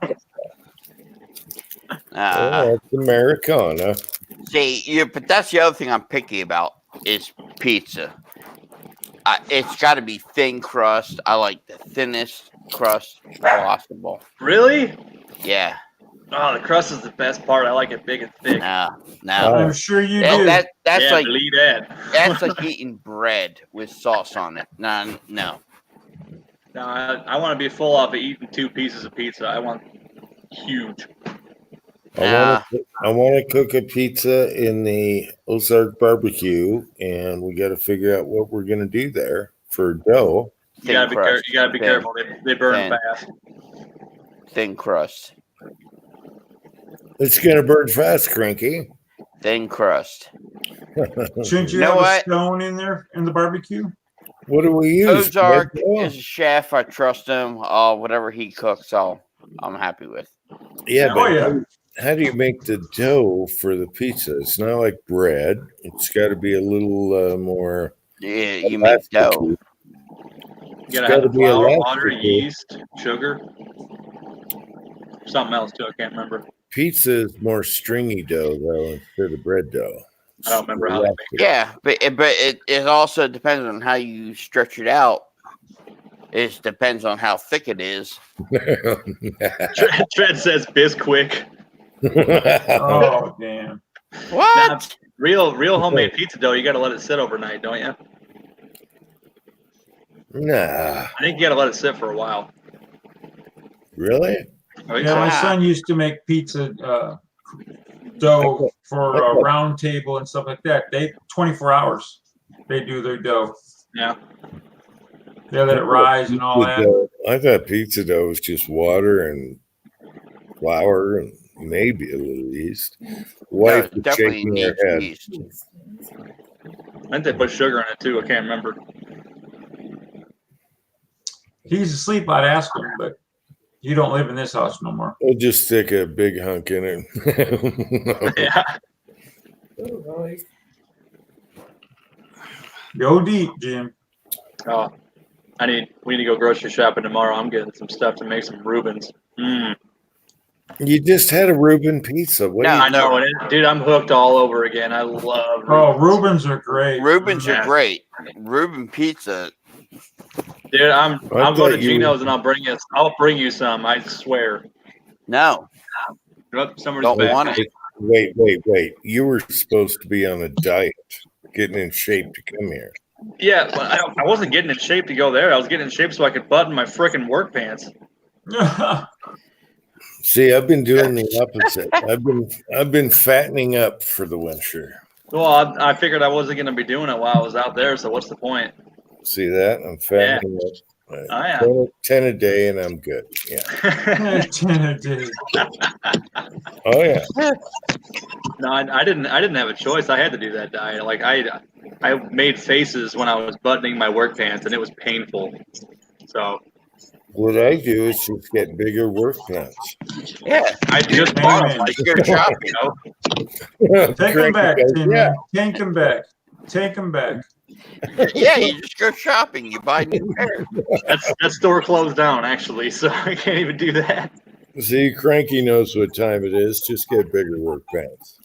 It's Americana. See, but that's the other thing I'm picky about is pizza. It's got to be thin crust. I like the thinnest crust possible. Really? Yeah. Oh, the crust is the best part. I like it big and thick. No. I'm sure you do. That's yeah, like believe that. That's like eating bread with sauce on it. No. No, I want to be full off of eating 2 pieces of pizza. I want huge. I want to cook a pizza in the Ozark barbecue, and we got to figure out what we're going to do there for dough. You gotta be careful. They burn fast. Thin crust. It's going to burn fast, Cranky. Thin crust. Shouldn't you have a stone in there in the barbecue? What do we use? Ozark is a chef. I trust him. Whatever he cooks, I'm happy with. Yeah, but how do you make the dough for the pizza? It's not like bread. It's got to be a little more. Yeah, you make dough. You gotta have the flour, water, yeast, sugar. Something else too. I can't remember. Pizza is more stringy dough though instead of bread dough. I don't remember how they make it. Yeah, but it also depends on how you stretch it out. It depends on how thick it is. Tread says Bisquick. Oh damn! What? Now, real homemade pizza dough, you got to let it sit overnight, don't you? Nah. I think you got to let it sit for a while. Really? Yeah, my son used to make pizza dough for a round table and stuff like that. They 24 hours. They do their dough. Yeah. They let it rise and all that. I thought pizza dough was just water and flour and maybe a little yeast. Wife was definitely shaking her head. yeast. I think they put sugar in it too. I can't remember. He's asleep. I'd ask him, but you don't live in this house no more. We'll just stick a big hunk in it. Yeah. Go deep, Jim. Oh, we need to go grocery shopping tomorrow. I'm getting some stuff to make some Reubens. You just had a Reuben pizza. What I know, dude. I'm hooked all over again. I love. Oh, Reubens are great. Reubens are great. Reuben pizza. Dude, I'll go thought to Gino's and I'll bring you some. I swear. No. Somebody's Don't back. want it. Wait. You were supposed to be on a diet, getting in shape to come here. Yeah, but I wasn't getting in shape to go there. I was getting in shape so I could button my frickin' work pants. See, I've been doing the opposite. I've been fattening up for the winter. Well, I figured I wasn't going to be doing it while I was out there, so what's the point? See that? I'm fattening up. Oh, yeah. 10 a day and I'm good. Yeah. 10 a day. Oh yeah. No, I didn't have a choice. I had to do that diet. Like I made faces when I was buttoning my work pants, and it was painful. So what I do is just get bigger work pants. Yeah, I just bought them. Like you're shopping. You know? Take them back, Tim. Yeah. Take them back. Take them back. Yeah, you just go shopping. You buy new pair. That store closed down actually, so I can't even do that. See, Cranky knows what time it is. Just get bigger work pants.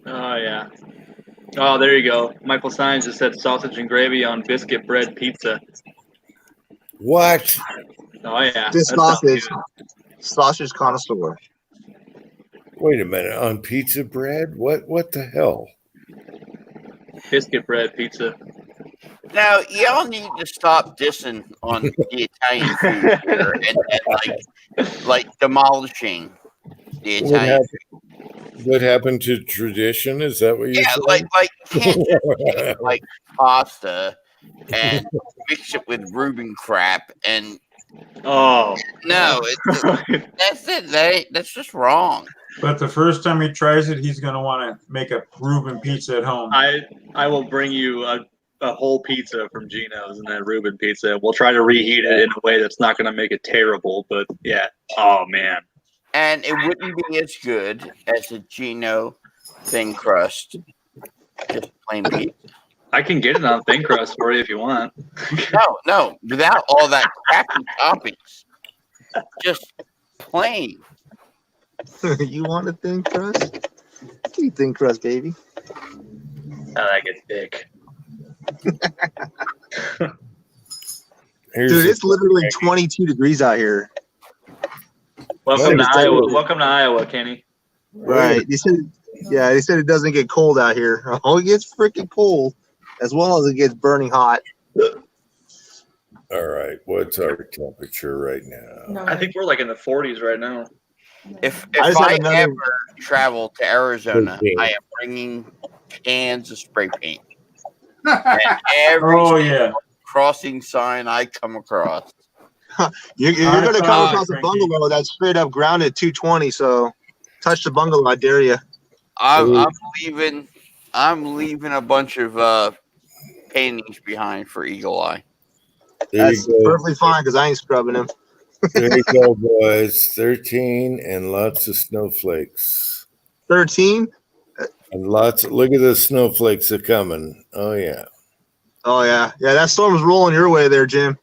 Oh yeah. Oh, there you go. Michael Sines just said sausage and gravy on biscuit bread pizza. What? Oh yeah. This That sounds sausage, good. sausage connoisseur. Wait a minute. On pizza bread? What the hell? Biscuit bread pizza. Now, y'all need to stop dissing on the Italian food here and like demolishing the Italian food. What happened to tradition? Is that what you're saying? like can't just take like pasta and mix it with Reuben crap and no, that's just wrong. But the first time he tries it, he's going to want to make a Reuben pizza at home. I will bring you a whole pizza from Gino's and that Reuben pizza. We'll try to reheat it in a way that's not going to make it terrible. But yeah, oh man. And it wouldn't be as good as a Gino thin crust, just plain pizza. I can get it on thin crust for you if you want. No, without all that crappy toppings, just plain. You want a thin crust? Eat thin crust, baby. I like it thick. Dude, it's literally 22 degrees out here. Welcome to Iowa. Welcome to Iowa, Kenny. Right. They said it doesn't get cold out here. Oh, it gets freaking cold, as well as it gets burning hot. All right. What's our temperature right now? I think we're like in the 40s right now. If I ever travel to Arizona, I am bringing cans of spray paint. And every crossing sign I come across. You're going to come across a bungalow that's straight up grounded 220. So touch the bungalow, I dare you. I'm leaving a bunch of paintings behind for Eagle Eye. That's perfectly fine because I ain't scrubbing them. There you go, boys. 13 and lots of snowflakes. 13? And lots. Look at the snowflakes are coming. Oh yeah. Oh yeah. Yeah, that storm's rolling your way there, Jim.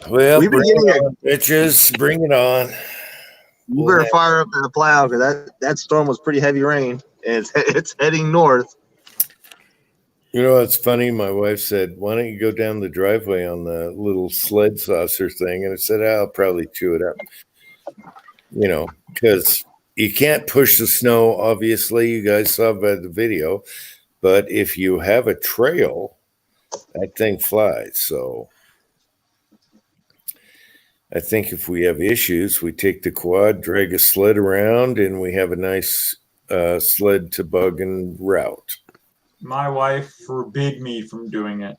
Well, we've been bring getting it on, bitches. Bring it on. You better fire up the plow because that storm was pretty heavy rain and it's heading north. You know, it's funny. My wife said, "Why don't you go down the driveway on the little sled saucer thing?" And I said, "I'll probably chew it up." You know, because you can't push the snow. Obviously, you guys saw by the video. But if you have a trail, that thing flies. So I think if we have issues, we take the quad, drag a sled around, and we have a nice sled toboggan route. My wife forbid me from doing it.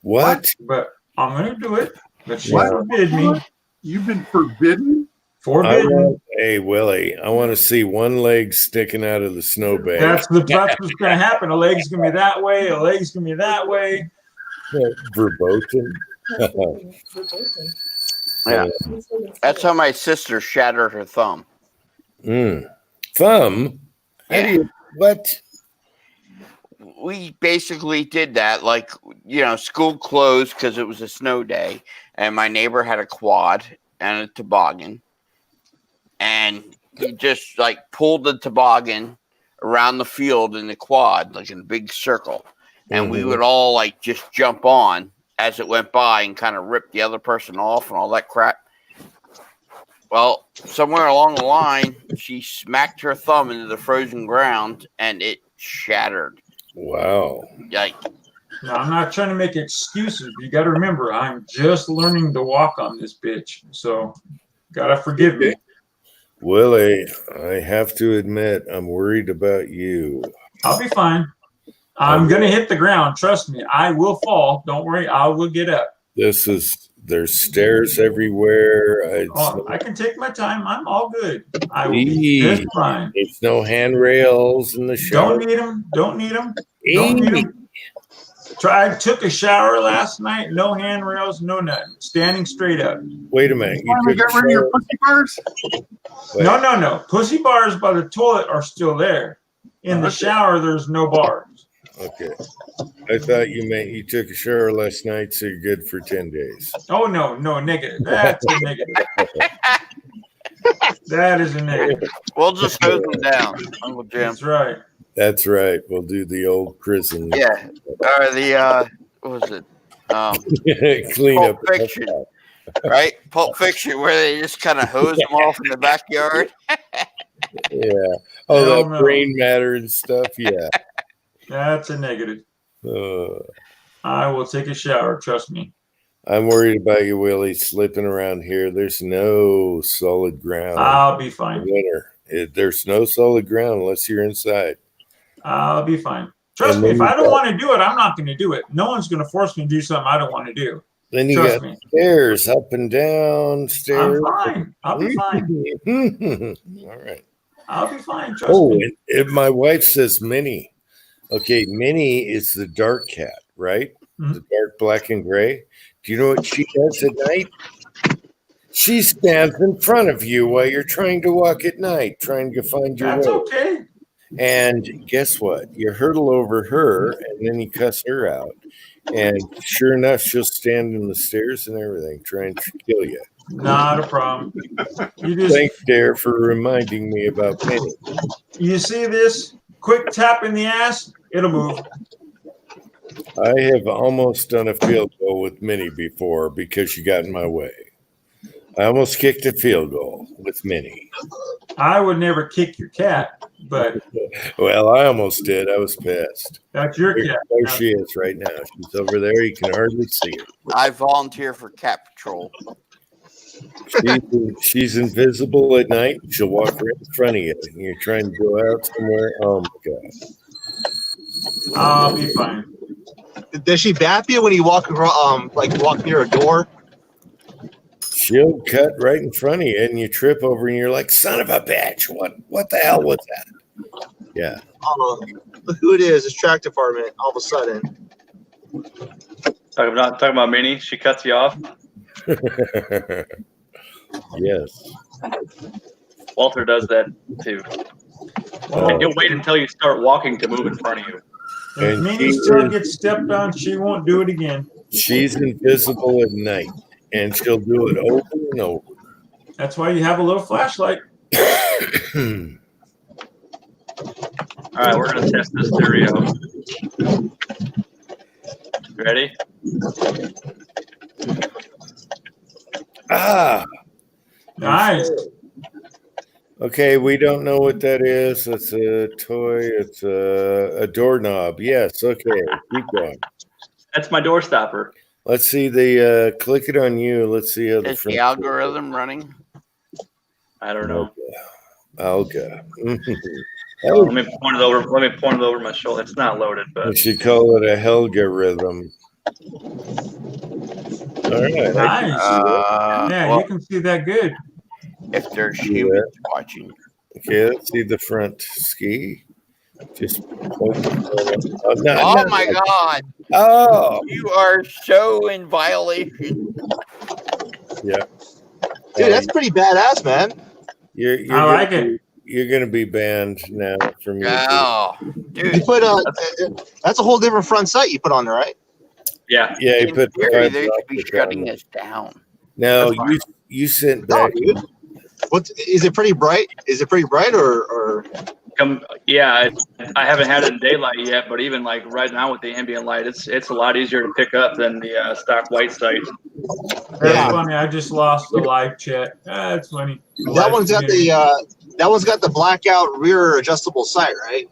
What? But I'm going to do it. But she What? forbid me. You've been forbidden? Forbidden. Hey, Willie, I want to see one leg sticking out of the snowbank. That's what's going to happen. A leg's going to be that way. A leg's going to be that way. Verboten. Yeah. That's how my sister shattered her thumb. Thumb? How do you, what? We basically did that. Like, school closed because it was a snow day, and my neighbor had a quad and a toboggan. And he just pulled the toboggan around the field in the quad, like in a big circle. And we would all just jump on as it went by and kind of rip the other person off and all that crap. Well, somewhere along the line, she smacked her thumb into the frozen ground and it shattered. Wow. Now, I'm not trying to make excuses, but you got to remember, I'm just learning to walk on this bitch. So, got to forgive me. Willie, I have to admit, I'm worried about you. I'll be fine. I'm going to hit the ground. Trust me. I will fall. Don't worry. I will get up. There's stairs everywhere. I can take my time. I'm all good. I will be just fine. There's no handrails in the shower. Don't need them. Don't need them. Don't need them. I took a shower last night. No handrails, no nothing. Standing straight up. Wait a minute. You got rid of your pussy bars? No. Pussy bars by the toilet are still there. In the shower, there's no bars. Okay. I thought you meant you took a shower last night, so you're good for 10 days. Oh, no, negative. That's a negative. That is a negative. We'll just hose them down, Uncle Jim. That's right. That's right. We'll do the old prison. Yeah. Or what was it? Clean Pulp up. Fiction. Right? Pulp Fiction, where they just kind of hose them off in the backyard. Yeah. Oh, that brain matter and stuff. Yeah. That's a negative. I will take a shower. Trust me. I'm worried about you, Willie, slipping around here. There's no solid ground. I'll be fine. There's no solid ground unless you're inside. I'll be fine. Trust me, if I don't want to do it, I'm not going to do it. No one's going to force me to do something I don't want to do. Then you got stairs up and down, stairs. I'm fine. I'll be fine. All right. I'll be fine. Trust me. And my wife says Minnie. Okay, Minnie is the dark cat, right? The dark black and gray. Do you know what she does at night? She stands in front of you while you're trying to walk at night, trying to find your way. That's okay. And guess what? You hurdle over her, and then you cuss her out. And sure enough, she'll stand in the stairs and everything, trying to kill you. Not a problem. Thanks, Dare, for reminding me about Minnie. You see this? Quick tap in the ass, it'll move. I have almost done a field goal with Minnie before because she got in my way. I almost kicked a field goal with Minnie. I would never kick your cat, but... Well, I almost did. I was pissed. That's your cat. There she is right now. She's over there. You can hardly see her. I volunteer for cat patrol. She's invisible at night. She'll walk right in front of you. And you're trying to go out somewhere. Oh, my God. I'll be fine. Does she bap you when you walk across, walk near a door? She'll cut right in front of you, and you trip over, and you're like, "Son of a bitch! What the hell was that?" Yeah. Look who it is! It's track department. All of a sudden. Talking about Minnie. She cuts you off. Yes. Walter does that too. And he'll wait until you start walking to move in front of you. If Minnie's tongue gets stepped on, she won't do it again. She's invisible at night, and she'll do it over and over. That's why you have a little flashlight. All right, we're going to test this theory out. Ready? Ah, Nice. okay. We don't know what that is. It's a toy. It's a doorknob. Yes. Okay. Keep going. That's my door stopper. Let's see the click it on you. Let's see how the Is front. the algorithm running? I don't know. Alga. Let me point it over. Let me point it over my shoulder. It's not loaded, We but should call it a Helga rhythm. All right. Nice. Yeah, Well, you can see that good. if there's See humans that? watching. Okay, let's see the front ski. Just point the Oh my God! Oh, You are so in violation. yeah. Dude, that's pretty badass, man. You're I like it. You're gonna be banned now from YouTube. Oh, You dude. put that's a whole different front sight you put on there, right? yeah. Yeah, you In put theory, the they should be fiber shutting optic on. us down. Now That's fine. you sent No, back. dude. What is it? Pretty bright? Is it pretty bright or? Yeah, I haven't had it in daylight yet, but even like right now with the ambient light, it's a lot easier to pick up than the stock white sight. That's Yeah. funny. I just lost the live chat. That's funny. That one's got the blackout rear adjustable sight, right?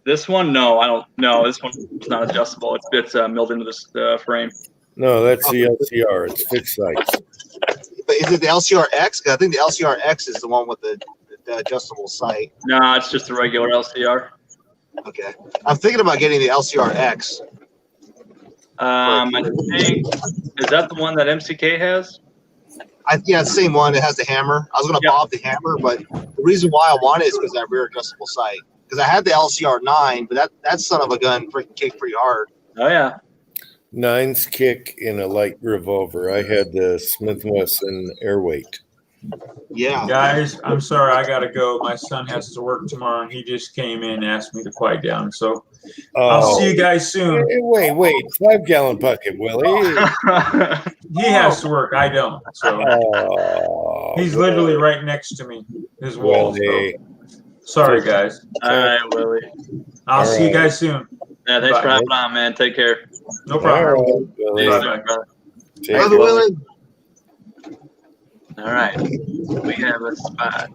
This one, no, I don't. No, this one's not adjustable. It's milled into this frame. No, that's the LCR. It's fixed sights. But is it the LCR X? 'Cause I think the LCR X is the one with the adjustable sight. No, it's just the regular LCR. Okay, I'm thinking about getting the LCR X. I think is that the one that MCK has? Yeah, it's the same one. It has the hammer. I was gonna bob the hammer, but the reason why I want it is because that rear adjustable sight. Because I had the LCR 9, but that son of a gun freaking kicked pretty hard. Oh yeah. 9's kick in a light revolver. I had the Smith & Wesson Airweight. Yeah. Guys, I'm sorry. I got to go. My son has to work tomorrow, and he just came in and asked me to quiet down. So I'll see you guys soon. Wait. 5-gallon bucket, Willie. He has to work. I don't. So he's literally right next to me. His wall. So. Sorry, guys. All right, Willie. I'll see you guys soon. Yeah, thanks Bye. for having on, man. Take care. No problem. All right, Willie. Bye, brother. Brother Willie. All right, we have a spot.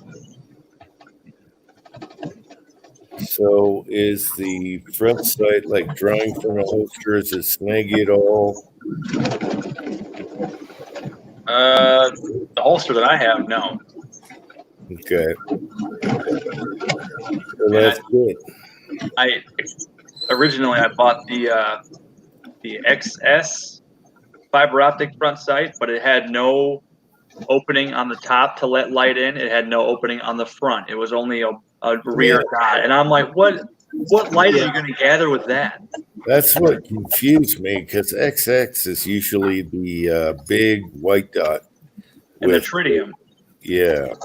So is the front sight like drawing from a holster? Is it snaggy at all? The holster that I have, no. Okay. So that's good. I originally I bought the XS fiber optic front sight, but it had no opening on the top to let light in. It had no opening on the front. It was only a rear dot, and I'm like, what light are you going to gather with that? That's what confused me because XX is usually the big white dot And the tritium. Yeah.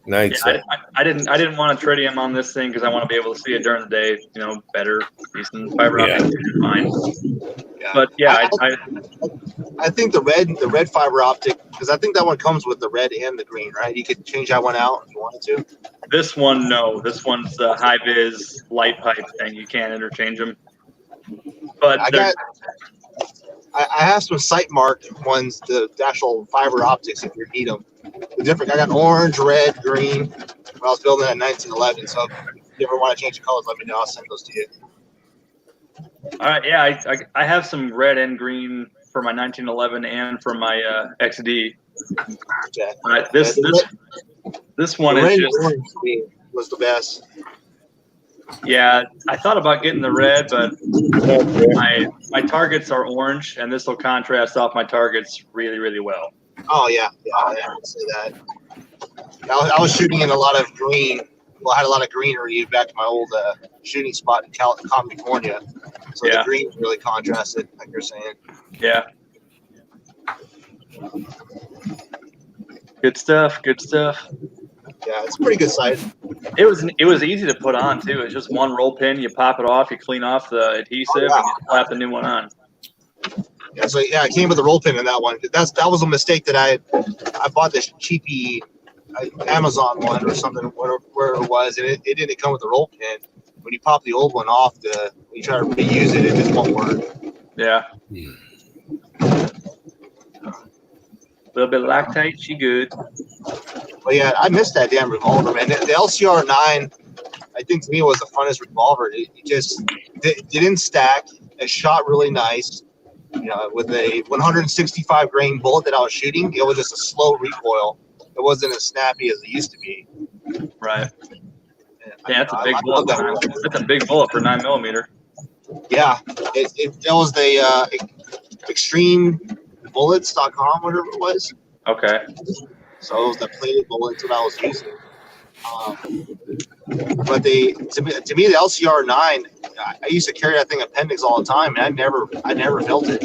Nice. Yeah, I didn't want a tritium on this thing because I want to be able to see it during the day. You know, better, decent fiber optic is fine. Yeah. But yeah, I think the red fiber optic, because I think that one comes with the red and the green, right? You could change that one out if you wanted to. This one, no. This one's the high vis light pipe thing. You can't interchange them. But I have some sight marked ones, the actual fiber optics if you need them. The different. I got orange, red, green. When I was building at 1911, so if you ever want to change the colors, let me know. I'll send those to you. all right, yeah, I have some red and green for my 1911 and for my XD. Okay. This one the is red just orange was the best. yeah. I thought about getting the red, but my targets are orange, and this will contrast off my targets really, really well. Oh yeah, I would say that. I was shooting in a lot of green. Well, I had a lot of greenery back to my old shooting spot in California. So the green really contrasted, like you're saying. Yeah. Good stuff. Good stuff. Yeah, it's a pretty good sight. It was easy to put on too. It's just one roll pin. You pop it off. You clean off the adhesive, and you slap the new one on. Yeah, so yeah, it came with a roll pin in that one. That was a mistake that I bought this cheapy Amazon one or something, where it was, and it didn't come with a roll pin. When you pop the old one off, when you try to reuse it, it just won't work. Yeah. A little bit of lactate, she good. But yeah, I missed that damn revolver, man. The LCR 9, I think to me was the funnest revolver. It just didn't stack. It shot really nice. You know, with a 165 grain bullet that I was shooting, it was just a slow recoil. It wasn't as snappy as it used to be. Right. Yeah, that's a big bullet. That's a big bullet for 9mm. Yeah, it was the extremebullets.com, whatever it was. Okay. So it was the plated bullets that I was using. But to me, the LCR 9, I used to carry that thing appendix all the time, and I never felt it.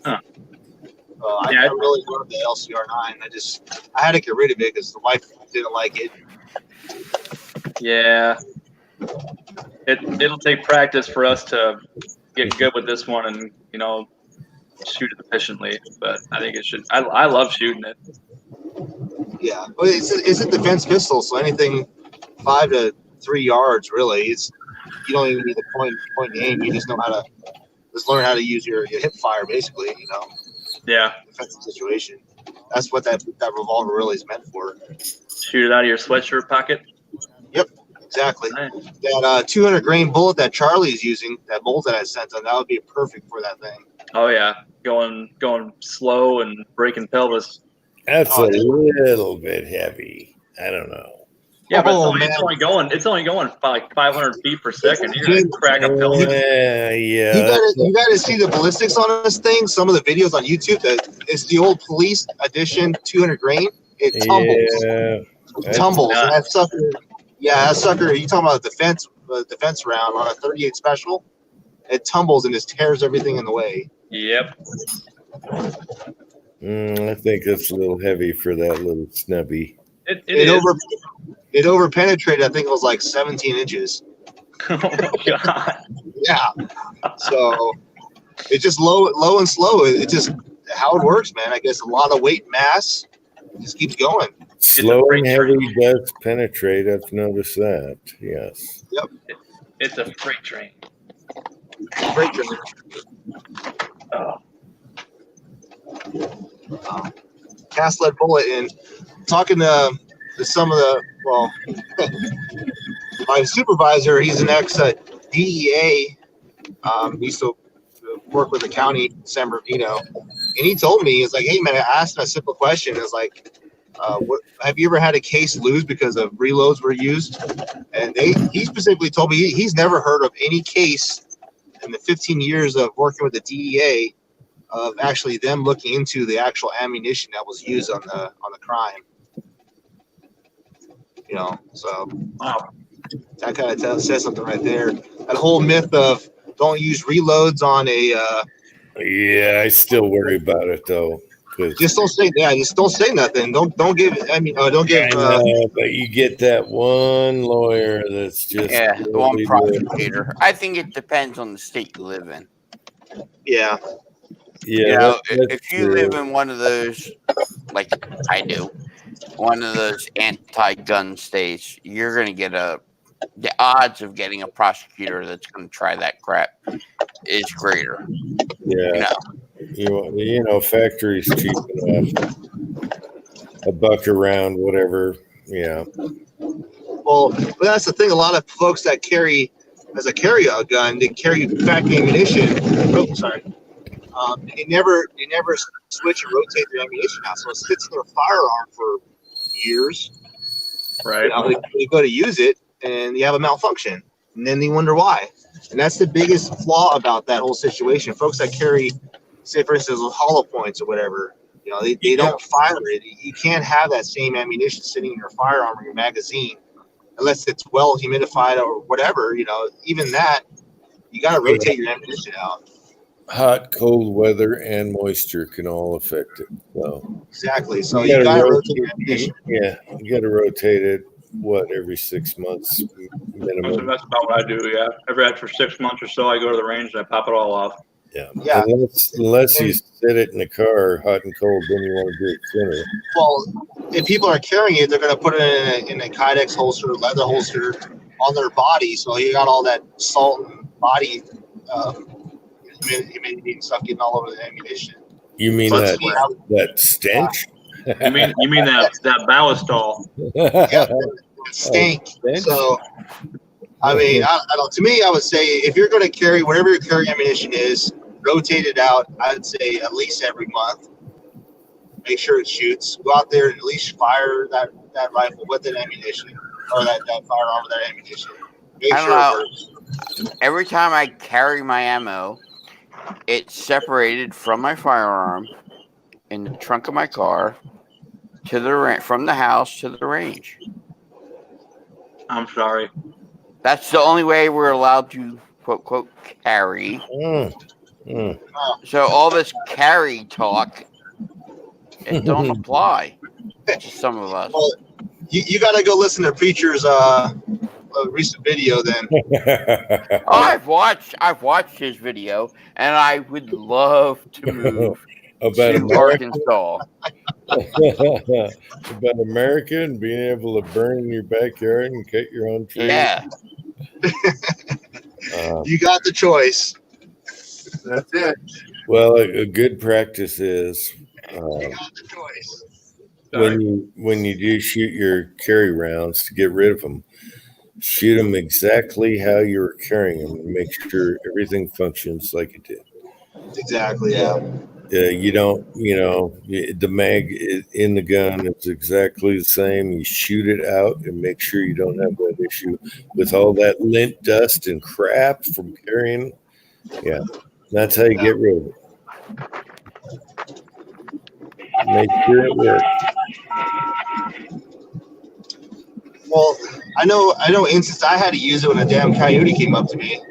Huh. I really loved the LCR 9. I had to get rid of it because the wife didn't like it. Yeah. It'll take practice for us to get good with this one and, you know, shoot it efficiently. But I think it should. I love shooting it. Yeah. Well, it's a defense pistol, so anything 5 to 3 yards, really. You don't even need to point aim. You just know how to learn how to use your hip fire, basically. You know. Yeah. Defensive situation. That's what that revolver really is meant for. Shoot it out of your sweatshirt pocket. Yep. Exactly. Nice. That 200 grain bullet that Charlie's using, that mold that I sent him, that would be perfect for that thing. Oh yeah, going slow and breaking pelvis. That's a little bit heavy. I don't know. Yeah, but it's only going like 500 feet per second. You're gonna crack a pelvis. Yeah. You gotta see the ballistics on this thing. Some of the videos on YouTube. It's the old police edition 200 grain. It tumbles. Yeah. It tumbles. And that sucker. Yeah, that sucker. You talking about the defense round on a 38 special? It tumbles and just tears everything in the way. Yep. I think that's a little heavy for that little snubby. It over penetrated. I think it was like 17 inches. Oh my god. Yeah. So it's just low and slow. It's just how it works, man. I guess a lot of weight mass just keeps going. Slow and heavy does penetrate. I've noticed that. Yes. Yep. It's a freight train. Freight train. Cast lead bullet. And talking to some of my supervisor, he's an ex DEA. He used to work with the county, San Bernardino, and he told me, he's like, "Hey man," I asked him a simple question. It's like, "What have you ever had a case lose because of reloads were used?" And he specifically told me he's never heard of any case in the 15 years of working with the DEA of actually them looking into the actual ammunition that was used on the crime. You know, so that kind of says something right there. That whole myth of don't use reloads on a. Yeah, I still worry about it though. Just don't say just don't say nothing. Don't give. I mean, don't give. But you get that one lawyer that's just the one prosecutor. I think it depends on the state you live in. Yeah. Yeah. You know, if you live in one of those, like I do, one of those anti-gun states, you're going to get the odds of getting a prosecutor that's going to try that crap is greater. Yeah. You know, factories cheap enough. $1 around, whatever. Yeah. Well, but that's the thing. A lot of folks that carry a gun, they carry factory ammunition. Oh, sorry. They never switch and rotate their ammunition out, so it sits in their firearm for years. Right. You know, they go to use it, and you have a malfunction, and then they wonder why. And that's the biggest flaw about that whole situation. Folks that carry, say, for instance, hollow points or whatever, you know, they don't fire it. You can't have that same ammunition sitting in your firearm or your magazine unless it's well humidified or whatever. You know, even that, you got to rotate your ammunition out. Hot, cold weather, and moisture can all affect it. So exactly. So you got to rotate your ammunition. Yeah, you got to rotate it. Every 6 months minimum? That's about what I do. Yeah, after 6 months or so, I go to the range and I pop it all off. Yeah. Unless you sit it in the car, hot and cold, then you want to do it sooner. Well, if people are carrying it, they're going to put it in a Kydex holster, leather holster on their body. So you got all that salt and body, humidity and stuff getting all over the ammunition. You mean But that to me, I would- that stench? You mean that ballistol? yeah, that stink. So, I mean, I don't. To me, I would say if you're going to carry whatever your carry ammunition is, rotate it out. I'd say at least every month. Make sure it shoots. Go out there and at least fire that rifle with that ammunition, or that firearm with that ammunition. Make I don't sure know. it works. Every time I carry my ammo, it's separated from my firearm in the trunk of my car to the from the house to the range. I'm sorry. That's the only way we're allowed to quote carry. So all this carry talk, it don't apply to some of us. Well, you got to go listen to Preacher's recent video then. I've watched his video, and I would love to move About to America? Arkansas. About America and being able to burn in your backyard and cut your own trees. Yeah. You got the choice. That's it. Well, a good practice is when you do shoot your carry rounds to get rid of them, shoot them exactly how you were carrying them and make sure everything functions like it did. Exactly. Yeah. You don't, the mag in the gun is exactly the same. You shoot it out and make sure you don't have that issue with all that lint dust and crap from carrying. Yeah, that's how you get rid of it. Make sure it works. Well, I know. Instance, I had to use it when a damn coyote came up to me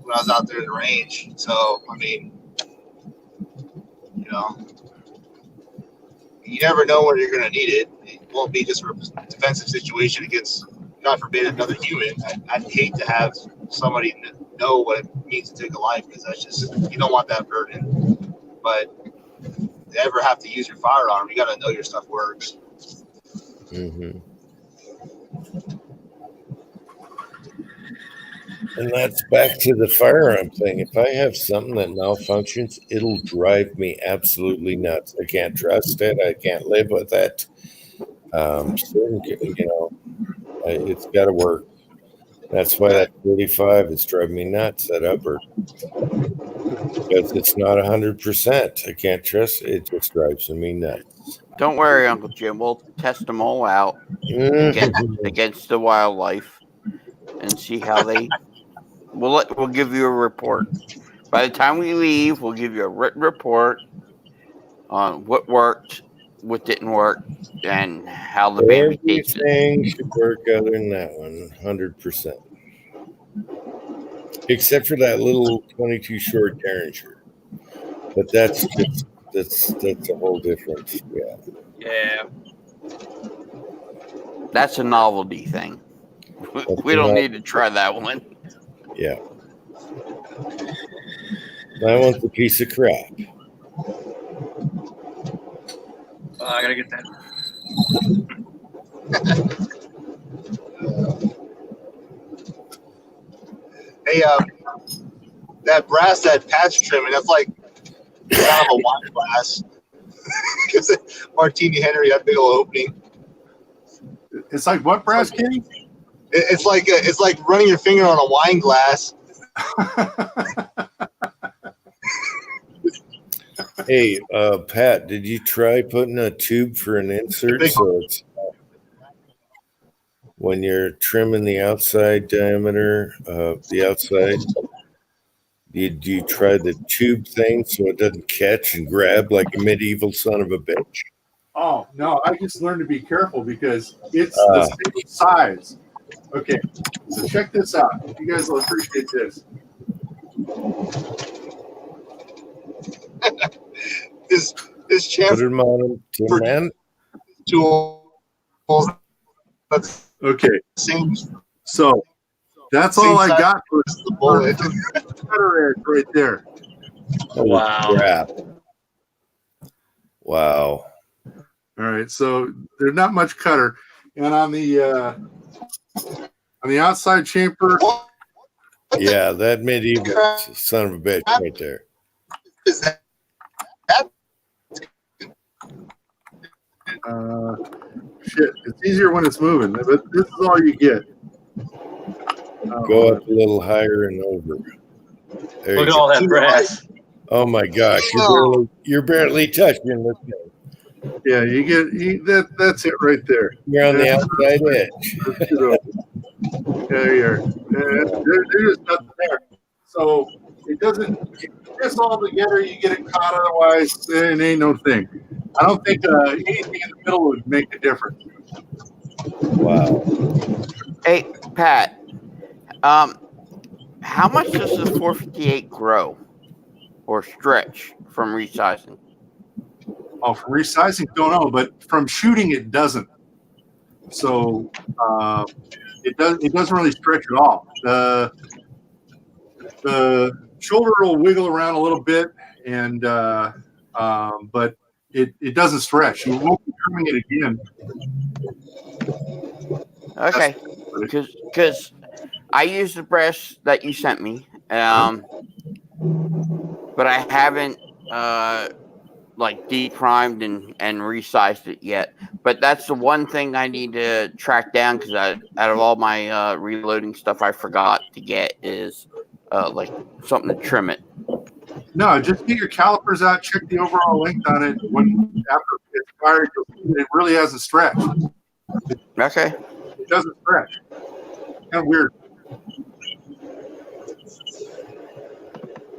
when I was out there in the range. So, I mean, you never know when you're going to need it. It won't be just for a defensive situation against, God forbid, another human. I'd hate to have somebody know what it means to take a life, because that's just, you don't want that burden. But to ever have to use your firearm, you got to know your stuff works. Mm-hmm. And that's back to the firearm thing. If I have something that malfunctions, it'll drive me absolutely nuts. I can't trust it. I can't live with it. It's got to work. That's why that 45 is driving me nuts, that upper. Because it's not 100%. I can't trust it. It just drives me nuts. Don't worry, Uncle Jim. We'll test them all out against the wildlife and see how they. We'll give you a report. By the time we leave, we'll give you a written report on what worked, what didn't work, and how the baby tasted. Everything should work other than that one, 100%. Except for that little 22 short Derringer. But that's a whole different, Yeah. That's a novelty thing. We don't need to try that one. Yeah. That one's a piece of crap. I gotta get that. Hey, that brass, that patch trimming, that's like kind of a wine glass. Because Martini Henry had a big old opening. It's like what brass, Kenny? It's like running your finger on a wine glass. Hey, Pat, did you try putting a tube for an insert so it's when you're trimming the outside diameter of the outside? Do you try the tube thing so it doesn't catch and grab like a medieval son of a bitch? Oh, no, I just learned to be careful because it's the same size. Okay, so check this out. You guys will appreciate this. This champ Put them on for man. tools. Okay, so that's all I got for the bullet. Cutter edge right there. Wow. Crap. Wow. All right, so there's not much cutter, and on the outside chamfer, Yeah, that medieval son of a bitch right there. Is that? Shit, it's easier when it's moving, but this is all you get. Go up a little higher and over. There Look you at all go. that brass. Oh my gosh, you're barely touching this thing. Yeah, you get that's it right there. You're on the outside edge. There you are. There's just nothing there. So it doesn't. This all together, you get it caught. Otherwise, it ain't no thing. I don't think anything in the middle would make a difference. Wow. Hey, Pat. How much does the 458 grow or stretch from resizing? Oh, from resizing, don't know, but from shooting, it doesn't. So it doesn't really stretch at all. The shoulder will wiggle around a little bit, and but it doesn't stretch. You won't be trimming it again. Okay, because I use the brass that you sent me, but I haven't like deprimed and resized it yet. But that's the one thing I need to track down because out of all my reloading stuff, I forgot to get is like something to trim it. No, just get your calipers out, check the overall length on it. When after it's fired, it really hasn't stretched. Okay. It doesn't stretch. Kind of weird.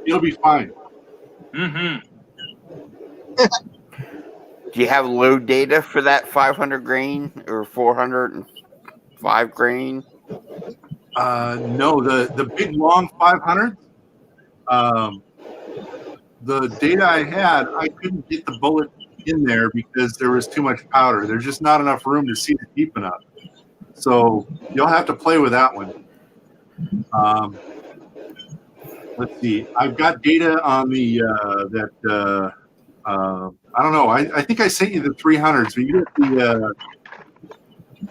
You'll be fine. Mm-hmm. Do you have load data for that 500 grain or 405 grain? No, the big long 500. The data I had, I couldn't get the bullet in there because there was too much powder. There's just not enough room to see it deep enough. So you'll have to play with that one. Let's see. I've got data on the I don't know. I think I sent you the 300s, but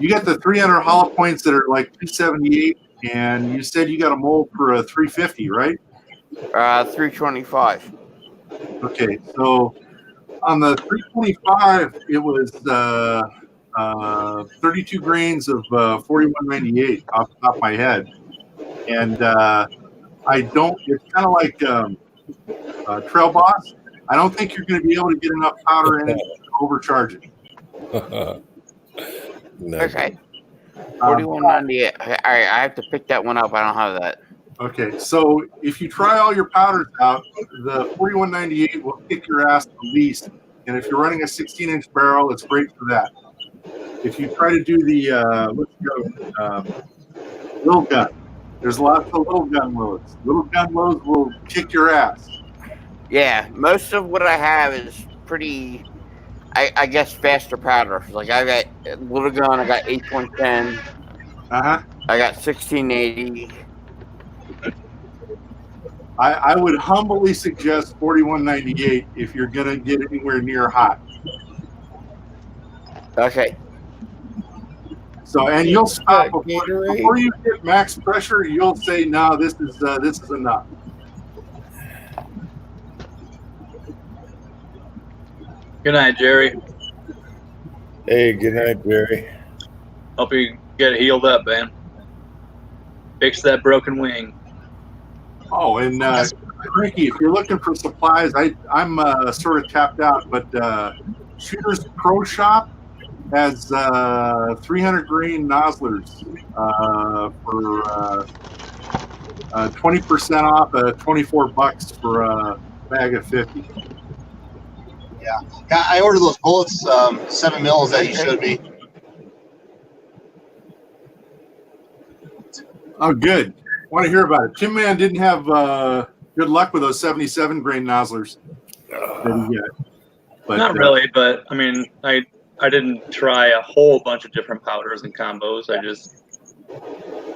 you got the 300 hollow points that are like 278, and you said you got a mold for a 350, right? 325. Okay, so on the 325, it was 32 grains of 4198 off the top of my head, and I don't. It's kind of like Trail Boss. I don't think you're going to be able to get enough powder in it to overcharge it. Okay. 4198. All right, I have to pick that one up. I don't have that. Okay, so if you try all your powders out, the 4198 will kick your ass the least. And if you're running a 16-inch barrel, it's great for that. If you try to do the little gun, there's lots of little gun loads. Little gun loads will kick your ass. Yeah, most of what I have is pretty, I guess, faster powder. Like I got little gun, I got 8.10. Uh-huh. I got 1680. I would humbly suggest 4198 if you're going to get anywhere near hot. Okay. So, and you'll stop before you hit max pressure. You'll say, "No, this is enough." Good night, Jerry. Hey, good night, Jerry. Hope you get it healed up, man. Fix that broken wing. Oh, and Frankie, if you're looking for supplies, I'm sort of tapped out, but Shooter's Pro Shop has 300 grain nozzlers for 20% off, $24 for a bag of 50. Yeah, I ordered those bullets, 7 mils that you showed me. Oh, good. Want to hear about it. Tin Man didn't have good luck with those 77 grain nozzlers that he got. But, Not really, but I mean, I didn't try a whole bunch of different powders and combos. I just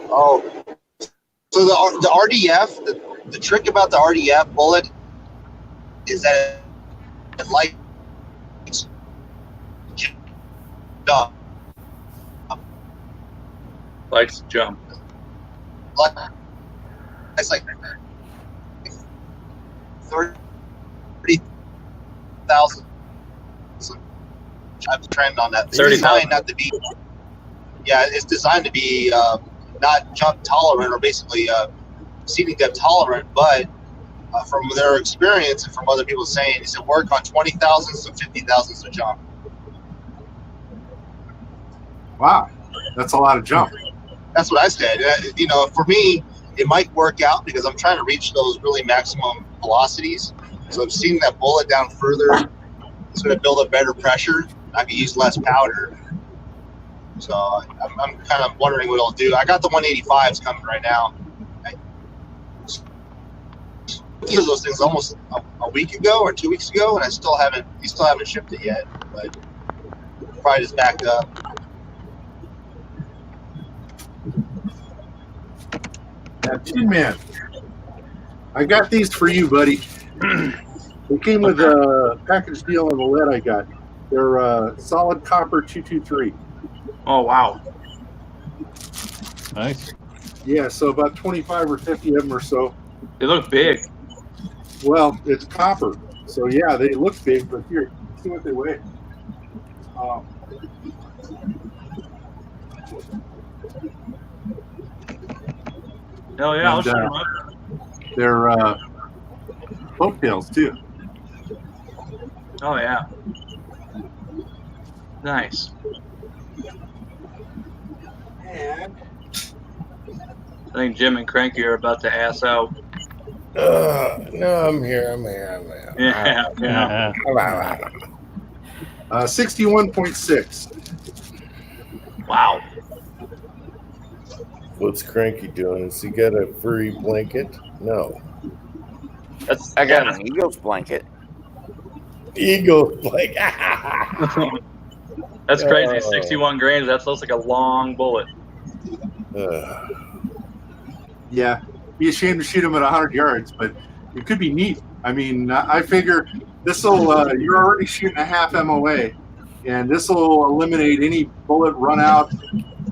so the RDF, the trick about the RDF bullet is that it likes jump. Likes to jump. Likes it's like 30,000. I'm trying on that. It's 30,000. designed not to be. Yeah, it's designed to be not jump tolerant or basically seating depth tolerant, but from their experience and from other people saying, it's to work on 20,000s to 50,000s of jump. Wow, that's a lot of jump. That's what I said. You know, for me, it might work out because I'm trying to reach those really maximum velocities. So I'm seeing that bullet down further. It's going to build up better pressure. I can use less powder. So I'm kind of wondering what it'll do. I got the 185s coming right now. I used those things almost a week ago or 2 weeks ago, and he still haven't shipped it yet. But probably just backed up. Now, Tin Man, I got these for you, buddy. They came with a package deal on the lead I got. They're solid copper 223. Oh, wow. Nice. Yeah, so about 25 or 50 of them or so. They look big. Well, it's copper. So, yeah, they look big, but here, see what they weigh. Hell yeah, I'll And, shoot 'em up. They're boat tails, too. Oh, yeah. Nice. I think Jim and Cranky are about to ass out. No, I'm here. Yeah. 61.6. Wow. What's Cranky doing? Has he got a furry blanket? No. I got an Eagles blanket. Eagle blanket. That's crazy. 61 grains. That looks like a long bullet. Yeah, be ashamed to shoot them at 100 yards, but it could be neat. I mean, I figure this will, you're already shooting a half MOA, and this will eliminate any bullet run out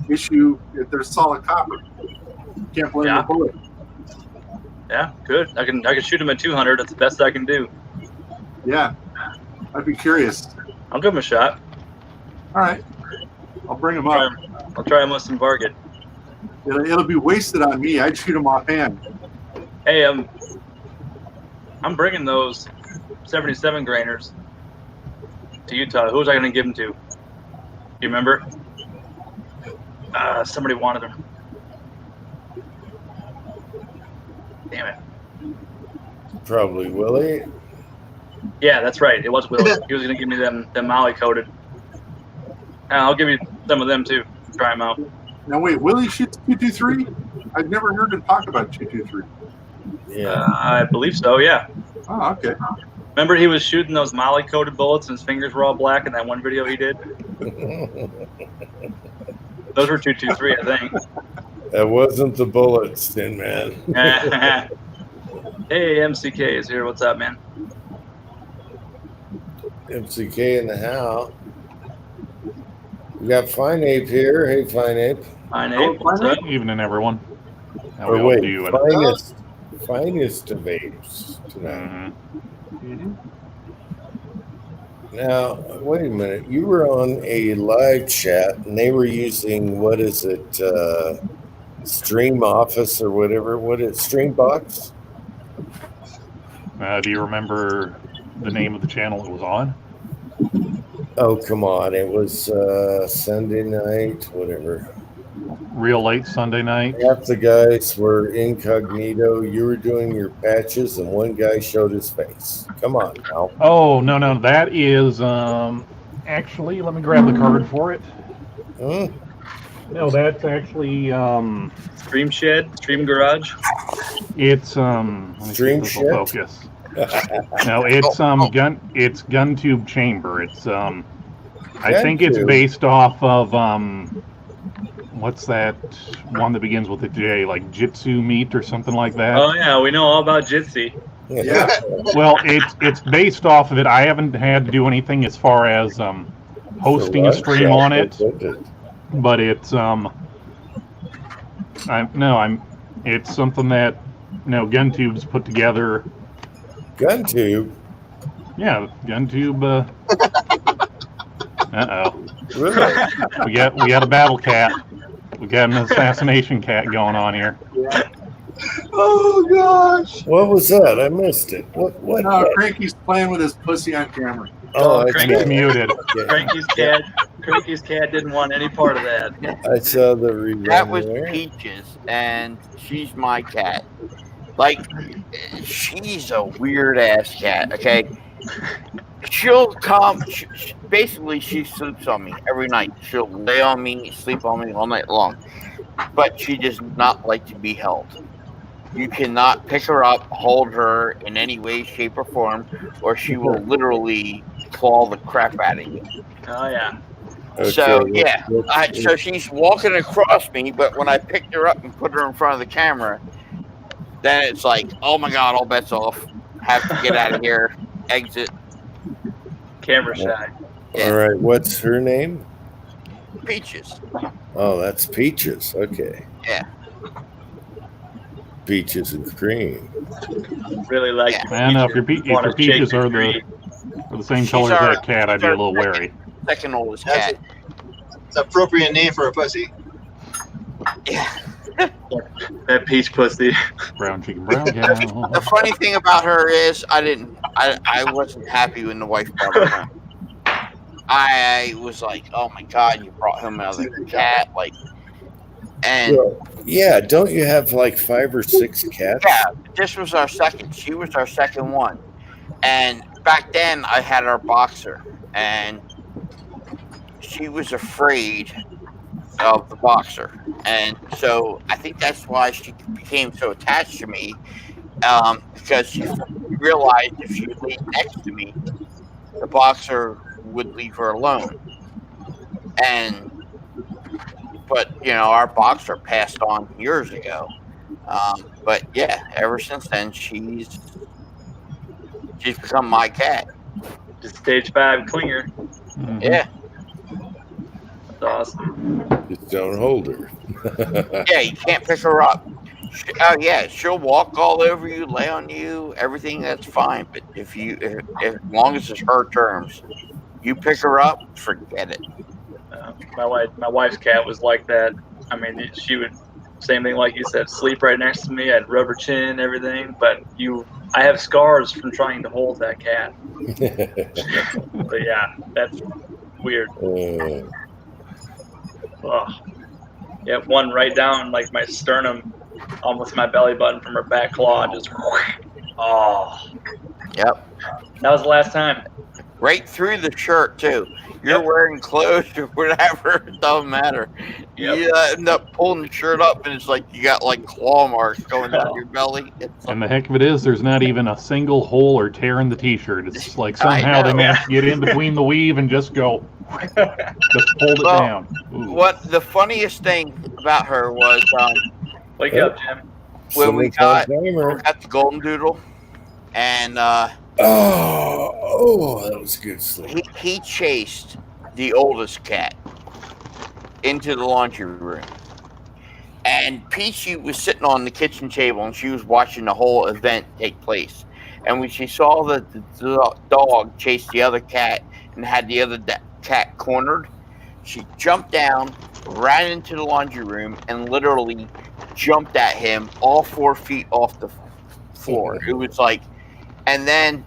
issue if there's solid copper. You can't blame the bullet. Yeah, good. I can shoot them at 200. That's the best I can do. Yeah, I'd be curious. I'll give them a shot. All right, I'll bring them up. I'll try them with some Varget. It'll be wasted on me. I'd shoot them offhand. Hey, I'm bringing those 77 grainers to Utah. Who was I going to give them to? Do you remember? Somebody wanted them. Damn it. Probably Willie. Yeah, that's right. It was Willie. He was going to give me them Molly coated. I'll give you some of them too. Try them out. Now wait, Willie shoots 223? I've never heard him talk about 223. Yeah, I believe so. Yeah. Oh, okay. Remember, he was shooting those Molly coated bullets, and his fingers were all black in that one video he did. Those were 223, I think. That wasn't the bullets, Tin Man. Hey, MCK is here. What's up, man? MCK in the house. We got Fine Ape here. Hey, Fine Ape. Fine Ape. What's up? Evening, everyone. How Or we all wait, doing? finest of apes tonight. Mm-hmm. Now, wait a minute. You were on a live chat, and they were using, what is it, Stream Office or whatever? What is Streambox? Do you remember the name of the channel it was on? Oh, come on. It was Sunday night, whatever. Real late Sunday night. Half the guys were incognito. You were doing your patches, and one guy showed his face. Come on now. Oh, no. That is, actually, let me grab the card for it. No, that's actually, Stream Shed? Stream Garage? It's, let me see if Stream this will Shed? focus. No, it's, it's GunTube Chamber. It's, I think it's GunTube? based off of, what's that one that begins with a J, like Jitsu Meat or something like that? Oh, yeah. We know all about Jitsi. Yeah. Well, it's based off of it. I haven't had to do anything as far as hosting a stream on it, but it's it's something that No, gun tubes put together. Gun tube? Yeah, gun tube. Uh-oh. Really? We got a battle cat. We got an assassination cat going on here. Oh gosh! What was that? I missed it. What? Cranky's playing with his pussy on camera. Oh, It's muted. Cranky's cat didn't want any part of that. I saw the rerun. That was there. Peaches, and she's my cat. Like, she's a weird ass cat. Okay, she'll come. Basically, she sleeps on me every night. She'll lay on me, sleep on me all night long. But she does not like to be held. You cannot pick her up, hold her in any way, shape, or form, or she will literally claw the crap out of you. Oh yeah. So yeah, so she's walking across me, but when I picked her up and put her in front of the camera, then it's like, oh my god, all bets off. Have to get out of here. Exit. Camera shy. All right, what's her name? Peaches. Oh, that's Peaches. Okay. Yeah. Peaches and cream. Really like. Yeah. Man, if your peaches are the same color as that cat, I'd be a little wary. Second oldest cat. It's an appropriate name for a pussy. Yeah. That peach pussy. Brown chicken, brown cow. The funny thing about her is I wasn't happy when the wife brought her home. I was like, oh my god, you brought home another cat, like, and yeah, don't you have like 5 or 6 cats? yeah, this was our second. She was our second one, and back then I had our boxer, and she was afraid of the boxer, and so I think that's why she became so attached to me, because she realized if she laid next to me, the boxer would leave her alone. But you know, our boxer passed on years ago. But yeah, ever since then, she's become my cat. Just stage 5 clinger. Mm-hmm. Yeah. That's awesome. Just don't hold her. Yeah, you can't pick her up. Oh yeah, she'll walk all over you, lay on you, everything. That's fine. But if as long as it's her terms, you pick her up, forget it. My wife's cat was like that. I mean, she would same thing like you said, sleep right next to me. I'd rub her chin, everything. But I have scars from trying to hold that cat. But yeah, that's weird. Yeah, one right down like my sternum, almost my belly button from her back claw. Just Yep. That was the last time. Right through the shirt too. You're wearing clothes or whatever, it doesn't matter. You end up pulling the shirt up and it's like you got like claw marks going down your belly. And the heck of it is, there's not even a single hole or tear in the t-shirt. It's like somehow they managed to get in between the weave and just go, just pulled it down. Ooh. What the funniest thing about her was wake up, Jim. When we got the golden doodle, and that was a good sleep. He chased the oldest cat into the laundry room, and Peachy was sitting on the kitchen table and she was watching the whole event take place. And when she saw that the dog chased the other cat and had the other cat cornered, she jumped down, ran into the laundry room, and literally jumped at him all 4 feet off the floor. It was like, and then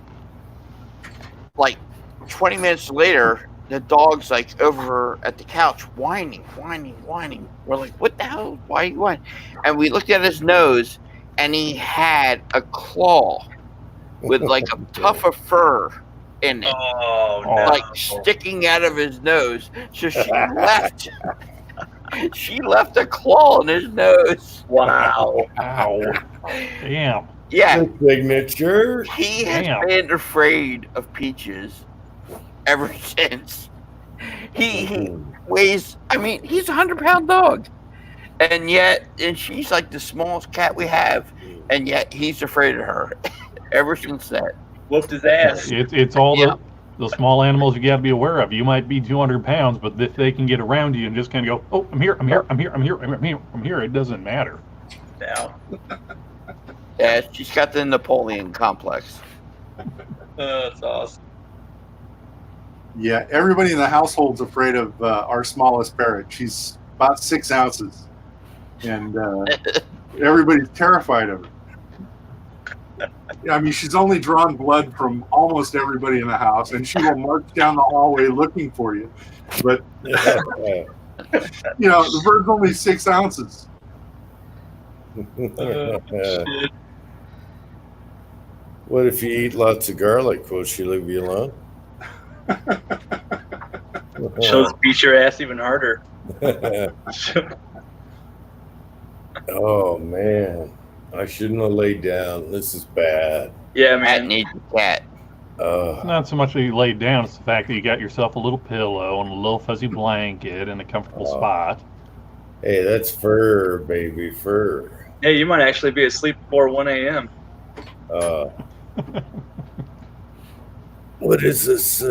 like 20 minutes later, the dog's like over at the couch whining. We're like, what the hell? Why are you whining? And we looked at his nose, and he had a claw with like a tuft of fur in it, like sticking out of his nose. So she left. She left a claw in his nose. Wow. Ow. Damn. Yeah. The signature. He has been afraid of Peaches ever since. He weighs, I mean, he's a 100-pound dog. And she's like the smallest cat we have. And yet he's afraid of her ever since that. Whooped his ass. It's all the small animals you got to be aware of. You might be 200 pounds, but if they can get around you and just kind of go, oh, I'm here, it doesn't matter. Yeah. Yeah, she's got the Napoleon complex. That's awesome. Yeah, everybody in the household's afraid of our smallest parrot. She's about 6 ounces, and everybody's terrified of her. I mean, she's only drawn blood from almost everybody in the house, and she will march down the hallway looking for you. But you know, the bird's only 6 ounces. What if you eat lots of garlic? Will she leave you alone? She'll just beat your ass even harder. Oh man, I shouldn't have laid down. This is bad. Yeah, man. Needs a cat. It's not so much that you laid down; it's the fact that you got yourself a little pillow and a little fuzzy blanket and a comfortable spot. Hey, that's fur, baby, fur. Hey, you might actually be asleep before 1 a.m. What is this?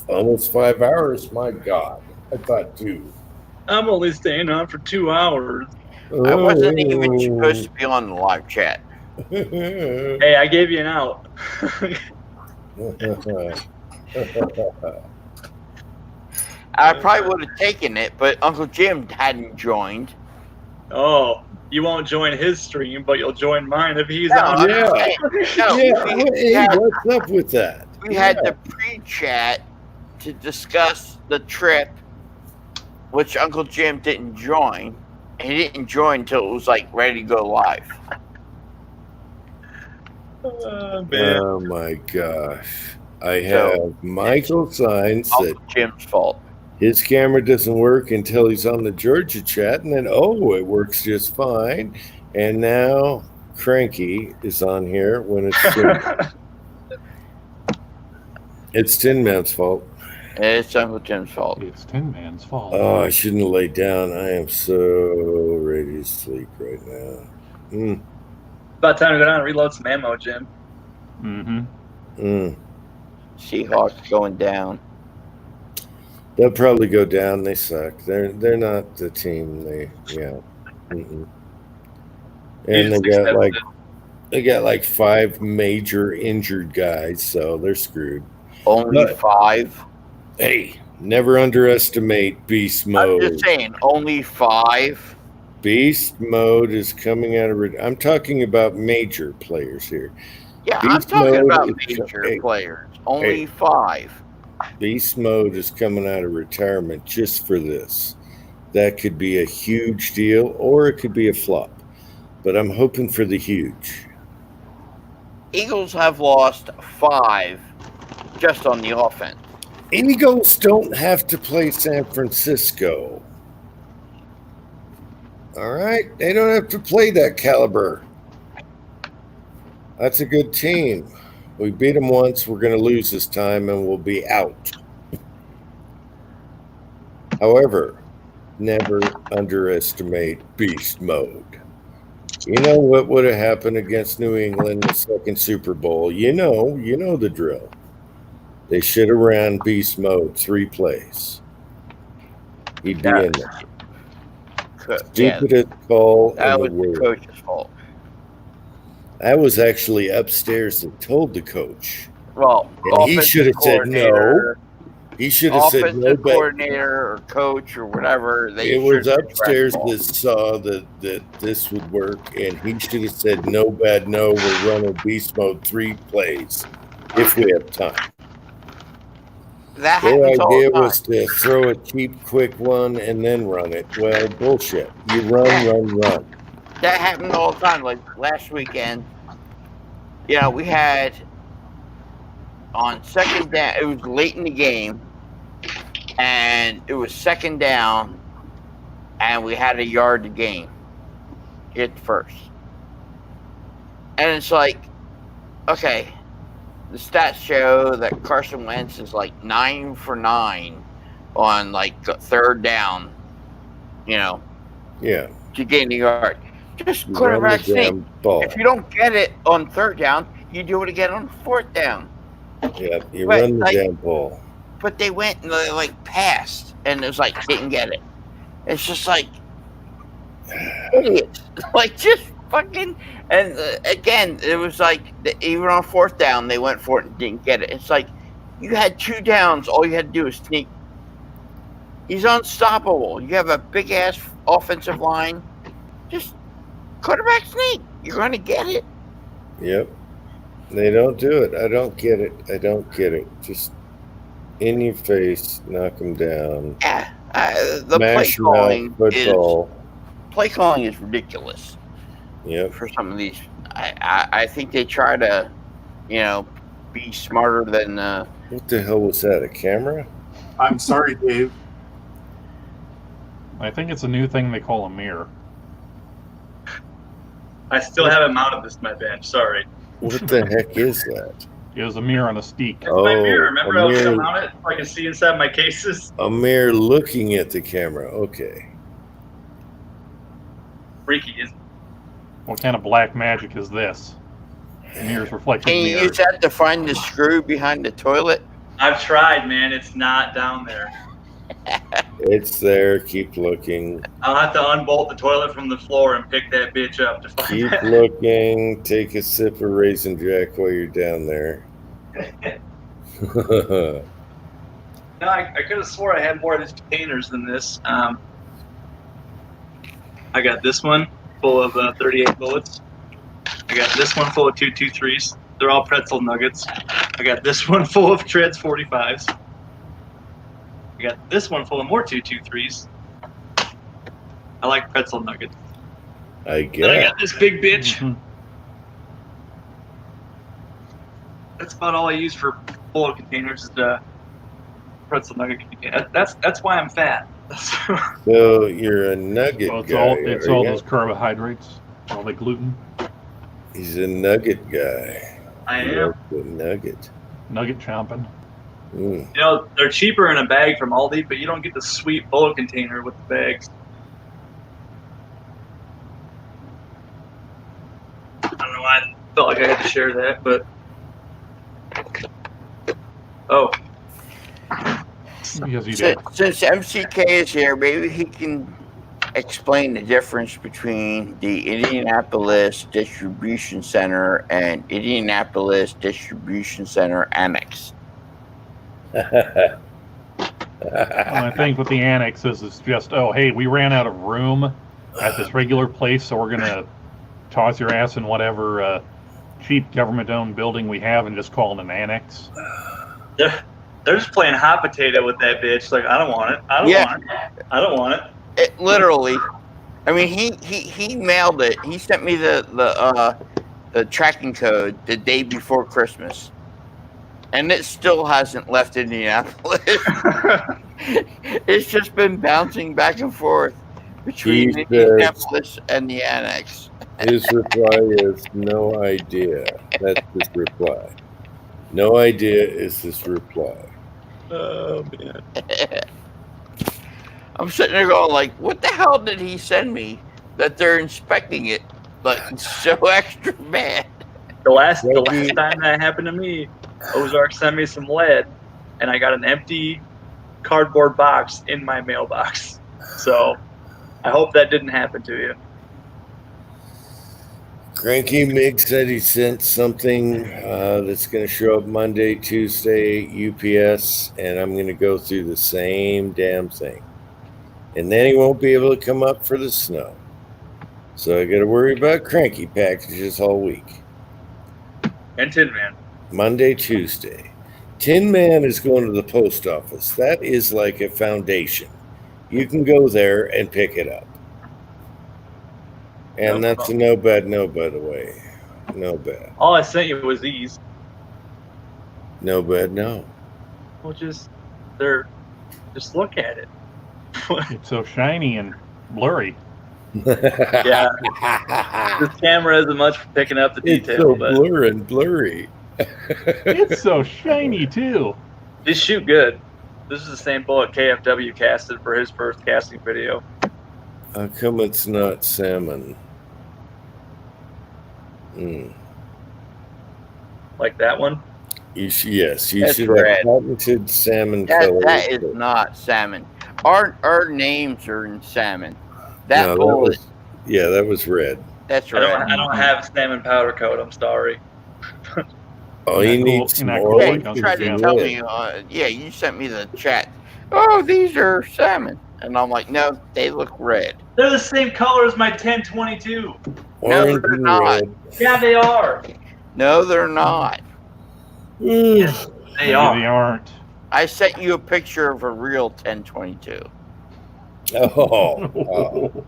Almost 5 hours? My God, I thought 2. I'm only staying on for 2 hours. I wasn't even supposed to be on the live chat. Hey, I gave you an out. I probably would have taken it, but Uncle Jim hadn't joined. Oh, you won't join his stream, but you'll join mine if he's No, on. Hey, what's up with that? We had the pre-chat to discuss the trip, which Uncle Jim didn't join. He didn't join until it was like ready to go live. Oh my gosh. I have Michael signs that Jim's fault. His camera doesn't work until he's on the Georgia chat, and then it works just fine. And now Cranky is on here when it's it's Tin Man's fault. It's Uncle Jim's fault. It's Tin Man's fault. Oh, I shouldn't have laid down. I am so ready to sleep right now. About time to go down and reload some ammo, Jim. Seahawks going down. They'll probably go down. They suck. They're not the team. And they got like 5 major injured guys, so they're screwed. Only 5. Hey, never underestimate beast mode. I'm just saying, only 5. Beast mode is coming out of. I'm talking about major players here. Yeah, I'm talking about major players. Only 5. Beast mode is coming out of retirement just for this. That could be a huge deal, or it could be a flop. But I'm hoping for the huge. Eagles have lost 5 just on the offense. Eagles don't have to play San Francisco. All right? They don't have to play that caliber. That's a good team. We beat them once. We're going to lose this time, and we'll be out. However, never underestimate beast mode. You know what would have happened against New England in the second Super Bowl? You know the drill. They should have ran beast mode 3 plays. He'd be in there. Stupidest call in the world. Coach's fault. I was actually upstairs and told the coach. Well, and he should have said no. He should have said no. Coordinator or coach or whatever. It was upstairs that saw that this would work, and he should have said no, bad, no. We're running beast mode 3 plays if we have time. That Their happens all idea the time. was to throw a cheap, quick one and then run it. Well, bullshit. You run. That happened all the time. Like last weekend, we had on second down. It was late in the game, and it was second down, and we had a yard to gain. Hit the first, and it's like, okay, the stats show that Carson Wentz is like 9 for 9 on like third down. Yeah. To gain the yard. Just quarterback thing. If you don't get it on third down, you do it again on fourth down. Yeah, you run the damn ball. But they went and they passed, and it was like didn't get it. It's just like idiots. Just fucking. And again, it was like even on fourth down, they went for it and didn't get it. It's like you had 2 downs. All you had to do was sneak. He's unstoppable. You have a big ass offensive line. Just quarterback sneak. You're going to get it. Yep. They don't do it. I don't get it. I don't get it. Just in your face, knock them down. Yeah. The Mash mouth football. Play calling is ridiculous. Yep. For some of these, I think they try to, be smarter than. What the hell was that? A camera? I'm sorry, Dave. I think it's a new thing they call a mirror. I still haven't mounted this to my bench. Sorry. What the heck is that? It was a mirror on a stick. It's my mirror. Remember, I was going to mount it so I can see inside my cases. A mirror looking at the camera. Okay. Freaky, isn't it? What kind of black magic is this? The mirror's reflected Can you mirror. use that to find the screw behind the toilet? I've tried, man. It's not down there. It's there. Keep looking. I'll have to unbolt the toilet from the floor and pick that bitch up to find Keep that. looking. Take a sip of Raisin Jack while you're down there. No, I could have swore I had more of these containers than this. I got this one full of 38 bullets. I got this one full of 223s. They're all pretzel nuggets. I got this one full of Treads 45s. I got this one full of more 223s. I like pretzel nuggets. I Then I guess. got this big bitch. That's about all I use for bullet containers is pretzel nugget container. That's why I'm fat. So you're a nugget Well, it's guy. all are ya? those carbohydrates, all the gluten. He's a nugget guy. I He am. loves the nugget. Nugget chomping. Mm. You know, they're cheaper in a bag from Aldi, but you don't get the sweet bullet container with the bags. I don't know why I felt like I had to share that, but Because you did. Since MCK is here, maybe he can explain the difference between the Indianapolis Distribution Center and Indianapolis Distribution Center Annex. Well, I think with the annexes, it's just, oh, hey, we ran out of room at this regular place, so we're going to toss your ass in whatever cheap government-owned building we have and just call it an annex. They're just playing hot potato with that bitch. Like, I don't want it. I don't want it. I don't want it. It literally. I mean, he mailed it. He sent me the tracking code the day before Christmas, and it still hasn't left Indianapolis. It's just been bouncing back and forth between Indianapolis and the annex. His reply is no idea. That's his reply. No idea is his reply. Oh man. I'm sitting there going like, what the hell did he send me that they're inspecting it like so extra bad? The last time that happened to me, Ozark sent me some lead, and I got an empty cardboard box in my mailbox. So I hope that didn't happen to you. Cranky Mig said he sent something that's going to show up Monday, Tuesday, UPS, and I'm going to go through the same damn thing. And then he won't be able to come up for the snow. So I got to worry about Cranky packages all week. And Tin Man. Monday, Tuesday. Tin Man is going to the post office. That is like a foundation. You can go there and pick it up. And that's a no bad no, by the way. No bad. All I sent you was these. No bad no. Well, just look at it. It's so shiny and blurry. Yeah. This camera isn't much for picking up the It's detail, so but blurry. It's so shiny too. these shoot good. This is the same bullet KFW casted for his first casting video. How come it's not salmon? Like that one? Yes, you That's should red. have patented salmon color. That is not salmon. Our names are in salmon. That No, bullet. that was red. That's I right. don't have salmon powder coat. I'm sorry. Oh, you need some Yeah, orange you tried to and tell red. me. Yeah, you sent me the chat. Oh, these are salmon, and I'm like, no, they look red. They're the same color as my 1022. No, Orange they're and not. red. Yeah, they are. No, they're not. Yes, they Maybe are. they aren't. I sent you a picture of a real 1022. Oh.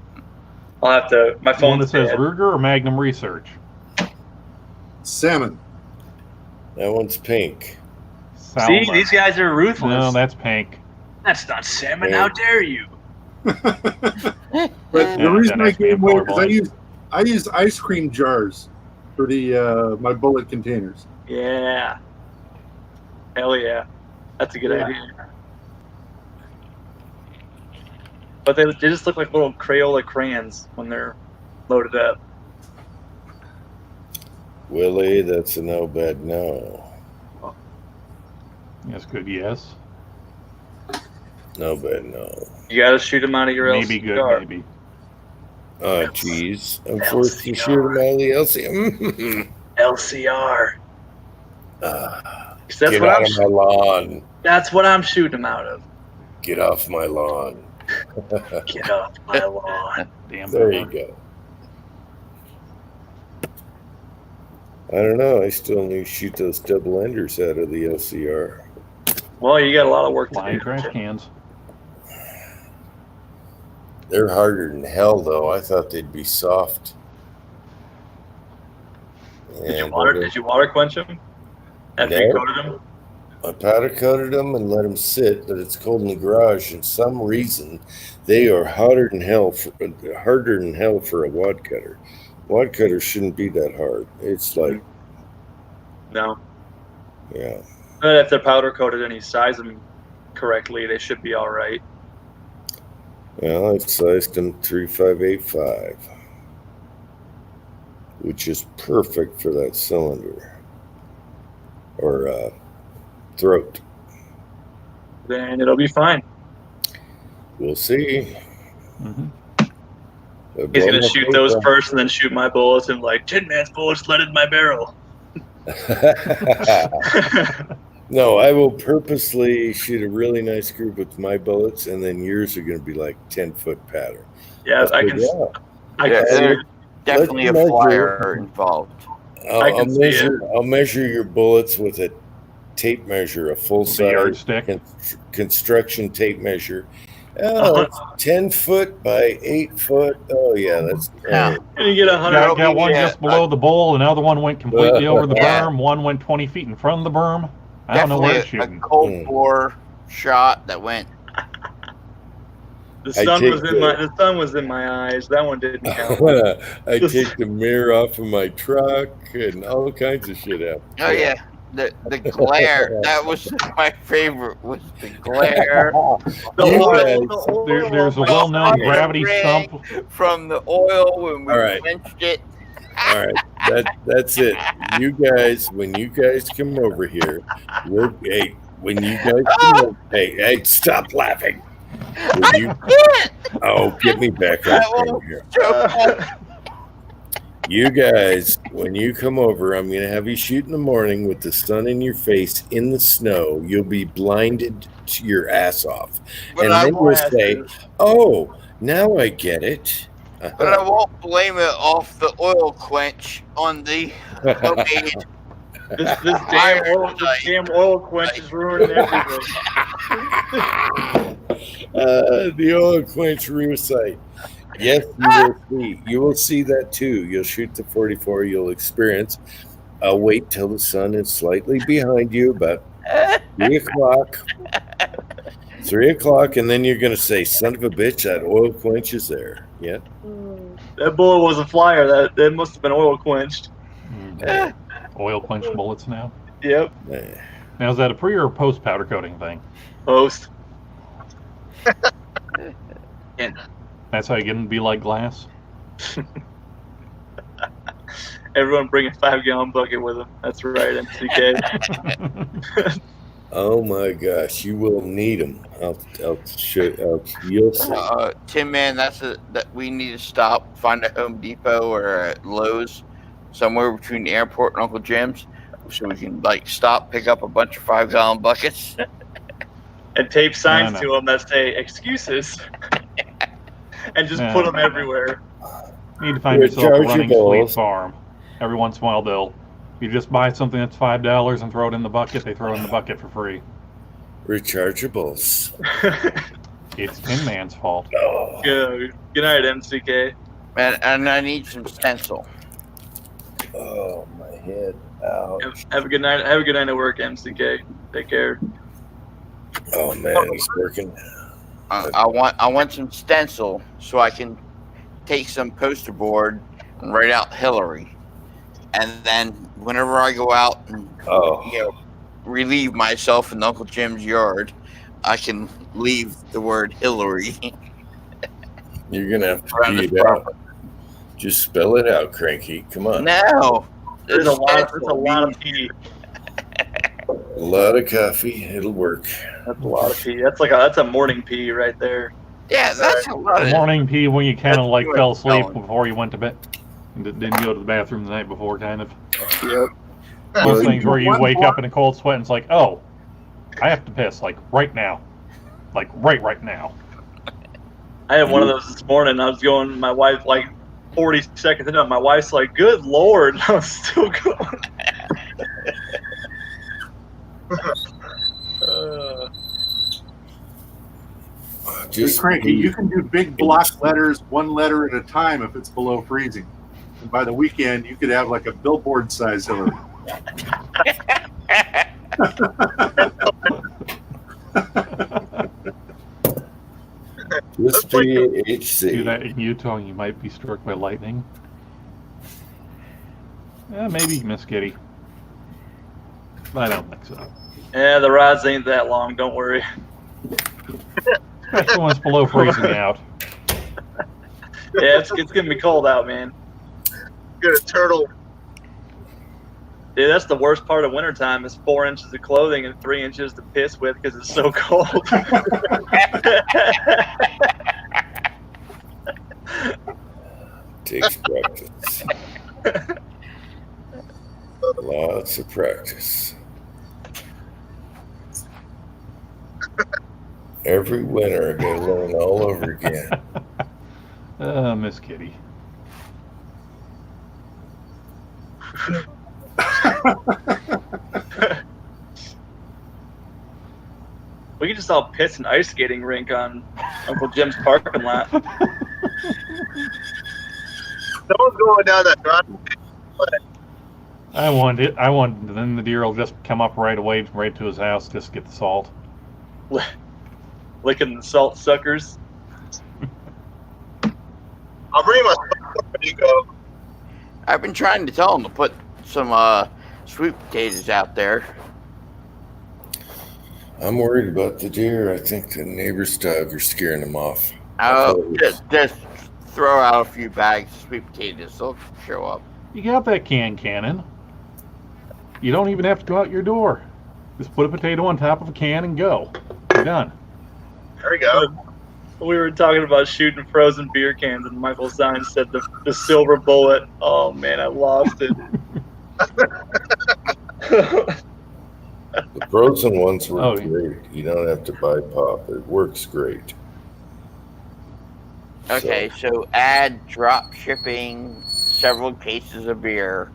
I'll have to. My The one phone's that says dead. Ruger or Magnum Research. Salmon. That one's pink. See, Salmon. these guys are ruthless. No, that's pink. That's not salmon. Yeah. How dare you? But the Yeah, reason that I makes me gained weight is colorblind. I use ice cream jars for the my bullet containers. Yeah. Hell yeah. That's a good idea. But they just look like little Crayola crayons when they're loaded up. Willie, that's a no bad no. That's good. Yes. No bad no. You gotta shoot them out of your Maybe good. LCR. Maybe. Oh, jeez. I'm forced to shoot him out of the LC. LCR. That's Get what out I'm. of my lawn. That's what I'm shooting them out of. Get off my lawn. Get off my lawn. Damn. There you go. I don't know. I still need to shoot those double enders out of the LCR. Well, you got a lot of work to Flying do. trash cans. They're harder than hell, though. I thought they'd be soft. Did you water quench them after you coated them? I powder coated them and let them sit, but it's cold in the garage. And some reason, they are harder than hell for a wad cutter. Wad cutter shouldn't be that hard. It's like, No. yeah. But if they're powder coated and you size them correctly, they should be all right. Well, I sized them 3585, which is perfect for that cylinder or throat. Then it'll be fine. We'll see. Mm-hmm. He's gonna shoot those first, and then shoot my bullets, and like Tin Man's bullets leaded my barrel. No, I will purposely shoot a really nice group with my bullets, and then yours are going to be like 10-foot pattern. Yeah, I can. I can see it. Definitely a flyer involved. I'll measure your bullets with a tape measure, a full size yardstick construction tape measure. Oh, it's 10 foot by 8 foot. Oh yeah, that's And you get 100. Got one just below the bowl, another one went completely over the berm, one went 20 feet in front of the berm. I don't know where it's shooting. A cold bore shot that went. The sun was in my eyes. That one didn't count. I take the mirror off of my truck and all kinds of shit out. Oh yeah, the glare. That was my favorite. Was the glare. There's a well-known gravity sump from the oil when we quenched it. All right, that's it. You guys, when you guys come over here, hey, stop laughing. Get me back up here. You guys, when you come over, I'm going to have you shoot in the morning with the sun in your face in the snow. You'll be blinded to your ass off. And then you'll say, oh, now I get it. But I won't blame it off the oil quench on the homemade. This damn oil quench is ruining everything. The oil quench rear sight. Yes, you will see. You will see that too. You'll shoot the 44. You'll experience. I'll wait till the sun is slightly behind you, about 3 o'clock. 3 o'clock, and then you're going to say, son of a bitch, that oil quench is there. Yeah. That bullet was a flyer. That must have been oil quenched. Oil quenched bullets now. Yep. Now is that a pre or post powder coating thing? Post. That's how you get them to be like glass. Everyone bring a 5-gallon bucket with them. That's right, MCK. Oh my gosh, you will need them. I'll show. You'll see. Tim, man, that we need to stop. Find a Home Depot or a Lowe's somewhere between the airport and Uncle Jim's, so we can like stop, pick up a bunch of 5-gallon buckets, and tape signs No. to them that say "excuses," and just No. put them everywhere. You need to find yourself a running Rechargeables. Fleet farm. Every once in a while, you just buy something that's $5 and throw it in the bucket. They throw it in the bucket for free. Rechargeables. It's Tin Man's fault. Oh. Good night, MCK. and I need some stencil. Oh, my head. Ouch. Have a good night. Have a good night at work, MCK. Take care. Oh man, he's working. I want some stencil so I can take some poster board and write out Hillary, and then whenever I go out and relieve myself in Uncle Jim's yard, I can leave the word Hillary. You're gonna have to pee it out. Just spell it out, Cranky. Come on. No, there's a lot of pee. A lot of coffee. It'll work. That's a lot of pee. That's a morning pee right there. Yeah, that's a lot of Morning pee when you kind of like good fell asleep spelling. before you went to bed. And didn't go to the bathroom the night before, kind of. Yep. Those things where you wake up in a cold sweat and it's like, oh, I have to piss, like right now. Like right now. I had one of those this morning. I was going, my wife, like 40 seconds into it, my wife's like, good Lord. I was still going. Just Cranky, you can do big block letters, one letter at a time if it's below freezing. And by the weekend, you could have like a billboard size Hillary. Just HC. Do that in Utah, you might be struck by lightning. Maybe, Miss Kitty. I don't think so. Yeah, the rides ain't that long. Don't worry. Especially when it's below freezing out. Yeah, it's gonna be cold out, man. Get a turtle. Dude, that's the worst part of wintertime is 4 inches of clothing and 3 inches to piss with because it's so cold. Takes practice. Lots of practice. Every winter, I gotta learn all over again. Miss Kitty. We could just all piss an ice skating rink on Uncle Jim's parking lot. Someone's going down that driveway. I want then the deer will just come up right away, right to his house, just get the salt. Licking the salt suckers. I'll bring my stuff when you go. I've been trying to tell him to put some sweet potatoes out there. I'm worried about the deer. I think the neighbor's dog are scaring them off. Oh, just throw out a few bags of sweet potatoes. They'll show up. You got that cannon. You don't even have to go out your door. Just put a potato on top of a can and go. You're done. There we go. We were talking about shooting frozen beer cans, and Michael Stein said the silver bullet. Oh man, I lost it. The frozen ones work great. You don't have to buy pop. It works great. Okay, so add drop shipping several cases of beer.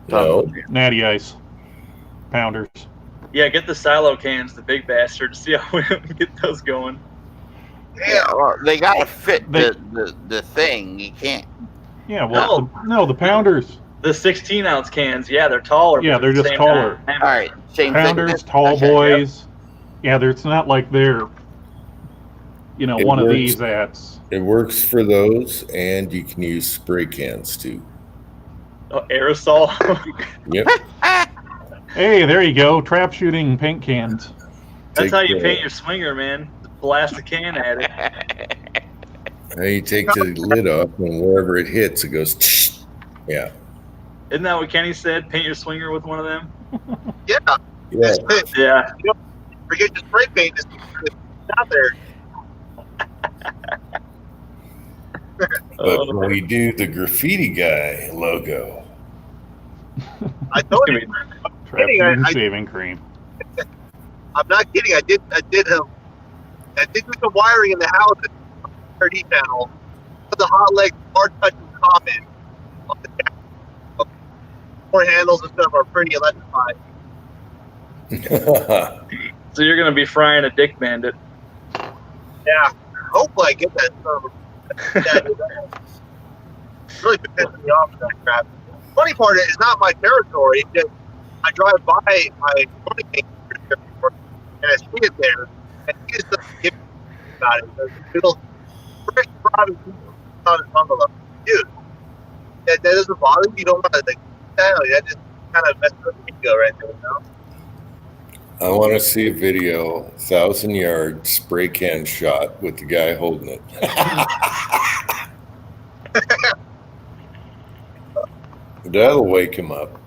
No. Natty Ice. Pounders. Yeah, get the silo cans, the big bastard. See how we get those going. Yeah, well, they gotta fit the thing. You can't. Yeah, well, the pounders. The 16-ounce cans, yeah, they're taller. Yeah, but they're at the just same taller. time- All right, same Pounders, thing. tall Okay, boys. Yeah, it's not like they're, It one of works. these that's. It works for those, and you can use spray cans too. Oh, aerosol. Yep. Hey, there you go. Trap shooting paint cans. That's how you paint your swinger, man. Blast a can at it. Now you take the lid off, and wherever it hits, it goes. Yeah. Isn't that what Kenny said? Paint your swinger with one of them? Yeah. Yeah. Yeah. You don't forget your spray paint. It's out there. But when we do the graffiti guy logo, I told you. Shaving cream. I'm not kidding. I did do some wiring in the house at 30 panel. The hot leg hard touch is common. Door handles and stuff are pretty electrified. So you're gonna be frying a dick bandit. Yeah. Hopefully I get that stuff. Really pissing me off with that crap. Funny part is, it's not my territory. It's just I drive by my and I see it there, and he just doesn't give a about it. There's a little fresh private on his envelope. Dude, that doesn't bother you. You don't want to like that. That just kind of messes up the ego right there, you know? I want to see a video, 1,000-yard spray can shot with the guy holding it. That'll wake him up.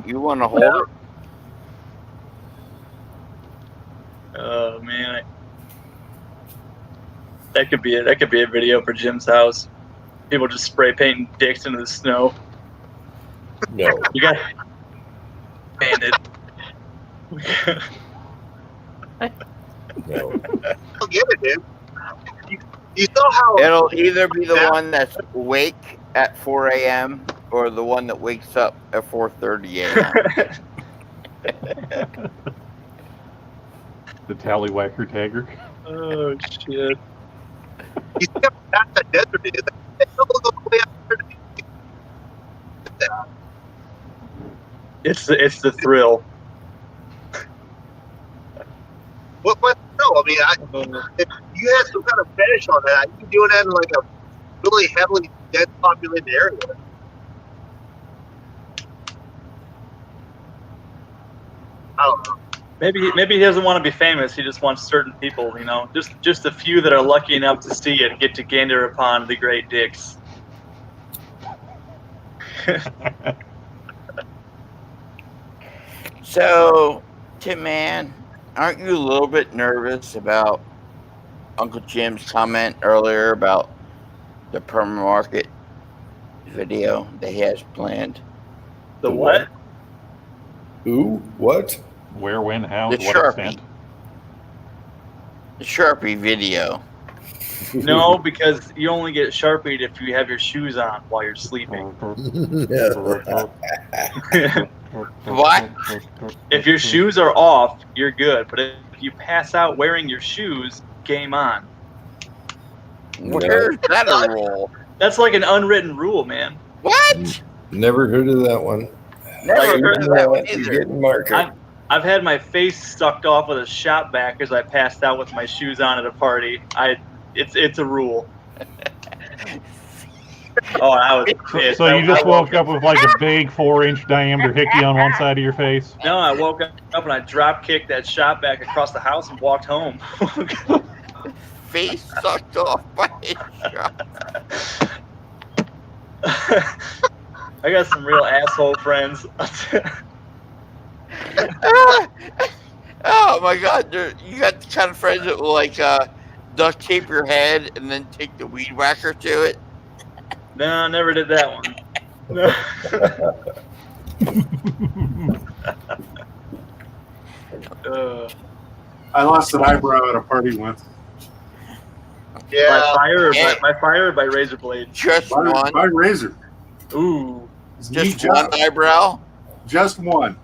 You want to hold it? Oh man, that could be a video for Jim's house. People just spray painting dicks into the snow. No, you got bandit. No. I don't get it, dude. You saw how It'll either be the one that's awake at 4 a.m. or the one that wakes up at 4:30 a.m. The tallywhacker tagger. Oh shit! You see how fast that desert is? It's the thrill. What? No, I mean, if you had some kind of fetish on that, you'd be doing that in like a really heavily dense populated area. I don't know. Maybe he doesn't want to be famous. He just wants certain people, you know, just a few that are lucky enough to see it get to gander upon the great dicks. So, Tim, man, aren't you a little bit nervous about Uncle Jim's comment earlier about the perma market video that he has planned? The what? Who? What? Where, when, how, The to what Sharpie. extent? The Sharpie video. No, because you only get Sharpied if you have your shoes on while you're sleeping. What? If your shoes are off, you're good. But if you pass out wearing your shoes, game on. Where's that a rule? That's like an unwritten rule, man. What? Never heard of that one. Never heard of that one You're either. getting market. I've had my face sucked off with a shop vac as I passed out with my shoes on at a party. It's a rule. Oh, I was pissed. So you just woke up with like a big 4-inch diameter hickey on one side of your face? No, I woke up and I drop kicked that shop vac across the house and walked home. Face sucked off by his shop. I got some real asshole friends. Oh my God! You got the kind of friends that will like duct tape your head and then take the weed whacker to it. No, I never did that one. No. I lost an eyebrow at a party once. Yeah. By fire or by razor blade? Just By one. razor. Ooh. Just one eyebrow. Just one.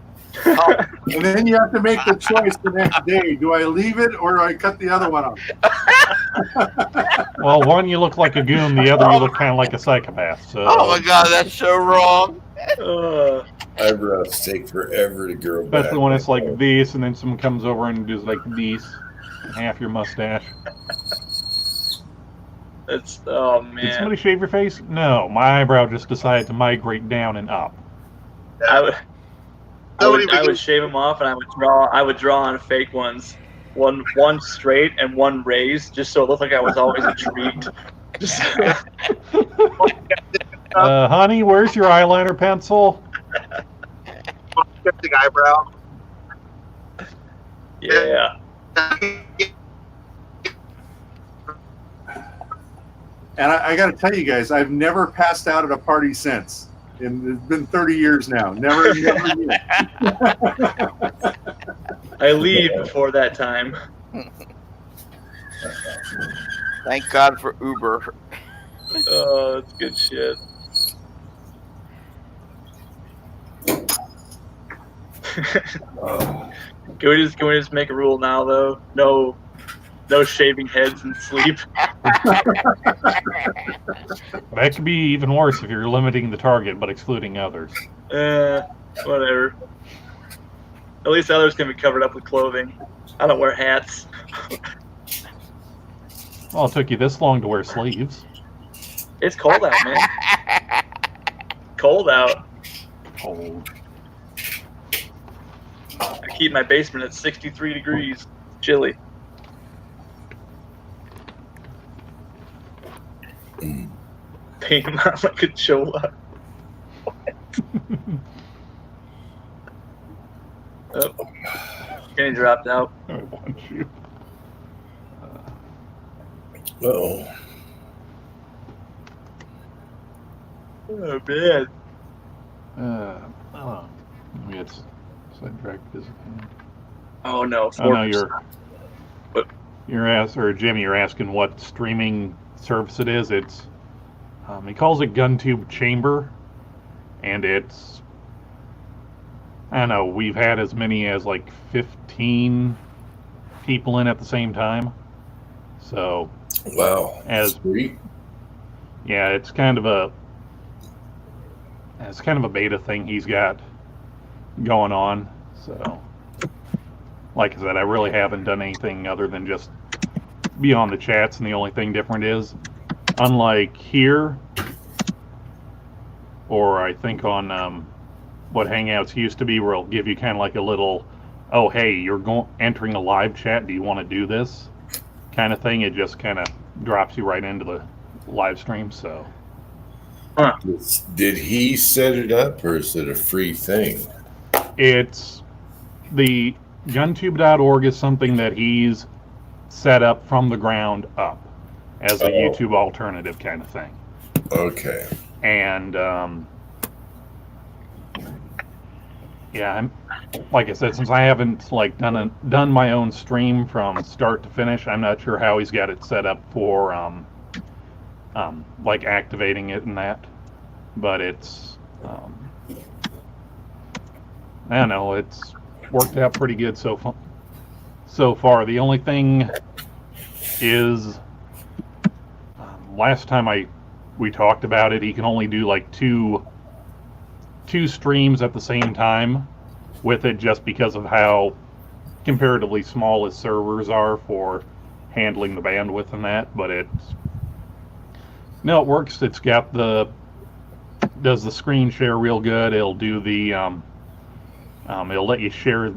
Oh. And then you have to make the choice the next day. Do I leave it or do I cut the other one off? Well, one you look like a goon, the other you look kind of like a psychopath. So. Oh my God, that's so wrong. Eyebrows take forever to grow back. Especially when it's like this, and then someone comes over and does like this, half your mustache. It's oh Did man. somebody shave your face? No, my eyebrow just decided to migrate down and up. I would shave them off and I would draw on fake ones. One straight and one raised, just so it looked like I was always intrigued. Honey, where's your eyeliner pencil? Skeptic eyebrow. Yeah. And I got to tell you guys, I've never passed out at a party since. And it's been 30 years now. Never yet. I leave before that time. Thank God for Uber. Oh, that's good shit. Can we just make a rule now though? No shaving heads and sleep. That could be even worse if you're limiting the target but excluding others. Whatever. At least others can be covered up with clothing. I don't wear hats. Well, it took you this long to wear sleeves. It's cold out, man. Cold out. Cold. I keep my basement at 63 degrees. Chilly. Paint them out like a chola. Oh. Kenny dropped out. I want you. Oh. Oh, man. Oh. Maybe it's sidetracked as Oh, no. Oh, no, you're asking what streaming service it is. It's he calls it GunTube Chamber, and it's, I don't know, we've had as many as like 15 people in at the same time. So wow, sweet. Yeah, it's kind of a beta thing he's got going on. So like I said, I really haven't done anything other than just be on the chats, and the only thing different is, unlike here, or I think on what Hangouts used to be, where it'll give you kind of like a little, oh hey, you're entering a live chat, do you want to do this kind of thing. It just kind of drops you right into the live stream. So did he set it up, or is it a free thing? It's the guntube.org is something that he's set up from the ground up as a YouTube alternative kind of thing. Okay. And yeah, like I said, since I haven't like done my own stream from start to finish, I'm not sure how he's got it set up for like activating it and that. But it's I don't know, it's worked out pretty good so far. The only thing is, last time we talked about it, he can only do like two streams at the same time with it, just because of how comparatively small his servers are for handling the bandwidth and that. But it works. It's got does the screen share real good. It'll do the it'll let you share.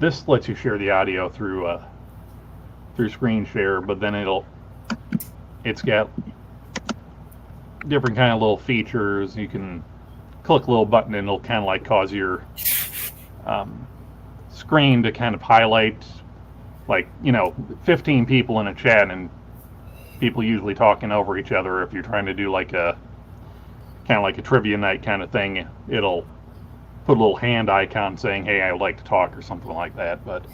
This lets you share the audio through screen share, but then it's got different kind of little features. You can click a little button and it'll kind of like cause your screen to kind of highlight, like, 15 people in a chat, and people usually talking over each other. If you're trying to do like a kind of like a trivia night kind of thing, it'll put a little hand icon saying, hey, I would like to talk, or something like that. But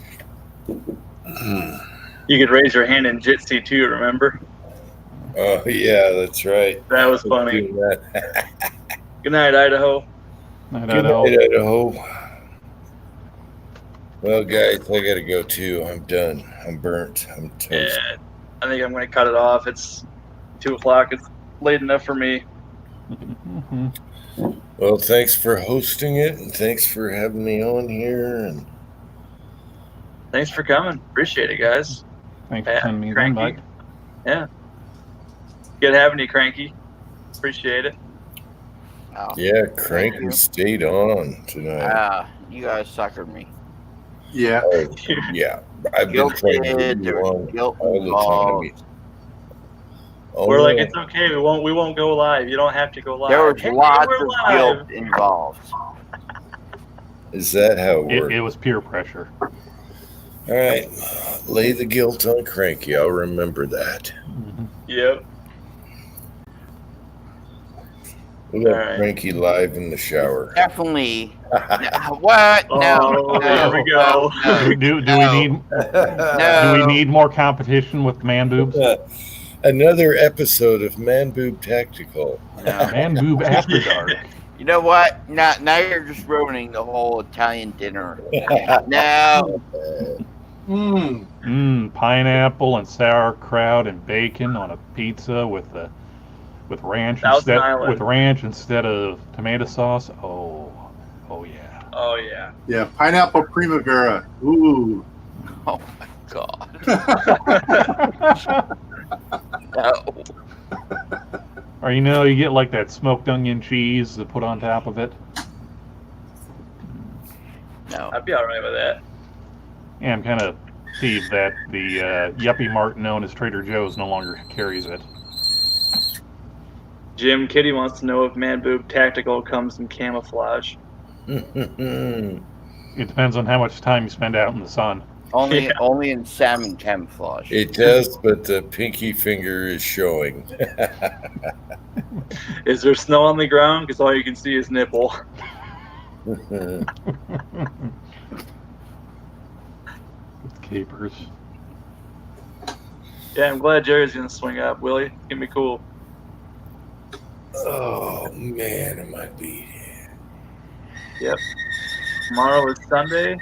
you could raise your hand in Jitsi too, remember? Oh yeah, that's right. That was funny. Good night, Idaho. Good night, Idaho. Well, guys, I gotta go too. I'm done. I'm burnt. I'm toast. Yeah, I think I'm gonna cut it off. It's 2:00. It's late enough for me. Well, thanks for hosting it, and thanks for having me on here. And thanks for coming. Appreciate it, guys. Thanks for sending me the invite. Yeah. Good having you, Cranky. Appreciate it. Oh, yeah, Cranky stayed on tonight. You guys suckered me. Yeah. Yeah. I've been trying to get you on all the time. We're like, it's okay. We won't go live. You don't have to go live. There was Hey, lots we're of live. guilt involved. Is that how it works? It was peer pressure. All right. Lay the guilt on Cranky. I'll remember that. Yep. We got right. Cranky live in the shower. Definitely. What? No. There we go. Do we need more competition with man boobs? Another episode of Man Boob Tactical. Man boob after dark. You know what? Now you're just ruining the whole Italian dinner. No. Pineapple and sauerkraut and bacon on a pizza with ranch instead of tomato sauce. Oh yeah. Oh yeah. Yeah, pineapple primavera. Ooh. Oh my God. No. Or you get like that smoked onion cheese to put on top of it. No. I'd be all right with that. Yeah, I'm kind of peeved that the yuppie mart known as Trader Joe's no longer carries it. Jim Kitty wants to know if Man Boob Tactical comes in camouflage. It depends on how much time you spend out in the sun. Only in salmon camouflage. It does, but the pinky finger is showing. Is there snow on the ground? Because all you can see is nipple. Capers. Yeah, I'm glad Jerry's gonna swing up, Willie. It's gonna be cool. Oh man, am I beat? Yep. Tomorrow is Sunday.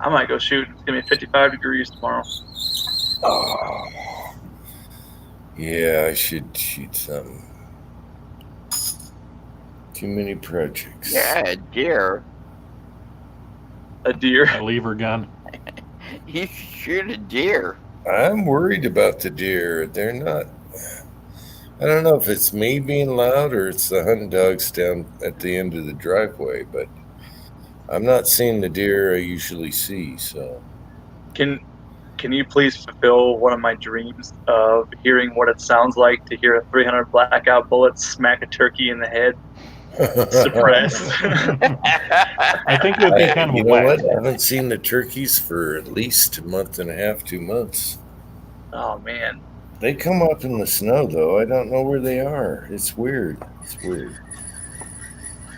I might go shoot. It's gonna be 55 degrees tomorrow. Oh. Yeah, I should shoot something. Too many projects. Yeah, a deer. A deer? A lever gun. You shoot a deer. I'm worried about the deer. They're not. I don't know if it's me being loud or it's the hunting dogs down at the end of the driveway, but I'm not seeing the deer I usually see. So, Can you please fulfill one of my dreams of hearing what it sounds like to hear a 300 blackout bullet smack a turkey in the head? Suppressed. I think it would be kind of you a know wet. what? I haven't seen the turkeys for at least a month and a half, 2 months. Oh man. They come up in the snow though. I don't know where they are. It's weird. It's weird.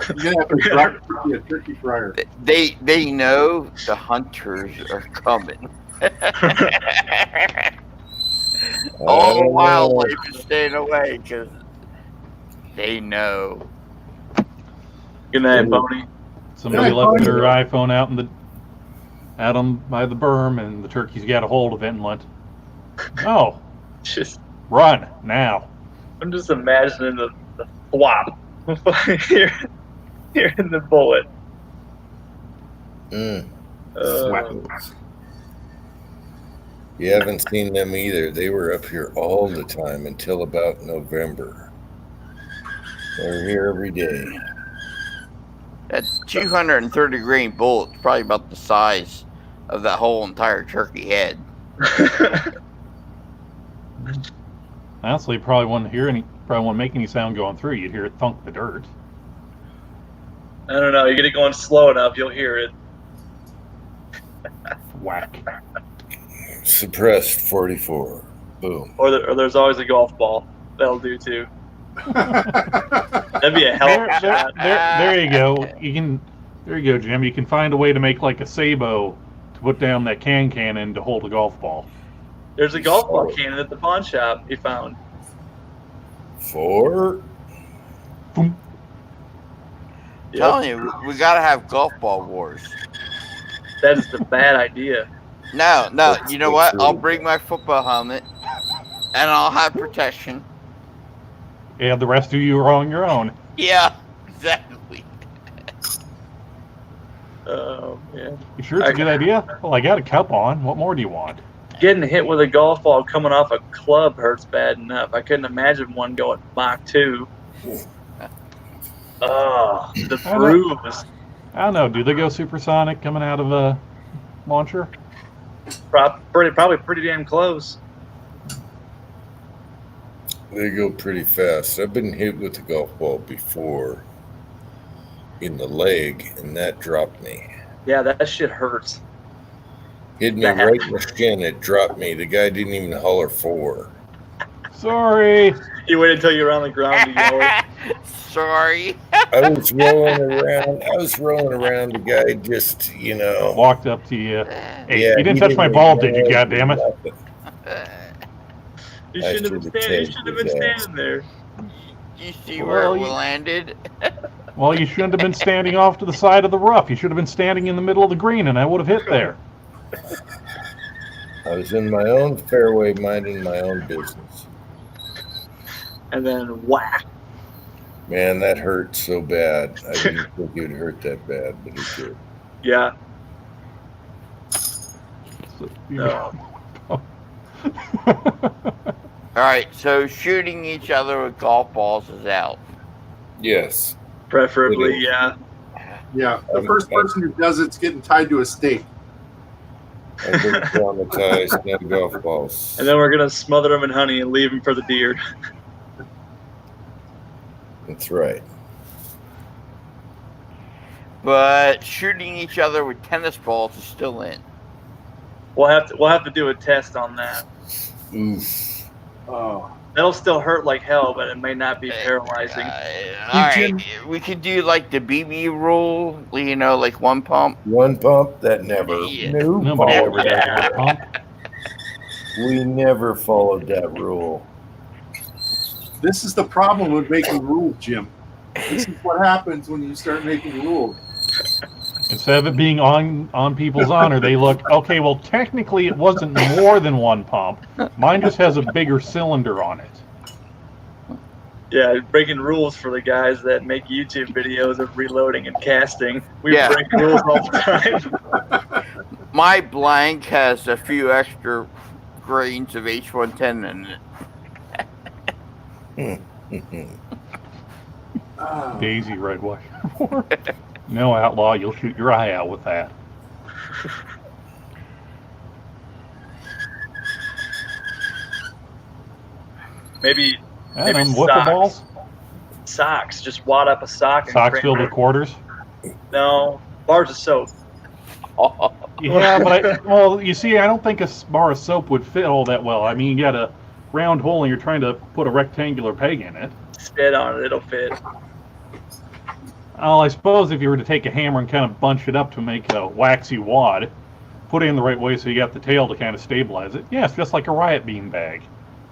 You're gonna have to fry a turkey fryer. They know the hunters are coming. All the wildlife is staying away because they know. Good night, Pony. Somebody left their iPhone out by the berm, and the turkeys got a hold of it and went, "Oh, just run now!" I'm just imagining the flop hearing the bullet. You haven't seen them either. They were up here all the time until about November. They're here every day. That 230 grain bullet's probably about the size of that whole entire turkey head. Honestly, probably wouldn't make any sound going through. You'd hear it thunk the dirt. I don't know. You get it going slow enough, you'll hear it. Whack. Suppressed 44. Boom. Or there's always a golf ball. That'll do too. That'd be a hell of a shot. There you go. There you go, Jim. You can find a way to make like a sabot to put down that cannon to hold a golf ball. There's a golf ball cannon at the pawn shop he found. 4. Boom. Telling you, we gotta have golf ball wars. That is the bad idea. No, you know what? I'll bring my football helmet, and I'll have protection. Yeah, the rest of you are on your own. Yeah, exactly. Oh man. You sure it's a good idea? Well, I got a cup on. What more do you want? Getting hit with a golf ball coming off a club hurts bad enough. I couldn't imagine one going Mach 2. Oh, the bruise. I don't know. Do they go supersonic coming out of a launcher? Probably pretty damn close. They go pretty fast. I've been hit with a golf ball before in the leg, and that dropped me. Yeah, that shit hurts. Hit me right in the shin. It dropped me. The guy didn't even holler for. Sorry. You waited until you were on the ground to yell it. Sorry. I was rolling around. The guy just, walked up to you. Hey, Yeah, you didn't he touch my didn't ball, did you? acknowledge God damn it! nothing. You I shouldn't have should've been tagged his ass. standing there. You see where it landed? Well, you shouldn't have been standing off to the side of the rough. You should have been standing in the middle of the green, and I would have hit there. I was in my own fairway, minding my own business. And then whack. Man, that hurt so bad. I didn't think it would hurt that bad, but it did. Yeah. No. All right, so shooting each other with golf balls is out. Yes. Preferably, yeah. Yeah, the first person who does it's getting tied to a stake. I've been traumatized, no golf balls. And then we're going to smother them in honey and leave them for the deer. That's right. But shooting each other with tennis balls is still in. We'll have to do a test on that. Oof. Oh. That'll still hurt like hell, but it may not be paralyzing. All right, we could do like the BB rule, like one pump. One pump? That never. Yeah. Nobody ever does one pump. We never followed that rule. This is the problem with making rules, Jim. This is what happens when you start making rules. Instead of it being on people's honor, they look, okay, well, technically it wasn't more than one pump. Mine just has a bigger cylinder on it. Yeah, breaking rules for the guys that make YouTube videos of reloading and casting. We break rules all the time. My blank has a few extra grains of H110 in it. Daisy red wire. No, outlaw, you'll shoot your eye out with that. Maybe wiffle socks. balls? Socks. Just wad up a sock. And Socks cram filled it. with quarters? No, bars of soap. Yeah, but you see, I don't think a bar of soap would fit all that well. I mean, you got a round hole and you're trying to put a rectangular peg in it. Spit on it, it'll fit. Well, I suppose if you were to take a hammer and kind of bunch it up to make a waxy wad, put it in the right way so you got the tail to kind of stabilize it. Yeah, it's just like a riot bean bag.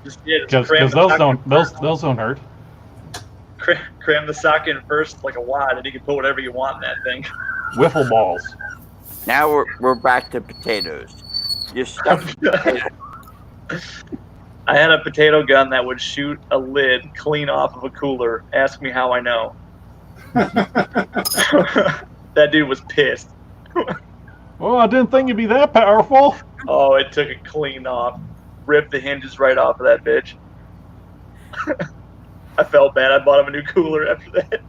Because those don't hurt. Cram the sock in first like a wad, and you can put whatever you want in that thing. Wiffle balls. Now we're back to potatoes. You stuff. I had a potato gun that would shoot a lid clean off of a cooler. Ask me how I know. That dude was pissed. Well, I didn't think it'd be that powerful. Oh, it took it clean off. Ripped the hinges right off of that bitch. I felt bad. I bought him a new cooler after that.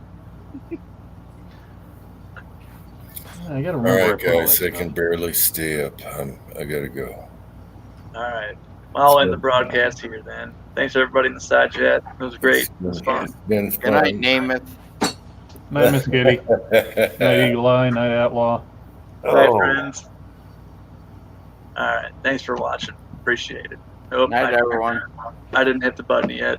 I gotta All remember. right, guys, I can barely stay up. I gotta go. All right. I'll end the broadcast here then. Thanks everybody in the side chat. It was great. It was fun. Been Good night, Namath. Night, Miss Kitty. Night, Eli. Night, Outlaw. Night, friends. All right. Thanks for watching. Appreciate it. Night, everyone. I didn't hit the button yet.